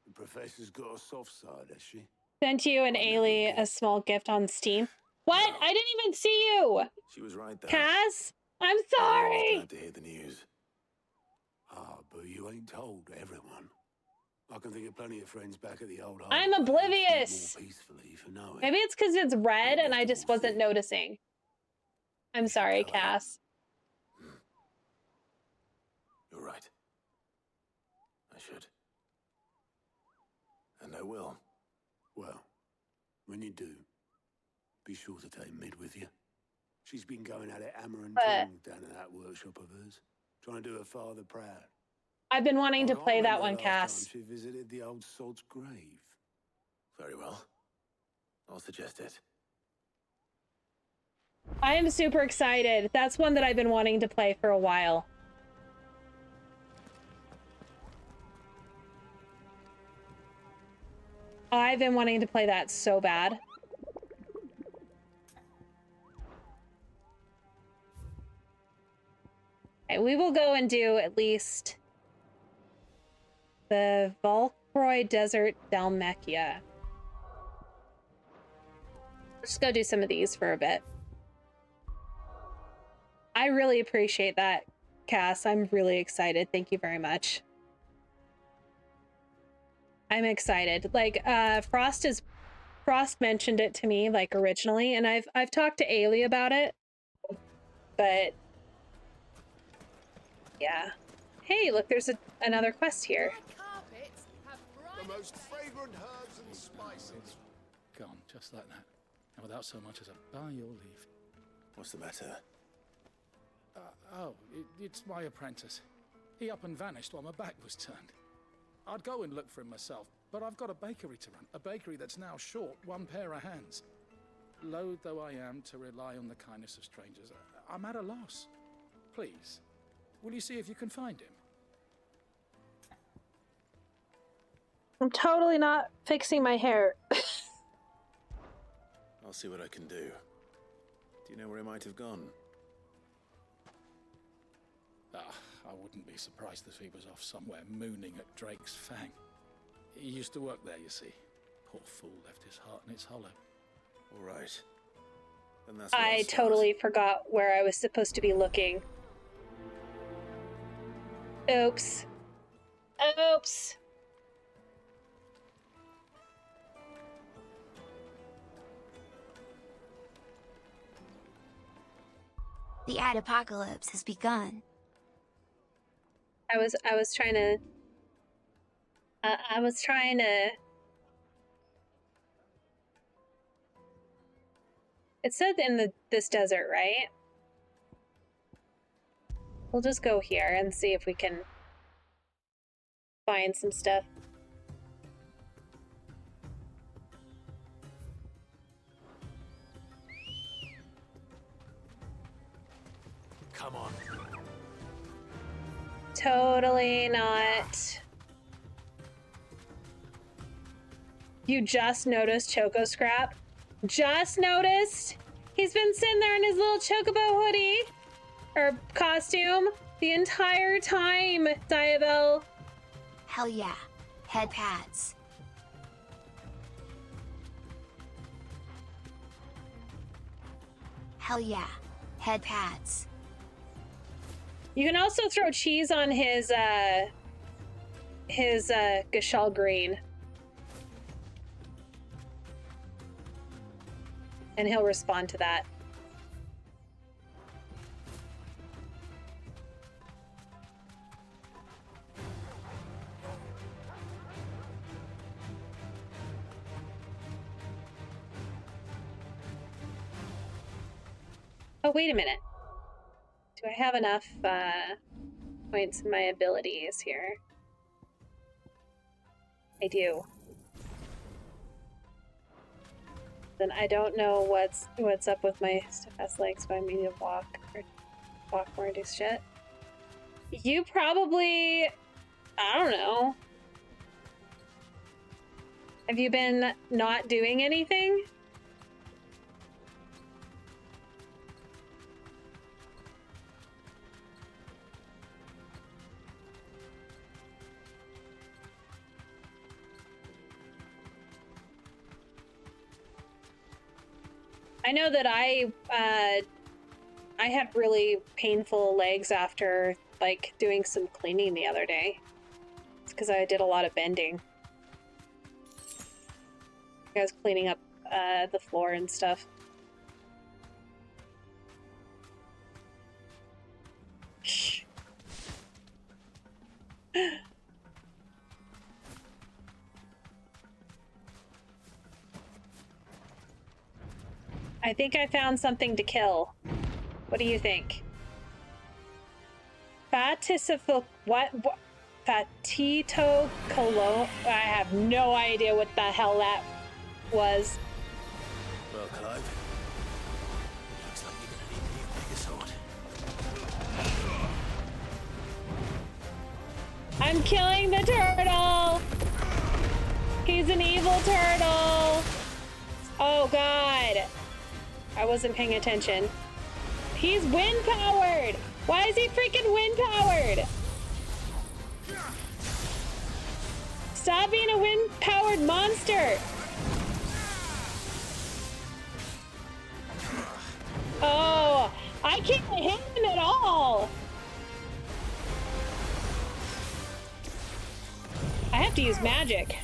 the professor's got a soft side, has she? Sent you and Ailey a small gift on Steam. What? I didn't even see you! She was right there. Cass? I'm I sorry! was glad to hear the news. Ah, but you ain't told everyone. I can think of plenty of friends back at the old home. I'm oblivious! More peacefully for knowing. Maybe it's because it's red and I just wasn't noticing. I'm sorry, Cass. You're right. I should. And I will. Well, when you do, be sure to take Mid with you. She's been going at it hammer and tongue down at that workshop of hers, trying to do her father proud. I've been wanting to I play that remember one, the last Cass. time she visited the old salt's grave. Very well. I'll suggest it. I am super excited. That's one that I've been wanting to play for a while. I've been wanting to play that so bad. Okay, we will go and do at least the Valkroy Desert Dalmekia. Let's go do some of these for a bit. I really appreciate that, Cass. I'm really excited. Thank you very much. I'm excited. Like, Frost mentioned it to me, like, originally, and I've talked to Ailey about it, but yeah. Hey, look, there's another quest here. The most fragrant herbs and spices. Gone, just like that. And without so much as a by your leave. What's the matter? It's my apprentice. He up and vanished while my back was turned. I'd go and look for him myself, but I've got a bakery to run. A bakery that's now short one pair of hands. Loath though I am to rely on the kindness of strangers, I'm at a loss. Please, will you see if you can find him? I'm totally not fixing my hair. I'll see what I can do. Do you know where he might have gone? I wouldn't be surprised if he was off somewhere mooning at Drake's Fang. He used to work there, you see. Poor fool left his heart in its hollow. All right. Then that's where I I'll start. totally forgot where I was supposed to be looking. Oops. Oops. The ad apocalypse has begun. I was trying to it said in this desert, right? We'll just go here and see if we can find some stuff. come on. Totally not. You just noticed Choco Scrap? Just noticed? He's been sitting there in his little Chocobo hoodie or costume the entire time, Diabell. Hell yeah. Head pads. Hell yeah. Head pads. You can also throw cheese on his Gashal green. And he'll respond to that. Oh, wait a minute. Do I have enough points in my abilities here? I do. Then I don't know what's up with my fast legs, so I need to walk more and do shit. You probably, I don't know. Have you been not doing anything? I know that I had really painful legs after like doing some cleaning the other day. It's because I did a lot of bending. I was cleaning up the floor and stuff. Shh. I think I found something to kill. What do you think? What? Fatito Cologne? I have no idea what the hell that was. Well, Clive, looks like you're gonna need the bigger sword. I'm killing the turtle! He's an evil turtle! Oh god. I wasn't paying attention. He's wind-powered! Why is he freaking wind-powered? Stop being a wind-powered monster! Oh, I can't hit him at all! I have to use magic.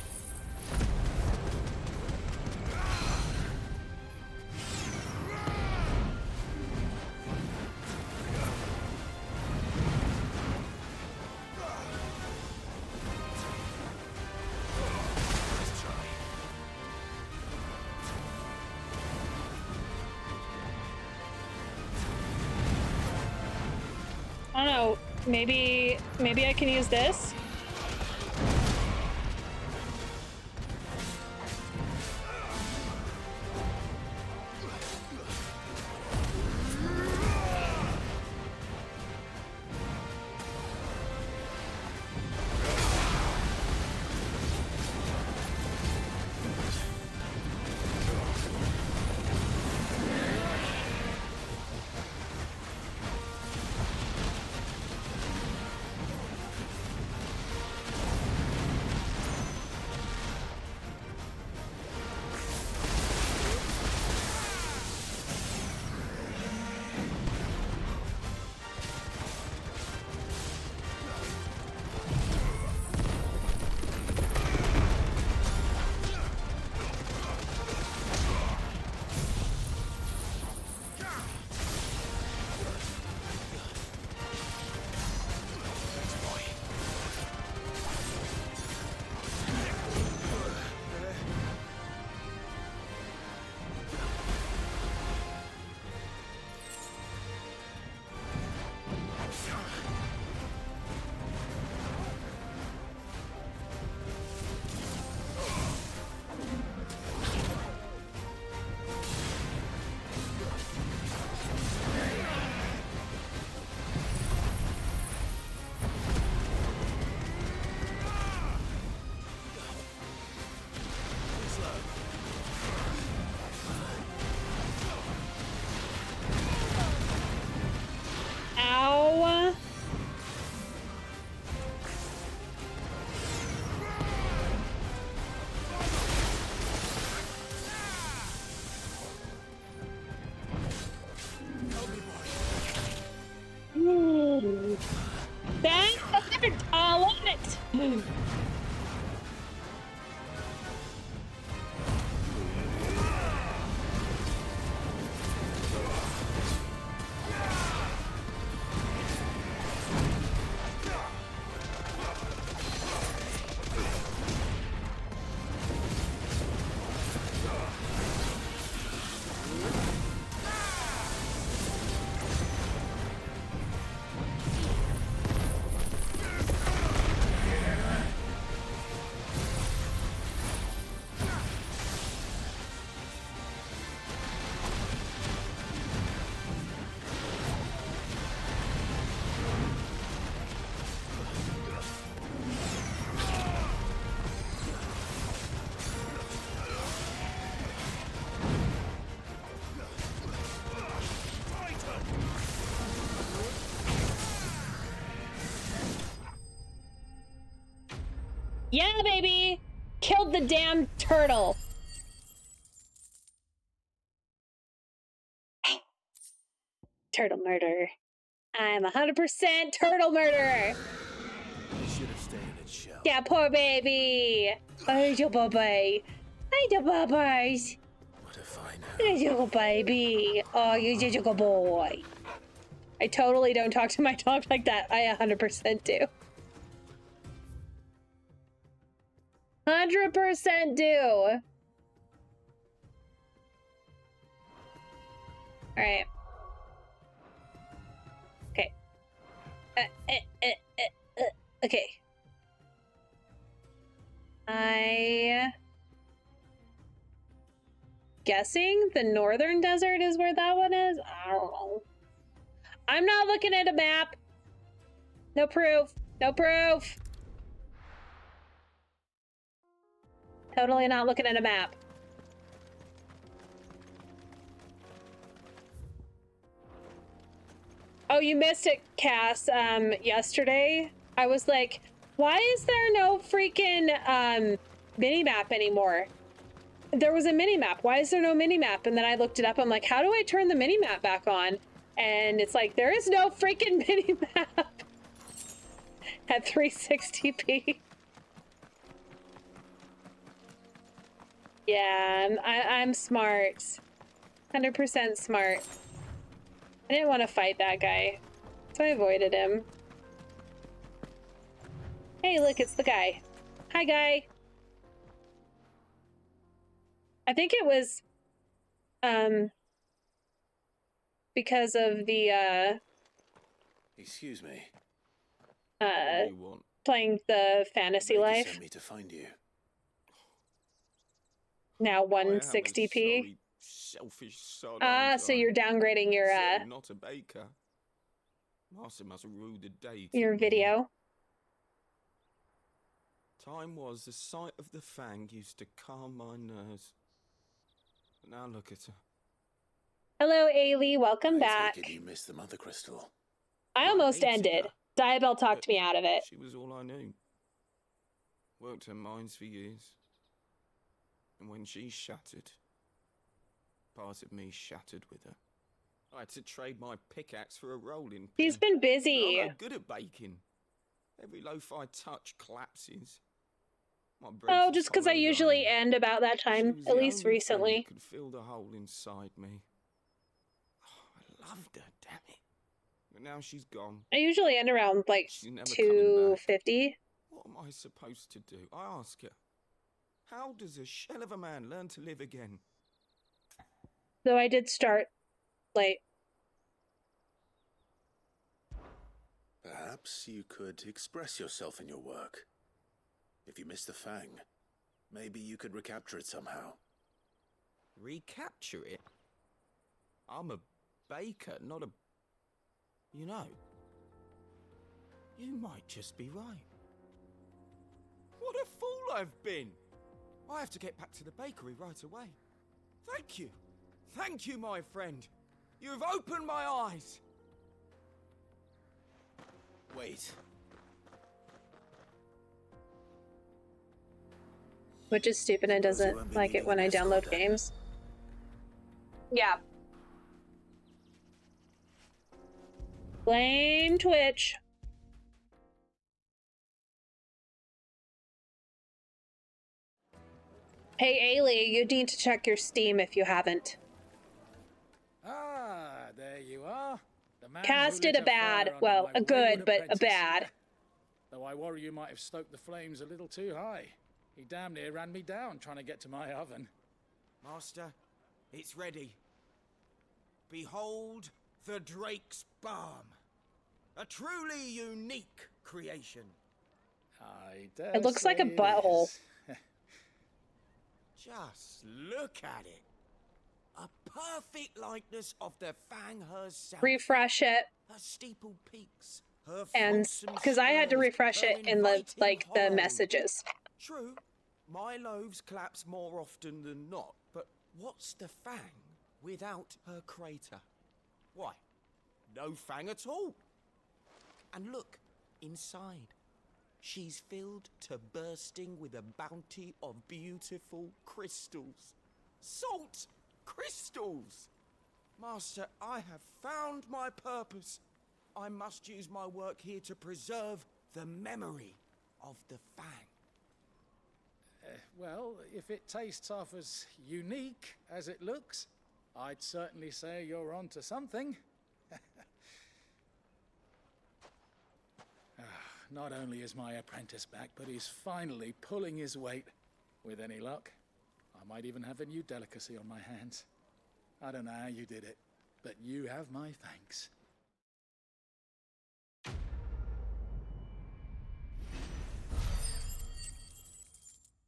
I don't know, maybe I can use this? Yeah, baby! Killed the damn turtle. Turtle murderer. I'm 100% turtle murderer. Should have stayed in its shell. Yeah, poor baby. Oh, your baby. Hey, the babies. What if I know? Little baby. Oh, you're just a good boy. I totally don't talk to my dog like that. I 100% do. 100% do. Alright. Okay. Okay. I guessing the northern desert is where that one is? I don't know. I'm not looking at a map. No proof. No proof. Totally not looking at a map. Oh, you missed it, Cass. Yesterday, I was like, why is there no freaking mini-map anymore? There was a mini-map. Why is there no mini-map? And then I looked it up. I'm like, how do I turn the mini-map back on? And it's like, there is no freaking mini-map at 360p. Yeah, I'm smart. 100% smart. I didn't want to fight that guy, so I avoided him. Hey, look, it's the guy. Hi, guy. I think it was, because of the, Excuse me. playing the fantasy Baker life. sent me to find you. Now 160p. Selfish sod. So you're downgrading your, not a baker. Master must rue the day. your video. Time was the sight of the fang used to calm my nerves. But now look at her. Hello, Ailey. Welcome back. Take it you missed the mother crystal. I almost ended. Diabell talked me out of it. She was all I knew. Worked her mines for years. And when she shattered, part of me shattered with her. I had to trade my pickaxe for a rolling pin. He's been busy. I'm no good at baking. Every loaf I touch collapses. My bread's Oh, as just because I hollow as usually iron. end about that She time, was at the least only recently. thing that could fill the hole inside me. Oh, I loved her, damn it. But now she's gone. I usually end around like She's never coming back. 250. What am I supposed to do? I ask her. How does a shell of a man learn to live again? Though I did start late. Perhaps you could express yourself in your work. If you miss the fang, maybe you could recapture it somehow. Recapture it? I'm a baker, not a... You know, you might just be right. What a fool I've been! I have to get back to the bakery right away. Thank you. Thank you, my friend. You've opened my eyes. Wait. Which is stupid and doesn't like it when I download games. Yeah. Blame Twitch. Hey, Ailey, you need to check your Steam if you haven't. Ah, there you are. The man Cass who did lit a bad, fire under well, my a good, wayward but a apprentice. bad. Though I worry you might have stoked the flames a little too high. He damn near ran me down trying to get to my oven. Master, it's ready. Behold the Drake's Balm. A truly unique creation. I dare It looks like a say it butthole. is. Just look at it. A perfect likeness of the Fang herself. Refresh it. Her steeple peaks, her And frosome because I had to spurs, refresh her it in the inviting the hollow. messages. True, my loaves collapse more often than not, but what's the Fang without her crater? Why, no Fang at all. And look, inside. She's filled to bursting with a bounty of beautiful crystals. Salt crystals! Master, I have found my purpose. I must use my work here to preserve the memory of the Fang. Well, if it tastes half as unique as it looks, I'd certainly say you're onto something. Not only is my apprentice back, but he's finally pulling his weight. With any luck, I might even have a new delicacy on my hands. I don't know how you did it, but you have my thanks.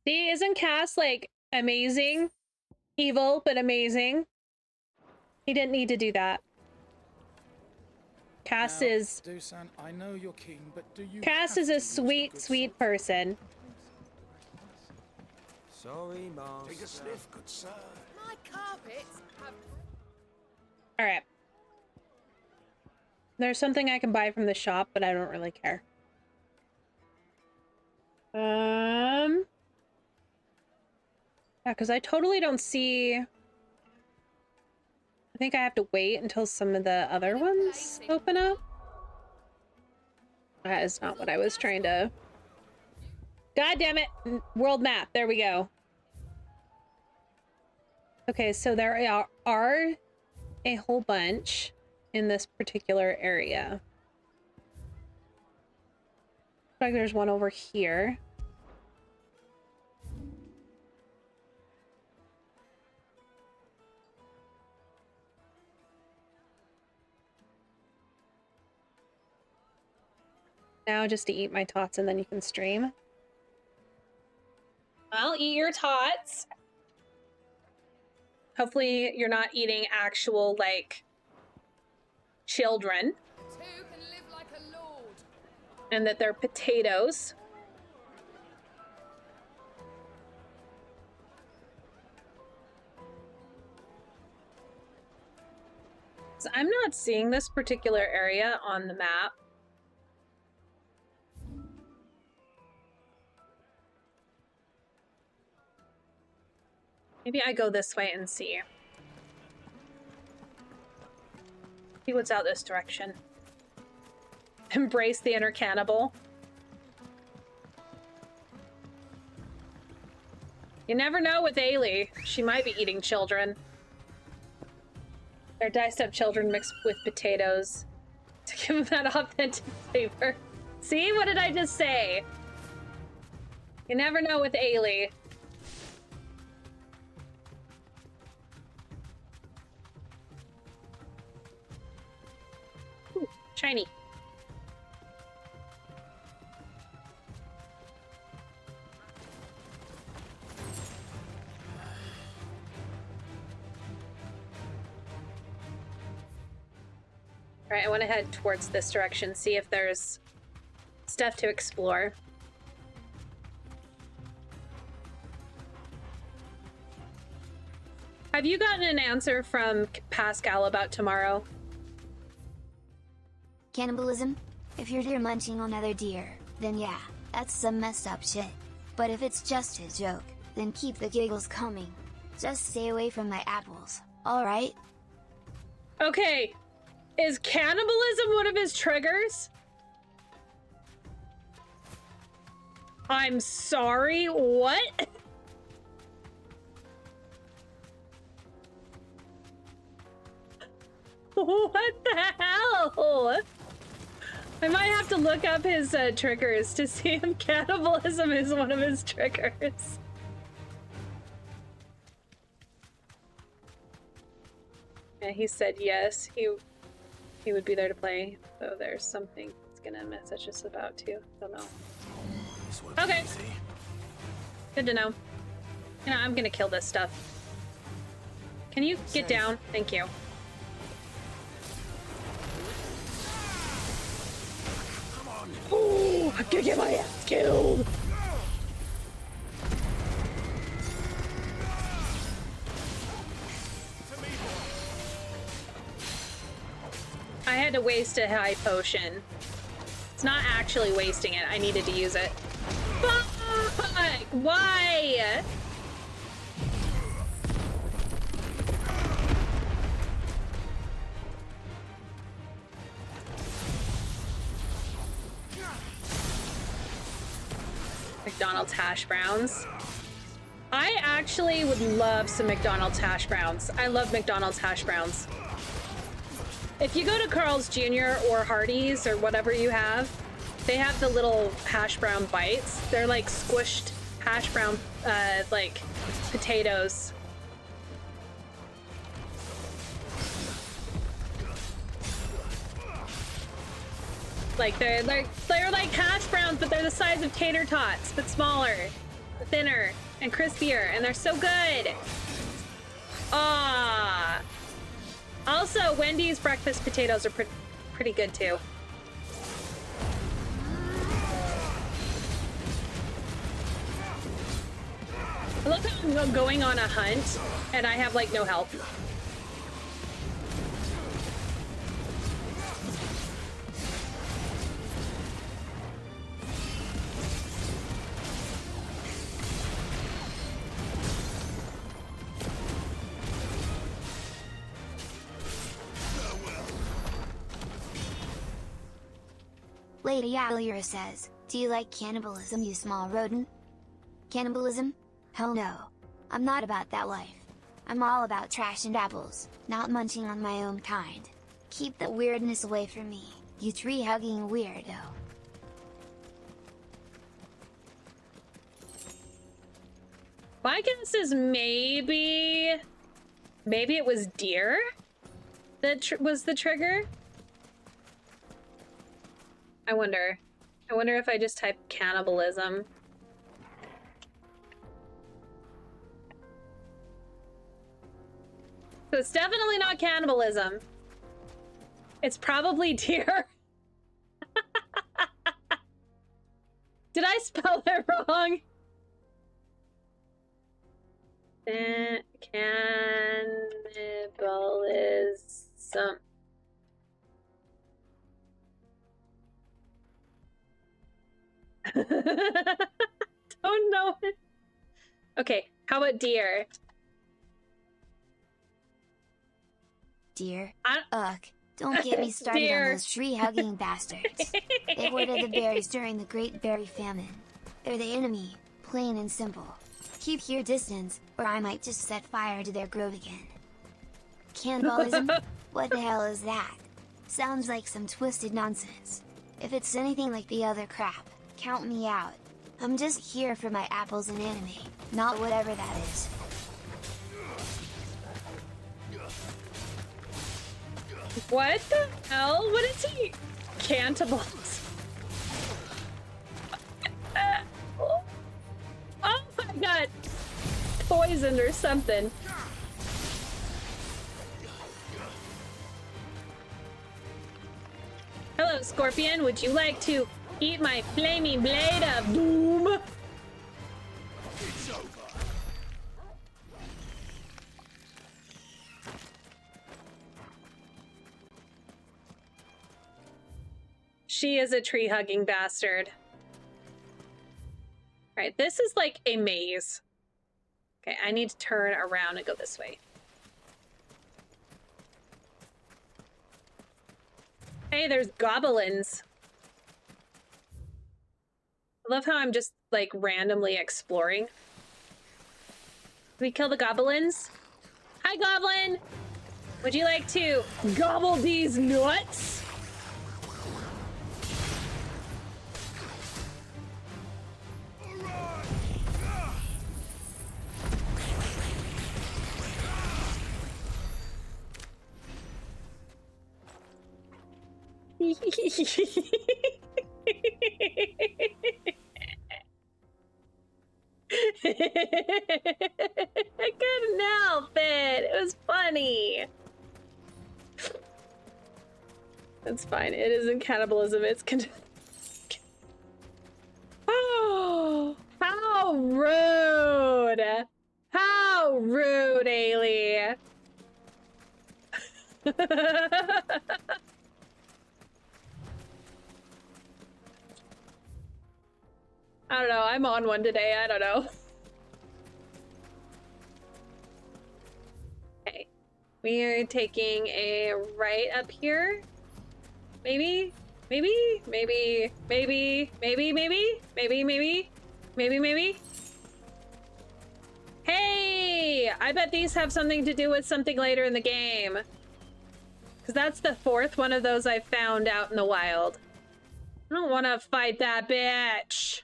See, isn't Cass like amazing? Evil, but amazing. He didn't need to do that. Cass Now, is Dusan, I know you're keen, but do you Cass have is to a use the sweet, good sweet person. Sorry, Master. Take a sniff, good sir. My carpets have... All right. There's something I can buy from the shop, but I don't really care. Yeah, because I totally don't see... I think I have to wait until some of the other ones open up. That is not what I was trying to... God damn it! World map. There we go. Okay, so there are a whole bunch in this particular area. Looks like there's one over here. Now just to eat my tots and then you can stream. I'll eat your tots. Hopefully you're not eating actual, like, children. Two can live like a lord. And that they're potatoes. So I'm not seeing this particular area on the map. Maybe I go this way and see. See what's out this direction. Embrace the inner cannibal. You never know with Ailey. She might be eating children. They're diced up children mixed with potatoes to give them that authentic flavor. See? What did I just say? You never know with Ailey. Ooh, shiny. All right, I want to head towards this direction, see if there's stuff to explore. Have you gotten an answer from Pascal about tomorrow? Cannibalism? If you're deer munching on other deer, then yeah, that's some messed up shit. But if it's just a joke, then keep the giggles coming. Just stay away from my apples, alright? Okay, is cannibalism one of his triggers? I'm sorry, what? What the hell? I might have to look up his triggers to see if cannibalism is one of his triggers. Yeah, he said yes, he would be there to play, so there's something he's gonna message us about too. Don't know. Okay. Good to know. You know, I'm gonna kill this stuff. Can you get down? Thank you. Ooh, I'm gonna get my ass killed. I had to waste a high potion. It's not actually wasting it. I needed to use it. Fuck! Why? McDonald's hash browns. I actually would love some McDonald's hash browns. I love McDonald's hash browns. If you go to Carl's Jr. or Hardee's or whatever you have, they have the little hash brown bites. They're like squished hash brown, like potatoes. Like they're like hash browns, but they're the size of tater tots, but smaller, thinner, and crispier, and they're so good. Ah. Also, Wendy's breakfast potatoes are pretty good too. I love how I'm going on a hunt and I have like no help. Lady Alira says, do you like cannibalism, you small rodent? Cannibalism? Hell no. I'm not about that life. I'm all about trash and apples, not munching on my own kind. Keep the weirdness away from me, you tree-hugging weirdo. My guess is maybe it was deer that was the trigger. I wonder if I just type cannibalism. So it's definitely not cannibalism. It's probably deer. Did I spell it wrong? Cannibalism. Don't know it. Okay, how about deer? Deer? Ugh, don't get me started on those tree-hugging bastards. They hoarded the berries during the Great Berry Famine. They're the enemy, plain and simple. Keep your distance, or I might just set fire to their grove again. Cannibalism? What the hell is that? Sounds like some twisted nonsense. If it's anything like the other crap, count me out. I'm just here for my apples and anime, not whatever that is. What the hell? What is he? Cantables. Oh my god. Poisoned or something. Hello, Scorpion. Would you like to eat my flaming blade of doom? It's over. She is a tree-hugging bastard. Alright, this is like a maze. Okay, I need to turn around and go this way. Hey, there's goblins. I love how I'm just, like, randomly exploring. Did we kill the goblins? Hi, goblin! Would you like to gobble these nuts? I couldn't help it. It was funny. It's fine. It isn't cannibalism. It's oh, how rude! How rude, Ailey! I don't know. I'm on one today. I don't know. Okay. We are taking a right up here. Maybe? Maybe? Maybe? Maybe? Maybe? Maybe? Maybe? Maybe? Maybe? Maybe? Hey! I bet these have something to do with something later in the game. Because that's the fourth one of those I found out in the wild. I don't want to fight that bitch.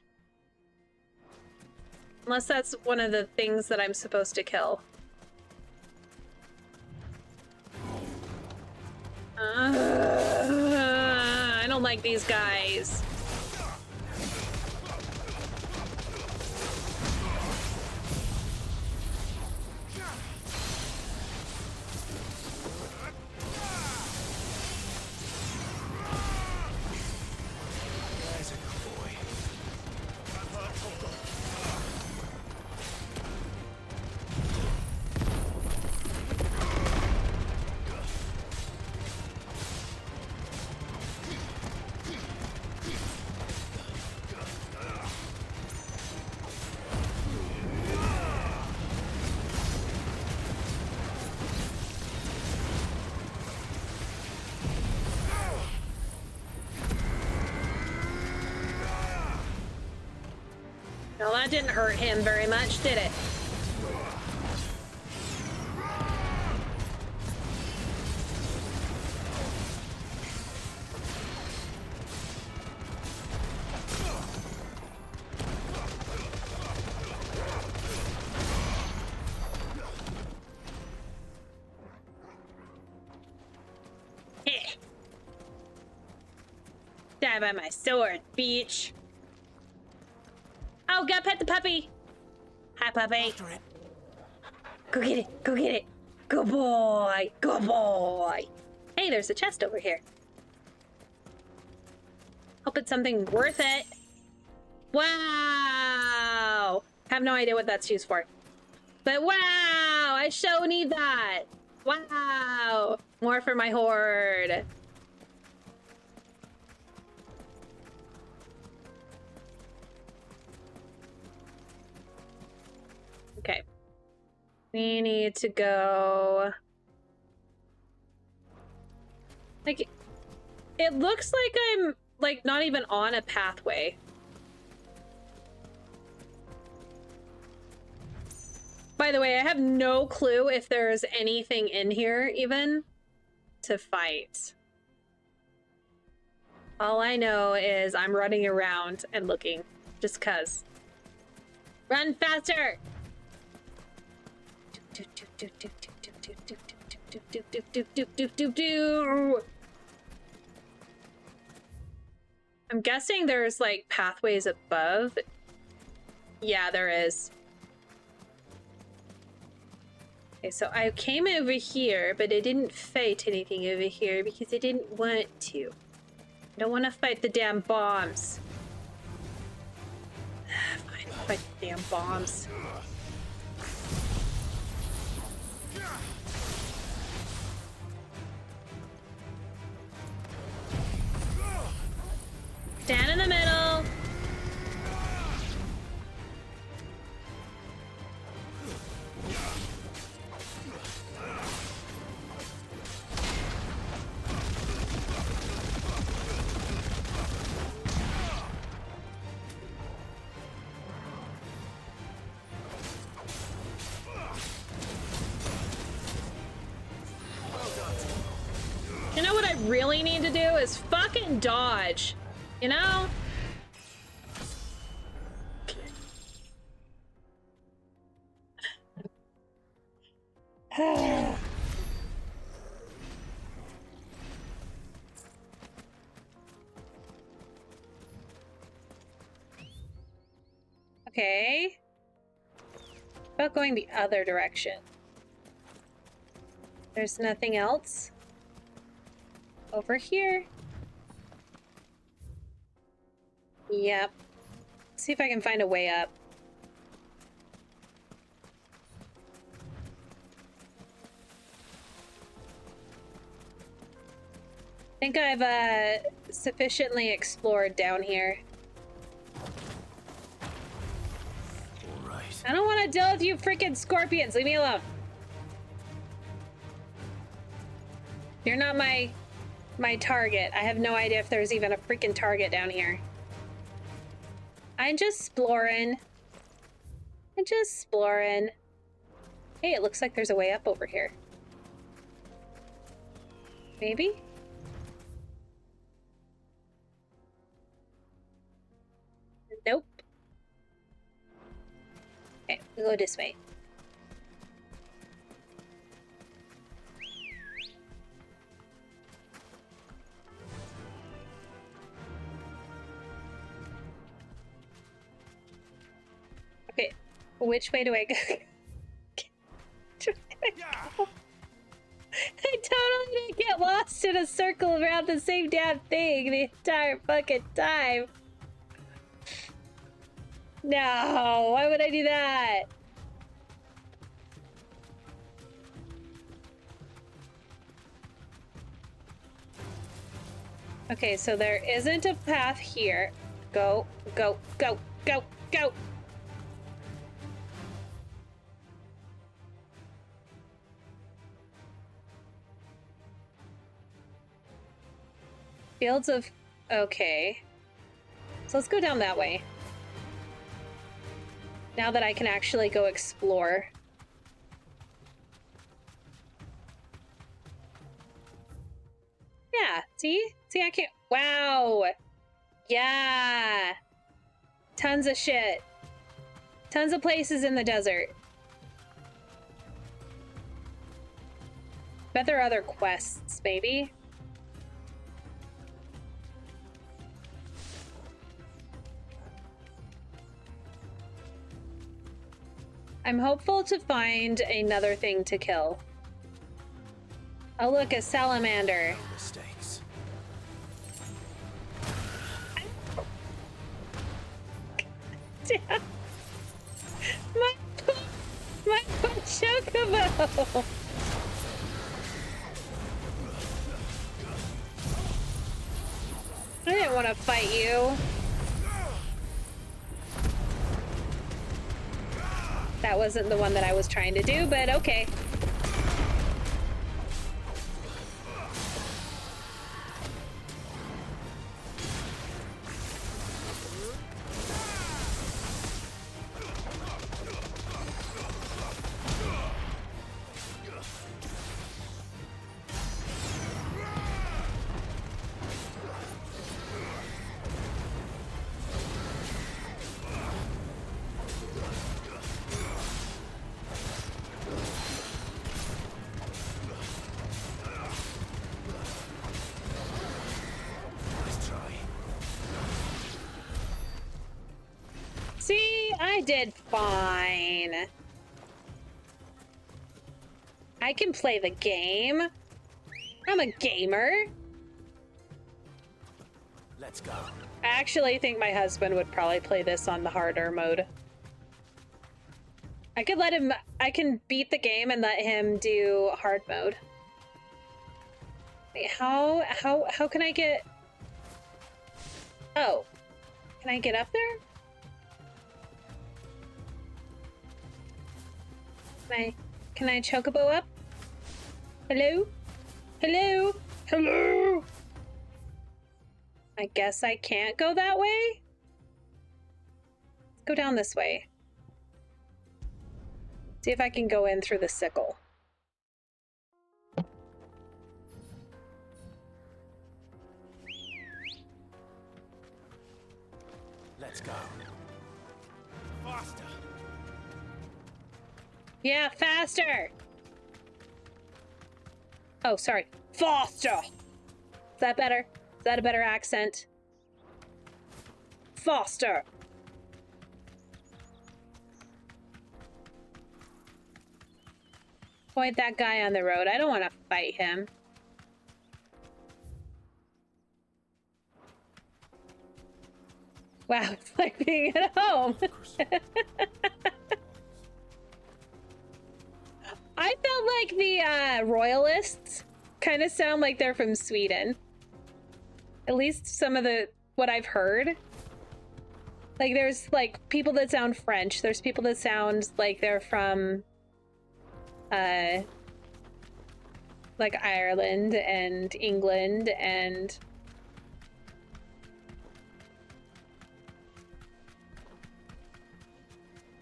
Unless that's one of the things that I'm supposed to kill. I don't like these guys. Well, that didn't hurt him very much, did it? Die by my sword, bitch. Oh, go pet the puppy. Hi, puppy. Go get it. Go get it. Good boy. Good boy. Hey, there's a chest over here. Hope it's something worth it. Wow. Have no idea what that's used for. But wow, I so need that. Wow. More for my horde. Okay. We need to go... Like, it looks like I'm, like, not even on a pathway. By the way, I have no clue if there's anything in here, even, to fight. All I know is I'm running around and looking, just 'cause. Run faster! I'm guessing there's like pathways above. Yeah, there is. Okay, so I came over here, but I didn't fight anything over here because I didn't want to. I don't want to fight the damn bombs. Fine, fight the damn bombs. Stand in the middle. really need to do is fucking dodge. You know? Okay. About going the other direction. There's nothing else over here. Yep. See if I can find a way up. I think I've sufficiently explored down here. All right. I don't want to deal with you freaking scorpions. Leave me alone. You're not my target. I have no idea if there's even a freaking target down here. I'm just exploring. I'm just exploring. Hey, it looks like there's a way up over here. Maybe? Nope. Okay, we'll go this way. Okay, which way do I go? I totally didn't get lost in a circle around the same damn thing the entire fucking time. No, why would I do that? Okay, so there isn't a path here. Go, go, go, go, go. Fields of... Okay. So let's go down that way. Now that I can actually go explore. Yeah, see? See, I can't... Wow! Yeah! Tons of shit. Tons of places in the desert. Bet there are other quests, maybe? I'm hopeful to find another thing to kill. Oh, look, a salamander. No mistakes. Damn. My poor chocobo. I didn't want to fight you. That wasn't the one that I was trying to do, but okay. See, I did fine. I can play the game. I'm a gamer. Let's go. I actually think my husband would probably play this on the harder mode. I could let him, I can beat the game and let him do hard mode. Wait, how can I get... Oh, can I get up there? Can I chocobo up? Hello? Hello? Hello? I guess I can't go that way? Let's go down this way. See if I can go in through the sickle. Let's go. Faster. Yeah, faster. Oh, sorry. Faster. Is that better? Is that a better accent? Faster. Point that guy on the road. I don't want to fight him. Wow, it's like being at home. I felt like the royalists kind of sound like they're from Sweden. At least some of what I've heard. Like there's like people that sound French. There's people that sound like they're from like Ireland and England and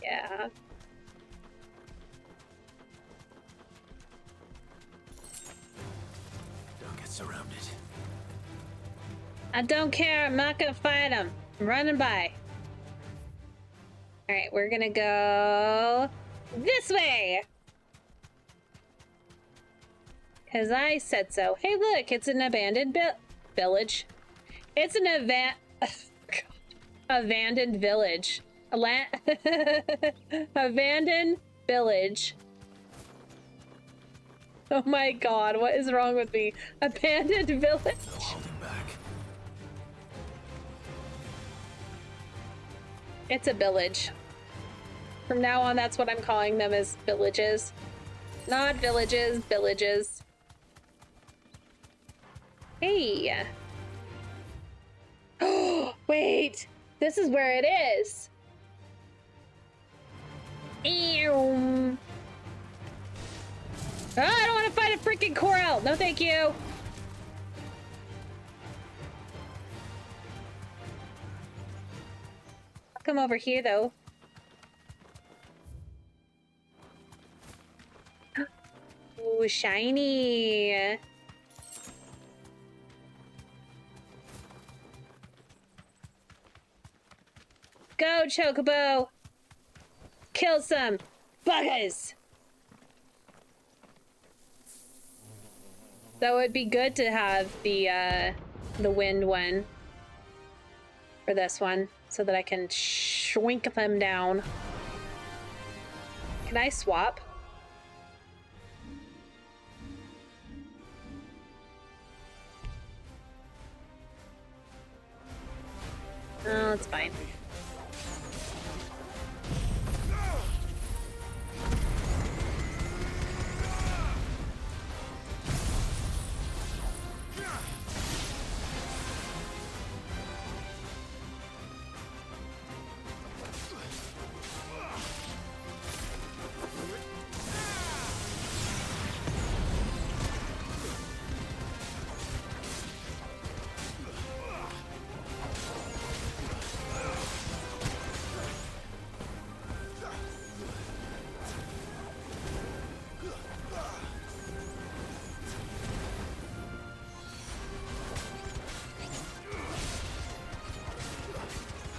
yeah. Don't get surrounded. I don't care. I'm not gonna fight him. I'm running by. All right, we're gonna go this way. Cause I said so. Hey, look, it's an abandoned village. It's an abandoned village. Abandoned village. Oh my god, what is wrong with me? Abandoned village. No holding back. It's a village. From now on, that's what I'm calling them, is villages. Not villages, villages. Hey. Oh, wait. This is where it is. Ew. Oh, I don't want to fight a freaking Corel. No, thank you. I'll come over here, though. Ooh, shiny. Go, Chocobo. Kill some buggers. That would be good to have the wind one for this one, so that I can shrink them down. Can I swap? Oh, it's fine.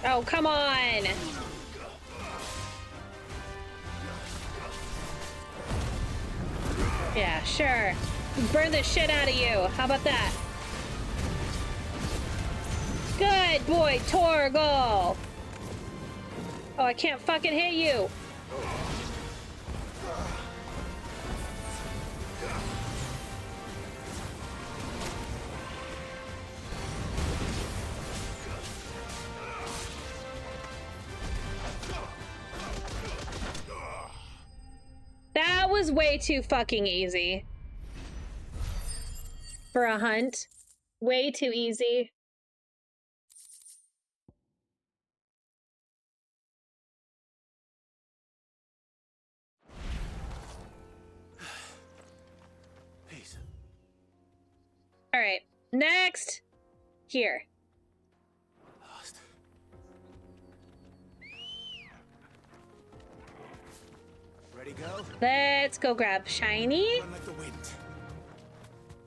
Oh, come on! Yeah, sure. Burn the shit out of you. How about that? Good boy, Torgal! Oh, I can't fucking hit you! That was way too fucking easy. For a hunt. Way too easy. Peace. Alright, next. Here. Lost. Ready, go? Let's go grab shiny. Run like the wind.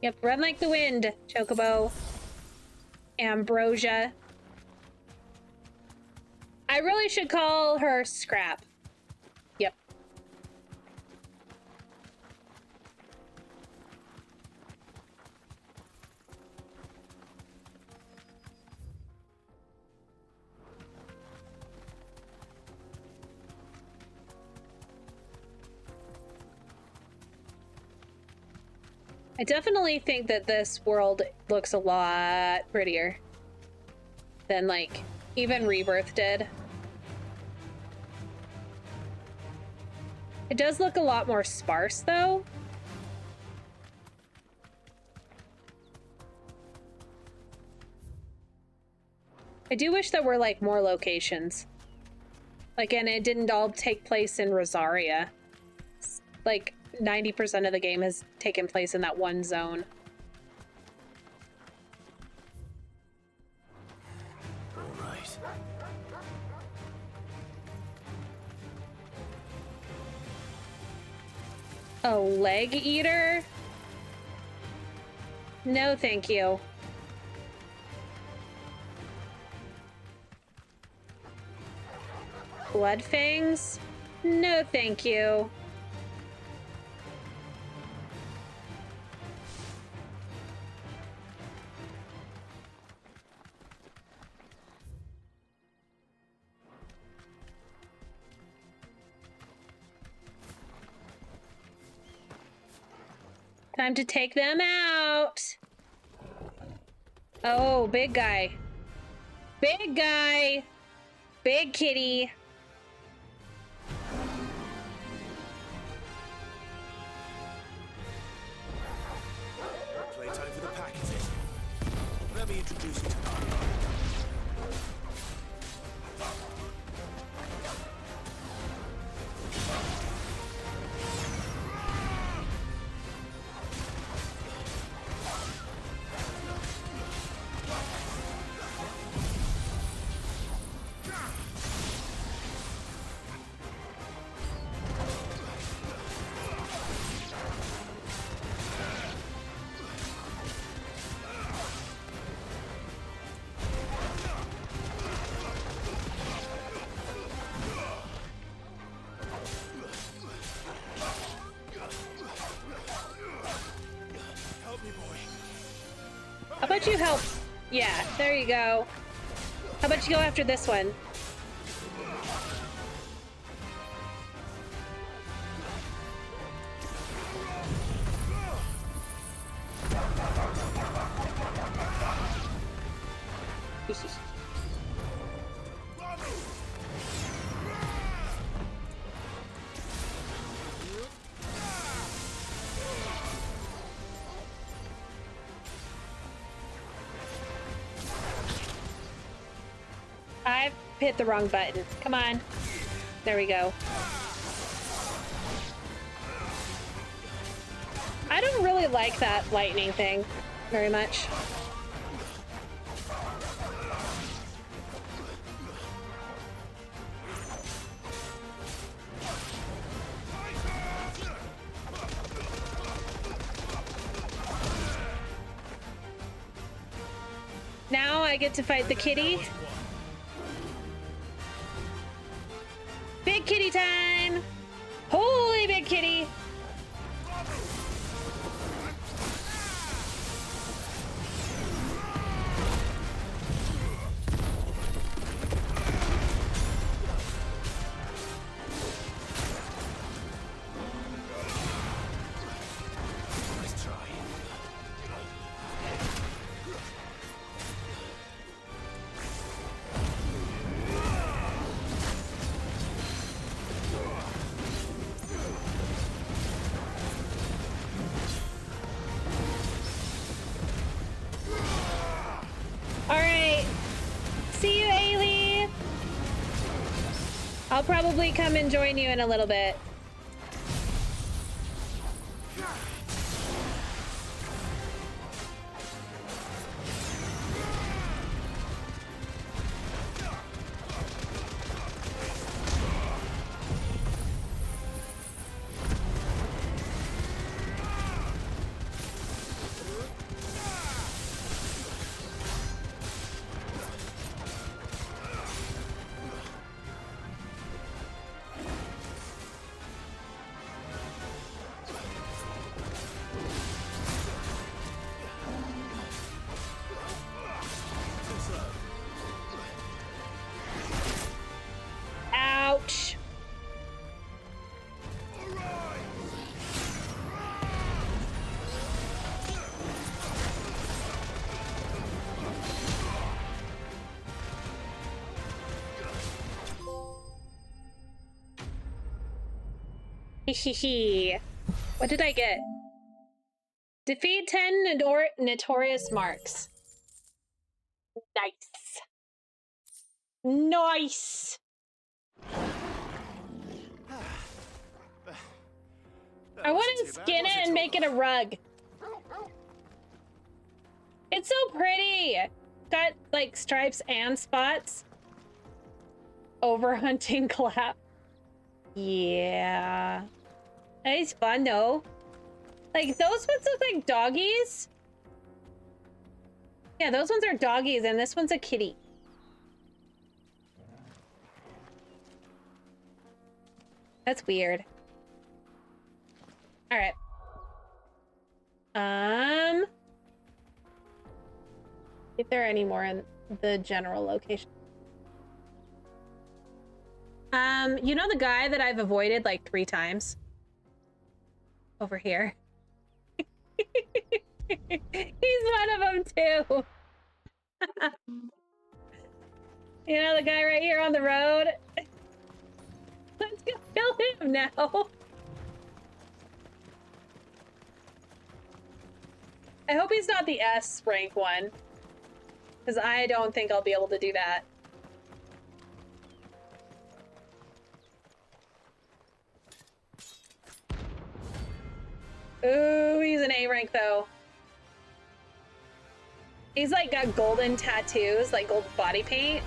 Yep, run like the wind, Chocobo. Ambrosia. I really should call her Scrap. Yep. I definitely think that this world looks a lot prettier than, like, even Rebirth did. It does look a lot more sparse, though. I do wish there were, like, more locations. Like, and it didn't all take place in Rosaria. Like, 90% of the game has taken place in that one zone. All right. A leg eater? No, thank you. Blood fangs? No, thank you. Time to take them out. Oh, big guy. Big guy. Big kitty. Playtime for the pack, is it? Let me introduce you to Mario. How about you help? Yeah, there you go. How about you go after this one? I've hit the wrong button. Come on. There we go. I don't really like that lightning thing very much. Now I get to fight the kitty. Big kitty time! Holy big kitty! Nice try. Alright. See you, Ailey! I'll probably come and join you in a little bit. Hehehe. What did I get? Defeat 10 notorious marks. Nice. Nice. I want to skin it and make it a rug. It's so pretty. Got like stripes and spots. Overhunting clap. Yeah. Nice fun though. Like those ones look like doggies. Yeah, those ones are doggies and this one's a kitty. That's weird. All right. If there are any more in the general location. You know the guy that I've avoided like 3 times? Over here. He's one of them too. You know the guy right here on the road? Let's go kill him now. I hope he's not the S rank one. Because I don't think I'll be able to do that. Ooh, he's an A rank though. He's like got golden tattoos, like gold body paint.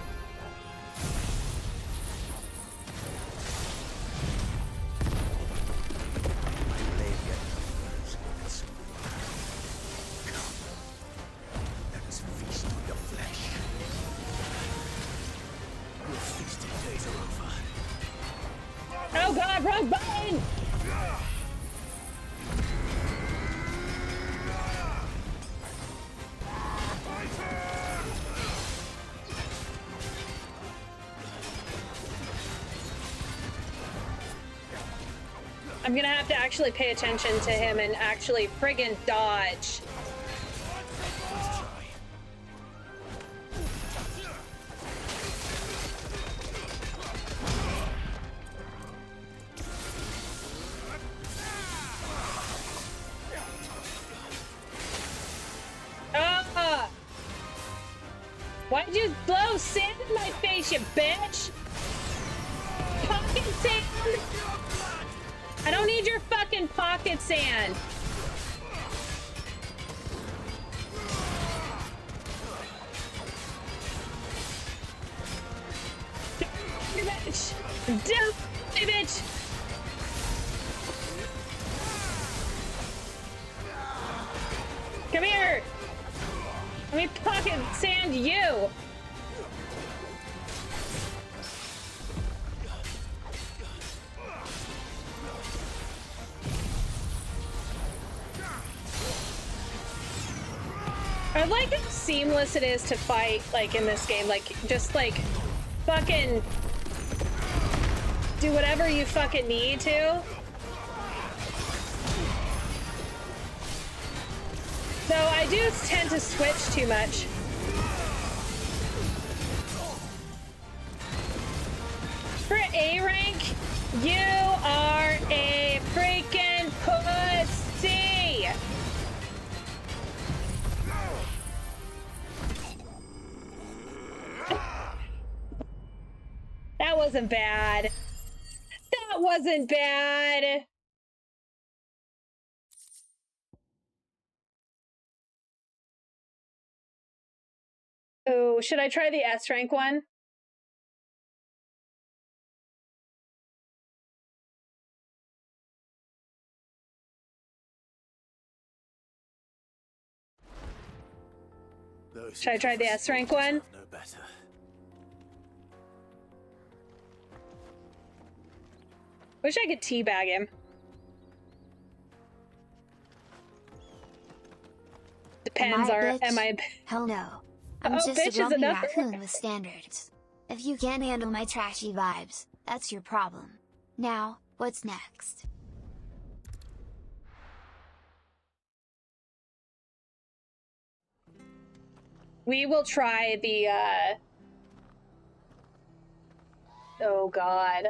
Oh god, wrong button! I'm gonna have to actually pay attention to him and actually friggin' dodge. Ah! Why'd you blow sand in my face, you bitch? Pocket sand! I don't need your fucking pocket sand. Bitch! Don't, bitch! Come here! Let me pocket sand you! I like how seamless it is to fight, like, in this game. Like, just, like, fucking do whatever you fucking need to. So I do tend to switch too much. For A rank, you are a freaking pussy! That wasn't bad. That wasn't bad. Oh, should I try the S rank one? Should I try the S rank one? No better. Wish I could teabag him. Depends. Am I? Hell no. I'm just a grumpy raccoon with standards. If you can't handle my trashy vibes, that's your problem. Now, what's next? We will try the, oh god.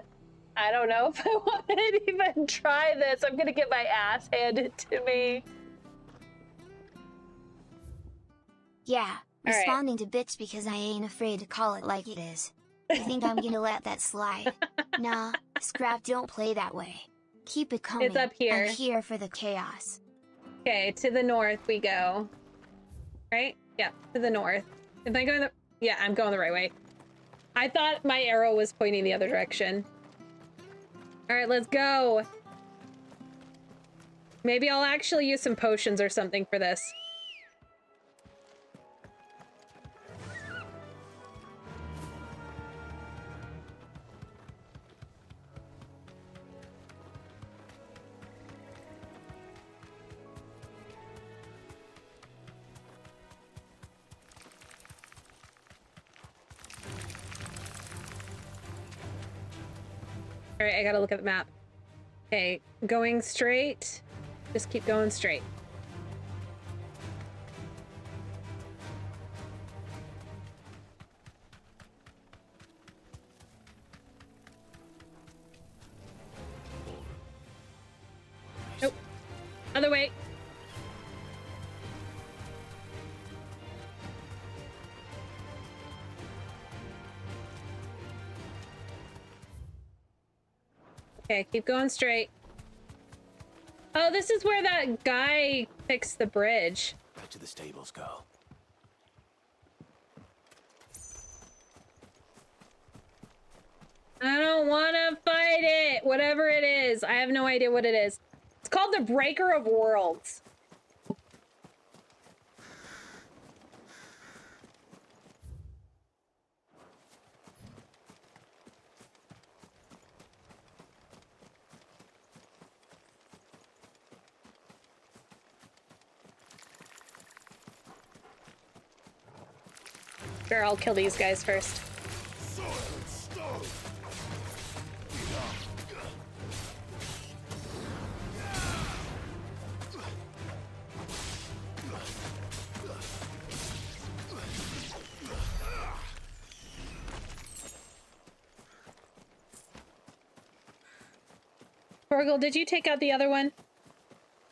I don't know if I want to even try this. I'm gonna get my ass handed to me. Yeah, All right. responding to bitch because I ain't afraid to call it like it is. You think I'm gonna let that slide? Nah, Scrap, don't play that way. Keep it coming. It's up here. I'm here for the chaos. Okay, to the north we go. Right? Yeah, to the north. Am I going the... Yeah, I'm going the right way. I thought my arrow was pointing the other direction. All right, let's go. Maybe I'll actually use some potions or something for this. All right, I gotta look at the map. Okay, going straight. Just keep going straight. Nope. Other way. Okay, keep going straight. Oh, this is where that guy fixed the bridge. Back to the stables, girl. I don't want to fight it. Whatever it is. I have no idea what it is. It's called the Breaker of Worlds. Sure, I'll kill these guys first. Fergal, did you take out the other one?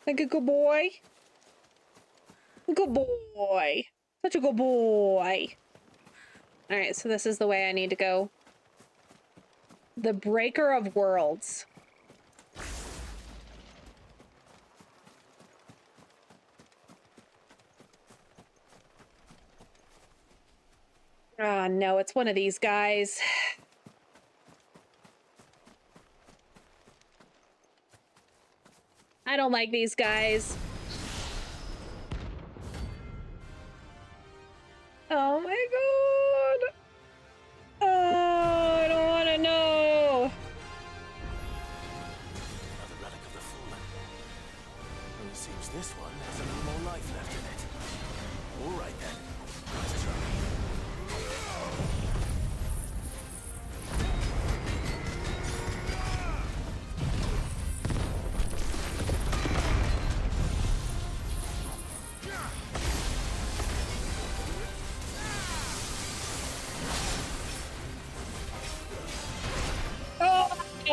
Like a good boy? A good boy. Such a good boy. Alright, so this is the way I need to go. The Breaker of Worlds. Oh no, it's one of these guys. I don't like these guys. Oh my god. Oh, I don't want to know. Another relic of the fallen. Well, it seems this one has a little more life left in it. All right then. Let's try.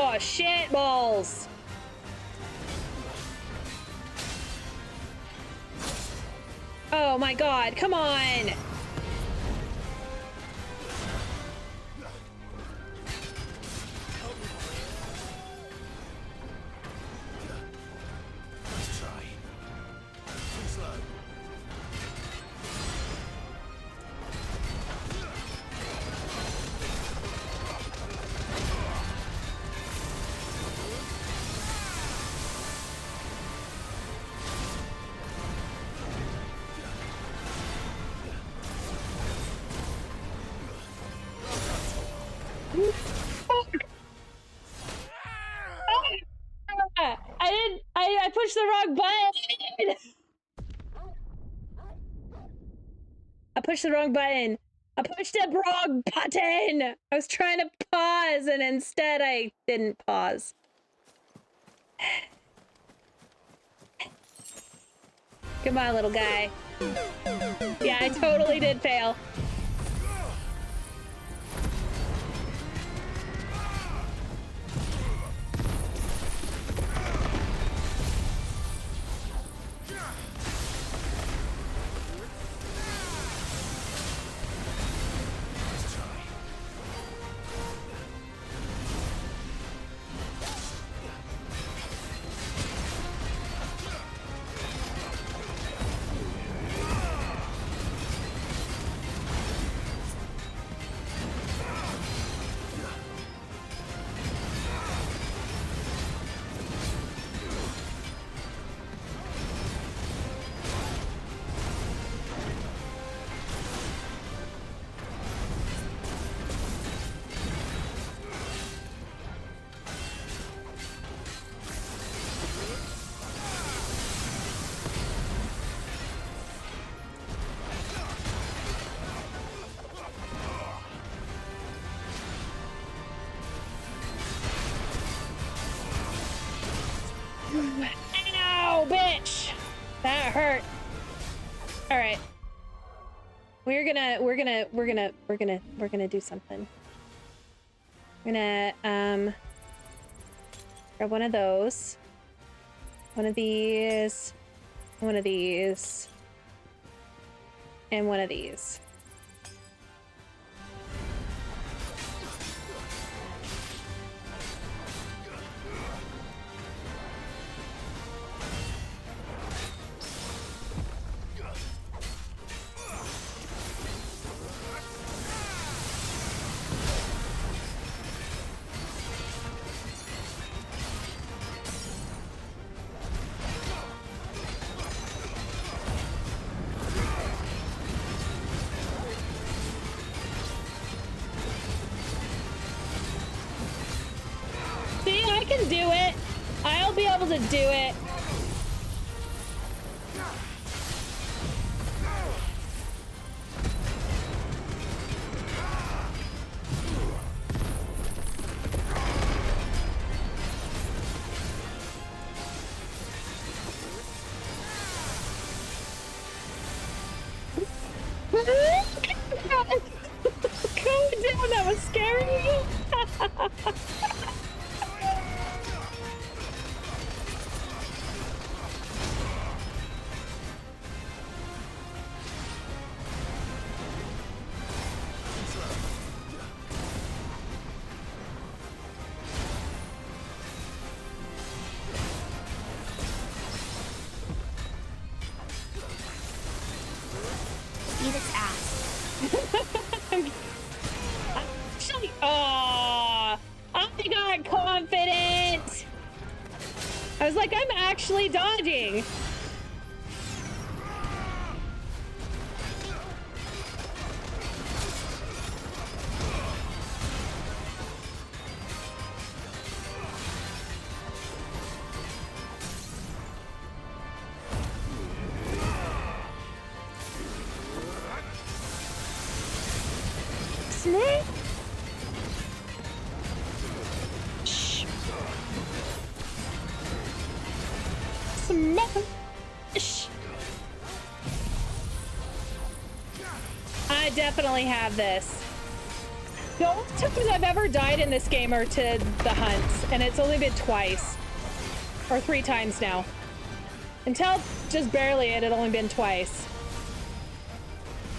Oh, shit balls. Oh my god, come on. Let's try. Too slow. I pushed the wrong button. I pushed the wrong button. I pushed the wrong button. I was trying to pause and instead I didn't pause. Come on, little guy. Yeah, I totally did fail. Ow, bitch! That hurt. All right. We're gonna do something. We're gonna grab one of those, one of these, one of these, and one of these. See, I can do it. I'll be able to do it. Going down, that was scary. Eat its ass. Actually, I got confident. I was like, I'm actually dodging. Snake? Shh. Smash. I definitely have this. The only times I've ever died in this game are to the hunts, and it's only been twice. Or 3 times now. Until just barely, it had only been twice.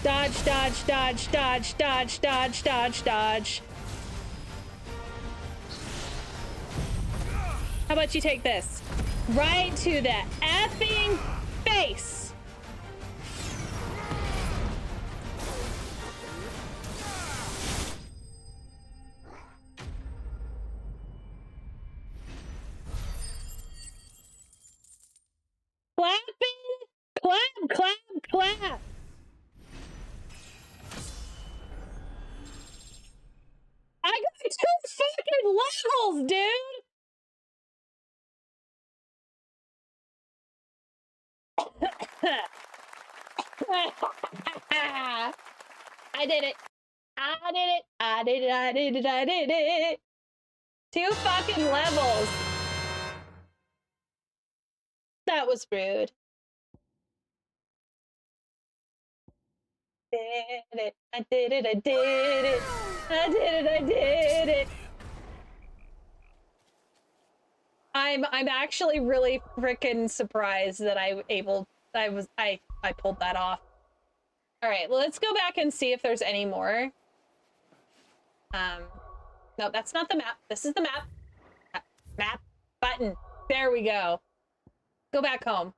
Dodge, dodge, dodge, dodge, dodge, dodge, dodge, dodge. How about you take this? Right to the effing face. Clapping, clap, clap, clap. I got 2 fucking levels, dude. I did it. I did it. I did it. I did it. I did it. 2 fucking levels. That was rude. Did it. I did it. I did it. I did it. I did it. I'm actually really freaking surprised that I pulled that off. All right, let's go back and see if there's any more. No, that's not the map. This is the map. Map button. There we go. Go back home.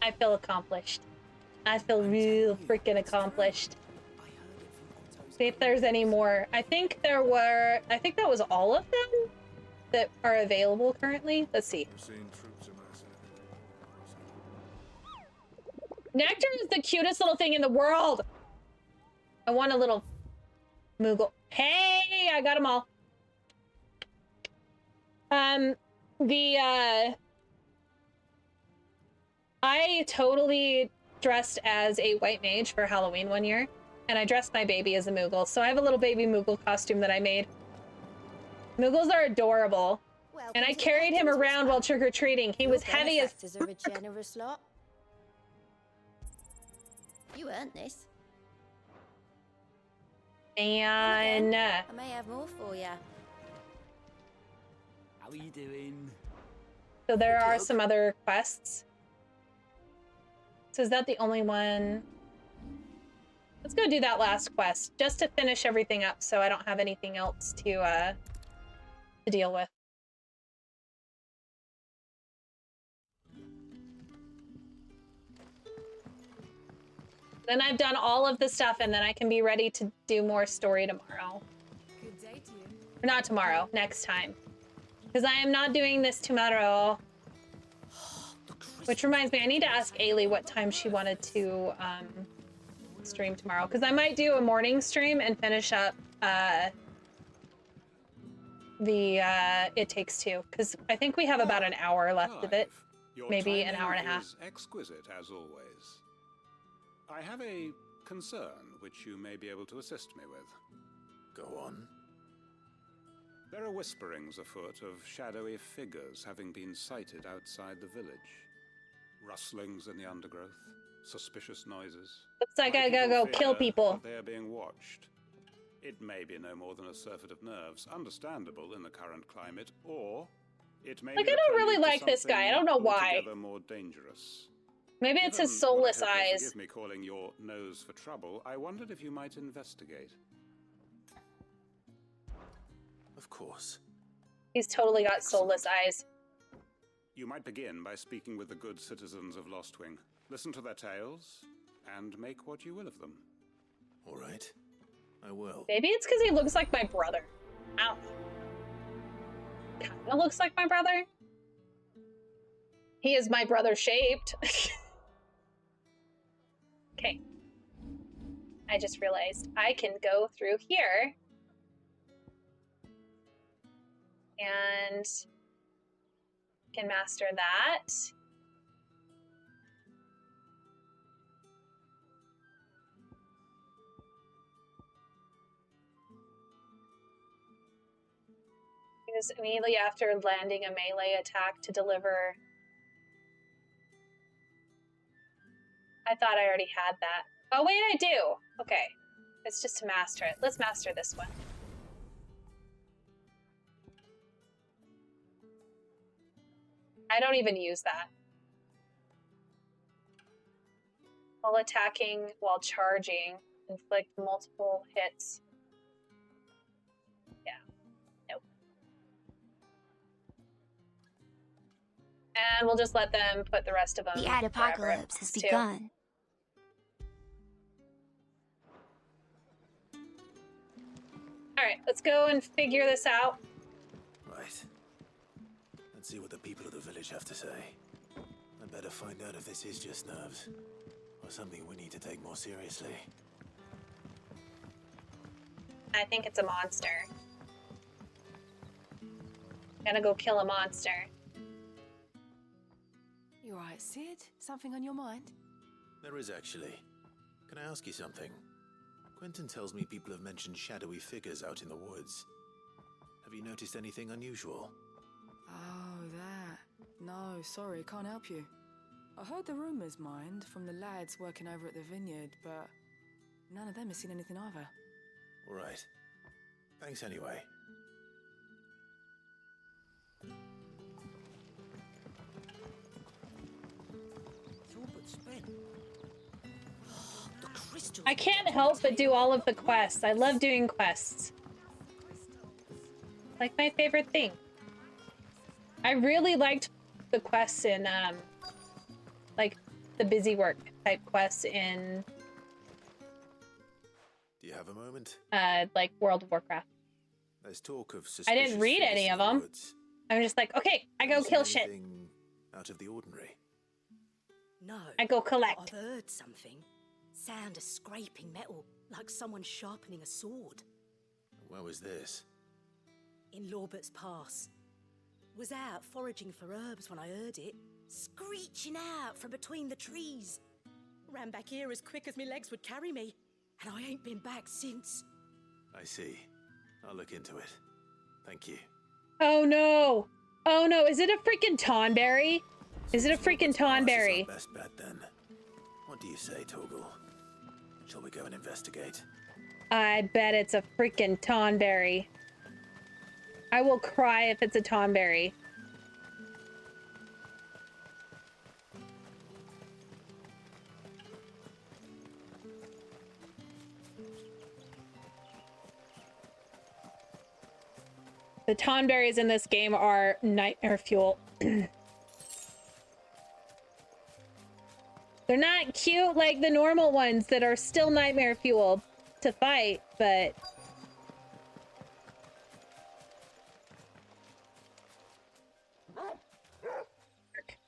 I feel accomplished. I feel real freaking accomplished. See if there's any more. I think that was all of them that are available currently. Let's see. Nectar is the cutest little thing in the world. I want a little Moogle. Hey, I got them all. I totally dressed as a white mage for Halloween one year, and I dressed my baby as a Moogle. So I have a little baby Moogle costume that I made. Moogles are adorable. Welcome And I to the carried him Captain's around while trick-or-treating. He Your was heavy as benefactors are a generous lot. You earned this. And I may have more for you. How are you doing? so there are some other quests. So is that the only one? Let's go do that last quest just to finish everything up so I don't have anything else to deal with. Then I've done all of the stuff and then I can be ready to do more story tomorrow. Good day to you. Or not tomorrow, next time. Because I am not doing this tomorrow. Which reminds me, I need to ask Ailey what time she wanted to stream tomorrow. Because I might do a morning stream and finish up the It Takes Two. Because I think we have about an hour left of it. Maybe an hour and a half. Is exquisite as always. I have a concern which you may be able to assist me with. Go on. There are whisperings afoot of shadowy figures having been sighted outside the village. Rustlings in the undergrowth, suspicious noises. Looks like My I gotta go people kill fear people. that they are being watched. It may be no more than a surfeit of nerves, understandable in the current climate, or it may Like, be I the don't really prelude to like this guy. I don't know something why. altogether more dangerous. Maybe it's his Given what I soulless hope you'll eyes. Forgive me calling your nose for trouble. I wondered if you might investigate. Of course. He's totally got soulless eyes. You might begin by speaking with the good citizens of Lostwing. Listen to their tales, and make what you will of them. All right. I will. Maybe it's because he looks like my brother. I don't know. Kinda looks like my brother. He is my brother shaped. Okay. I just realized I can go through here. And can master that. Use immediately after landing a melee attack to deliver. I thought I already had that. Oh wait, I do. Okay. It's just to master it. Let's master this one. I don't even use that. While attacking, while charging, inflict multiple hits. Yeah. Nope. And we'll just let them put the rest of them. The ad apocalypse has begun. Alright, let's go and figure this out. Right. Let's see what the people of the village have to say. I better find out if this is just nerves, or something we need to take more seriously. I think it's a monster. Gotta go kill a monster. You alright, Sid? Something on your mind? There is actually. Can I ask you something? Quentin tells me people have mentioned shadowy figures out in the woods. Have you noticed anything unusual? Oh, that. No, sorry, can't help you. I heard the rumours, mind, from the lads working over at the vineyard, but none of them has seen anything either. All right. Thanks anyway. I can't help but do all of the quests. I love doing quests. Like my favorite thing. I really liked the quests in, like the busy work type quests in, Do you have a moment? like World of Warcraft. There's talk of I suspicious didn't read figures any in of the them. woods. I'm just like, okay, I go Have you kill seen shit. anything out of the ordinary? No. I go collect. I've heard something. Sound of scraping metal, like someone sharpening a sword. Where was this? In Lorbert's Pass. Was out foraging for herbs when I heard it, screeching out from between the trees. Ran back here as quick as my legs would carry me, and I ain't been back since. I see. I'll look into it. Thank you. Oh no! Oh no, is it a freaking Tonberry? Is it a freaking Tonberry? Best bet then. What do you say, Torgal? Shall we go and investigate? I bet it's a freaking Tonberry. I will cry if it's a Tonberry. The Tonberries in this game are nightmare fuel. They're not cute like the normal ones that are still nightmare fuel to fight, but...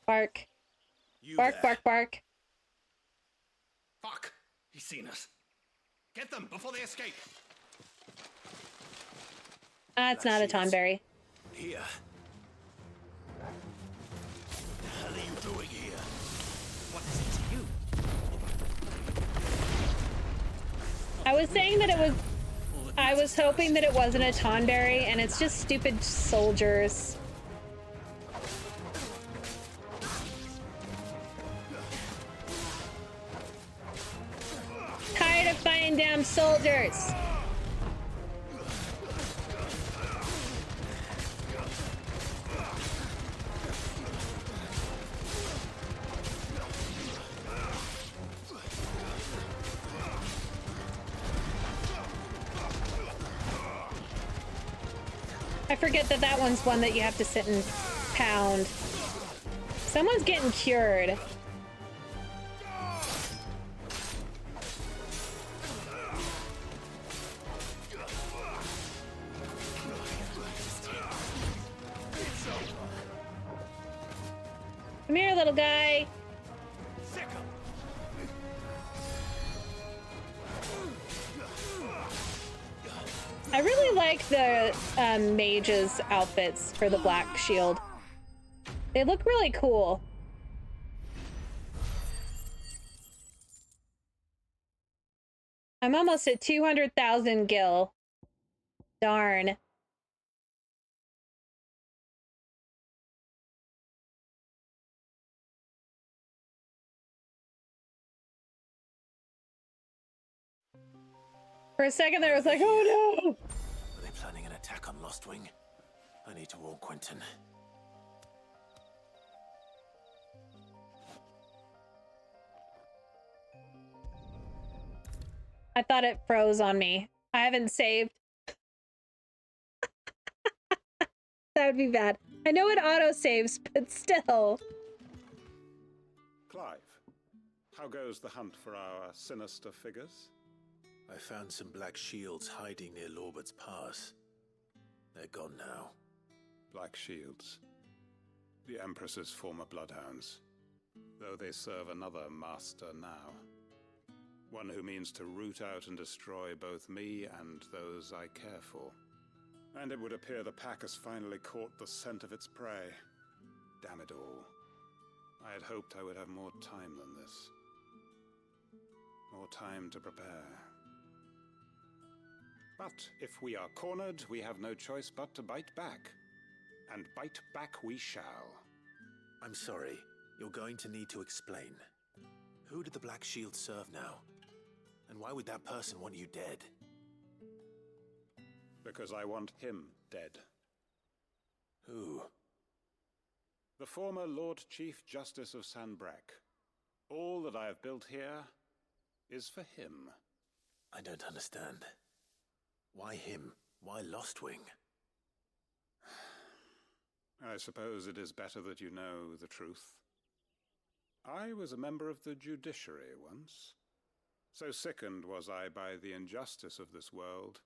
Bark. Bark, bark, bark. Fuck! He's seen us. Get them before they escape. It's not a Tonberry. Here. What the hell are you doing here? What is it to you? I was saying that it was... I was hoping that it wasn't a Tonberry, and it's just stupid soldiers. Tired of fighting damn soldiers! I forget that that one's one that you have to sit and pound. Someone's getting cured. Come here, little guy. I really like the mage's outfits for the Black Shield. They look really cool. I'm almost at 200,000 gil. Darn. For a second there, I was like, oh no! Are they planning an attack on Lostwing? I need to warn Quentin. I thought it froze on me. I haven't saved. That would be bad. I know it auto-saves, but still. Clive, how goes the hunt for our sinister figures? I found some black shields hiding near Lorbert's Pass. They're gone now. Black shields. The Empress's former bloodhounds. Though they serve another master now. One who means to root out and destroy both me and those I care for. And it would appear the pack has finally caught the scent of its prey. Damn it all. I had hoped I would have more time than this. More time to prepare. But if we are cornered, we have no choice but to bite back. And bite back we shall. I'm sorry. You're going to need to explain. Who did the Black Shield serve now? And why would that person want you dead? Because I want him dead. Who? The former Lord Chief Justice of Sanbreque. All that I have built here is for him. I don't understand. Why him? Why Lostwing? I suppose it is better that you know the truth. I was a member of the judiciary once. So sickened was I by the injustice of this world,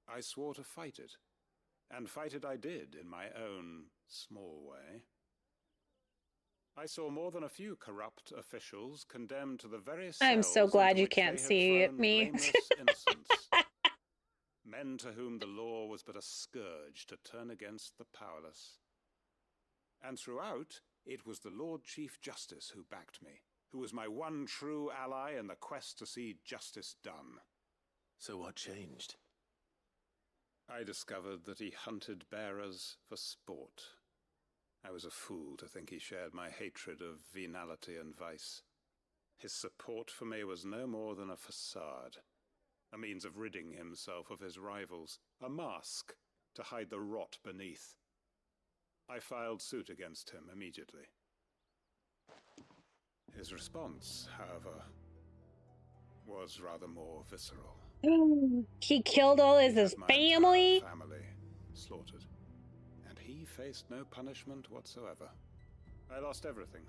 I swore to fight it. And fight it I did in my own small way. I saw more than a few corrupt officials condemned to the very cells I'm so glad into you which can't they had see thrown me. blameless innocents. Men to whom the law was but a scourge to turn against the powerless. And throughout, it was the Lord Chief Justice who backed me, who was my one true ally in the quest to see justice done. So what changed? I discovered that he hunted bearers for sport. I was a fool to think he shared my hatred of venality and vice. His support for me was no more than a facade, a means of ridding himself of his rivals, a mask to hide the rot beneath. I filed suit against him immediately. His response, however, was rather more visceral. He killed all his family? Family slaughtered. And he faced no punishment whatsoever. I lost everything.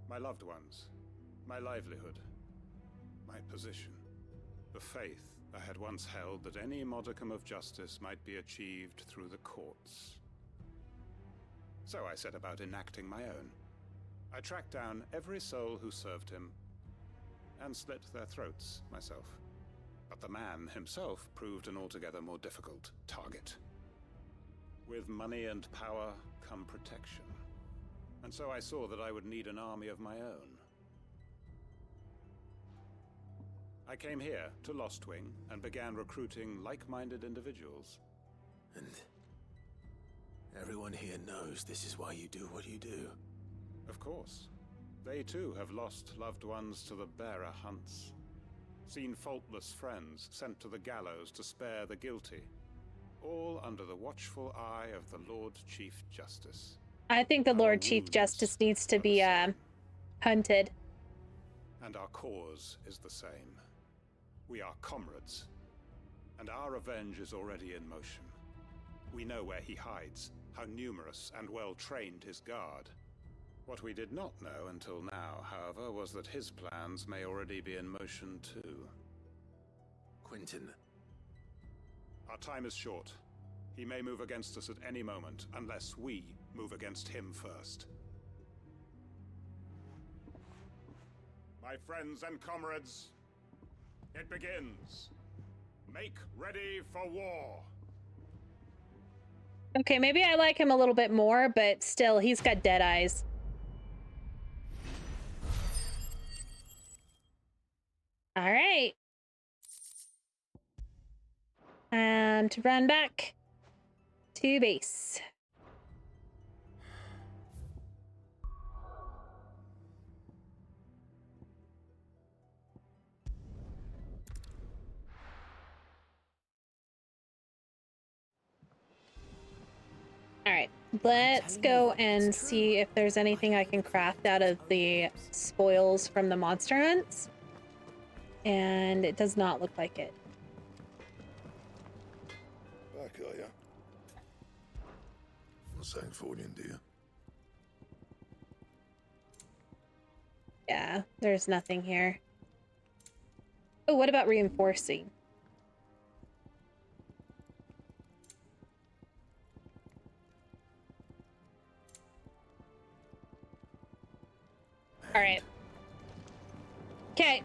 My loved ones, my livelihood, my position, the faith I had once held that any modicum of justice might be achieved through the courts. So I set about enacting my own. I tracked down every soul who served him and slit their throats myself. But the man himself proved an altogether more difficult target. With money and power come protection. And so I saw that I would need an army of my own. I came here to Lostwing and began recruiting like-minded individuals. And everyone here knows this is why you do what you do. Of course. They too have lost loved ones to the bearer hunts. Seen faultless friends sent to the gallows to spare the guilty. All under the watchful eye of the Lord Chief Justice. I think the Lord Chief Justice needs to be hunted. And our cause is the same. We are comrades, and our revenge is already in motion. We know where he hides, how numerous and well-trained his guard. What we did not know until now, however, was that his plans may already be in motion too. Quentin. Our time is short. He may move against us at any moment, unless we move against him first. My friends and comrades, it begins. Make ready for war. Okay, maybe I like him a little bit more, but still, he's got dead eyes. All right. To run back to base. All right, let's go and see if there's anything I can craft out of the spoils from the monster hunts. And it does not look like it. Back, are ya? Not saying for you, do you? Yeah, there's nothing here. Oh, what about reinforcing? All right. Okay.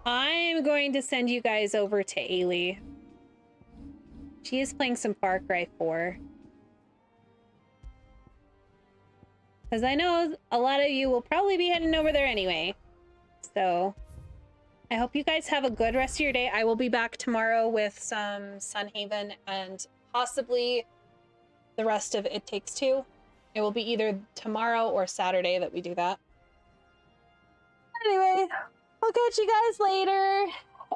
I'm going to send you guys over to Ailey. She is playing some Far Cry 4. Because I know a lot of you will probably be heading over there anyway. So, I hope you guys have a good rest of your day. I will be back tomorrow with some Sunhaven and possibly the rest of It Takes Two. It will be either tomorrow or Saturday that we do that. Anyway, I'll catch you guys later.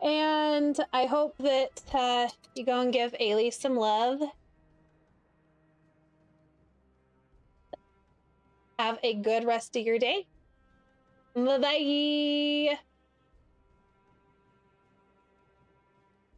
And I hope that you go and give Ailey some love. Have a good rest of your day. Bye-bye.